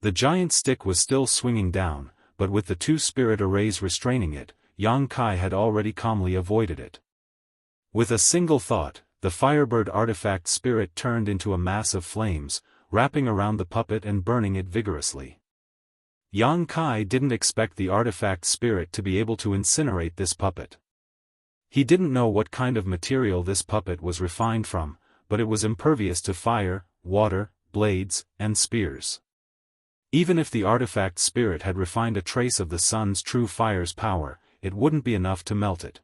The giant stick was still swinging down, but with the two spirit arrays restraining it, Yang Kai had already calmly avoided it. With a single thought, the Firebird artifact spirit turned into a mass of flames, wrapping around the puppet and burning it vigorously. Yang Kai didn't expect the artifact spirit to be able to incinerate this puppet. He didn't know what kind of material this puppet was refined from, but it was impervious to fire, water, blades, and spears. Even if the artifact spirit had refined a trace of the sun's true fire's power, it wouldn't be enough to melt it.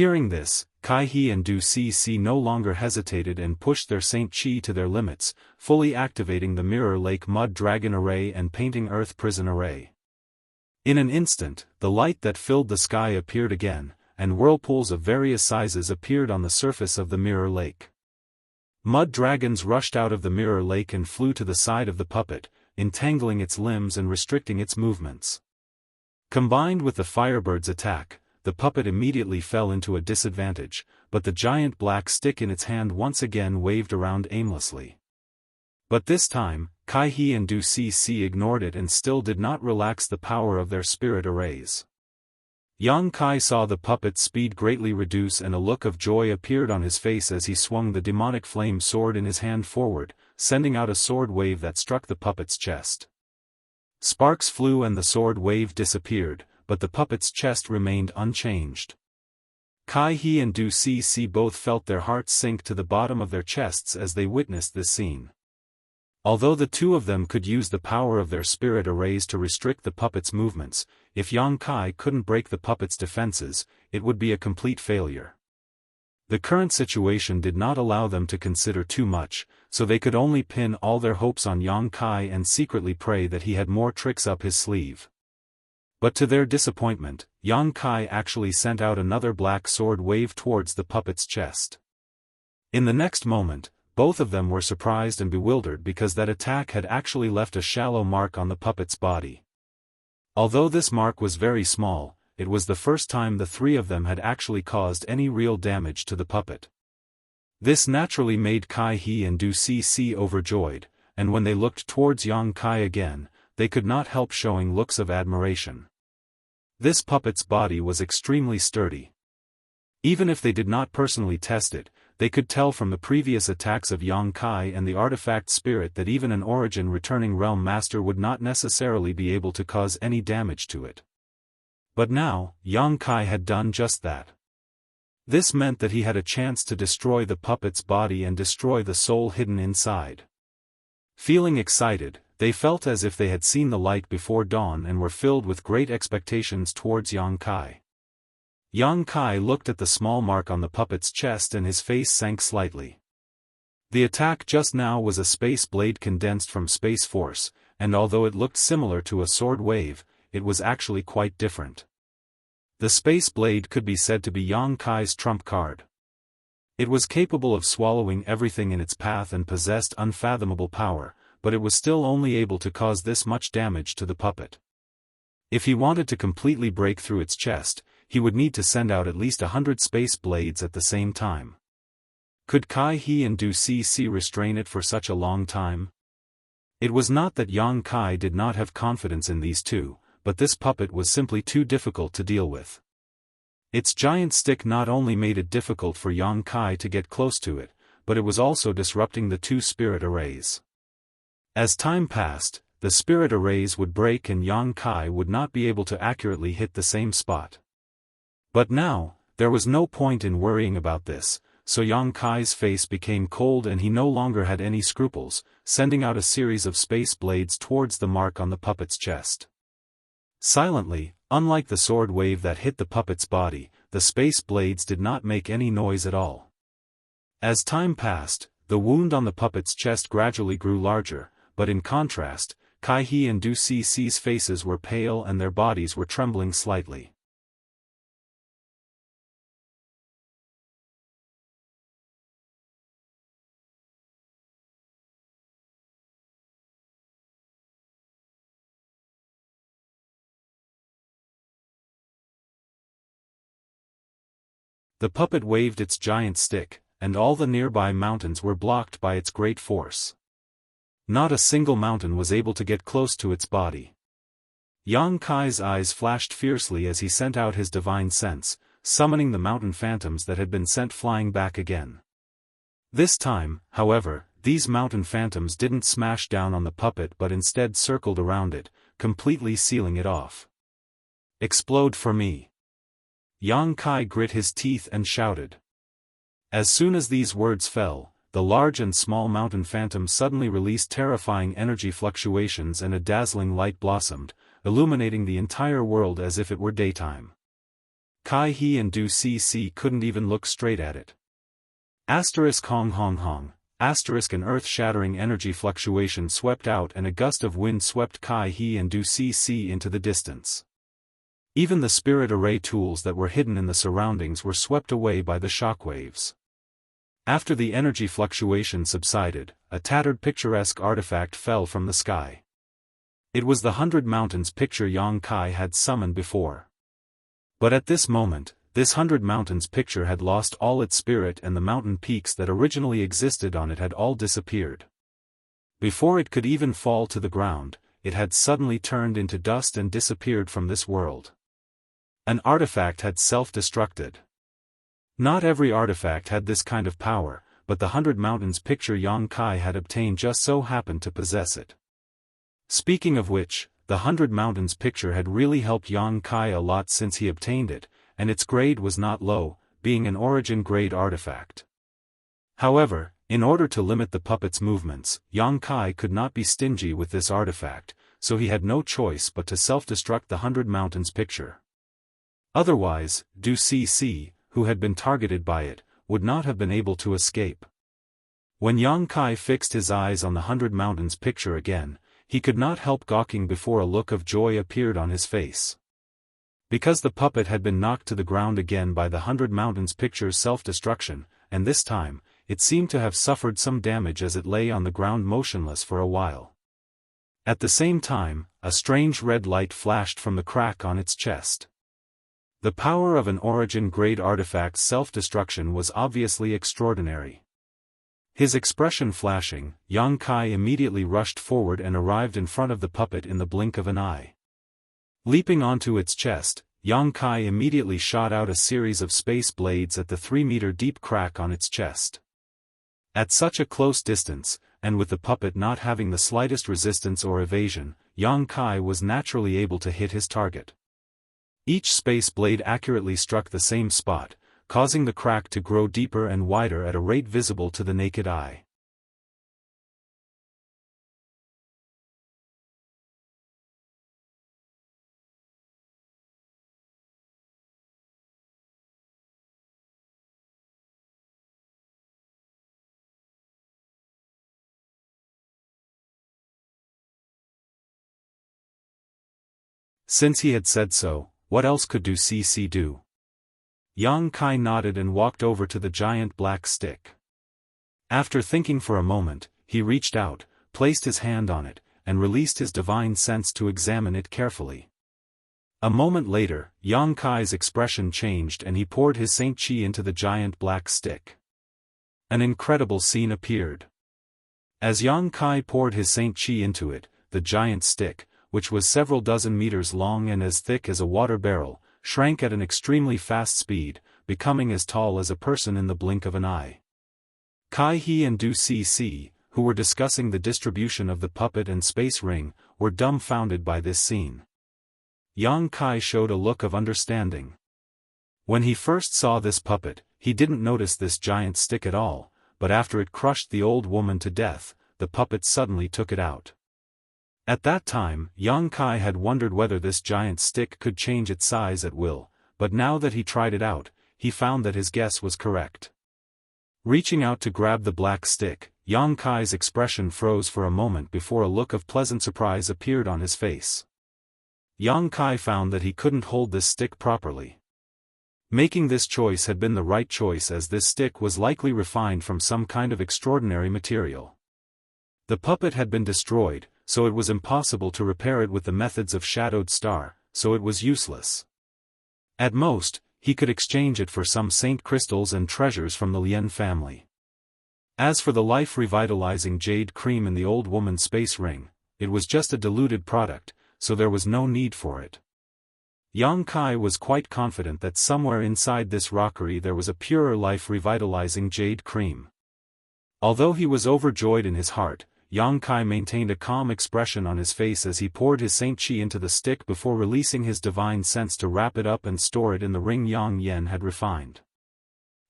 Hearing this, Kai He and Du Cc no longer hesitated and pushed their Saint Chi to their limits, fully activating the Mirror Lake Mud Dragon Array and Painting Earth Prison Array. In an instant, the light that filled the sky appeared again, and whirlpools of various sizes appeared on the surface of the Mirror Lake. Mud dragons rushed out of the Mirror Lake and flew to the side of the puppet, entangling its limbs and restricting its movements. Combined with the Firebird's attack, the puppet immediately fell into a disadvantage, but the giant black stick in its hand once again waved around aimlessly. But this time, Kai He and Du Cc ignored it and still did not relax the power of their spirit arrays. Yang Kai saw the puppet's speed greatly reduce and a look of joy appeared on his face as he swung the demonic flame sword in his hand forward, sending out a sword wave that struck the puppet's chest. Sparks flew and the sword wave disappeared, but the puppet's chest remained unchanged. Kai He and Du Cc both felt their hearts sink to the bottom of their chests as they witnessed this scene. Although the two of them could use the power of their spirit arrays to restrict the puppet's movements, if Yang Kai couldn't break the puppet's defenses, it would be a complete failure. The current situation did not allow them to consider too much, so they could only pin all their hopes on Yang Kai and secretly pray that he had more tricks up his sleeve. But to their disappointment, Yang Kai actually sent out another black sword wave towards the puppet's chest. In the next moment, both of them were surprised and bewildered because that attack had actually left a shallow mark on the puppet's body. Although this mark was very small, it was the first time the three of them had actually caused any real damage to the puppet. This naturally made Kai He and Du Cc overjoyed, and when they looked towards Yang Kai again, they could not help showing looks of admiration. This puppet's body was extremely sturdy. Even if they did not personally test it, they could tell from the previous attacks of Yang Kai and the artifact spirit that even an origin returning realm master would not necessarily be able to cause any damage to it. But now, Yang Kai had done just that. This meant that he had a chance to destroy the puppet's body and destroy the soul hidden inside. Feeling excited, they felt as if they had seen the light before dawn and were filled with great expectations towards Yang Kai. Yang Kai looked at the small mark on the puppet's chest and his face sank slightly. The attack just now was a space blade condensed from Space Force, and although it looked similar to a sword wave, it was actually quite different. The space blade could be said to be Yang Kai's trump card. It was capable of swallowing everything in its path and possessed unfathomable power, but it was still only able to cause this much damage to the puppet. If he wanted to completely break through its chest, he would need to send out at least 100 space blades at the same time. Could Kai He and Du Cc restrain it for such a long time? It was not that Yang Kai did not have confidence in these two, but this puppet was simply too difficult to deal with. Its giant stick not only made it difficult for Yang Kai to get close to it, but it was also disrupting the two spirit arrays. As time passed, the spirit arrays would break and Yang Kai would not be able to accurately hit the same spot. But now, there was no point in worrying about this, so Yang Kai's face became cold and he no longer had any scruples, sending out a series of space blades towards the mark on the puppet's chest. Silently, unlike the sword wave that hit the puppet's body, the space blades did not make any noise at all. As time passed, the wound on the puppet's chest gradually grew larger, but in contrast, Kai He and Du Cici's faces were pale and their bodies were trembling slightly. The puppet waved its giant stick, and all the nearby mountains were blocked by its great force. Not a single mountain was able to get close to its body. Yang Kai's eyes flashed fiercely as he sent out his divine sense, summoning the mountain phantoms that had been sent flying back again. This time, however, these mountain phantoms didn't smash down on the puppet but instead circled around it, completely sealing it off. "Explode for me!" Yang Kai grit his teeth and shouted. As soon as these words fell, the large and small mountain phantoms suddenly released terrifying energy fluctuations and a dazzling light blossomed, illuminating the entire world as if it were daytime. Kai He and Du Cici couldn't even look straight at it. Hong Hong Hong, an earth-shattering energy fluctuation swept out and a gust of wind swept Kai He and Du Cici into the distance. Even the spirit array tools that were hidden in the surroundings were swept away by the shockwaves. After the energy fluctuation subsided, a tattered picturesque artifact fell from the sky. It was the 100 Mountains picture Yang Kai had summoned before. But at this moment, this 100 Mountains picture had lost all its spirit and the mountain peaks that originally existed on it had all disappeared. Before it could even fall to the ground, it had suddenly turned into dust and disappeared from this world. An artifact had self-destructed. Not every artifact had this kind of power, but the 100 Mountains picture Yang Kai had obtained just so happened to possess it. Speaking of which, the 100 Mountains picture had really helped Yang Kai a lot since he obtained it, and its grade was not low, being an origin grade artifact. However, in order to limit the puppet's movements, Yang Kai could not be stingy with this artifact, so he had no choice but to self-destruct the 100 Mountains picture. Otherwise, Du Cici, who had been targeted by it, would not have been able to escape. When Yang Kai fixed his eyes on the 100 Mountains picture again, he could not help gawking before a look of joy appeared on his face. Because the puppet had been knocked to the ground again by the 100 Mountains picture's self-destruction, and this time, it seemed to have suffered some damage as it lay on the ground motionless for a while. At the same time, a strange red light flashed from the crack on its chest. The power of an origin-grade artifact's self-destruction was obviously extraordinary. His expression flashing, Yang Kai immediately rushed forward and arrived in front of the puppet in the blink of an eye. Leaping onto its chest, Yang Kai immediately shot out a series of space blades at the 3-meter-deep crack on its chest. At such a close distance, and with the puppet not having the slightest resistance or evasion, Yang Kai was naturally able to hit his target. Each space blade accurately struck the same spot, causing the crack to grow deeper and wider at a rate visible to the naked eye. Since he had said so, what else could Du Cici do? Yang Kai nodded and walked over to the giant black stick. After thinking for a moment, he reached out, placed his hand on it, and released his divine sense to examine it carefully. A moment later, Yang Kai's expression changed and he poured his Saint Chi into the giant black stick. An incredible scene appeared. As Yang Kai poured his Saint Chi into it, the giant stick, which was several dozen meters long and as thick as a water barrel, shrank at an extremely fast speed, becoming as tall as a person in the blink of an eye. Kai He and Du Cici, who were discussing the distribution of the puppet and space ring, were dumbfounded by this scene. Yang Kai showed a look of understanding. When he first saw this puppet, he didn't notice this giant stick at all, but after it crushed the old woman to death, the puppet suddenly took it out. At that time, Yang Kai had wondered whether this giant stick could change its size at will, but now that he tried it out, he found that his guess was correct. Reaching out to grab the black stick, Yang Kai's expression froze for a moment before a look of pleasant surprise appeared on his face. Yang Kai found that he couldn't hold this stick properly. Making this choice had been the right choice, as this stick was likely refined from some kind of extraordinary material. The puppet had been destroyed, so it was impossible to repair it with the methods of Shadowed Star, so it was useless. At most, he could exchange it for some saint crystals and treasures from the Lien family. As for the life-revitalizing jade cream in the old woman's space ring, it was just a diluted product, so there was no need for it. Yang Kai was quite confident that somewhere inside this rockery there was a purer life-revitalizing jade cream. Although he was overjoyed in his heart, Yang Kai maintained a calm expression on his face as he poured his saint chi into the stick before releasing his divine sense to wrap it up and store it in the ring Yang Yen had refined.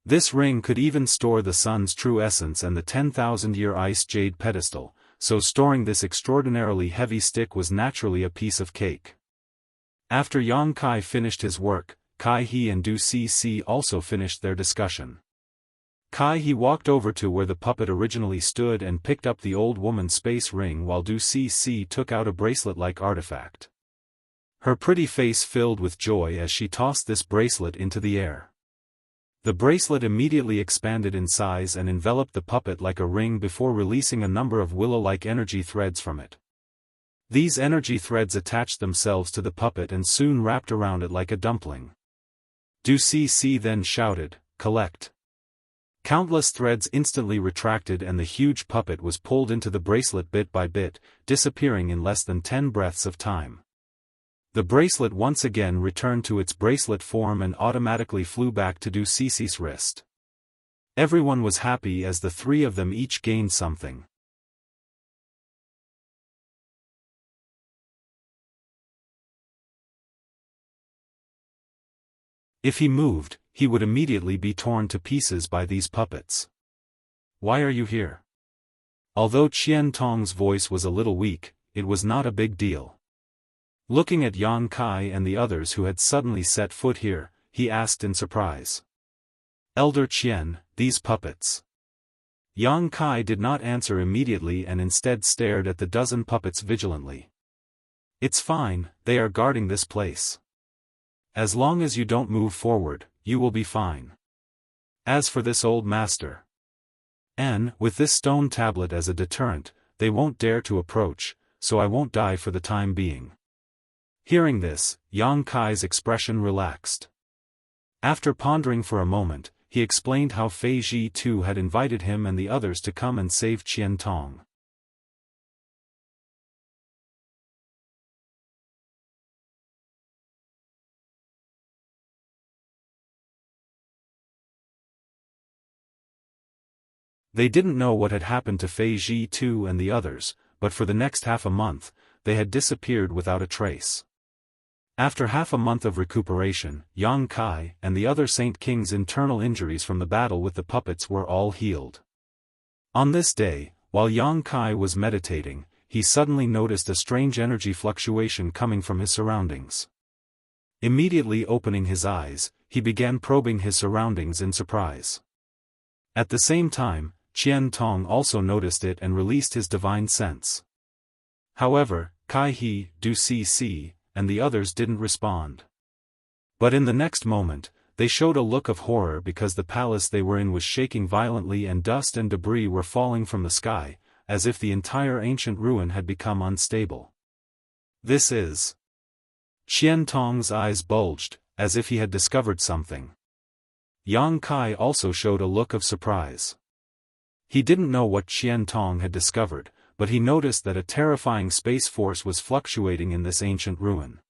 This ring could even store the sun's true essence and the 10,000-year ice jade pedestal, so storing this extraordinarily heavy stick was naturally a piece of cake. After Yang Kai finished his work, Kai He and Du Cc also finished their discussion. Kai He walked over to where the puppet originally stood and picked up the old woman's space ring, while Du Cc took out a bracelet-like artifact. Her pretty face filled with joy as she tossed this bracelet into the air. The bracelet immediately expanded in size and enveloped the puppet like a ring before releasing a number of willow-like energy threads from it. These energy threads attached themselves to the puppet and soon wrapped around it like a dumpling. Du Cc then shouted, "Collect!" Countless threads instantly retracted and the huge puppet was pulled into the bracelet bit by bit, disappearing in less than 10 breaths of time. The bracelet once again returned to its bracelet form and automatically flew back to Du Cic's wrist. Everyone was happy as the three of them each gained something. If he moved, he would immediately be torn to pieces by these puppets. "Why are you here?" Although Qian Tong's voice was a little weak, it was not a big deal. Looking at Yang Kai and the others who had suddenly set foot here, he asked in surprise. "Elder Qian, these puppets." Yang Kai did not answer immediately and instead stared at the dozen puppets vigilantly. "It's fine, they are guarding this place. As long as you don't move forward, you will be fine. As for this old master, with this stone tablet as a deterrent, they won't dare to approach, so I won't die for the time being." Hearing this, Yang Kai's expression relaxed. After pondering for a moment, he explained how Fei Ji too had invited him and the others to come and save Qian Tong. They didn't know what had happened to Fei Ji too and the others, but for the next half a month, they had disappeared without a trace. After half a month of recuperation, Yang Kai and the other Saint King's internal injuries from the battle with the puppets were all healed. On this day, while Yang Kai was meditating, he suddenly noticed a strange energy fluctuation coming from his surroundings. Immediately opening his eyes, he began probing his surroundings in surprise. At the same time, Qian Tong also noticed it and released his divine sense. However, Kai He, Du Cc, and the others didn't respond. But in the next moment, they showed a look of horror because the palace they were in was shaking violently and dust and debris were falling from the sky, as if the entire ancient ruin had become unstable. "This is..." Qian Tong's eyes bulged, as if he had discovered something. Yang Kai also showed a look of surprise. He didn't know what Qian Tong had discovered, but he noticed that a terrifying space force was fluctuating in this ancient ruin.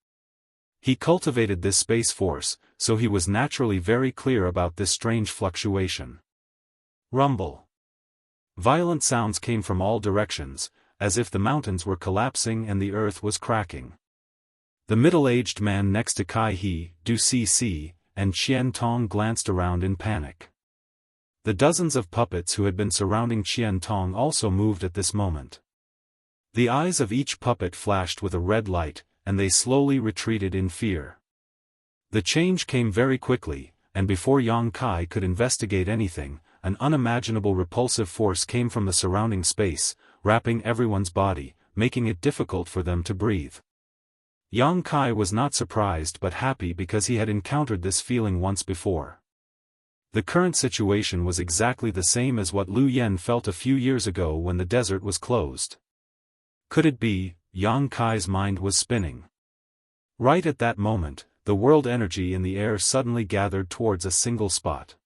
He cultivated this space force, so he was naturally very clear about this strange fluctuation. Rumble. Violent sounds came from all directions, as if the mountains were collapsing and the earth was cracking. The middle-aged man next to Kai He, Du Cc, and Qian Tong glanced around in panic. The dozens of puppets who had been surrounding Qian Tong also moved at this moment. The eyes of each puppet flashed with a red light, and they slowly retreated in fear. The change came very quickly, and before Yang Kai could investigate anything, an unimaginable repulsive force came from the surrounding space, wrapping everyone's body, making it difficult for them to breathe. Yang Kai was not surprised but happy because he had encountered this feeling once before. The current situation was exactly the same as what Lu Yen felt a few years ago when the desert was closed. Could it be? Yang Kai's mind was spinning. Right at that moment, the world energy in the air suddenly gathered towards a single spot.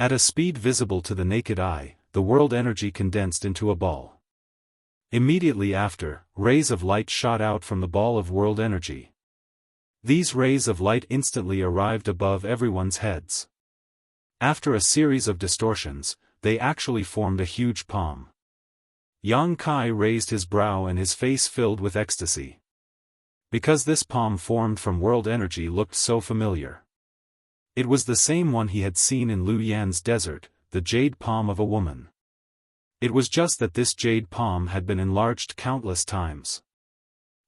At a speed visible to the naked eye, the world energy condensed into a ball. Immediately after, rays of light shot out from the ball of world energy. These rays of light instantly arrived above everyone's heads. After a series of distortions, they actually formed a huge palm. Yang Kai raised his brow and his face filled with ecstasy. Because this palm formed from world energy looked so familiar. It was the same one he had seen in Lu Yan's desert, the jade palm of a woman. It was just that this jade palm had been enlarged countless times.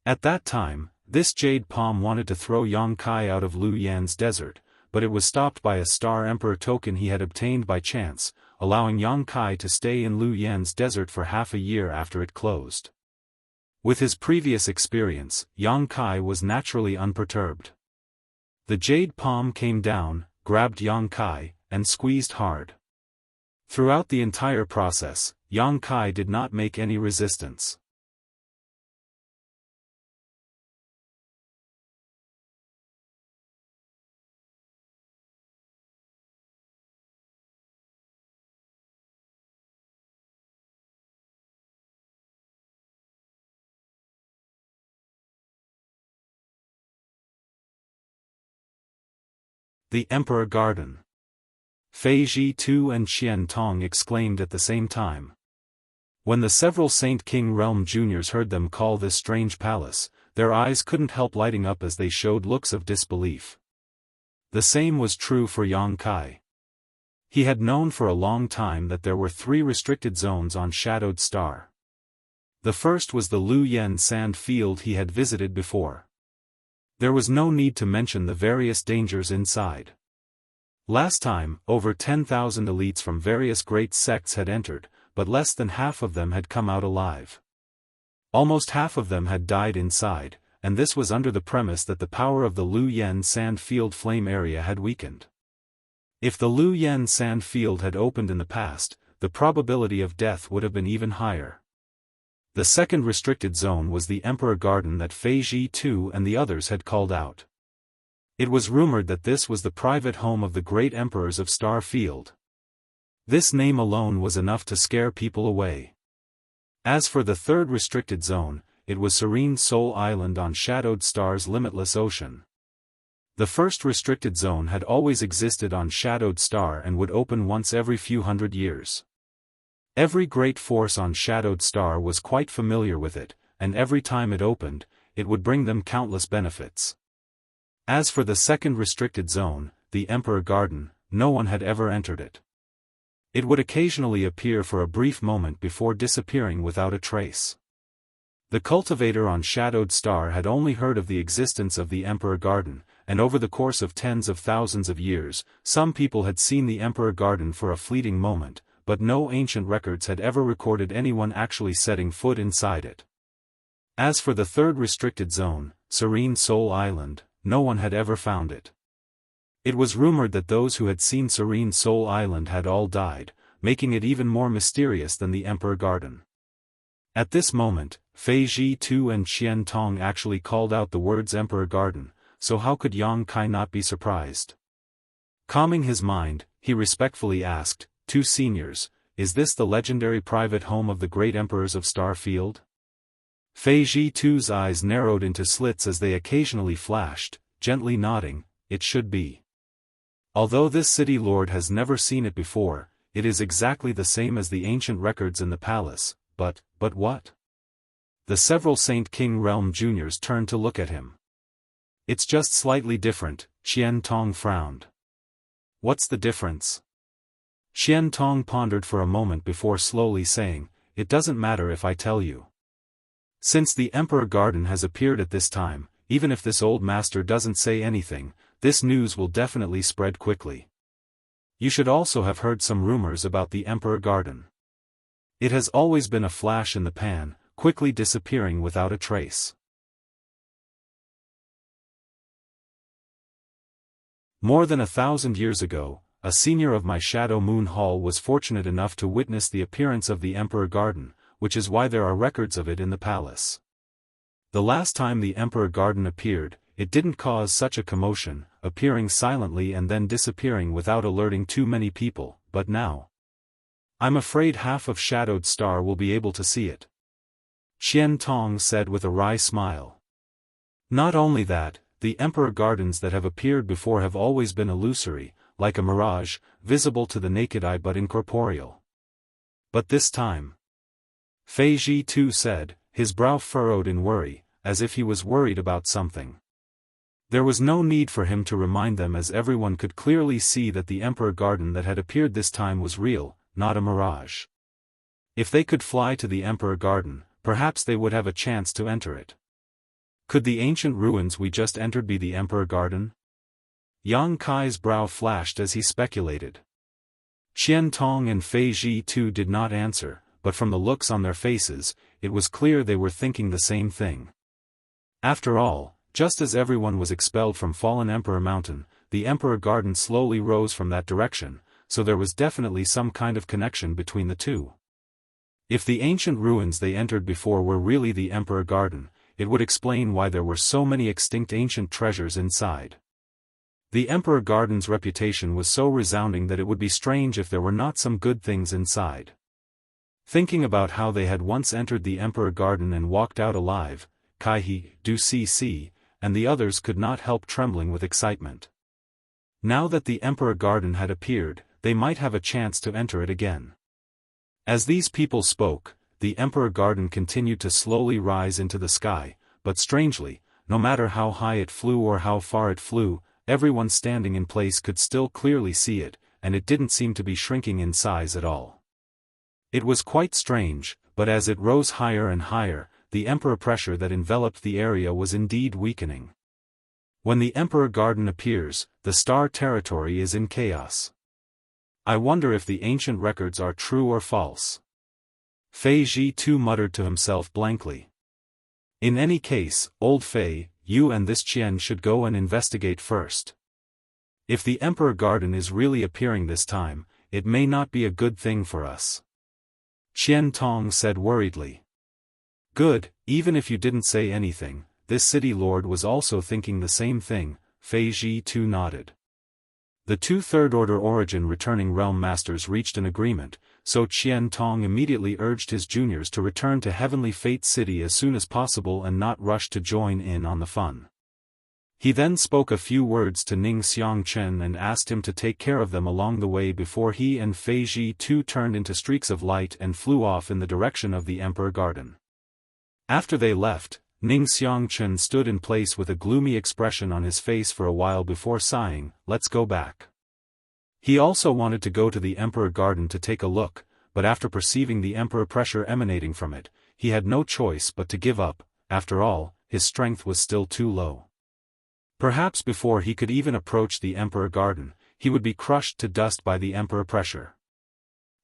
At that time, this jade palm wanted to throw Yang Kai out of Lu Yan's desert, but it was stopped by a Star Emperor token he had obtained by chance, allowing Yang Kai to stay in Lu Yan's desert for half a year after it closed. With his previous experience, Yang Kai was naturally unperturbed. The jade palm came down, grabbed Yang Kai, and squeezed hard. Throughout the entire process, Yang Kai did not make any resistance. The Emperor Garden. Fei Ji Tu and Qian Tong exclaimed at the same time. When the several Saint King Realm Juniors heard them call this strange palace, their eyes couldn't help lighting up as they showed looks of disbelief. The same was true for Yang Kai. He had known for a long time that there were 3 restricted zones on Shadowed Star. The first was the Lu Yen sand field he had visited before. There was no need to mention the various dangers inside. Last time, over 10,000 elites from various great sects had entered, but less than half of them had come out alive. Almost half of them had died inside, and this was under the premise that the power of the Lu Yen sand field flame area had weakened. If the Lu Yen sand field had opened in the past, the probability of death would have been even higher. The second restricted zone was the Emperor Garden that Fei Ji Tu and the others had called out. It was rumored that this was the private home of the great emperors of Star Field. This name alone was enough to scare people away. As for the third restricted zone, it was Serene Soul Island on Shadowed Star's limitless ocean. The first restricted zone had always existed on Shadowed Star and would open once every few hundred years. Every great force on Shadowed Star was quite familiar with it, and every time it opened, it would bring them countless benefits. As for the second restricted zone, the Emperor Garden, no one had ever entered it. It would occasionally appear for a brief moment before disappearing without a trace. The cultivator on Shadowed Star had only heard of the existence of the Emperor Garden, and over the course of tens of thousands of years, some people had seen the Emperor Garden for a fleeting moment, but no ancient records had ever recorded anyone actually setting foot inside it. As for the third restricted zone, Serene Soul Island, no one had ever found it. It was rumored that those who had seen Serene Soul Island had all died, making it even more mysterious than the Emperor Garden. At this moment, Fei Ji Tu and Qian Tong actually called out the words Emperor Garden, so how could Yang Kai not be surprised? Calming his mind, he respectfully asked, 2 seniors, is this the legendary private home of the great emperors of Star Field? Fei Ji Tu's eyes narrowed into slits as they occasionally flashed, gently nodding, it should be. Although this city lord has never seen it before, it is exactly the same as the ancient records in the palace, but what? The several Saint King Realm Juniors turned to look at him. It's just slightly different, Qian Tong frowned. What's the difference? Qian Tong pondered for a moment before slowly saying, it doesn't matter if I tell you. Since the Emperor Garden has appeared at this time, even if this old master doesn't say anything, this news will definitely spread quickly. You should also have heard some rumors about the Emperor Garden. It has always been a flash in the pan, quickly disappearing without a trace. More than 1,000 years ago, a senior of my Shadow Moon Hall was fortunate enough to witness the appearance of the Emperor Garden, which is why there are records of it in the palace. The last time the Emperor Garden appeared, it didn't cause such a commotion, appearing silently and then disappearing without alerting too many people, but now. I'm afraid half of Shadowed Star will be able to see it. Qian Tong said with a wry smile. Not only that, the Emperor Gardens that have appeared before have always been illusory, like a mirage, visible to the naked eye but incorporeal. But this time. Fei Ji too said, his brow furrowed in worry, as if he was worried about something. There was no need for him to remind them as everyone could clearly see that the Emperor Garden that had appeared this time was real, not a mirage. If they could fly to the Emperor Garden, perhaps they would have a chance to enter it. Could the ancient ruins we just entered be the Emperor Garden? Yang Kai's brow flashed as he speculated. Qian Tong and Fei Ji too did not answer, but from the looks on their faces, it was clear they were thinking the same thing. After all, just as everyone was expelled from Fallen Emperor Mountain, the Emperor Garden slowly rose from that direction, so there was definitely some kind of connection between the two. If the ancient ruins they entered before were really the Emperor Garden, it would explain why there were so many extinct ancient treasures inside. The Emperor Garden's reputation was so resounding that it would be strange if there were not some good things inside. Thinking about how they had once entered the Emperor Garden and walked out alive, Kai He, Du Cc, and the others could not help trembling with excitement. Now that the Emperor Garden had appeared, they might have a chance to enter it again. As these people spoke, the Emperor Garden continued to slowly rise into the sky, but strangely, no matter how high it flew or how far it flew, everyone standing in place could still clearly see it, and it didn't seem to be shrinking in size at all. It was quite strange, but as it rose higher and higher, the Emperor pressure that enveloped the area was indeed weakening. When the Emperor Garden appears, the star territory is in chaos. I wonder if the ancient records are true or false. Fei Ji too muttered to himself blankly. In any case, old Fei, you and this Qian should go and investigate first. If the Emperor Garden is really appearing this time, it may not be a good thing for us. Qian Tong said worriedly. Good, even if you didn't say anything, this city lord was also thinking the same thing, Fei Ji too nodded. The two Third Order Origin returning realm masters reached an agreement, so Qian Tong immediately urged his juniors to return to Heavenly Fate City as soon as possible and not rush to join in on the fun. He then spoke a few words to Ning Xiangchen and asked him to take care of them along the way before he and Fei Ji too turned into streaks of light and flew off in the direction of the Emperor Garden. After they left, Ning Xiangchen stood in place with a gloomy expression on his face for a while before sighing, "Let's go back." He also wanted to go to the Emperor Garden to take a look, but after perceiving the Emperor pressure emanating from it, he had no choice but to give up. After all, his strength was still too low. Perhaps before he could even approach the Emperor Garden, he would be crushed to dust by the Emperor pressure.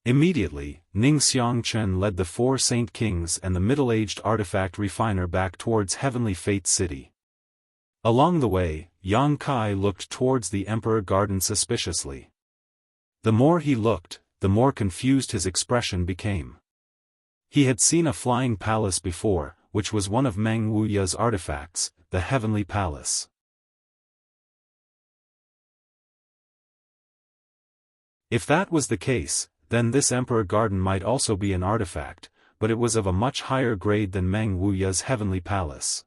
Immediately, Ning Xiangchen led the four Saint Kings and the middle-aged artifact refiner back towards Heavenly Fate City. Along the way, Yang Kai looked towards the Emperor Garden suspiciously. The more he looked, the more confused his expression became. He had seen a flying palace before, which was one of Meng Wuya's artifacts, the Heavenly Palace. If that was the case, then this Emperor Garden might also be an artifact, but it was of a much higher grade than Meng Wuya's Heavenly Palace.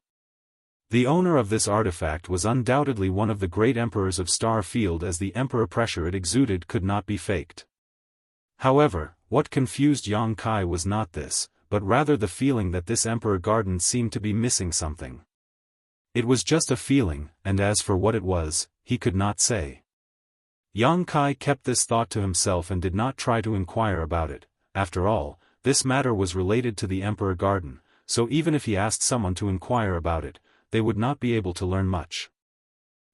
The owner of this artifact was undoubtedly one of the great emperors of Star Field, as the Emperor pressure it exuded could not be faked. However, what confused Yang Kai was not this, but rather the feeling that this Emperor Garden seemed to be missing something. It was just a feeling, and as for what it was, he could not say. Yang Kai kept this thought to himself and did not try to inquire about it. After all, this matter was related to the Emperor Garden, so even if he asked someone to inquire about it, they would not be able to learn much.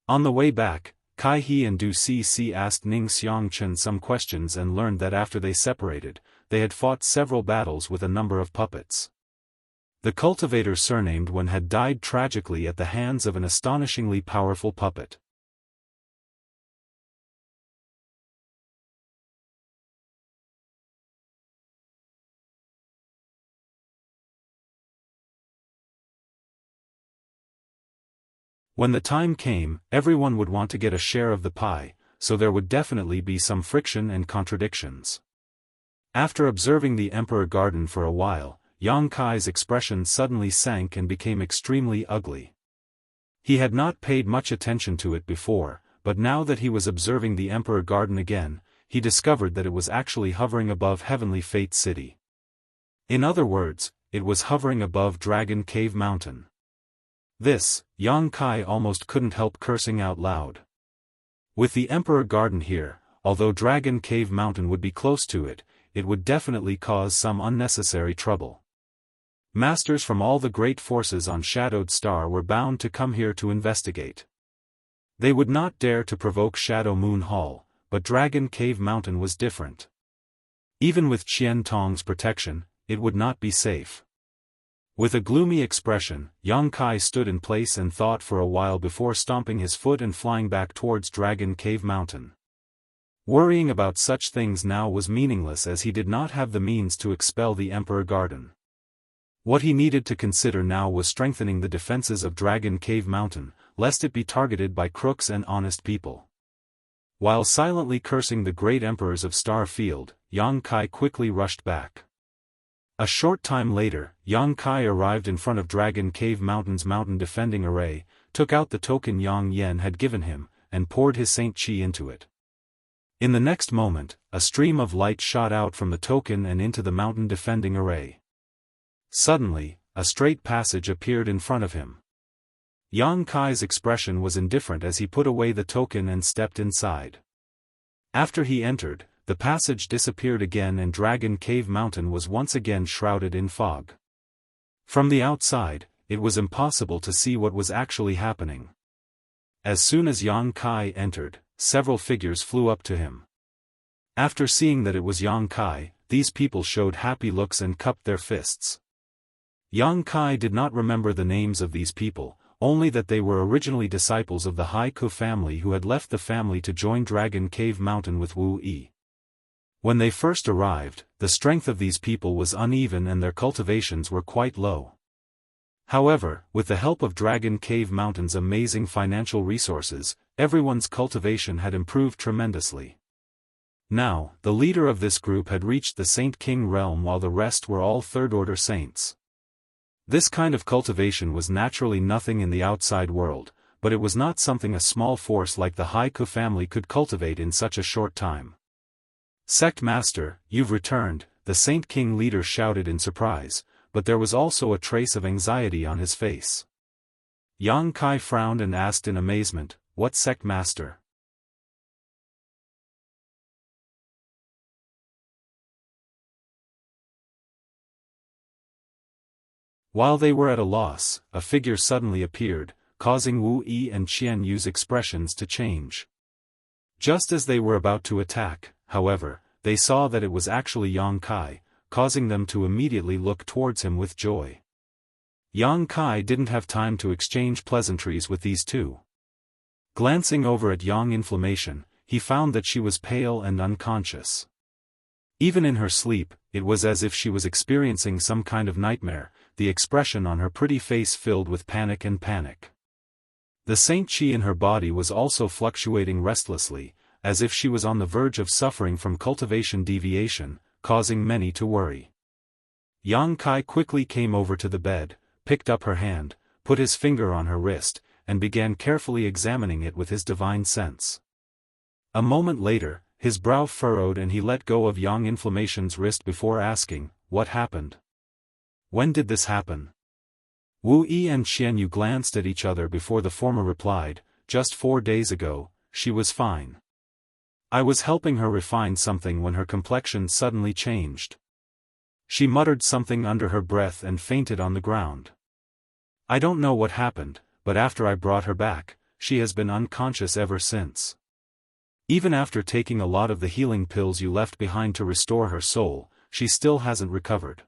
On the way back, Kai He and Du Cc asked Ning Xiangchen some questions and learned that after they separated, they had fought several battles with a number of puppets. The cultivator surnamed one had died tragically at the hands of an astonishingly powerful puppet. When the time came, everyone would want to get a share of the pie, so there would definitely be some friction and contradictions. After observing the Emperor Garden for a while, Yang Kai's expression suddenly sank and became extremely ugly. He had not paid much attention to it before, but now that he was observing the Emperor Garden again, he discovered that it was actually hovering above Heavenly Fate City. In other words, it was hovering above Dragon Cave Mountain. This, Yang Kai almost couldn't help cursing out loud. With the Emperor Garden here, although Dragon Cave Mountain would be close to it, it would definitely cause some unnecessary trouble. Masters from all the great forces on Shadowed Star were bound to come here to investigate. They would not dare to provoke Shadow Moon Hall, but Dragon Cave Mountain was different. Even with Qian Tong's protection, it would not be safe. With a gloomy expression, Yang Kai stood in place and thought for a while before stomping his foot and flying back towards Dragon Cave Mountain. Worrying about such things now was meaningless as he did not have the means to expel the Emperor Garden. What he needed to consider now was strengthening the defenses of Dragon Cave Mountain, lest it be targeted by crooks and honest people. While silently cursing the great emperors of Star Field, Yang Kai quickly rushed back. A short time later, Yang Kai arrived in front of Dragon Cave Mountain's mountain defending array, took out the token Yang Yen had given him, and poured his Saint Chi into it. In the next moment, a stream of light shot out from the token and into the mountain defending array. Suddenly, a straight passage appeared in front of him. Yang Kai's expression was indifferent as he put away the token and stepped inside. After he entered, the passage disappeared again and Dragon Cave Mountain was once again shrouded in fog. From the outside, it was impossible to see what was actually happening. As soon as Yang Kai entered, several figures flew up to him. After seeing that it was Yang Kai, these people showed happy looks and cupped their fists. Yang Kai did not remember the names of these people, only that they were originally disciples of the Haiku family who had left the family to join Dragon Cave Mountain with Wu Yi. When they first arrived, the strength of these people was uneven and their cultivations were quite low. However, with the help of Dragon Cave Mountain's amazing financial resources, everyone's cultivation had improved tremendously. Now, the leader of this group had reached the Saint King realm while the rest were all third-order saints. This kind of cultivation was naturally nothing in the outside world, but it was not something a small force like the Haiku family could cultivate in such a short time. "Sect Master, you've returned," the Saint King leader shouted in surprise, but there was also a trace of anxiety on his face. Yang Kai frowned and asked in amazement, "What Sect Master?" While they were at a loss, a figure suddenly appeared, causing Wu Yi and Qian Yu's expressions to change. Just as they were about to attack, however, they saw that it was actually Yang Kai, causing them to immediately look towards him with joy. Yang Kai didn't have time to exchange pleasantries with these two. Glancing over at Yang Inflammation, he found that she was pale and unconscious. Even in her sleep, it was as if she was experiencing some kind of nightmare, the expression on her pretty face filled with panic and panic. The Saint Chi in her body was also fluctuating restlessly, as if she was on the verge of suffering from cultivation deviation, causing many to worry. Yang Kai quickly came over to the bed, picked up her hand, put his finger on her wrist, and began carefully examining it with his divine sense. A moment later, his brow furrowed and he let go of Yang Inflammation's wrist before asking, "What happened? When did this happen?" Wu Yi and Xianyu glanced at each other before the former replied, "Just 4 days ago, she was fine. I was helping her refine something when her complexion suddenly changed. She muttered something under her breath and fainted on the ground. I don't know what happened, but after I brought her back, she has been unconscious ever since. Even after taking a lot of the healing pills you left behind to restore her soul, she still hasn't recovered."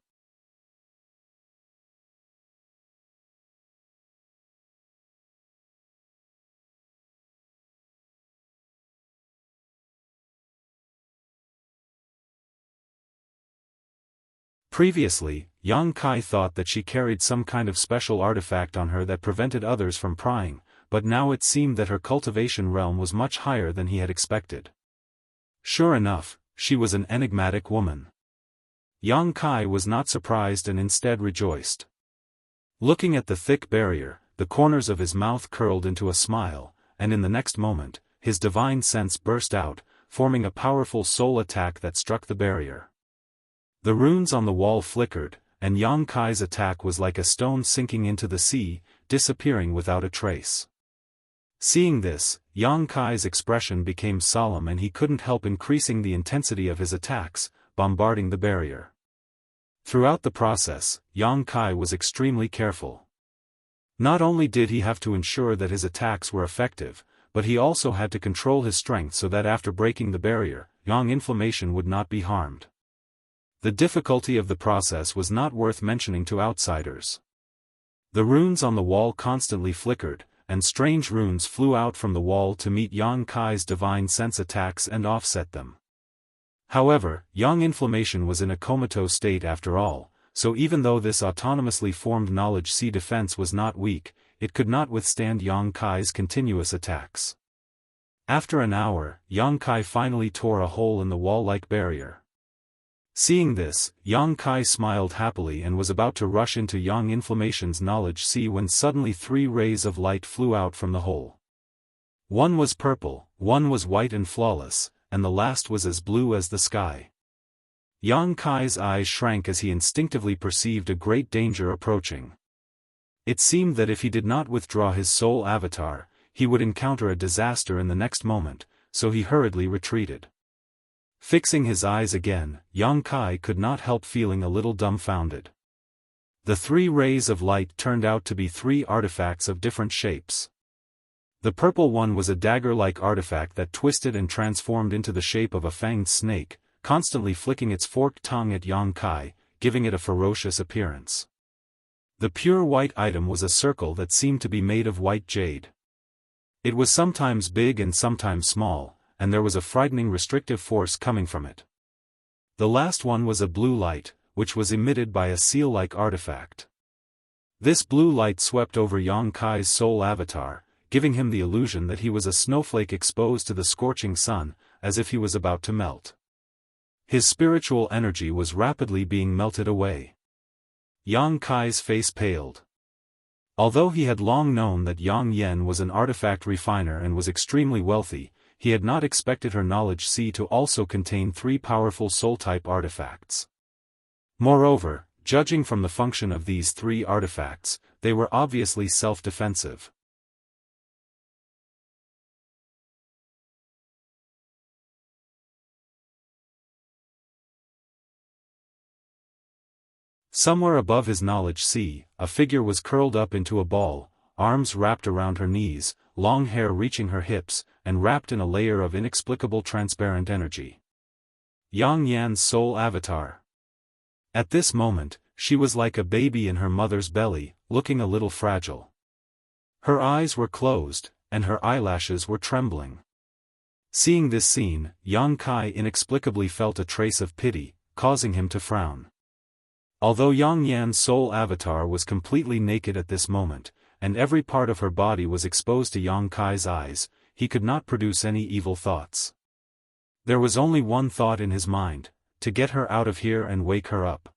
Previously, Yang Kai thought that she carried some kind of special artifact on her that prevented others from prying, but now it seemed that her cultivation realm was much higher than he had expected. Sure enough, she was an enigmatic woman. Yang Kai was not surprised and instead rejoiced. Looking at the thick barrier, the corners of his mouth curled into a smile, and in the next moment, his divine sense burst out, forming a powerful soul attack that struck the barrier. The runes on the wall flickered, and Yang Kai's attack was like a stone sinking into the sea, disappearing without a trace. Seeing this, Yang Kai's expression became solemn and he couldn't help increasing the intensity of his attacks, bombarding the barrier. Throughout the process, Yang Kai was extremely careful. Not only did he have to ensure that his attacks were effective, but he also had to control his strength so that after breaking the barrier, Yang Inflammation would not be harmed. The difficulty of the process was not worth mentioning to outsiders. The runes on the wall constantly flickered, and strange runes flew out from the wall to meet Yang Kai's divine sense attacks and offset them. However, Yang Inflammation was in a comatose state after all, so even though this autonomously formed knowledge sea defense was not weak, it could not withstand Yang Kai's continuous attacks. After an hour, Yang Kai finally tore a hole in the wall-like barrier. Seeing this, Yang Kai smiled happily and was about to rush into Yang Inflammation's knowledge sea when suddenly 3 rays of light flew out from the hole. One was purple, one was white and flawless, and the last was as blue as the sky. Yang Kai's eyes shrank as he instinctively perceived a great danger approaching. It seemed that if he did not withdraw his soul avatar, he would encounter a disaster in the next moment, so he hurriedly retreated. Fixing his eyes again, Yang Kai could not help feeling a little dumbfounded. The 3 rays of light turned out to be 3 artifacts of different shapes. The purple one was a dagger-like artifact that twisted and transformed into the shape of a fanged snake, constantly flicking its forked tongue at Yang Kai, giving it a ferocious appearance. The pure white item was a circle that seemed to be made of white jade. It was sometimes big and sometimes small, and there was a frightening restrictive force coming from it. The last one was a blue light, which was emitted by a seal-like artifact. This blue light swept over Yang Kai's soul avatar, giving him the illusion that he was a snowflake exposed to the scorching sun, as if he was about to melt. His spiritual energy was rapidly being melted away. Yang Kai's face paled. Although he had long known that Yang Yen was an artifact refiner and was extremely wealthy, he had not expected her knowledge sea to also contain 3 powerful soul-type artifacts. Moreover, judging from the function of these 3 artifacts, they were obviously self-defensive. Somewhere above his knowledge sea, a figure was curled up into a ball, arms wrapped around her knees, long hair reaching her hips, and wrapped in a layer of inexplicable transparent energy. Yang Yan's soul avatar. At this moment, she was like a baby in her mother's belly, looking a little fragile. Her eyes were closed, and her eyelashes were trembling. Seeing this scene, Yang Kai inexplicably felt a trace of pity, causing him to frown. Although Yang Yan's soul avatar was completely naked at this moment, and every part of her body was exposed to Yang Kai's eyes, he could not produce any evil thoughts. There was only one thought in his mind: to get her out of here and wake her up.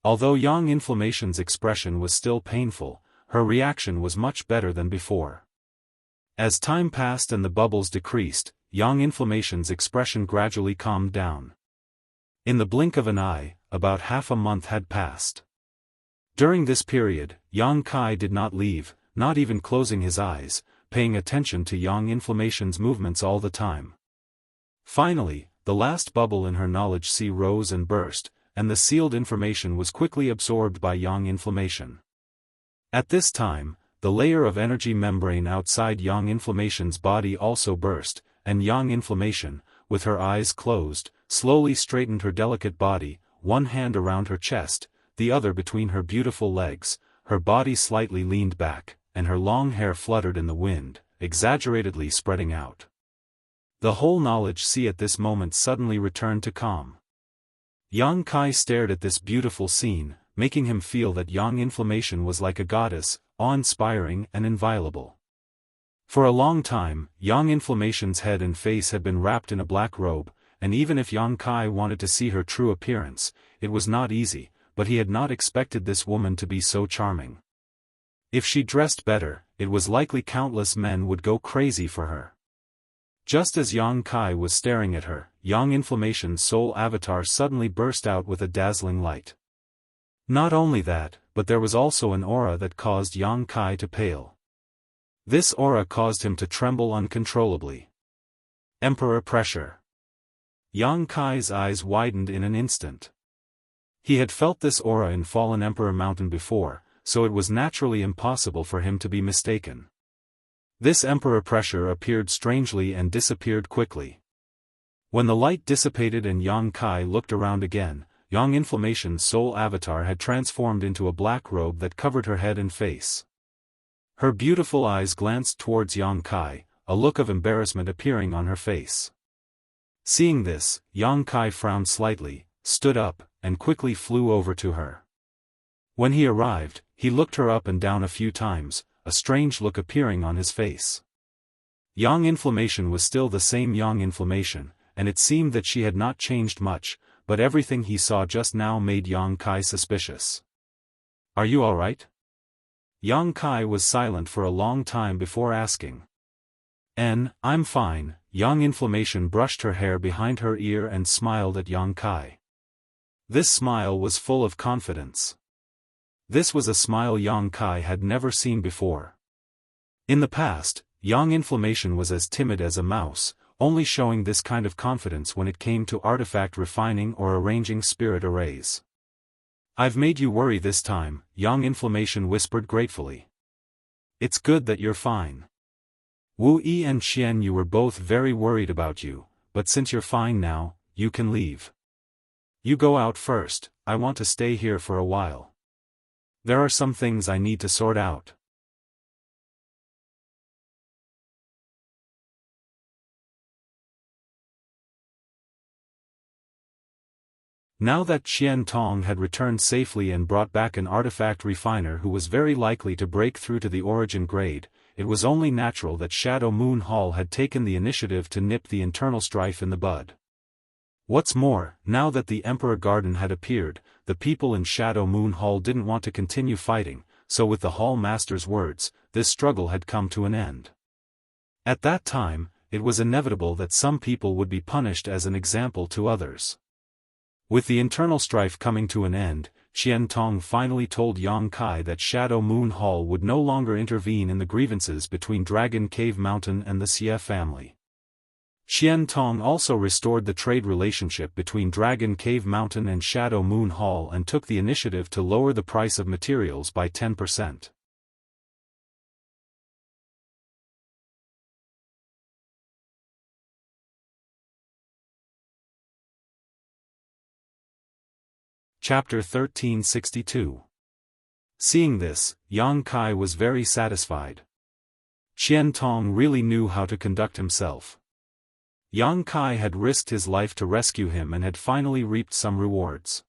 Although Yang Inflammation's expression was still painful, her reaction was much better than before. As time passed and the bubbles decreased, Yang Inflammation's expression gradually calmed down. In the blink of an eye, about half a month had passed. During this period, Yang Kai did not leave, not even closing his eyes, paying attention to Yang Inflammation's movements all the time. Finally, the last bubble in her knowledge sea rose and burst, and the sealed information was quickly absorbed by Yang Inflammation. At this time, the layer of energy membrane outside Yang Inflammation's body also burst, and Yang Inflammation, with her eyes closed, slowly straightened her delicate body, one hand around her chest, the other between her beautiful legs, her body slightly leaned back, and her long hair fluttered in the wind, exaggeratedly spreading out. The whole knowledge sea at this moment suddenly returned to calm. Yang Kai stared at this beautiful scene, making him feel that Yang Inflammation was like a goddess, awe-inspiring and inviolable. For a long time, Yang Inflammation's head and face had been wrapped in a black robe, and even if Yang Kai wanted to see her true appearance, it was not easy, but he had not expected this woman to be so charming. If she dressed better, it was likely countless men would go crazy for her. Just as Yang Kai was staring at her, Yang Inflammation's soul avatar suddenly burst out with a dazzling light. Not only that, but there was also an aura that caused Yang Kai to pale. This aura caused him to tremble uncontrollably. Emperor pressure. Yang Kai's eyes widened in an instant. He had felt this aura in Fallen Emperor Mountain before, so it was naturally impossible for him to be mistaken. This emperor pressure appeared strangely and disappeared quickly. When the light dissipated and Yang Kai looked around again, Yang Inflammation's soul avatar had transformed into a black robe that covered her head and face. Her beautiful eyes glanced towards Yang Kai, a look of embarrassment appearing on her face. Seeing this, Yang Kai frowned slightly, stood up, and quickly flew over to her. When he arrived, he looked her up and down a few times, a strange look appearing on his face. Yang Inflammation was still the same Yang Inflammation, and it seemed that she had not changed much, but everything he saw just now made Yang Kai suspicious. "Are you all right?" Yang Kai was silent for a long time before asking. "I'm fine." Yang Inflammation brushed her hair behind her ear and smiled at Yang Kai. This smile was full of confidence. This was a smile Yang Kai had never seen before. In the past, Yang Inflammation was as timid as a mouse, only showing this kind of confidence when it came to artifact refining or arranging spirit arrays. "I've made you worry this time," Yang Inflammation whispered gratefully. "It's good that you're fine. Wu Yi and Xian Yu were both very worried about you, but since you're fine now, you can leave. You go out first, I want to stay here for a while. There are some things I need to sort out." Now that Qian Tong had returned safely and brought back an artifact refiner who was very likely to break through to the origin grade, it was only natural that Shadow Moon Hall had taken the initiative to nip the internal strife in the bud. What's more, now that the Emperor Garden had appeared, the people in Shadow Moon Hall didn't want to continue fighting, so with the Hall Master's words, this struggle had come to an end. At that time, it was inevitable that some people would be punished as an example to others. With the internal strife coming to an end, Qian Tong finally told Yang Kai that Shadow Moon Hall would no longer intervene in the grievances between Dragon Cave Mountain and the Xie family. Qian Tong also restored the trade relationship between Dragon Cave Mountain and Shadow Moon Hall and took the initiative to lower the price of materials by 10%. Chapter 1362. Seeing this, Yang Kai was very satisfied. Qian Tong really knew how to conduct himself. Yang Kai had risked his life to rescue him and had finally reaped some rewards.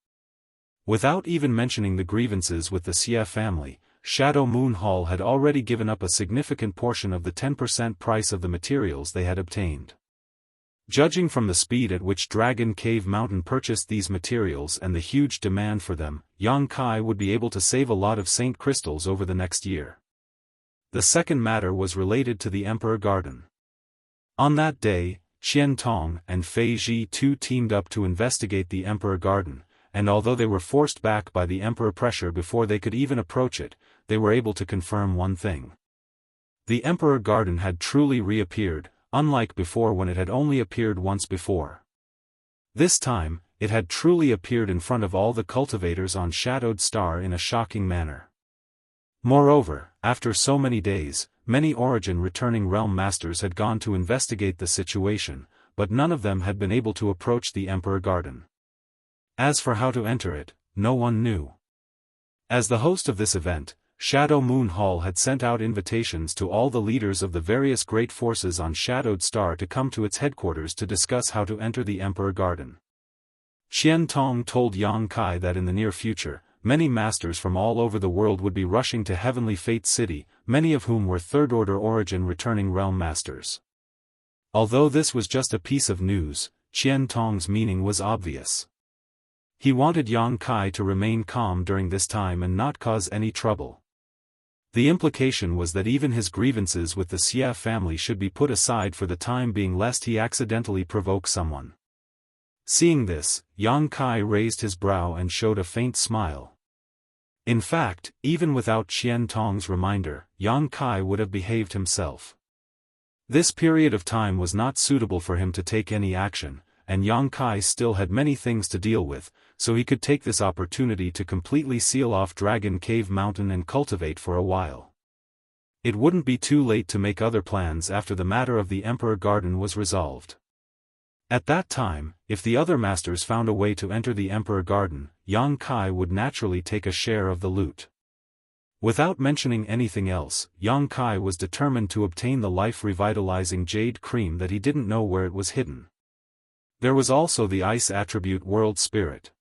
Without even mentioning the grievances with the Xie family, Shadow Moon Hall had already given up a significant portion of the 10% price of the materials they had obtained. Judging from the speed at which Dragon Cave Mountain purchased these materials and the huge demand for them, Yang Kai would be able to save a lot of Saint crystals over the next year. The second matter was related to the Emperor Garden. On that day, Qian Tong and Fei Ji too teamed up to investigate the Emperor Garden, and although they were forced back by the Emperor pressure before they could even approach it, they were able to confirm one thing. The Emperor Garden had truly reappeared, unlike before when it had only appeared once before. This time, it had truly appeared in front of all the cultivators on Shadowed Star in a shocking manner. Moreover, after so many days, many Origin returning realm masters had gone to investigate the situation, but none of them had been able to approach the Emperor Garden. As for how to enter it, no one knew. As the host of this event, Shadow Moon Hall had sent out invitations to all the leaders of the various great forces on Shadowed Star to come to its headquarters to discuss how to enter the Emperor Garden. Qian Tong told Yang Kai that in the near future, many masters from all over the world would be rushing to Heavenly Fate City, many of whom were third-order Origin returning realm masters. Although this was just a piece of news, Qian Tong's meaning was obvious. He wanted Yang Kai to remain calm during this time and not cause any trouble. The implication was that even his grievances with the Xia family should be put aside for the time being lest he accidentally provoke someone. Seeing this, Yang Kai raised his brow and showed a faint smile. In fact, even without Qian Tong's reminder, Yang Kai would have behaved himself. This period of time was not suitable for him to take any action, and Yang Kai still had many things to deal with, so he could take this opportunity to completely seal off Dragon Cave Mountain and cultivate for a while. It wouldn't be too late to make other plans after the matter of the Emperor Garden was resolved. At that time, if the other masters found a way to enter the Emperor Garden, Yang Kai would naturally take a share of the loot. Without mentioning anything else, Yang Kai was determined to obtain the life-revitalizing jade cream that he didn't know where it was hidden. There was also the ice attribute World Spirit.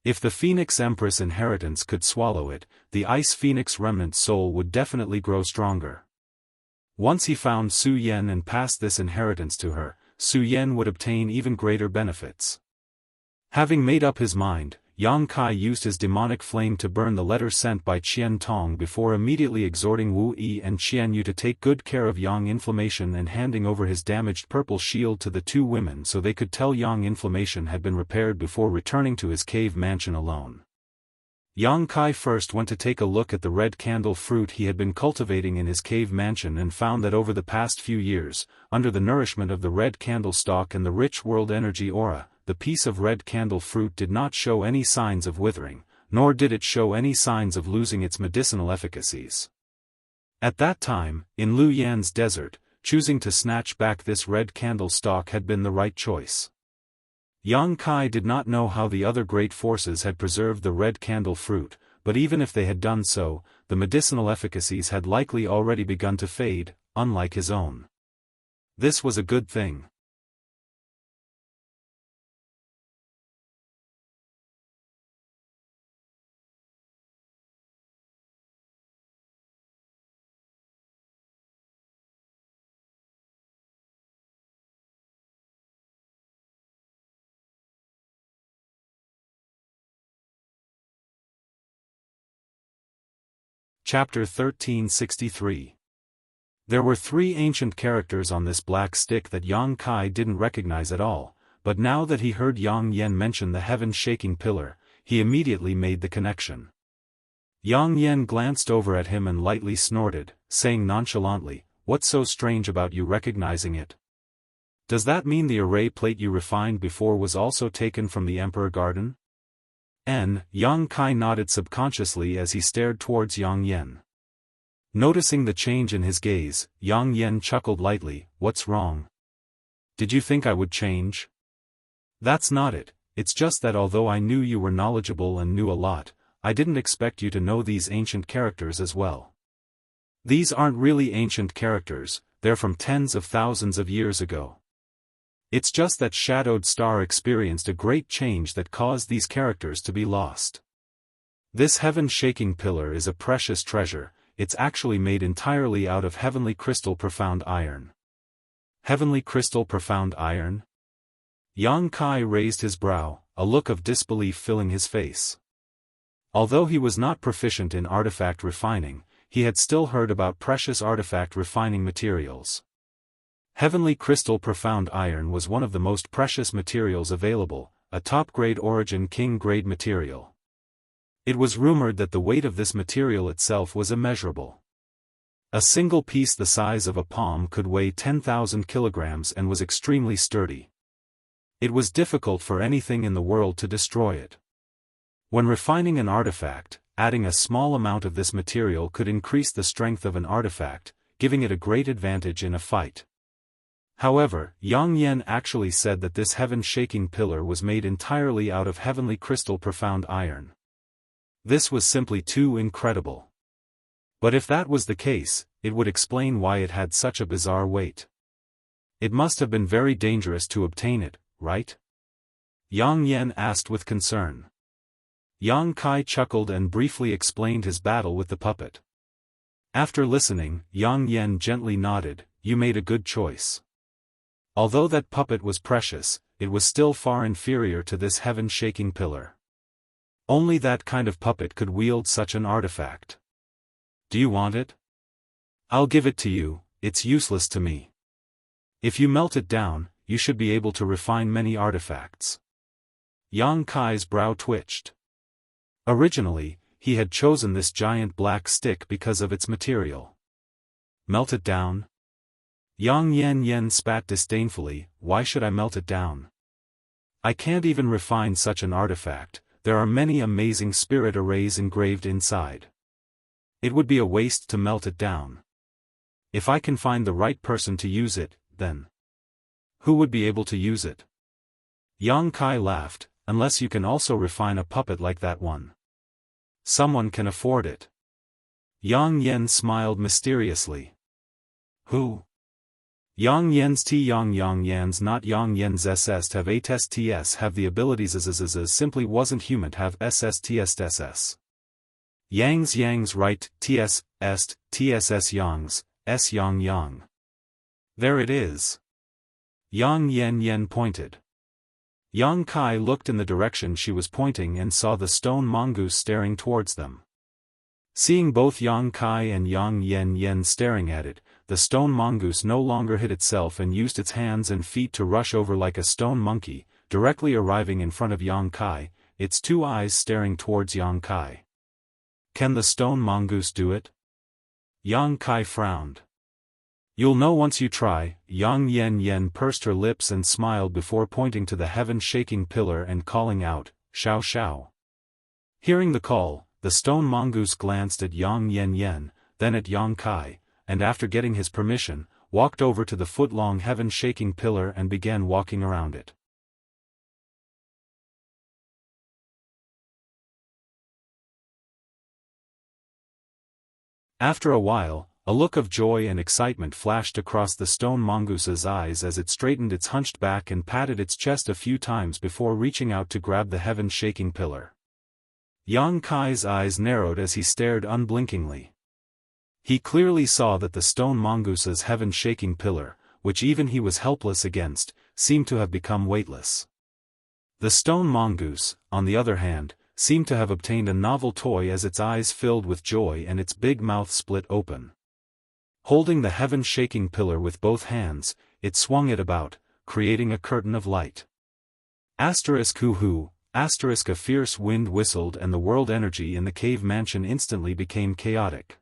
If the Phoenix Empress inheritance could swallow it, the Ice Phoenix remnant soul would definitely grow stronger. Once he found Su Yan and passed this inheritance to her, Su Yan would obtain even greater benefits. Having made up his mind, Yang Kai used his demonic flame to burn the letter sent by Qian Tong before immediately exhorting Wu Yi and Qian Yu to take good care of Yang Inflammation and handing over his damaged purple shield to the two women so they could tell Yang Inflammation had been repaired before returning to his cave mansion alone. Yang Kai first went to take a look at the red candle fruit he had been cultivating in his cave mansion and found that over the past few years, under the nourishment of the red candle stalk and the rich world energy aura, the piece of red candle fruit did not show any signs of withering, nor did it show any signs of losing its medicinal efficacies. At that time, in Lu Yan's desert, choosing to snatch back this red candle stalk had been the right choice. Yang Kai did not know how the other great forces had preserved the red candle fruit, but even if they had done so, the medicinal efficacies had likely already begun to fade, unlike his own. This was a good thing. Chapter 1363. There were 3 ancient characters on this black stick that Yang Kai didn't recognize at all, but now that he heard Yang Yen mention the heaven-shaking pillar, he immediately made the connection. Yang Yen glanced over at him and lightly snorted, saying nonchalantly, "What's so strange about you recognizing it? Does that mean the array plate you refined before was also taken from the Emperor Garden?" Yang Kai nodded subconsciously as he stared towards Yang Yen. Noticing the change in his gaze, Yang Yen chuckled lightly, "What's wrong? Did you think I would change?" "That's not it, it's just that although I knew you were knowledgeable and knew a lot, I didn't expect you to know these ancient characters as well. These aren't really ancient characters, they're from tens of thousands of years ago. It's just that Shadowed Star experienced a great change that caused these characters to be lost. This heaven-shaking pillar is a precious treasure, it's actually made entirely out of heavenly crystal profound iron. Heavenly crystal profound iron? Yang Kai raised his brow, a look of disbelief filling his face. Although he was not proficient in artifact refining, he had still heard about precious artifact refining materials. Heavenly crystal profound iron was one of the most precious materials available, a top-grade origin king-grade material. It was rumored that the weight of this material itself was immeasurable. A single piece the size of a palm could weigh 10,000 kilograms and was extremely sturdy. It was difficult for anything in the world to destroy it. When refining an artifact, adding a small amount of this material could increase the strength of an artifact, giving it a great advantage in a fight. However, Yang Yan actually said that this heaven-shaking pillar was made entirely out of heavenly crystal profound iron. This was simply too incredible. But if that was the case, it would explain why it had such a bizarre weight. It must have been very dangerous to obtain it, right? Yang Yan asked with concern. Yang Kai chuckled and briefly explained his battle with the puppet. After listening, Yang Yan gently nodded, "You made a good choice." Although that puppet was precious, it was still far inferior to this heaven-shaking pillar. Only that kind of puppet could wield such an artifact. Do you want it? I'll give it to you, it's useless to me. If you melt it down, you should be able to refine many artifacts. Yang Kai's brow twitched. Originally, he had chosen this giant black stick because of its material. Melt it down? Yang Yan spat disdainfully, "Why should I melt it down? I can't even refine such an artifact, there are many amazing spirit arrays engraved inside. It would be a waste to melt it down. If I can find the right person to use it, then who would be able to use it?" Yang Kai laughed, "Unless you can also refine a puppet like that one. Someone can afford it." Yang Yan smiled mysteriously. Who? Yang Yan's not Yang Yan's SS have ATSTS have the abilities as simply wasn't human have SSTSSS. Yang's right, TS, est, TSS Yang's, S Yang. There it is. Yang Yan pointed. Yang Kai looked in the direction she was pointing and saw the stone mongoose staring towards them. Seeing both Yang Kai and Yang Yan staring at it, the stone mongoose no longer hid itself and used its hands and feet to rush over like a stone monkey, directly arriving in front of Yang Kai, its two eyes staring towards Yang Kai. Can the stone mongoose do it? Yang Kai frowned. You'll know once you try. Yang Yan pursed her lips and smiled before pointing to the heaven-shaking pillar and calling out, "Xiao Xiao." Hearing the call, the stone mongoose glanced at Yang Yan, then at Yang Kai, and after getting his permission, walked over to the foot-long heaven-shaking pillar and began walking around it. After a while, a look of joy and excitement flashed across the stone mongoose's eyes as it straightened its hunched back and patted its chest a few times before reaching out to grab the heaven-shaking pillar. Yang Kai's eyes narrowed as he stared unblinkingly. He clearly saw that the stone mongoose's heaven-shaking pillar, which even he was helpless against, seemed to have become weightless. The stone mongoose, on the other hand, seemed to have obtained a novel toy as its eyes filled with joy and its big mouth split open. Holding the heaven-shaking pillar with both hands, it swung it about, creating a curtain of light. Hoo-hoo, a fierce wind whistled and the world energy in the cave mansion instantly became chaotic.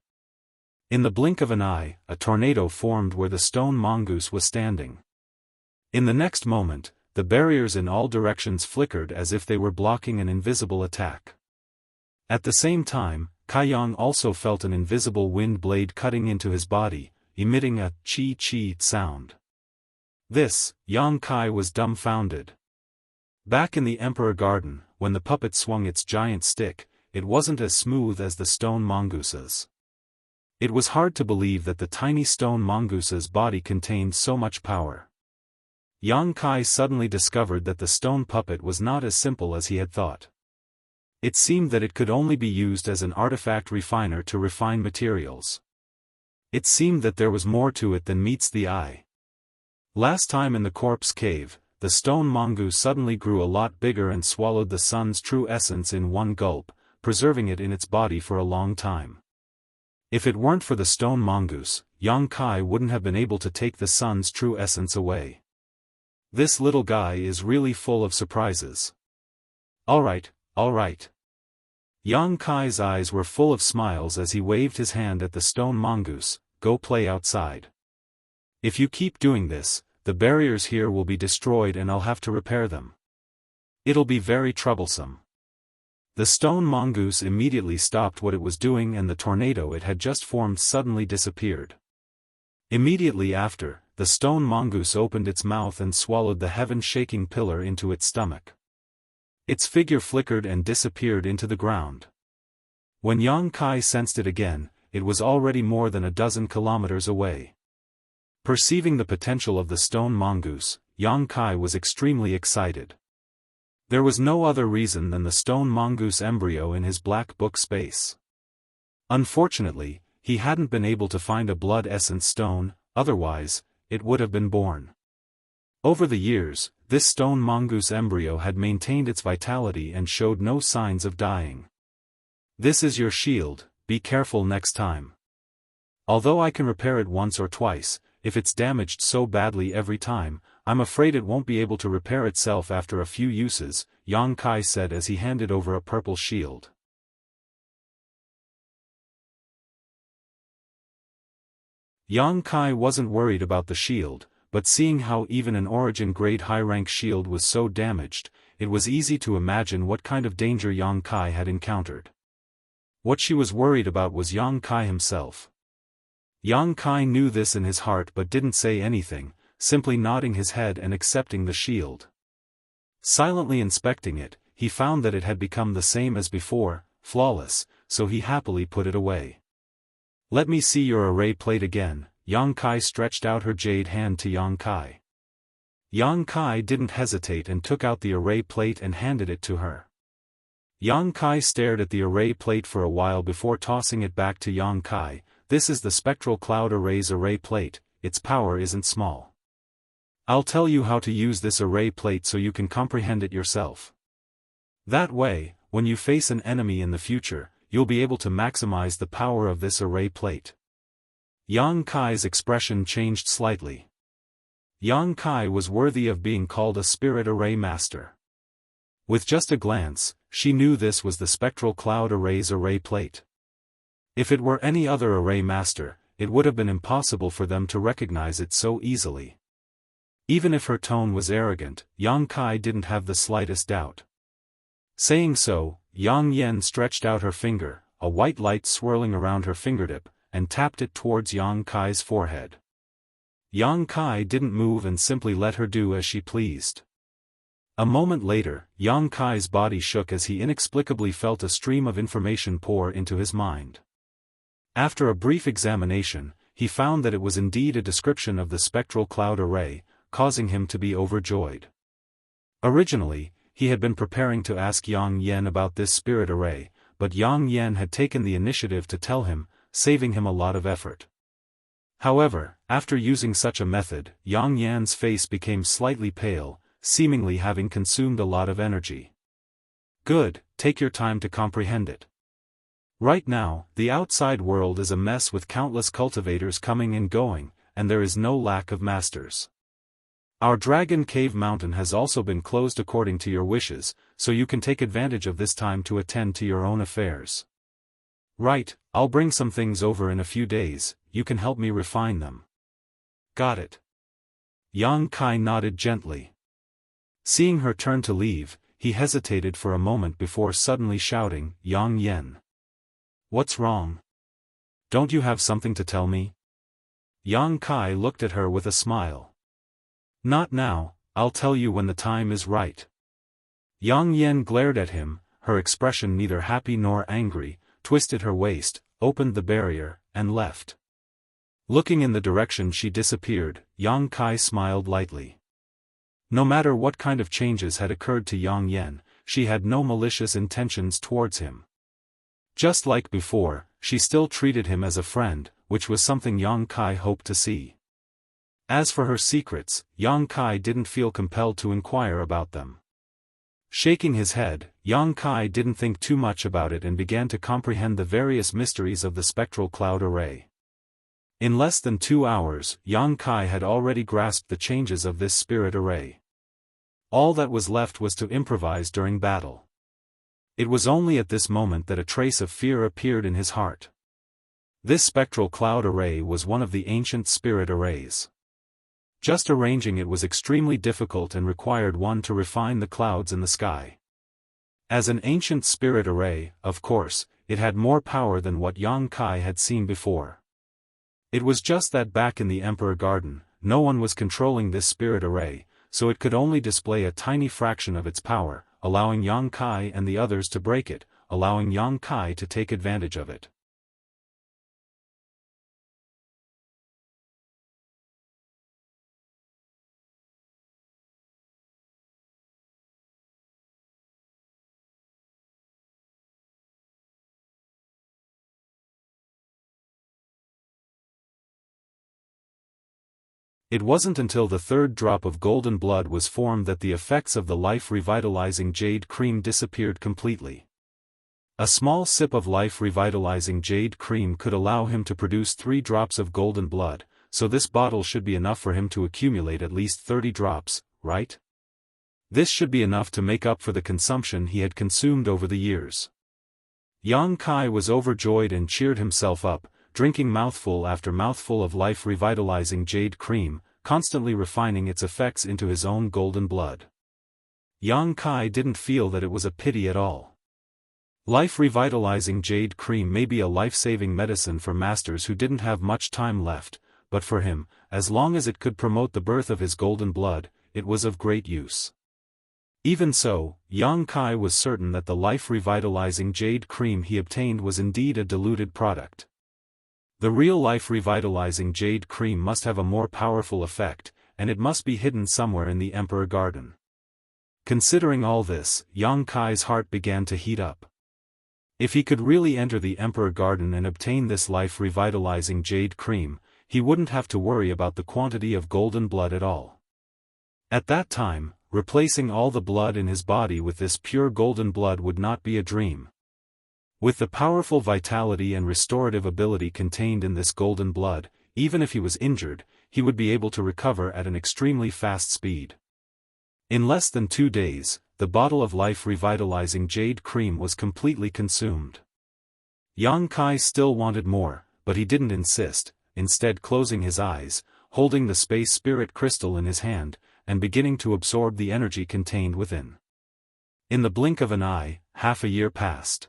In the blink of an eye, a tornado formed where the stone mongoose was standing. In the next moment, the barriers in all directions flickered as if they were blocking an invisible attack. At the same time, Kaiyang also felt an invisible wind blade cutting into his body, emitting a chi-chi sound. This, Yang Kai was dumbfounded. Back in the Emperor Garden, when the puppet swung its giant stick, it wasn't as smooth as the stone mongoose's. It was hard to believe that the tiny stone mongoose's body contained so much power. Yang Kai suddenly discovered that the stone puppet was not as simple as he had thought. It seemed that it could only be used as an artifact refiner to refine materials. It seemed that there was more to it than meets the eye. Last time in the corpse cave, the stone mongoose suddenly grew a lot bigger and swallowed the sun's true essence in one gulp, preserving it in its body for a long time. If it weren't for the stone mongoose, Yang Kai wouldn't have been able to take the sun's true essence away. This little guy is really full of surprises. Alright, alright. Yang Kai's eyes were full of smiles as he waved his hand at the stone mongoose. Go play outside. If you keep doing this, the barriers here will be destroyed and I'll have to repair them. It'll be very troublesome. The stone mongoose immediately stopped what it was doing and the tornado it had just formed suddenly disappeared. Immediately after, the stone mongoose opened its mouth and swallowed the heaven-shaking pillar into its stomach. Its figure flickered and disappeared into the ground. When Yang Kai sensed it again, it was already more than a dozen kilometers away. Perceiving the potential of the stone mongoose, Yang Kai was extremely excited. There was no other reason than the stone mongoose embryo in his black book space. Unfortunately, he hadn't been able to find a blood essence stone, otherwise, it would have been born. Over the years, this stone mongoose embryo had maintained its vitality and showed no signs of dying. This is your shield, be careful next time. Although I can repair it once or twice, if it's damaged so badly every time, I'm afraid it won't be able to repair itself after a few uses, Yang Kai said as he handed over a purple shield. Yang Kai wasn't worried about the shield, but seeing how even an origin-grade high-rank shield was so damaged, it was easy to imagine what kind of danger Yang Kai had encountered. What she was worried about was Yang Kai himself. Yang Kai knew this in his heart but didn't say anything, simply nodding his head and accepting the shield. Silently inspecting it, he found that it had become the same as before, flawless, so he happily put it away. Let me see your array plate again. Yang Kai stretched out her jade hand to Yang Kai. Yang Kai didn't hesitate and took out the array plate and handed it to her. Yang Kai stared at the array plate for a while before tossing it back to Yang Kai. This is the Spectral Cloud Array's array plate, its power isn't small. I'll tell you how to use this array plate so you can comprehend it yourself. That way, when you face an enemy in the future, you'll be able to maximize the power of this array plate. Yang Kai's expression changed slightly. Yang Kai was worthy of being called a spirit array master. With just a glance, she knew this was the Spectral Cloud Array's array plate. If it were any other array master, it would have been impossible for them to recognize it so easily. Even if her tone was arrogant, Yang Kai didn't have the slightest doubt. Saying so, Yang Yen stretched out her finger, a white light swirling around her fingertip, and tapped it towards Yang Kai's forehead. Yang Kai didn't move and simply let her do as she pleased. A moment later, Yang Kai's body shook as he inexplicably felt a stream of information pour into his mind. After a brief examination, he found that it was indeed a description of the Spectral Cloud Array, causing him to be overjoyed. Originally, he had been preparing to ask Yang Yen about this spirit array, but Yang Yen had taken the initiative to tell him, saving him a lot of effort. However, after using such a method, Yang Yan's face became slightly pale, seemingly having consumed a lot of energy. Good, take your time to comprehend it. Right now, the outside world is a mess with countless cultivators coming and going, and there is no lack of masters. Our Dragon Cave Mountain has also been closed according to your wishes, so you can take advantage of this time to attend to your own affairs. Right, I'll bring some things over in a few days, you can help me refine them. Got it. Yang Kai nodded gently. Seeing her turn to leave, he hesitated for a moment before suddenly shouting, Yang Yen. What's wrong? Don't you have something to tell me? Yang Kai looked at her with a smile. Not now, I'll tell you when the time is right. Yang Yen glared at him, her expression neither happy nor angry, twisted her waist, opened the barrier, and left. Looking in the direction she disappeared, Yang Kai smiled lightly. No matter what kind of changes had occurred to Yang Yen, she had no malicious intentions towards him. Just like before, she still treated him as a friend, which was something Yang Kai hoped to see. As for her secrets, Yang Kai didn't feel compelled to inquire about them. Shaking his head, Yang Kai didn't think too much about it and began to comprehend the various mysteries of the spectral cloud array. In less than 2 hours, Yang Kai had already grasped the changes of this spirit array. All that was left was to improvise during battle. It was only at this moment that a trace of fear appeared in his heart. This spectral cloud array was one of the ancient spirit arrays. Just arranging it was extremely difficult and required one to refine the clouds in the sky. As an ancient spirit array, of course, it had more power than what Yang Kai had seen before. It was just that back in the Emperor Garden, no one was controlling this spirit array, so it could only display a tiny fraction of its power, allowing Yang Kai and the others to break it, allowing Yang Kai to take advantage of it. It wasn't until the third drop of golden blood was formed that the effects of the life-revitalizing jade cream disappeared completely. A small sip of life-revitalizing jade cream could allow him to produce 3 drops of golden blood, so this bottle should be enough for him to accumulate at least 30 drops, right? This should be enough to make up for the consumption he had consumed over the years. Yang Kai was overjoyed and cheered himself up, drinking mouthful after mouthful of life-revitalizing jade cream, constantly refining its effects into his own golden blood. Yang Kai didn't feel that it was a pity at all. Life-revitalizing jade cream may be a life-saving medicine for masters who didn't have much time left, but for him, as long as it could promote the birth of his golden blood, it was of great use. Even so, Yang Kai was certain that the life-revitalizing jade cream he obtained was indeed a diluted product. The real life-revitalizing jade cream must have a more powerful effect, and it must be hidden somewhere in the Emperor Garden. Considering all this, Yang Kai's heart began to heat up. If he could really enter the Emperor Garden and obtain this life-revitalizing jade cream, he wouldn't have to worry about the quantity of golden blood at all. At that time, replacing all the blood in his body with this pure golden blood would not be a dream. With the powerful vitality and restorative ability contained in this golden blood, even if he was injured, he would be able to recover at an extremely fast speed. In less than 2 days, the bottle of life-revitalizing jade cream was completely consumed. Yang Kai still wanted more, but he didn't insist, instead closing his eyes, holding the space spirit crystal in his hand, and beginning to absorb the energy contained within. In the blink of an eye, half a year passed.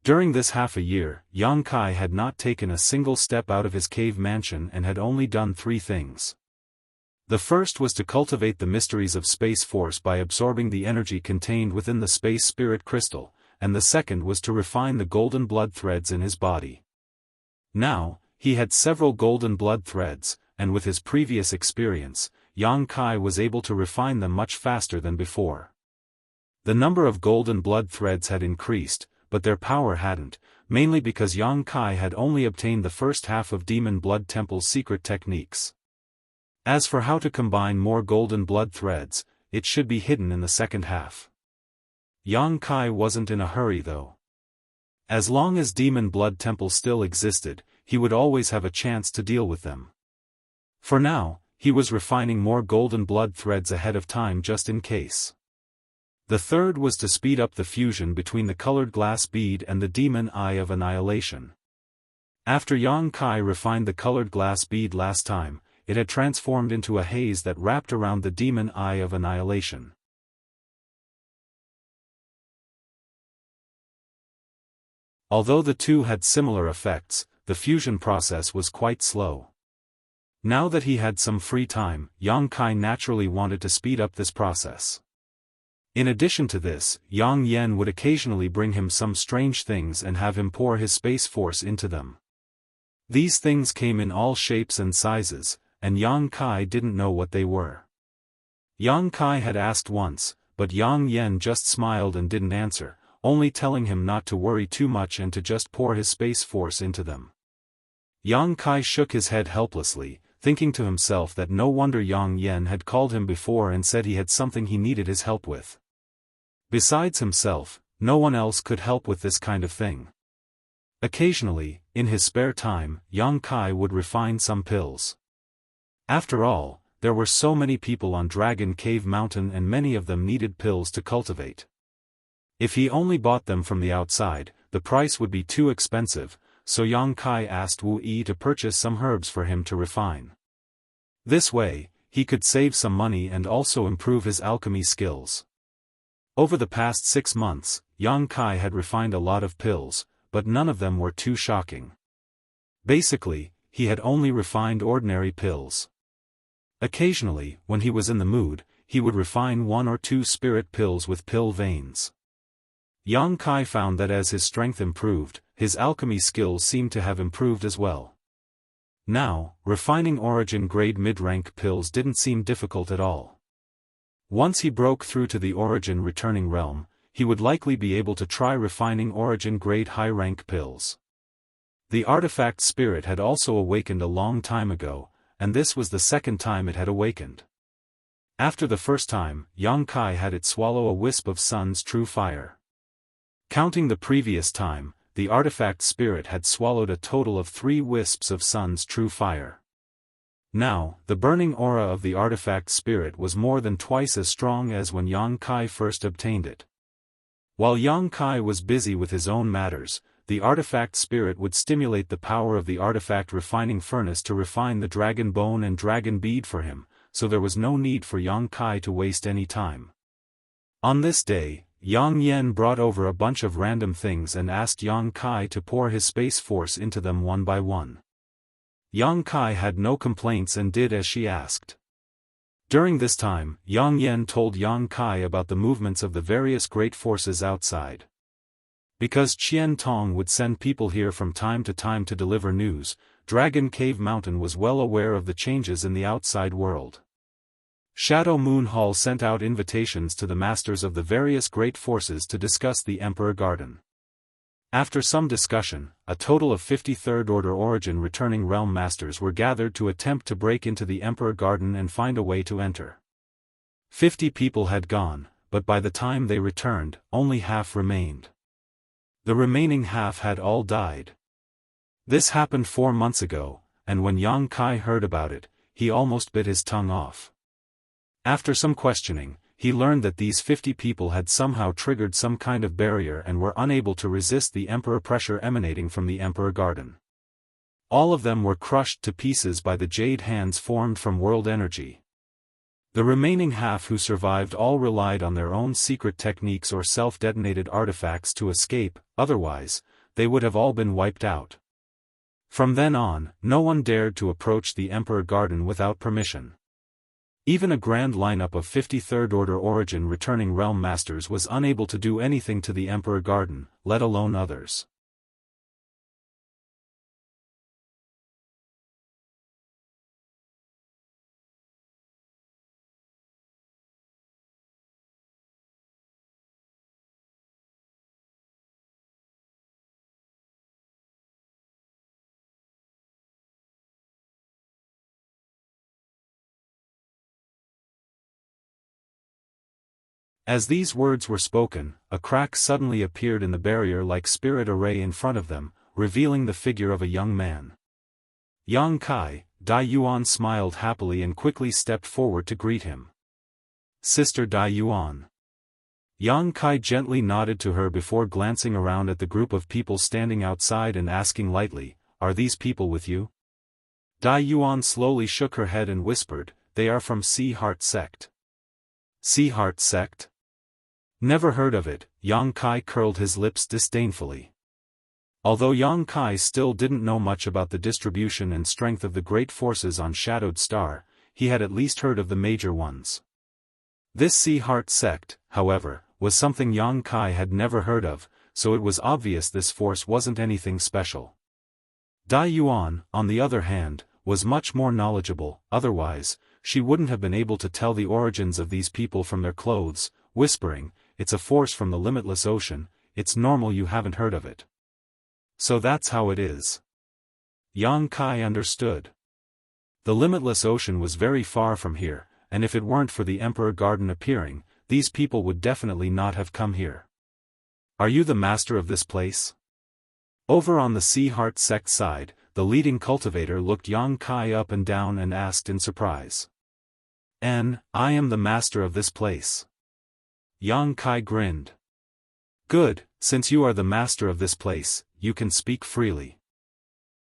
During this half a year, Yang Kai had not taken a single step out of his cave mansion and had only done 3 things. The first was to cultivate the mysteries of space force by absorbing the energy contained within the space spirit crystal, and the second was to refine the golden blood threads in his body. Now, he had several golden blood threads, and with his previous experience, Yang Kai was able to refine them much faster than before. The number of golden blood threads had increased, but their power hadn't, mainly because Yang Kai had only obtained the first half of Demon Blood Temple's secret techniques. As for how to combine more golden blood threads, it should be hidden in the second half. Yang Kai wasn't in a hurry though. As long as Demon Blood Temple still existed, he would always have a chance to deal with them. For now, he was refining more golden blood threads ahead of time just in case. The third was to speed up the fusion between the colored glass bead and the demon eye of annihilation. After Yang Kai refined the colored glass bead last time, it had transformed into a haze that wrapped around the demon eye of annihilation. Although the two had similar effects, the fusion process was quite slow. Now that he had some free time, Yang Kai naturally wanted to speed up this process. In addition to this, Yang Yen would occasionally bring him some strange things and have him pour his space force into them. These things came in all shapes and sizes, and Yang Kai didn't know what they were. Yang Kai had asked once, but Yang Yen just smiled and didn't answer, only telling him not to worry too much and to just pour his space force into them. Yang Kai shook his head helplessly, thinking to himself that no wonder Yang Yen had called him before and said he had something he needed his help with. Besides himself, no one else could help with this kind of thing. Occasionally, in his spare time, Yang Kai would refine some pills. After all, there were so many people on Dragon Cave Mountain and many of them needed pills to cultivate. If he only bought them from the outside, the price would be too expensive, so Yang Kai asked Wu Yi to purchase some herbs for him to refine. This way, he could save some money and also improve his alchemy skills. Over the past 6 months, Yang Kai had refined a lot of pills, but none of them were too shocking. Basically, he had only refined ordinary pills. Occasionally, when he was in the mood, he would refine 1 or 2 spirit pills with pill veins. Yang Kai found that as his strength improved, his alchemy skills seemed to have improved as well. Now, refining origin-grade mid-rank pills didn't seem difficult at all. Once he broke through to the origin-returning realm, he would likely be able to try refining origin-grade high-rank pills. The artifact spirit had also awakened a long time ago, and this was the second time it had awakened. After the first time, Yang Kai had it swallow a wisp of sun's true fire. Counting the previous time, the artifact spirit had swallowed a total of 3 wisps of sun's true fire. Now, the burning aura of the artifact spirit was more than twice as strong as when Yang Kai first obtained it. While Yang Kai was busy with his own matters, the artifact spirit would stimulate the power of the artifact refining furnace to refine the dragon bone and dragon bead for him, so there was no need for Yang Kai to waste any time. On this day, Yang Yen brought over a bunch of random things and asked Yang Kai to pour his space force into them one by one. Yang Kai had no complaints and did as she asked. During this time, Yang Yen told Yang Kai about the movements of the various great forces outside. Because Qian Tong would send people here from time to time to deliver news, Dragon Cave Mountain was well aware of the changes in the outside world. Shadow Moon Hall sent out invitations to the masters of the various great forces to discuss the Emperor Garden. After some discussion, a total of 53rd Order Origin returning realm masters were gathered to attempt to break into the Emperor Garden and find a way to enter. 50 people had gone, but by the time they returned, only half remained. The remaining half had all died. This happened 4 months ago, and when Yang Kai heard about it, he almost bit his tongue off. After some questioning, he learned that these 50 people had somehow triggered some kind of barrier and were unable to resist the Emperor pressure emanating from the Emperor Garden. All of them were crushed to pieces by the jade hands formed from world energy. The remaining half who survived all relied on their own secret techniques or self-detonated artifacts to escape, otherwise, they would have all been wiped out. From then on, no one dared to approach the Emperor Garden without permission. Even a grand lineup of 53rd Order Origin returning realm masters was unable to do anything to the Emperor Garden, let alone others. As these words were spoken, a crack suddenly appeared in the barrier-like spirit array in front of them, revealing the figure of a young man. Yang Kai, Dai Yuan smiled happily and quickly stepped forward to greet him. Sister Dai Yuan. Yang Kai gently nodded to her before glancing around at the group of people standing outside and asking lightly, "Are these people with you?" Dai Yuan slowly shook her head and whispered, "They are from Sea Heart Sect." Sea Heart Sect? Never heard of it, Yang Kai curled his lips disdainfully. Although Yang Kai still didn't know much about the distribution and strength of the great forces on Shadowed Star, he had at least heard of the major ones. This Sea Heart Sect, however, was something Yang Kai had never heard of, so it was obvious this force wasn't anything special. Dai Yuan, on the other hand, was much more knowledgeable, otherwise, she wouldn't have been able to tell the origins of these people from their clothes, whispering, "It's a force from the limitless ocean, it's normal you haven't heard of it." So that's how it is. Yang Kai understood. The limitless ocean was very far from here, and if it weren't for the Emperor Garden appearing, these people would definitely not have come here. Are you the master of this place? Over on the Sea Heart sect side, the leading cultivator looked Yang Kai up and down and asked in surprise. I am the master of this place. Yang Kai grinned. Good, since you are the master of this place, you can speak freely.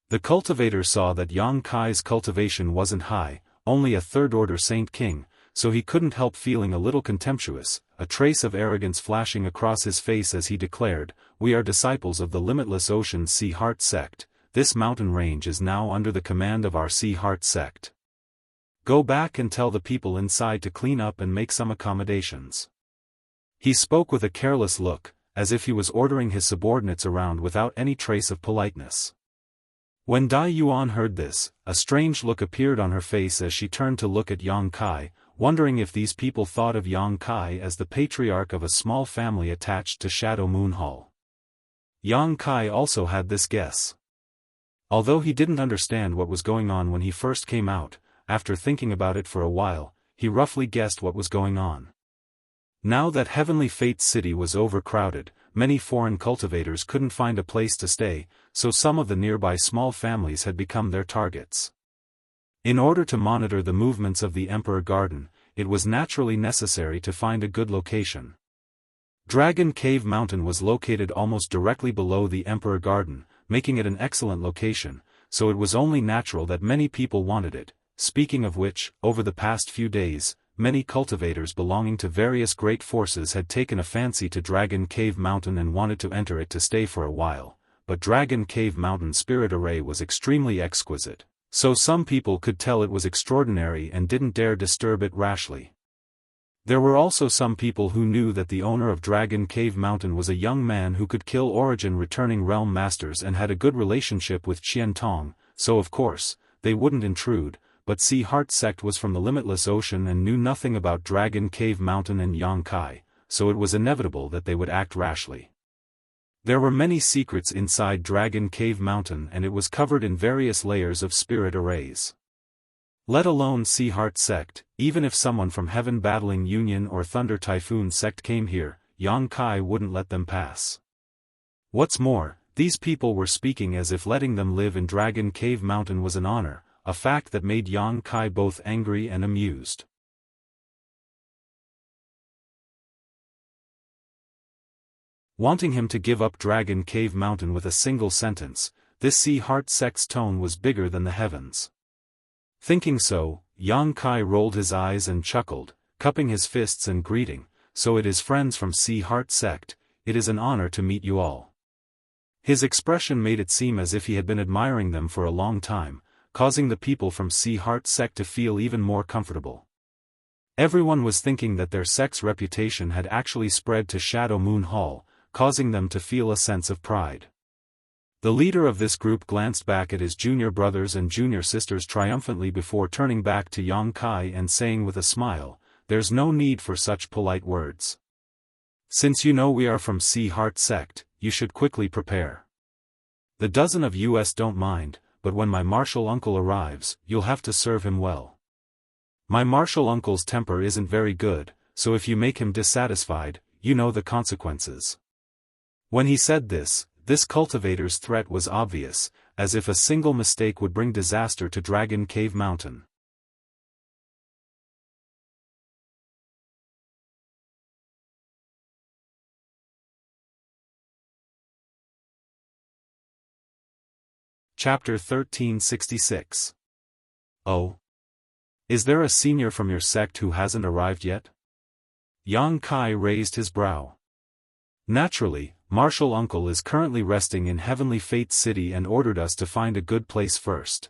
The cultivator saw that Yang Kai's cultivation wasn't high, only a third-order Saint King, so he couldn't help feeling a little contemptuous, a trace of arrogance flashing across his face as he declared, "We are disciples of the Limitless Ocean Sea Heart sect. This mountain range is now under the command of our Sea Heart sect. Go back and tell the people inside to clean up and make some accommodations." He spoke with a careless look, as if he was ordering his subordinates around without any trace of politeness. When Dai Yuan heard this, a strange look appeared on her face as she turned to look at Yang Kai, wondering if these people thought of Yang Kai as the patriarch of a small family attached to Shadow Moon Hall. Yang Kai also had this guess. Although he didn't understand what was going on when he first came out, after thinking about it for a while, he roughly guessed what was going on. Now that Heavenly Fate's city was overcrowded, many foreign cultivators couldn't find a place to stay, so some of the nearby small families had become their targets. In order to monitor the movements of the Emperor Garden, it was naturally necessary to find a good location. Dragon Cave Mountain was located almost directly below the Emperor Garden, making it an excellent location, so it was only natural that many people wanted it. Speaking of which, over the past few days, many cultivators belonging to various great forces had taken a fancy to Dragon Cave Mountain and wanted to enter it to stay for a while, but Dragon Cave Mountain's spirit array was extremely exquisite, so some people could tell it was extraordinary and didn't dare disturb it rashly. There were also some people who knew that the owner of Dragon Cave Mountain was a young man who could kill origin returning realm masters and had a good relationship with Qian Tong, so of course, they wouldn't intrude. But Sea Heart sect was from the Limitless Ocean and knew nothing about Dragon Cave Mountain and Yang Kai, so it was inevitable that they would act rashly. There were many secrets inside Dragon Cave Mountain and it was covered in various layers of spirit arrays. Let alone Sea Heart sect, even if someone from Heaven Battling Union or Thunder Typhoon sect came here, Yang Kai wouldn't let them pass. What's more, these people were speaking as if letting them live in Dragon Cave Mountain was an honor, a fact that made Yang Kai both angry and amused. Wanting him to give up Dragon Cave Mountain with a single sentence, this Sea Heart sect's tone was bigger than the heavens. Thinking so, Yang Kai rolled his eyes and chuckled, cupping his fists and greeting, "So it is friends from Sea Heart sect, it is an honor to meet you all." His expression made it seem as if he had been admiring them for a long time, causing the people from Sea Heart sect to feel even more comfortable. Everyone was thinking that their sect's reputation had actually spread to Shadow Moon Hall, causing them to feel a sense of pride. The leader of this group glanced back at his junior brothers and junior sisters triumphantly before turning back to Yang Kai and saying with a smile, "There's no need for such polite words. Since you know we are from Sea Heart sect, you should quickly prepare. The dozen of us don't mind, but when my martial uncle arrives, you'll have to serve him well. My martial uncle's temper isn't very good, so if you make him dissatisfied, you know the consequences." When he said this cultivator's threat was obvious, as if a single mistake would bring disaster to Dragon Cave Mountain. Chapter 1366. Oh. Is there a senior from your sect who hasn't arrived yet? Yang Kai raised his brow. Naturally, Martial Uncle is currently resting in Heavenly Fate's city and ordered us to find a good place first.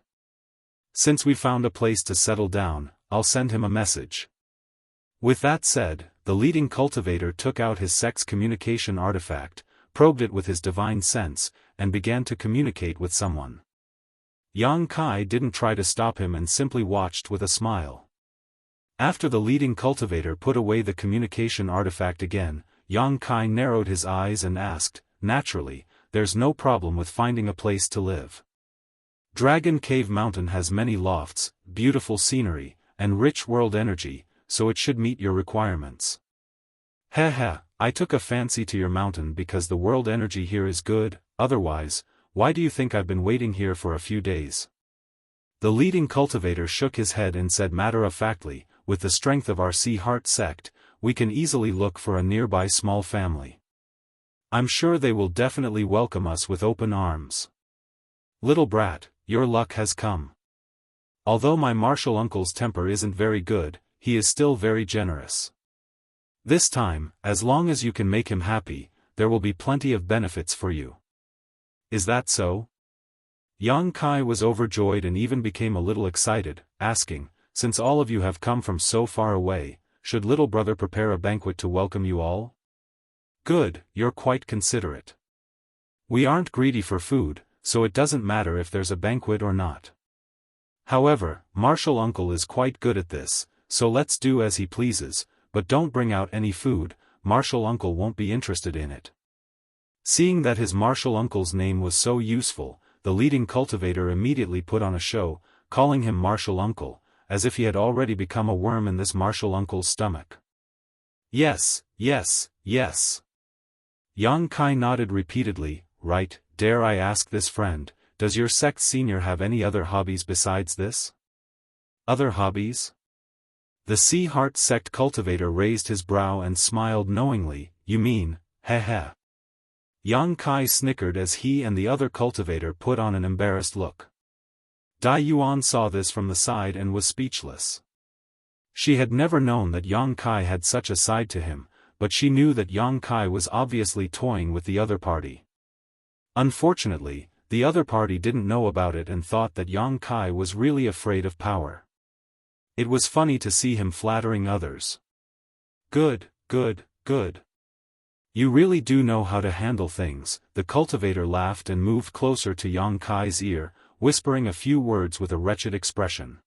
Since we found a place to settle down, I'll send him a message. With that said, the leading cultivator took out his sect's communication artifact, probed it with his divine sense, and began to communicate with someone. Yang Kai didn't try to stop him and simply watched with a smile. After the leading cultivator put away the communication artifact again, Yang Kai narrowed his eyes and asked, "Naturally, there's no problem with finding a place to live. Dragon Cave Mountain has many lofts, beautiful scenery, and rich world energy, so it should meet your requirements. Heh, I took a fancy to your mountain because the world energy here is good, otherwise, why do you think I've been waiting here for a few days? The leading cultivator shook his head and said matter-of-factly, with the strength of our Sea Heart sect, we can easily look for a nearby small family. I'm sure they will definitely welcome us with open arms. Little brat, your luck has come. Although my martial uncle's temper isn't very good, he is still very generous. This time, as long as you can make him happy, there will be plenty of benefits for you. Is that so? Yang Kai was overjoyed and even became a little excited, asking, since all of you have come from so far away, should little brother prepare a banquet to welcome you all? Good, you're quite considerate. We aren't greedy for food, so it doesn't matter if there's a banquet or not. However, martial uncle is quite good at this, so let's do as he pleases, but don't bring out any food, martial uncle won't be interested in it. Seeing that his martial uncle's name was so useful, the leading cultivator immediately put on a show, calling him martial uncle, as if he had already become a worm in this martial uncle's stomach. Yes. Yang Kai nodded repeatedly. Right, dare I ask this friend, does your sect senior have any other hobbies besides this? Other hobbies? The Sea Heart sect cultivator raised his brow and smiled knowingly. You mean, heh. Yang Kai snickered as he and the other cultivator put on an embarrassed look. Dai Yuan saw this from the side and was speechless. She had never known that Yang Kai had such a side to him, but she knew that Yang Kai was obviously toying with the other party. Unfortunately, the other party didn't know about it and thought that Yang Kai was really afraid of power. It was funny to see him flattering others. Good. You really do know how to handle things, the cultivator laughed and moved closer to Yang Kai's ear, whispering a few words with a wretched expression.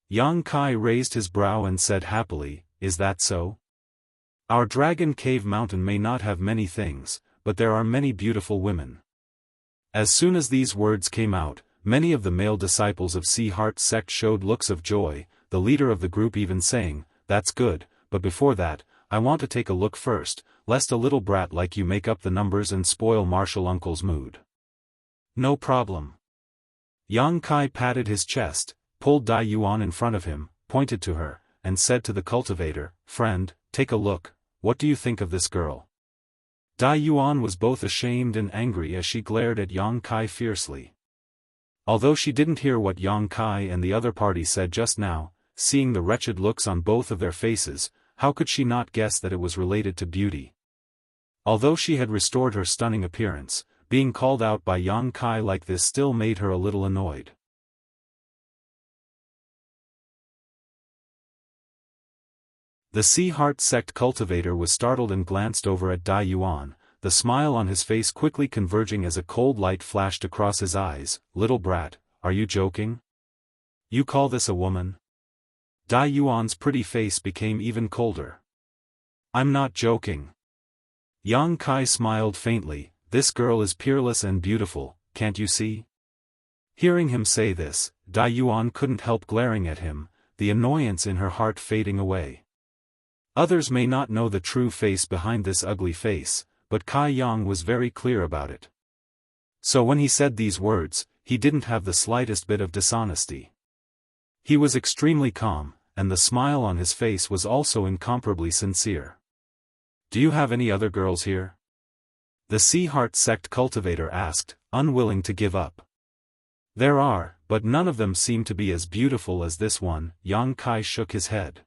Yang Kai raised his brow and said happily, is that so? Our Dragon Cave Mountain may not have many things, but there are many beautiful women. As soon as these words came out, many of the male disciples of Sea Heart sect showed looks of joy, the leader of the group even saying, that's good, but before that, I want to take a look first, lest a little brat like you make up the numbers and spoil martial uncle's mood. No problem. Yang Kai patted his chest, pulled Dai Yuan in front of him, pointed to her, and said to the cultivator, friend, take a look, what do you think of this girl? Dai Yuan was both ashamed and angry as she glared at Yang Kai fiercely. Although she didn't hear what Yang Kai and the other party said just now, seeing the wretched looks on both of their faces, how could she not guess that it was related to beauty? Although she had restored her stunning appearance, being called out by Yang Kai like this still made her a little annoyed. The Sea Heart sect cultivator was startled and glanced over at Dai Yuan, the smile on his face quickly converging as a cold light flashed across his eyes. Little brat, are you joking? You call this a woman? Dai Yuan's pretty face became even colder. I'm not joking. Yang Kai smiled faintly, this girl is peerless and beautiful, can't you see? Hearing him say this, Dai Yuan couldn't help glaring at him, the annoyance in her heart fading away. Others may not know the true face behind this ugly face, but Kai Yang was very clear about it. So when he said these words, he didn't have the slightest bit of dishonesty. He was extremely calm, and the smile on his face was also incomparably sincere. Do you have any other girls here? The Sea Heart sect cultivator asked, unwilling to give up. There are, but none of them seem to be as beautiful as this one. Yang Kai shook his head.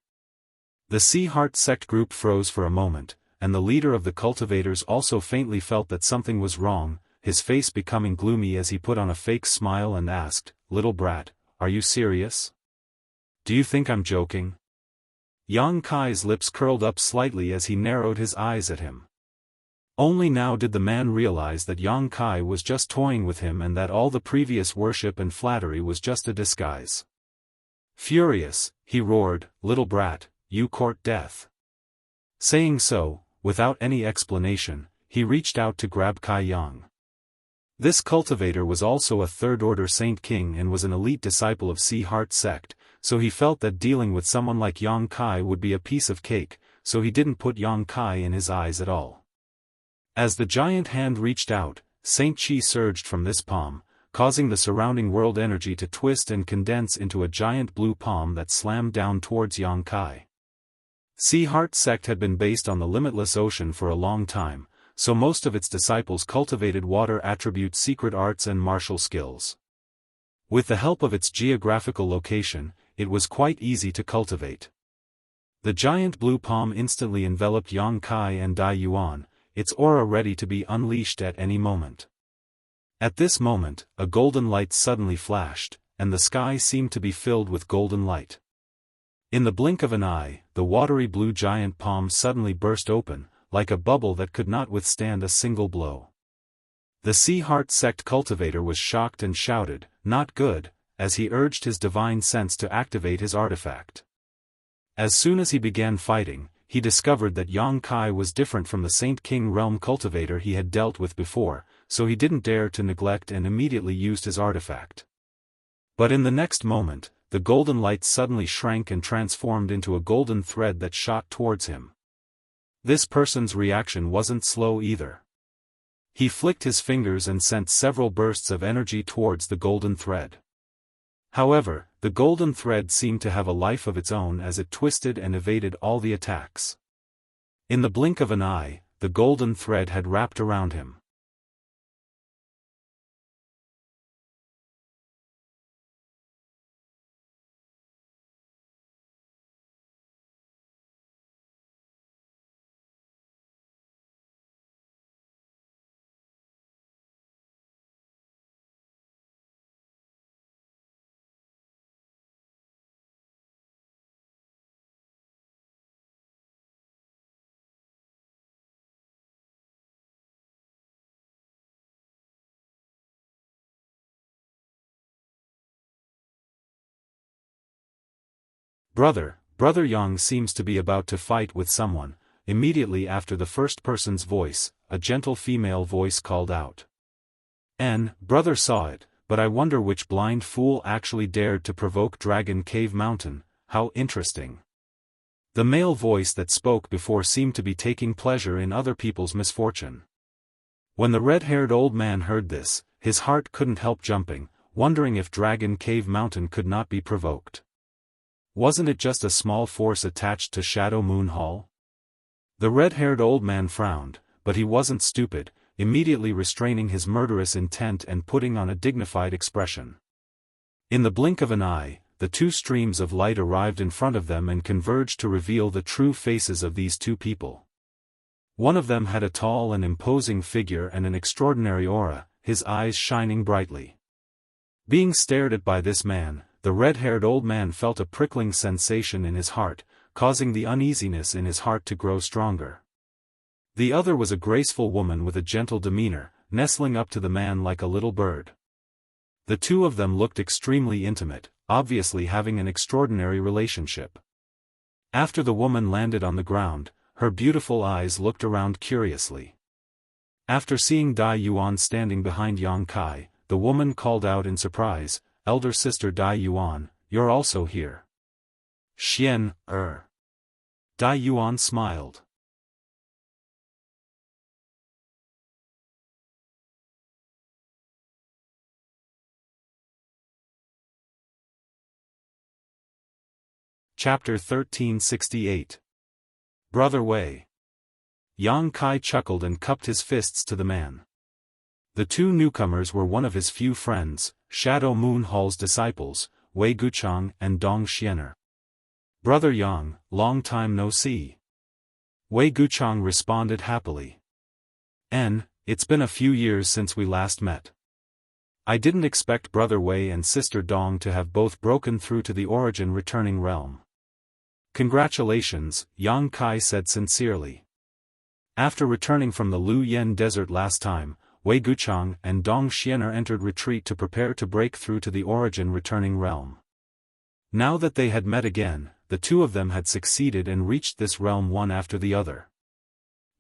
The Sea Heart sect group froze for a moment, and the leader of the cultivators also faintly felt that something was wrong, his face becoming gloomy as he put on a fake smile and asked, little brat, are you serious? Do you think I'm joking? Yang Kai's lips curled up slightly as he narrowed his eyes at him. Only now did the man realize that Yang Kai was just toying with him and that all the previous worship and flattery was just a disguise. Furious, he roared, little brat, you court death. Saying so, without any explanation, he reached out to grab Kai Yang. This cultivator was also a third-order Saint King and was an elite disciple of Sea Heart sect, so he felt that dealing with someone like Yang Kai would be a piece of cake, so he didn't put Yang Kai in his eyes at all. As the giant hand reached out, Saint Chi surged from this palm, causing the surrounding world energy to twist and condense into a giant blue palm that slammed down towards Yang Kai. Sea Heart sect had been based on the limitless ocean for a long time, so most of its disciples cultivated water attribute secret arts and martial skills. With the help of its geographical location, it was quite easy to cultivate. The giant blue palm instantly enveloped Yang Kai and Dai Yuan, its aura ready to be unleashed at any moment. At this moment, a golden light suddenly flashed, and the sky seemed to be filled with golden light. In the blink of an eye, the watery blue giant palm suddenly burst open, like a bubble that could not withstand a single blow. The Sea Heart sect cultivator was shocked and shouted, "Not good," as he urged his divine sense to activate his artifact. As soon as he began fighting, he discovered that Yang Kai was different from the Saint King realm cultivator he had dealt with before, so he didn't dare to neglect and immediately used his artifact. But in the next moment, the golden light suddenly shrank and transformed into a golden thread that shot towards him. This person's reaction wasn't slow either. He flicked his fingers and sent several bursts of energy towards the golden thread. However, the golden thread seemed to have a life of its own as it twisted and evaded all the attacks. In the blink of an eye, the golden thread had wrapped around him. Brother Yang seems to be about to fight with someone." Immediately after the first person's voice, a gentle female voice called out. Brother saw it, but I wonder which blind fool actually dared to provoke Dragon Cave Mountain, how interesting. The male voice that spoke before seemed to be taking pleasure in other people's misfortune. When the red-haired old man heard this, his heart couldn't help jumping, wondering if Dragon Cave Mountain could not be provoked. Wasn't it just a small force attached to Shadow Moon Hall? The red-haired old man frowned, but he wasn't stupid, immediately restraining his murderous intent and putting on a dignified expression. In the blink of an eye, the two streams of light arrived in front of them and converged to reveal the true faces of these two people. One of them had a tall and imposing figure and an extraordinary aura, his eyes shining brightly. Being stared at by this man, the red-haired old man felt a prickling sensation in his heart, causing the uneasiness in his heart to grow stronger. The other was a graceful woman with a gentle demeanor, nestling up to the man like a little bird. The two of them looked extremely intimate, obviously having an extraordinary relationship. After the woman landed on the ground, her beautiful eyes looked around curiously. After seeing Dai Yuan standing behind Yang Kai, the woman called out in surprise, "Elder sister Dai Yuan, you're also here." Dai Yuan smiled. Chapter 1368. Brother Wei. Yang Kai chuckled and cupped his fists to the man. The two newcomers were one of his few friends, Shadow Moon Hall's disciples, Wei Guchang and Dong Xianer. "Brother Yang, long time no see." Wei Guchang responded happily. It's been a few years since we last met. I didn't expect Brother Wei and Sister Dong to have both broken through to the origin returning realm. Congratulations, Yang Kai said sincerely. After returning from the Lu Yen Desert last time, Wei Guchang and Dong Xianer entered retreat to prepare to break through to the origin returning realm. Now that they had met again, the two of them had succeeded and reached this realm one after the other.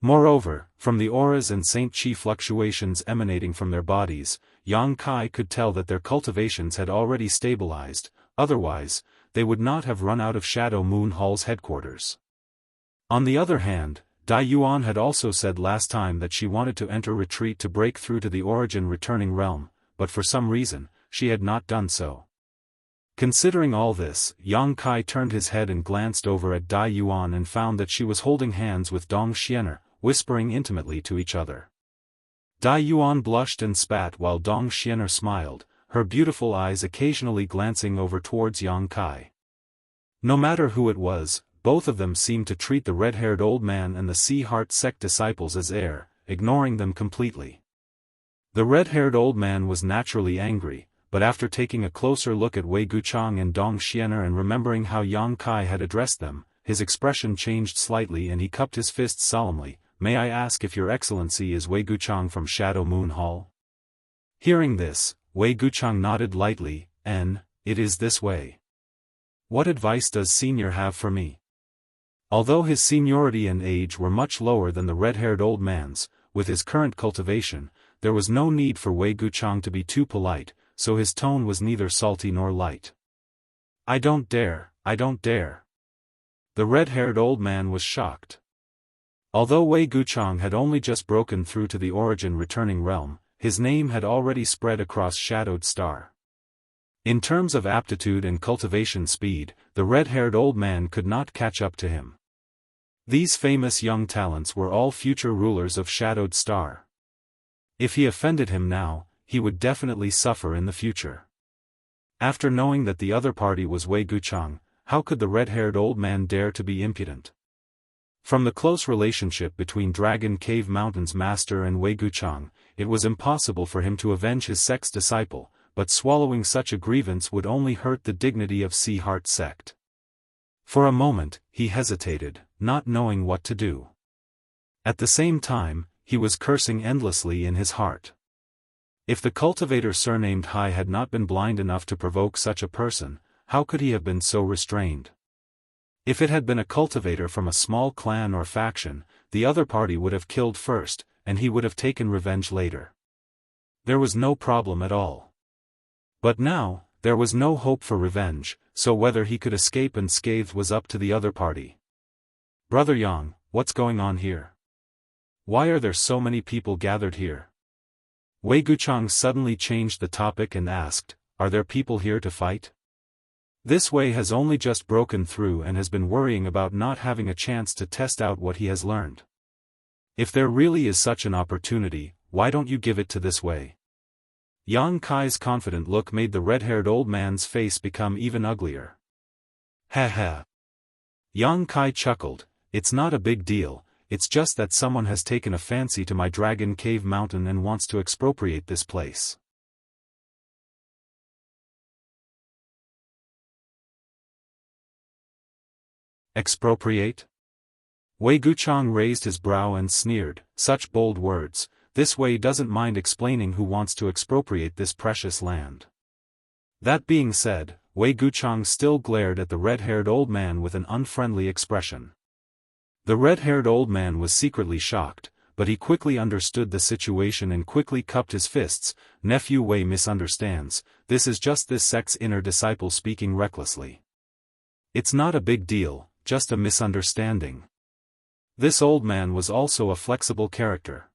Moreover, from the auras and Saint Chi fluctuations emanating from their bodies, Yang Kai could tell that their cultivations had already stabilized, otherwise, they would not have run out of Shadow Moon Hall's headquarters. On the other hand, Dai Yuan had also said last time that she wanted to enter retreat to break through to the origin returning realm, but for some reason, she had not done so. Considering all this, Yang Kai turned his head and glanced over at Dai Yuan and found that she was holding hands with Dong Xianer, whispering intimately to each other. Dai Yuan blushed and spat while Dong Xianer smiled, her beautiful eyes occasionally glancing over towards Yang Kai. No matter who it was, both of them seemed to treat the red-haired old man and the Sea Heart sect disciples as air, ignoring them completely. The red-haired old man was naturally angry, but after taking a closer look at Wei Guchang and Dong Xianer and remembering how Yang Kai had addressed them, his expression changed slightly and he cupped his fists solemnly. "May I ask if your excellency is Wei Guchang from Shadow Moon Hall?" Hearing this, Wei Guchang nodded lightly, "It is this way. What advice does senior have for me?" Although his seniority and age were much lower than the red-haired old man's, with his current cultivation, there was no need for Wei Guchang to be too polite, so his tone was neither salty nor light. I don't dare. The red-haired old man was shocked. Although Wei Guchang had only just broken through to the origin returning realm, his name had already spread across Shadowed Star. In terms of aptitude and cultivation speed, the red-haired old man could not catch up to him. These famous young talents were all future rulers of Shadowed Star. If he offended him now, he would definitely suffer in the future. After knowing that the other party was Wei Guchang, how could the red-haired old man dare to be impudent? From the close relationship between Dragon Cave Mountain's master and Wei Guchang, it was impossible for him to avenge his sect's disciple, but swallowing such a grievance would only hurt the dignity of Sea Heart sect. For a moment, he hesitated, not knowing what to do. At the same time, he was cursing endlessly in his heart. If the cultivator surnamed Hai had not been blind enough to provoke such a person, how could he have been so restrained? If it had been a cultivator from a small clan or faction, the other party would have killed first, and he would have taken revenge later. There was no problem at all. But now, there was no hope for revenge, so whether he could escape unscathed was up to the other party. "Brother Yang, what's going on here? Why are there so many people gathered here?" Wei Guchang suddenly changed the topic and asked, "Are there people here to fight?" This Wei has only just broken through and has been worrying about not having a chance to test out what he has learned. If there really is such an opportunity, why don't you give it to this Wei? Yang Kai's confident look made the red-haired old man's face become even uglier. "Ha ha." Yang Kai chuckled, "It's not a big deal, it's just that someone has taken a fancy to my Dragon Cave Mountain and wants to expropriate this place." Expropriate? Wei Guchang raised his brow and sneered, "Such bold words, this Wei doesn't mind explaining who wants to expropriate this precious land." That being said, Wei Guchang still glared at the red-haired old man with an unfriendly expression. The red-haired old man was secretly shocked, but he quickly understood the situation and quickly cupped his fists. "Nephew Wei misunderstands, this is just this sect's inner disciple speaking recklessly. It's not a big deal, just a misunderstanding." This old man was also a flexible character.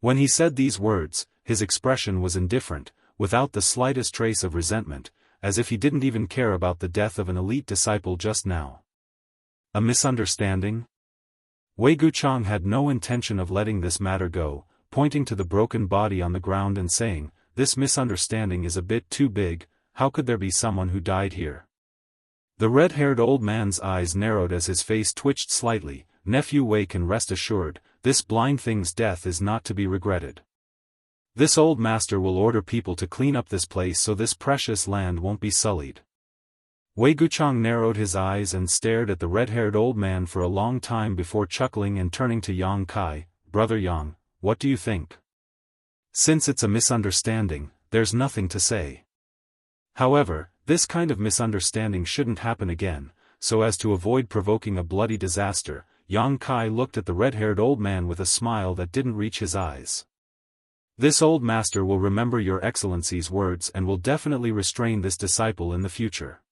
When he said these words, his expression was indifferent, without the slightest trace of resentment, as if he didn't even care about the death of an elite disciple just now. A misunderstanding? Wei Guchang had no intention of letting this matter go, pointing to the broken body on the ground and saying, "This misunderstanding is a bit too big, how could there be someone who died here?" The red-haired old man's eyes narrowed as his face twitched slightly. "Nephew Wei can rest assured, this blind thing's death is not to be regretted. This old master will order people to clean up this place so this precious land won't be sullied." Wei Guchang narrowed his eyes and stared at the red-haired old man for a long time before chuckling and turning to Yang Kai, "Brother Yang, what do you think? Since it's a misunderstanding, there's nothing to say. However, this kind of misunderstanding shouldn't happen again, so as to avoid provoking a bloody disaster, Yang Kai looked at the red-haired old man with a smile that didn't reach his eyes. This old master will remember your excellency's words and will definitely restrain this disciple in the future.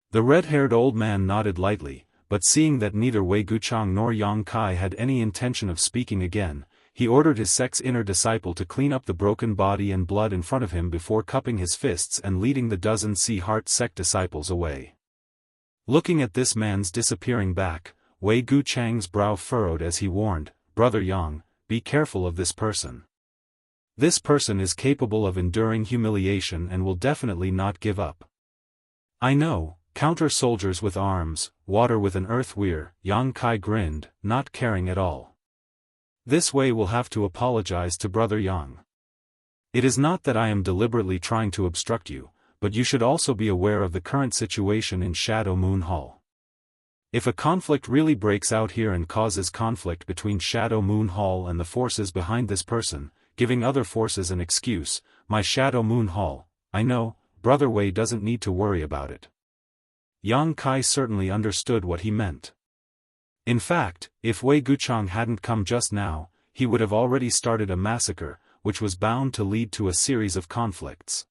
The red-haired old man nodded lightly, but seeing that neither Wei Guchang nor Yang Kai had any intention of speaking again, he ordered his sect's inner disciple to clean up the broken body and blood in front of him before cupping his fists and leading the dozen Sea-Heart sect disciples away. Looking at this man's disappearing back, Wei Guchang's brow furrowed as he warned, "Brother Yang, be careful of this person. This person is capable of enduring humiliation and will definitely not give up." "I know, counter soldiers with arms, water with an earth weir," Yang Kai grinned, not caring at all. "This way we'll have to apologize to Brother Yang. It is not that I am deliberately trying to obstruct you, but you should also be aware of the current situation in Shadow Moon Hall. If a conflict really breaks out here and causes conflict between Shadow Moon Hall and the forces behind this person, giving other forces an excuse, my Shadow Moon Hall, I know, Brother Wei doesn't need to worry about it." Yang Kai certainly understood what he meant. In fact, if Wei Guchang hadn't come just now, he would have already started a massacre, which was bound to lead to a series of conflicts.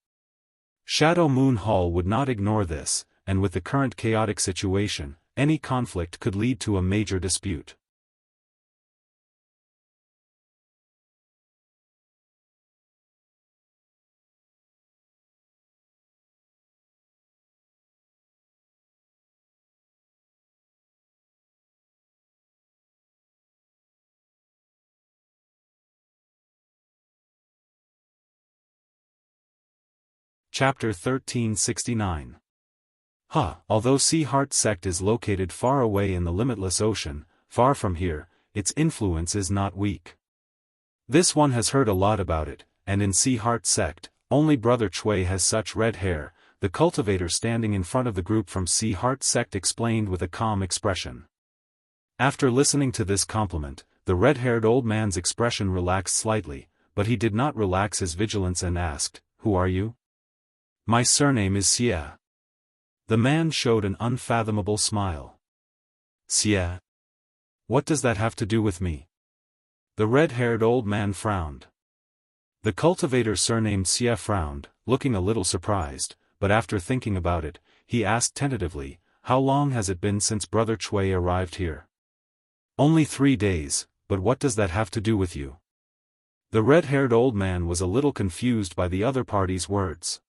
Shadow Moon Hall would not ignore this, and with the current chaotic situation, any conflict could lead to a major dispute. Chapter 1369. Although Sea-Heart sect is located far away in the limitless ocean, far from here, its influence is not weak. This one has heard a lot about it, and in Sea-Heart sect, only Brother Chui has such red hair. The cultivator standing in front of the group from Sea-Heart sect explained with a calm expression. After listening to this compliment, the red-haired old man's expression relaxed slightly, but he did not relax his vigilance and asked, "Who are you?" "My surname is Xia." The man showed an unfathomable smile. "Xia? What does that have to do with me?" The red-haired old man frowned. The cultivator surnamed Xia frowned, looking a little surprised, but after thinking about it, he asked tentatively, "How long has it been since Brother Chui arrived here?" "Only 3 days, but what does that have to do with you?" The red-haired old man was a little confused by the other party's words.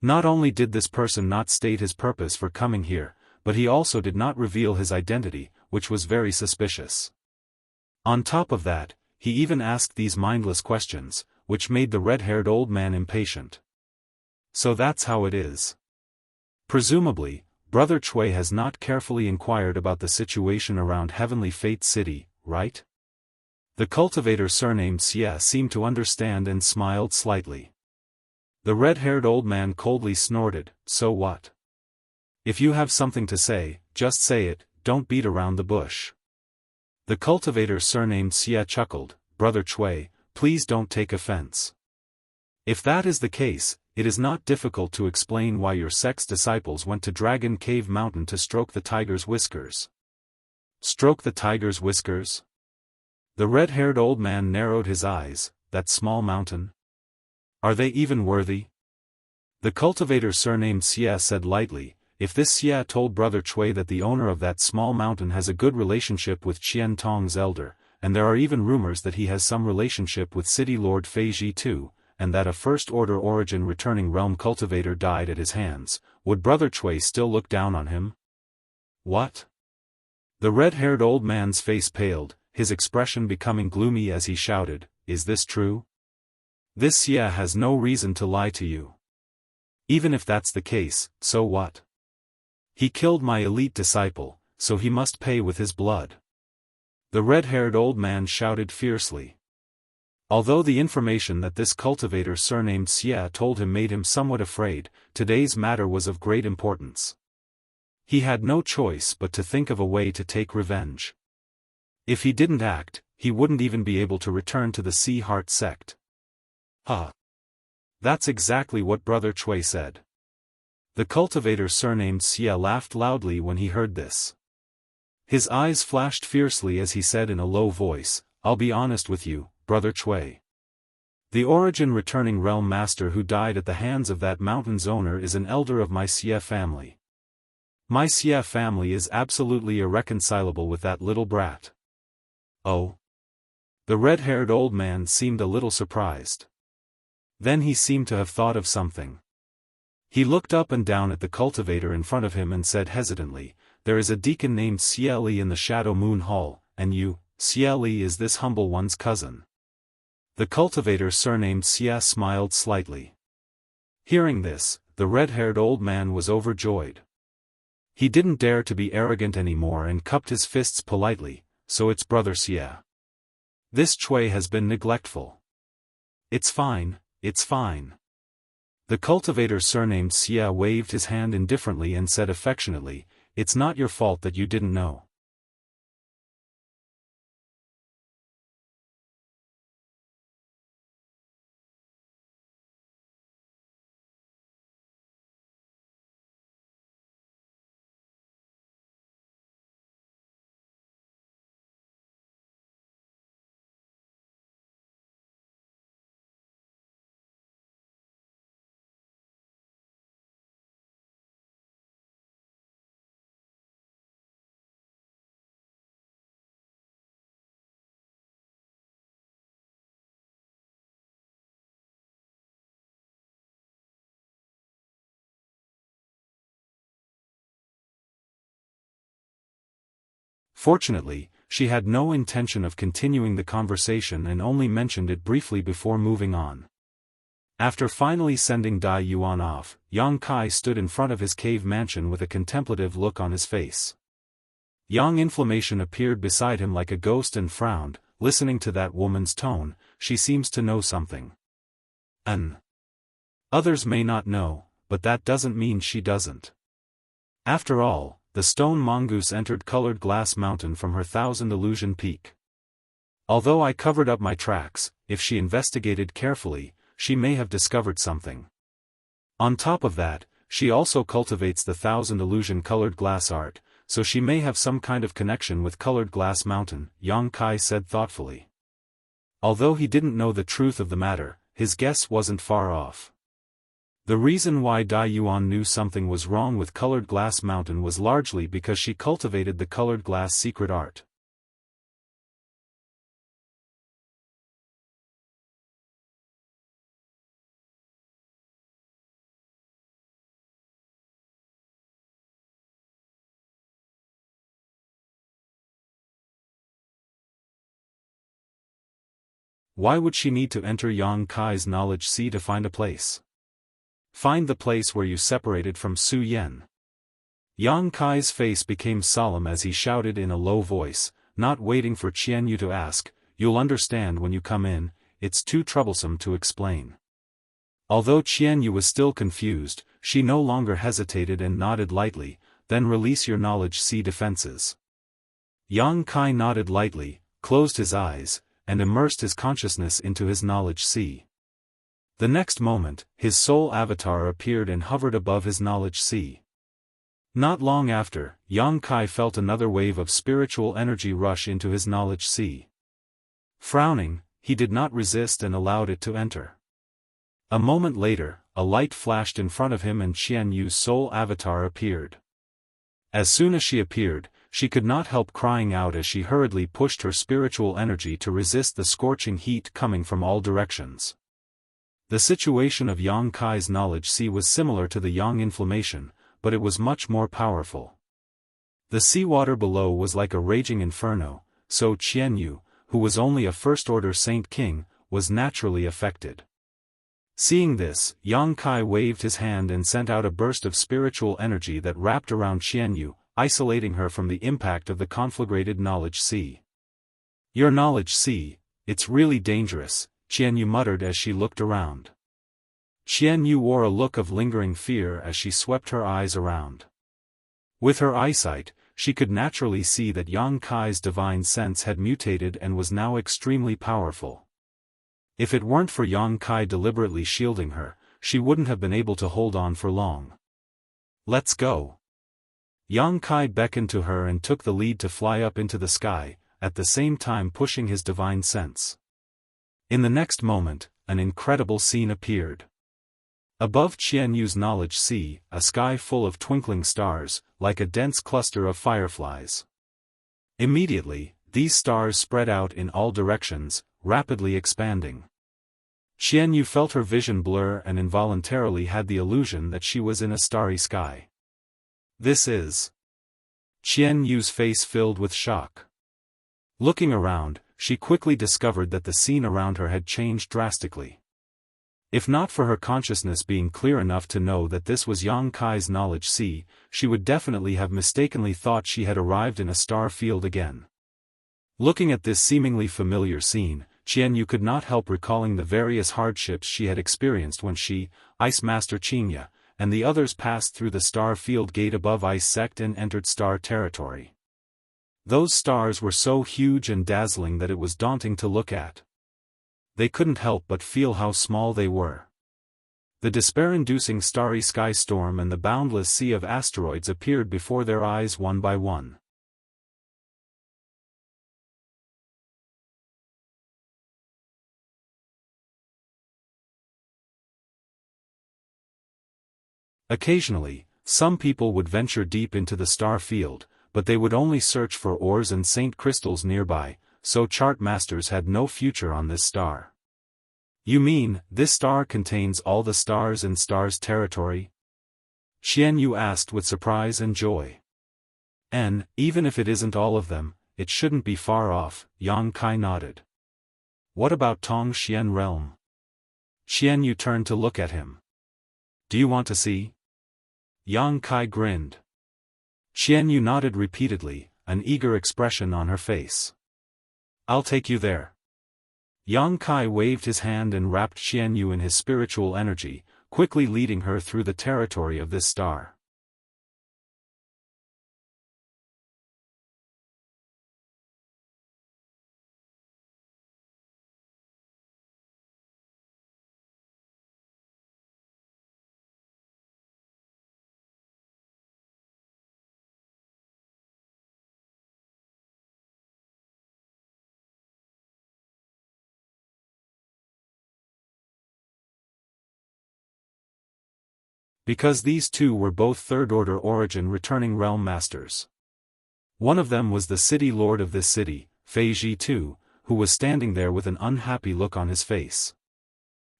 Not only did this person not state his purpose for coming here, but he also did not reveal his identity, which was very suspicious. On top of that, he even asked these mindless questions, which made the red-haired old man impatient. "So that's how it is. Presumably, Brother Chui has not carefully inquired about the situation around Heavenly Fate City, right?" The cultivator surnamed Xia seemed to understand and smiled slightly. The red-haired old man coldly snorted, "So what? If you have something to say, just say it, don't beat around the bush." The cultivator surnamed Xia chuckled, "Brother Chui, please don't take offense. If that is the case, it is not difficult to explain why your sect's disciples went to Dragon Cave Mountain to stroke the tiger's whiskers." "Stroke the tiger's whiskers?" The red-haired old man narrowed his eyes. "That small mountain? Are they even worthy?" The cultivator surnamed Xia said lightly, "If this Xia told Brother Chui that the owner of that small mountain has a good relationship with Qian Tong's elder, and there are even rumors that he has some relationship with City Lord Feiji too, and that a First-Order Origin returning realm cultivator died at his hands, would Brother Chui still look down on him?" "What?" The red-haired old man's face paled, his expression becoming gloomy as he shouted, "Is this true? This Xia has no reason to lie to you. Even if that's the case, so what? He killed my elite disciple, so he must pay with his blood." The red-haired old man shouted fiercely. Although the information that this cultivator surnamed Xia told him made him somewhat afraid, today's matter was of great importance. He had no choice but to think of a way to take revenge. If he didn't act, he wouldn't even be able to return to the Sea-Heart sect. That's exactly what Brother Chui said. The cultivator surnamed Xia laughed loudly when he heard this. His eyes flashed fiercely as he said in a low voice, "I'll be honest with you, Brother Chui. The origin returning realm master who died at the hands of that mountain's owner is an elder of my Xie family. My Xie family is absolutely irreconcilable with that little brat." "Oh?" The red-haired old man seemed a little surprised. Then he seemed to have thought of something. He looked up and down at the cultivator in front of him and said hesitantly, "There is a deacon named Xie Li in the Shadow Moon Hall, and you, Xie Li, is this humble one's cousin." The cultivator surnamed Xie smiled slightly. Hearing this, the red-haired old man was overjoyed. He didn't dare to be arrogant anymore and cupped his fists politely, "So it's Brother Xie. This Chui has been neglectful." "It's fine, it's fine." The cultivator surnamed Xie waved his hand indifferently and said affectionately, "It's not your fault that you didn't know." Fortunately, she had no intention of continuing the conversation and only mentioned it briefly before moving on. After finally sending Dai Yuan off, Yang Kai stood in front of his cave mansion with a contemplative look on his face. Yang Inflammation appeared beside him like a ghost and frowned, listening to that woman's tone. "She seems to know something. Others may not know, but that doesn't mean she doesn't." After all, the stone mongoose entered Colored Glass Mountain from her Thousand Illusion Peak. Although I covered up my tracks, if she investigated carefully, she may have discovered something. On top of that, she also cultivates the Thousand Illusion colored glass art, so she may have some kind of connection with Colored Glass Mountain, Yang Kai said thoughtfully. Although he didn't know the truth of the matter, his guess wasn't far off. The reason why Dai Yuan knew something was wrong with Colored Glass Mountain was largely because she cultivated the colored glass secret art. Why would she need to enter Yang Kai's knowledge sea to find a place? Find the place where you separated from Su Yen. Yang Kai's face became solemn as he shouted in a low voice, not waiting for Qian Yu to ask, "You'll understand when you come in, it's too troublesome to explain." Although Qian Yu was still confused, she no longer hesitated and nodded lightly, "Then release your knowledge sea defenses." Yang Kai nodded lightly, closed his eyes, and immersed his consciousness into his knowledge sea. The next moment, his soul avatar appeared and hovered above his knowledge sea. Not long after, Yang Kai felt another wave of spiritual energy rush into his knowledge sea. Frowning, he did not resist and allowed it to enter. A moment later, a light flashed in front of him and Qian Yu's soul avatar appeared. As soon as she appeared, she could not help crying out as she hurriedly pushed her spiritual energy to resist the scorching heat coming from all directions. The situation of Yang Kai's knowledge sea was similar to the Yang Inflammation, but it was much more powerful. The seawater below was like a raging inferno, so Qian Yu, who was only a first-order Saint King, was naturally affected. Seeing this, Yang Kai waved his hand and sent out a burst of spiritual energy that wrapped around Qian Yu, isolating her from the impact of the conflagrated knowledge sea. "Your knowledge sea, it's really dangerous," Qian Yu muttered as she looked around. Qian Yu wore a look of lingering fear as she swept her eyes around. With her eyesight, she could naturally see that Yang Kai's divine sense had mutated and was now extremely powerful. If it weren't for Yang Kai deliberately shielding her, she wouldn't have been able to hold on for long. "Let's go." Yang Kai beckoned to her and took the lead to fly up into the sky, at the same time pushing his divine sense. In the next moment, an incredible scene appeared. Above Qianyu's knowledge sea, a sky full of twinkling stars, like a dense cluster of fireflies. Immediately, these stars spread out in all directions, rapidly expanding. Qianyu felt her vision blur and involuntarily had the illusion that she was in a starry sky. This is... Qianyu's face filled with shock. Looking around, she quickly discovered that the scene around her had changed drastically. If not for her consciousness being clear enough to know that this was Yang Kai's knowledge sea, she would definitely have mistakenly thought she had arrived in a star field again. Looking at this seemingly familiar scene, Qianyu could not help recalling the various hardships she had experienced when she, Ice Master Qingya, and the others passed through the star field gate above Ice Sect and entered star territory. Those stars were so huge and dazzling that it was daunting to look at. They couldn't help but feel how small they were. The despair-inducing starry sky storm and the boundless sea of asteroids appeared before their eyes one by one. Occasionally, some people would venture deep into the star field, but they would only search for ores and saint crystals nearby, so chart masters had no future on this star. You mean, this star contains all the stars in stars territory? Qianyu asked with surprise and joy. And, even if it isn't all of them, it shouldn't be far off, Yang Kai nodded. What about Tongxian realm? Qianyu turned to look at him. Do you want to see? Yang Kai grinned. Qianyu nodded repeatedly, an eager expression on her face. I'll take you there. Yang Kai waved his hand and wrapped Qianyu in his spiritual energy, quickly leading her through the territory of this star. Because these two were both third-order origin returning realm masters. One of them was the city lord of this city, Fei Ji II, who was standing there with an unhappy look on his face.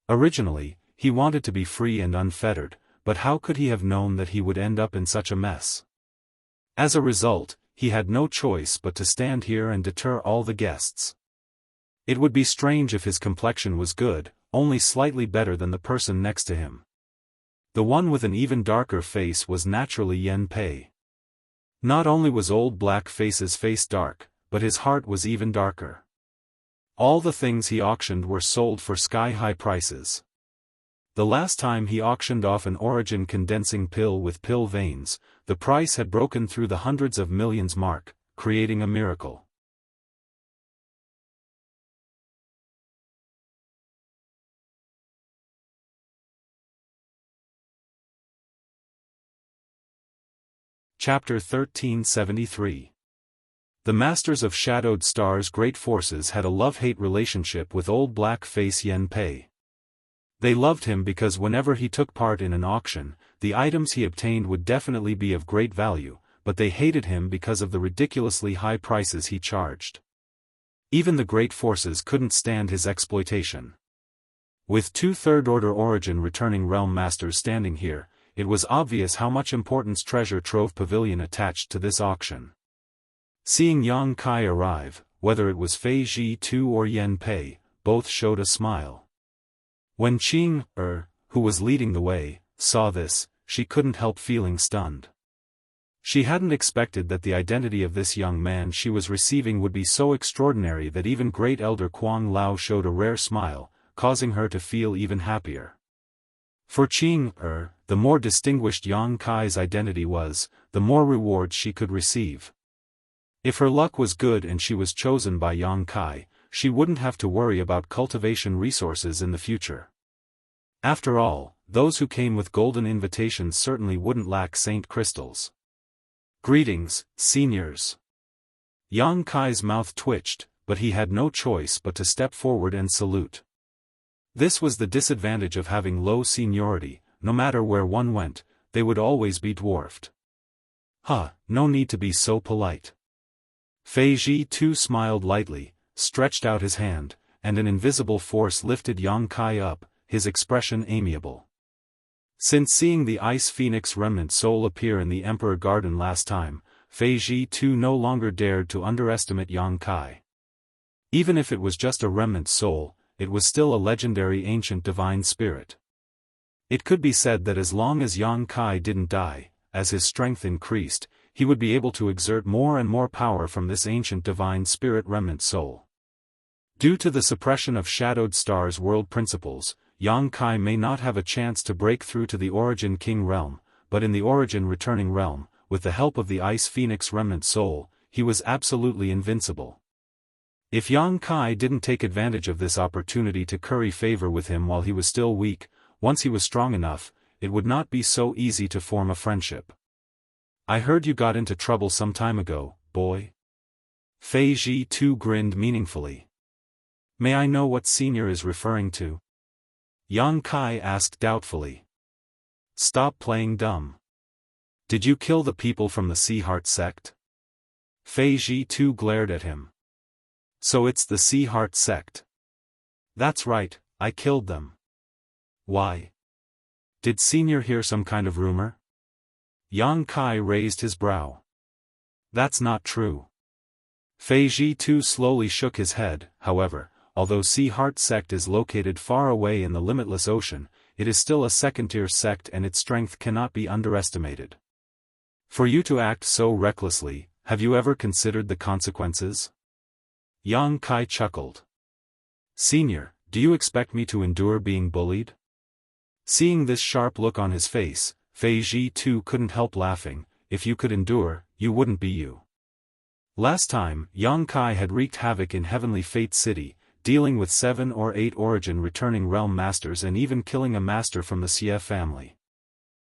Originally, he wanted to be free and unfettered, but how could he have known that he would end up in such a mess? As a result, he had no choice but to stand here and deter all the guests. It would be strange if his complexion was good, only slightly better than the person next to him. The one with an even darker face was naturally Yen Pei. Not only was old Black Face's face dark, but his heart was even darker. All the things he auctioned were sold for sky-high prices. The last time he auctioned off an origin condensing pill with pill veins, the price had broken through the hundreds of millions mark, creating a miracle. Chapter 1373. The Masters of Shadowed Stars' great forces had a love-hate relationship with old Black Face Yen Pei. They loved him because whenever he took part in an auction, the items he obtained would definitely be of great value, but they hated him because of the ridiculously high prices he charged. Even the great forces couldn't stand his exploitation. With two third-order origin returning realm masters standing here, it was obvious how much importance Treasure Trove Pavilion attached to this auction. Seeing Yang Kai arrive, whether it was Fei Ji II or Yen Pei, both showed a smile. When Qing, who was leading the way, saw this, she couldn't help feeling stunned. She hadn't expected that the identity of this young man she was receiving would be so extraordinary that even Great Elder Kuang Lao showed a rare smile, causing her to feel even happier. For Qing, the more distinguished Yang Kai's identity was, the more rewards she could receive. If her luck was good and she was chosen by Yang Kai, she wouldn't have to worry about cultivation resources in the future. After all, those who came with golden invitations certainly wouldn't lack saint crystals. Greetings, seniors. Yang Kai's mouth twitched, but he had no choice but to step forward and salute. This was the disadvantage of having low seniority. No matter where one went, they would always be dwarfed. No need to be so polite. Fei Ji too smiled lightly, stretched out his hand, and an invisible force lifted Yang Kai up, his expression amiable. Since seeing the Ice Phoenix remnant soul appear in the Emperor Garden last time, Fei Ji too no longer dared to underestimate Yang Kai. Even if it was just a remnant soul, it was still a legendary ancient divine spirit. It could be said that as long as Yang Kai didn't die, as his strength increased, he would be able to exert more and more power from this ancient divine spirit remnant soul. Due to the suppression of Shadowed Star's world principles, Yang Kai may not have a chance to break through to the Origin King realm, but in the Origin Returning realm, with the help of the Ice Phoenix remnant soul, he was absolutely invincible. If Yang Kai didn't take advantage of this opportunity to curry favor with him while he was still weak, once he was strong enough, it would not be so easy to form a friendship. I heard you got into trouble some time ago, boy. Fei Ji too grinned meaningfully. May I know what senior is referring to? Yang Kai asked doubtfully. Stop playing dumb. Did you kill the people from the Sea Heart sect? Fei Ji too glared at him. So it's the Sea Heart sect. That's right, I killed them. Why? Did senior hear some kind of rumor? Yang Kai raised his brow. That's not true. Fei Ji too slowly shook his head. However, although Sea Heart sect is located far away in the limitless ocean, it is still a second-tier sect and its strength cannot be underestimated. For you to act so recklessly, have you ever considered the consequences? Yang Kai chuckled. Senior, do you expect me to endure being bullied? Seeing this sharp look on his face, Fei Ji too couldn't help laughing. If you could endure, you wouldn't be you. Last time, Yang Kai had wreaked havoc in Heavenly Fate City, dealing with 7 or 8 Origin Returning Realm Masters and even killing a master from the Xie family.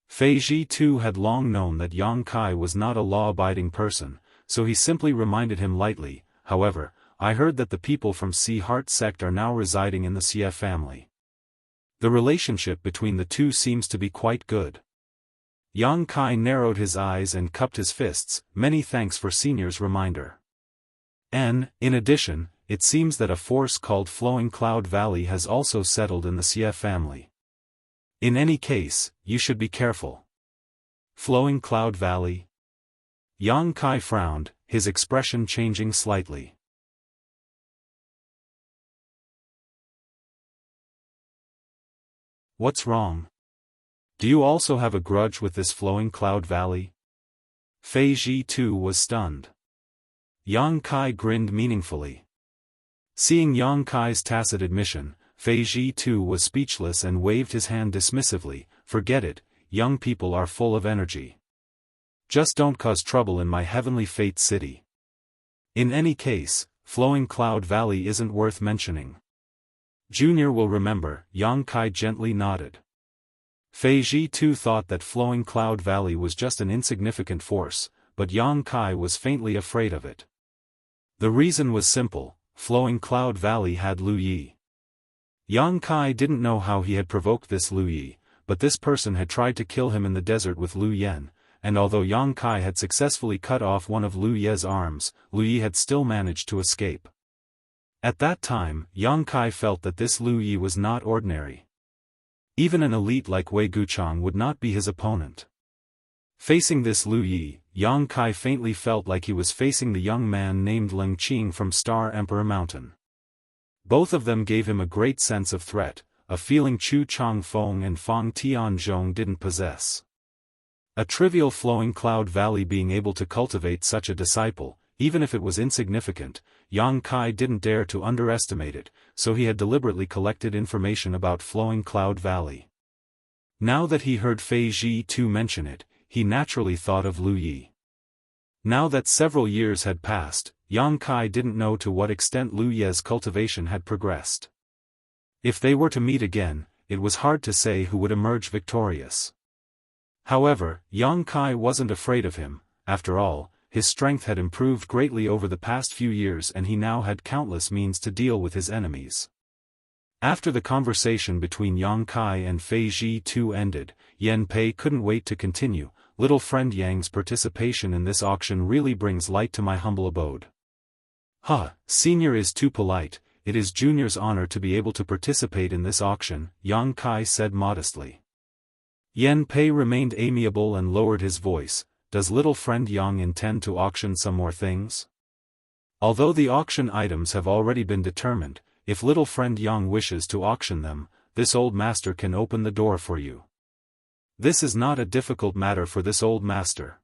Fei Ji too had long known that Yang Kai was not a law-abiding person, so he simply reminded him lightly. However, I heard that the people from Sea Heart sect are now residing in the Xie family. The relationship between the two seems to be quite good. Yang Kai narrowed his eyes and cupped his fists. Many thanks for senior's reminder. In addition, it seems that a force called Flowing Cloud Valley has also settled in the Xie family. In any case, you should be careful. Flowing Cloud Valley? Yang Kai frowned, his expression changing slightly. What's wrong? Do you also have a grudge with this Flowing Cloud Valley? Fei Ji too was stunned. Yang Kai grinned meaningfully. Seeing Yang Kai's tacit admission, Fei Ji too was speechless and waved his hand dismissively. Forget it, young people are full of energy. Just don't cause trouble in my Heavenly Fate City. In any case, Flowing Cloud Valley isn't worth mentioning. Junior will remember. Yang Kai gently nodded. Fei Ji too thought that Flowing Cloud Valley was just an insignificant force, but Yang Kai was faintly afraid of it. The reason was simple: Flowing Cloud Valley had Lu Yi. Yang Kai didn't know how he had provoked this Lu Yi, but this person had tried to kill him in the desert with Lu Yen, and although Yang Kai had successfully cut off one of Lu Ye's arms, Lu Yi had still managed to escape. At that time, Yang Kai felt that this Lu Yi was not ordinary. Even an elite like Wei Guchang would not be his opponent. Facing this Lu Yi, Yang Kai faintly felt like he was facing the young man named Ling Qing from Star Emperor Mountain. Both of them gave him a great sense of threat, a feeling Chu Changfeng and Fang Tianzhong didn't possess. A trivial Flowing Cloud Valley being able to cultivate such a disciple, even if it was insignificant, Yang Kai didn't dare to underestimate it, so he had deliberately collected information about Flowing Cloud Valley. Now that he heard Fei Ji too mention it, he naturally thought of Lu Yi. Now that several years had passed, Yang Kai didn't know to what extent Lu Ye's cultivation had progressed. If they were to meet again, it was hard to say who would emerge victorious. However, Yang Kai wasn't afraid of him. after all, his strength had improved greatly over the past few years and he now had countless means to deal with his enemies. After the conversation between Yang Kai and Fei Ji Tu ended, Yan Pei couldn't wait to continue. Little friend Yang's participation in this auction really brings light to my humble abode. Senior is too polite, it is Junior's honor to be able to participate in this auction, Yang Kai said modestly. Yan Pei remained amiable and lowered his voice. Does little friend Yang intend to auction some more things? Although the auction items have already been determined, if little friend Yang wishes to auction them, this old master can open the door for you. This is not a difficult matter for this old master.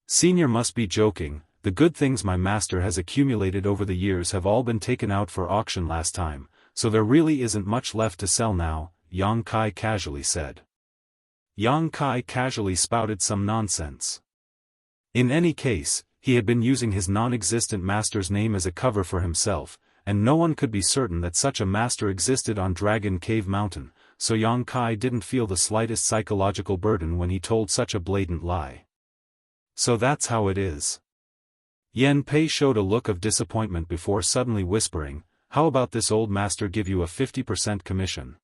Senior must be joking, the good things my master has accumulated over the years have all been taken out for auction last time, so there really isn't much left to sell now, Yang Kai casually said. Yang Kai casually spouted some nonsense. In any case, he had been using his non-existent master's name as a cover for himself, and no one could be certain that such a master existed on Dragon Cave Mountain, so Yang Kai didn't feel the slightest psychological burden when he told such a blatant lie. So that's how it is. Yan Pei showed a look of disappointment before suddenly whispering, how about this old master give you a 50% commission?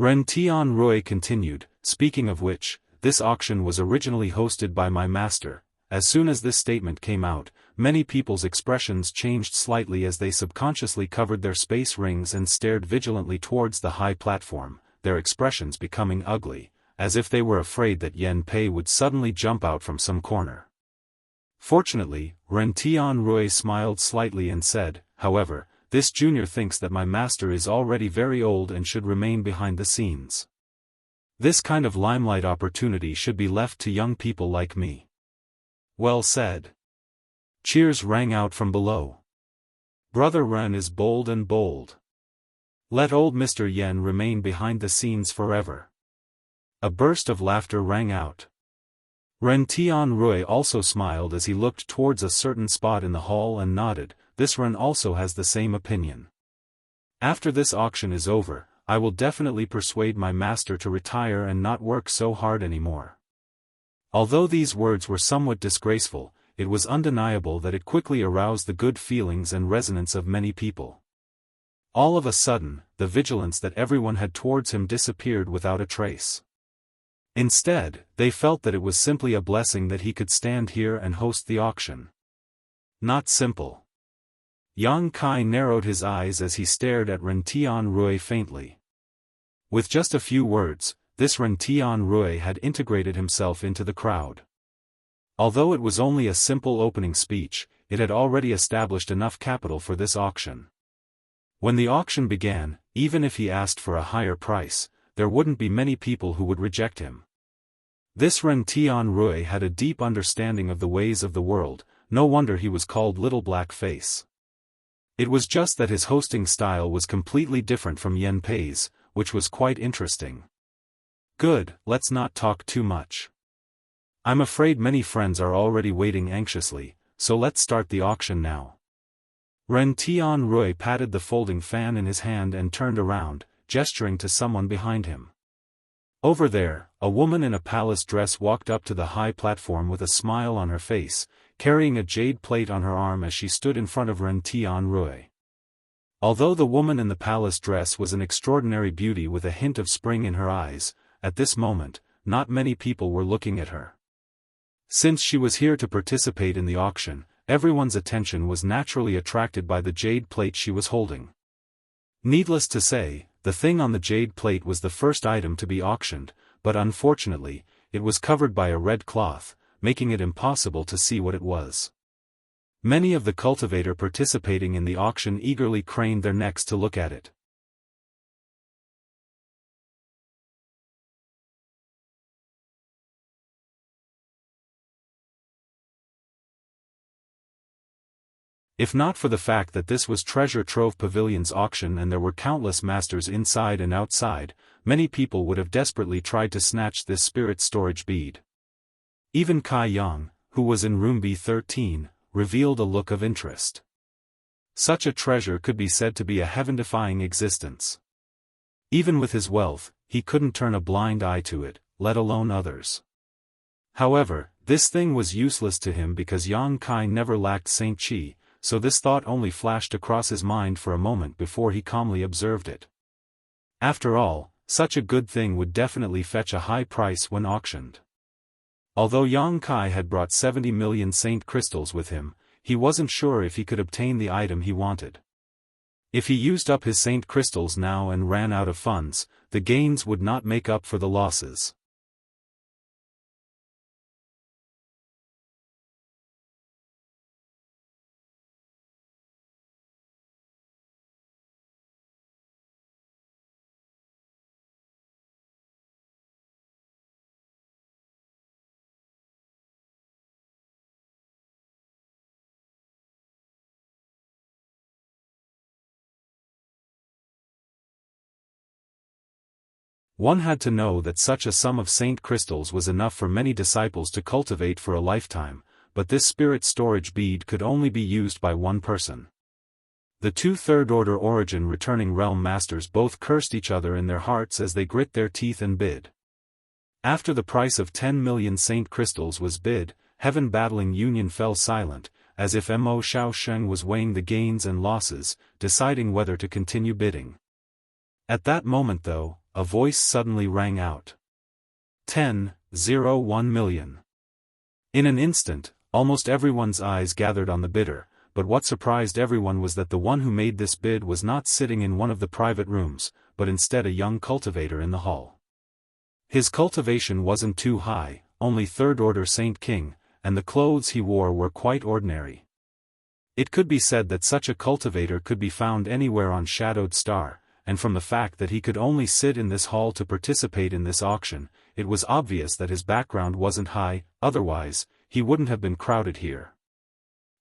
Ren Tianrui continued, speaking of which, this auction was originally hosted by my master. As soon as this statement came out, many people's expressions changed slightly as they subconsciously covered their space rings and stared vigilantly towards the high platform, their expressions becoming ugly, as if they were afraid that Yan Pei would suddenly jump out from some corner. Fortunately, Ren Tianrui smiled slightly and said, however, this junior thinks that my master is already very old and should remain behind the scenes. This kind of limelight opportunity should be left to young people like me. Well said. Cheers rang out from below. Brother Ren is bold and bold. Let old Mr. Yen remain behind the scenes forever. A burst of laughter rang out. Ren Tianrui also smiled as he looked towards a certain spot in the hall and nodded. This Ren also has the same opinion. After this auction is over, I will definitely persuade my master to retire and not work so hard anymore. Although these words were somewhat disgraceful, it was undeniable that it quickly aroused the good feelings and resonance of many people. All of a sudden, the vigilance that everyone had towards him disappeared without a trace. Instead, they felt that it was simply a blessing that he could stand here and host the auction. Not simple. Yang Kai narrowed his eyes as he stared at Ren Tianrui faintly. With just a few words, this Ren Tianrui had integrated himself into the crowd. Although it was only a simple opening speech, it had already established enough capital for this auction. When the auction began, even if he asked for a higher price, there wouldn't be many people who would reject him. This Ren Tianrui had a deep understanding of the ways of the world, no wonder he was called Little Black Face. It was just that his hosting style was completely different from Yan Pei's, which was quite interesting. Good, let's not talk too much. I'm afraid many friends are already waiting anxiously, so let's start the auction now. Ren Tianrui patted the folding fan in his hand and turned around, gesturing to someone behind him. Over there, a woman in a palace dress walked up to the high platform with a smile on her face, carrying a jade plate on her arm as she stood in front of Ren Tianrui. Although the woman in the palace dress was an extraordinary beauty with a hint of spring in her eyes, at this moment, not many people were looking at her. Since she was here to participate in the auction, everyone's attention was naturally attracted by the jade plate she was holding. Needless to say, the thing on the jade plate was the first item to be auctioned, but unfortunately, it was covered by a red cloth, making it impossible to see what it was. Many of the cultivator participating in the auction eagerly craned their necks to look at it. If not for the fact that this was Treasure Trove Pavilion's auction and there were countless masters inside and outside, many people would have desperately tried to snatch this spirit storage bead. Even Kai Yang, who was in room B13, revealed a look of interest. Such a treasure could be said to be a heaven-defying existence. Even with his wealth, he couldn't turn a blind eye to it, let alone others. However, this thing was useless to him because Yang Kai never lacked Saint Chi, so this thought only flashed across his mind for a moment before he calmly observed it. After all, such a good thing would definitely fetch a high price when auctioned. Although Yang Kai had brought 70 million saint crystals with him, he wasn't sure if he could obtain the item he wanted. If he used up his saint crystals now and ran out of funds, the gains would not make up for the losses. One had to know that such a sum of saint crystals was enough for many disciples to cultivate for a lifetime, but this spirit storage bead could only be used by one person. The two third-order origin returning realm masters both cursed each other in their hearts as they grit their teeth and bid. After the price of 10 million saint crystals was bid, heaven-battling union fell silent, as if Mo Xiaosheng was weighing the gains and losses, deciding whether to continue bidding. At that moment though, a voice suddenly rang out. 10.01 million. In an instant, almost everyone's eyes gathered on the bidder, but what surprised everyone was that the one who made this bid was not sitting in one of the private rooms, but instead a young cultivator in the hall. His cultivation wasn't too high, only third-order Saint King, and the clothes he wore were quite ordinary. It could be said that such a cultivator could be found anywhere on Shadowed Star, and from the fact that he could only sit in this hall to participate in this auction, it was obvious that his background wasn't high, otherwise, he wouldn't have been crowded here.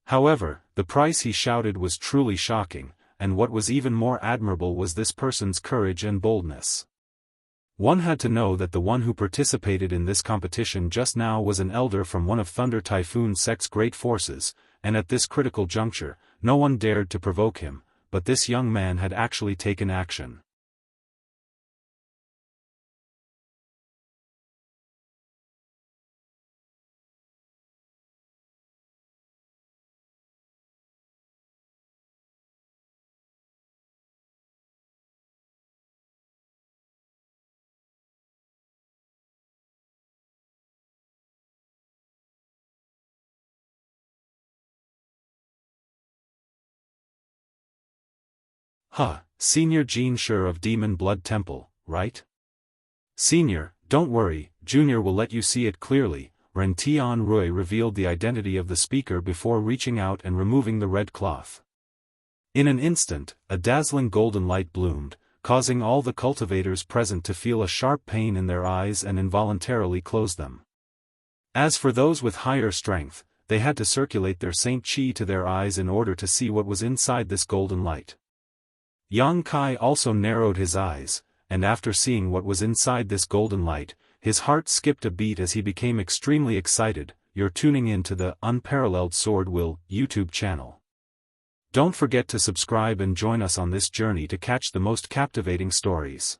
However, the price he shouted was truly shocking, and what was even more admirable was this person's courage and boldness. One had to know that the one who participated in this competition just now was an elder from one of Thunder Typhoon Sect's great forces, and at this critical juncture, no one dared to provoke him, but this young man had actually taken action. Senior Jean Sure of Demon Blood Temple, right? Senior, don't worry, Junior will let you see it clearly. Ren Tian Rui revealed the identity of the speaker before reaching out and removing the red cloth. In an instant, a dazzling golden light bloomed, causing all the cultivators present to feel a sharp pain in their eyes and involuntarily close them. As for those with higher strength, they had to circulate their Saint Chi to their eyes in order to see what was inside this golden light. Yang Kai also narrowed his eyes, and after seeing what was inside this golden light, his heart skipped a beat as he became extremely excited. You're tuning in to the Unparalleled SwordWill YouTube channel. Don't forget to subscribe and join us on this journey to catch the most captivating stories.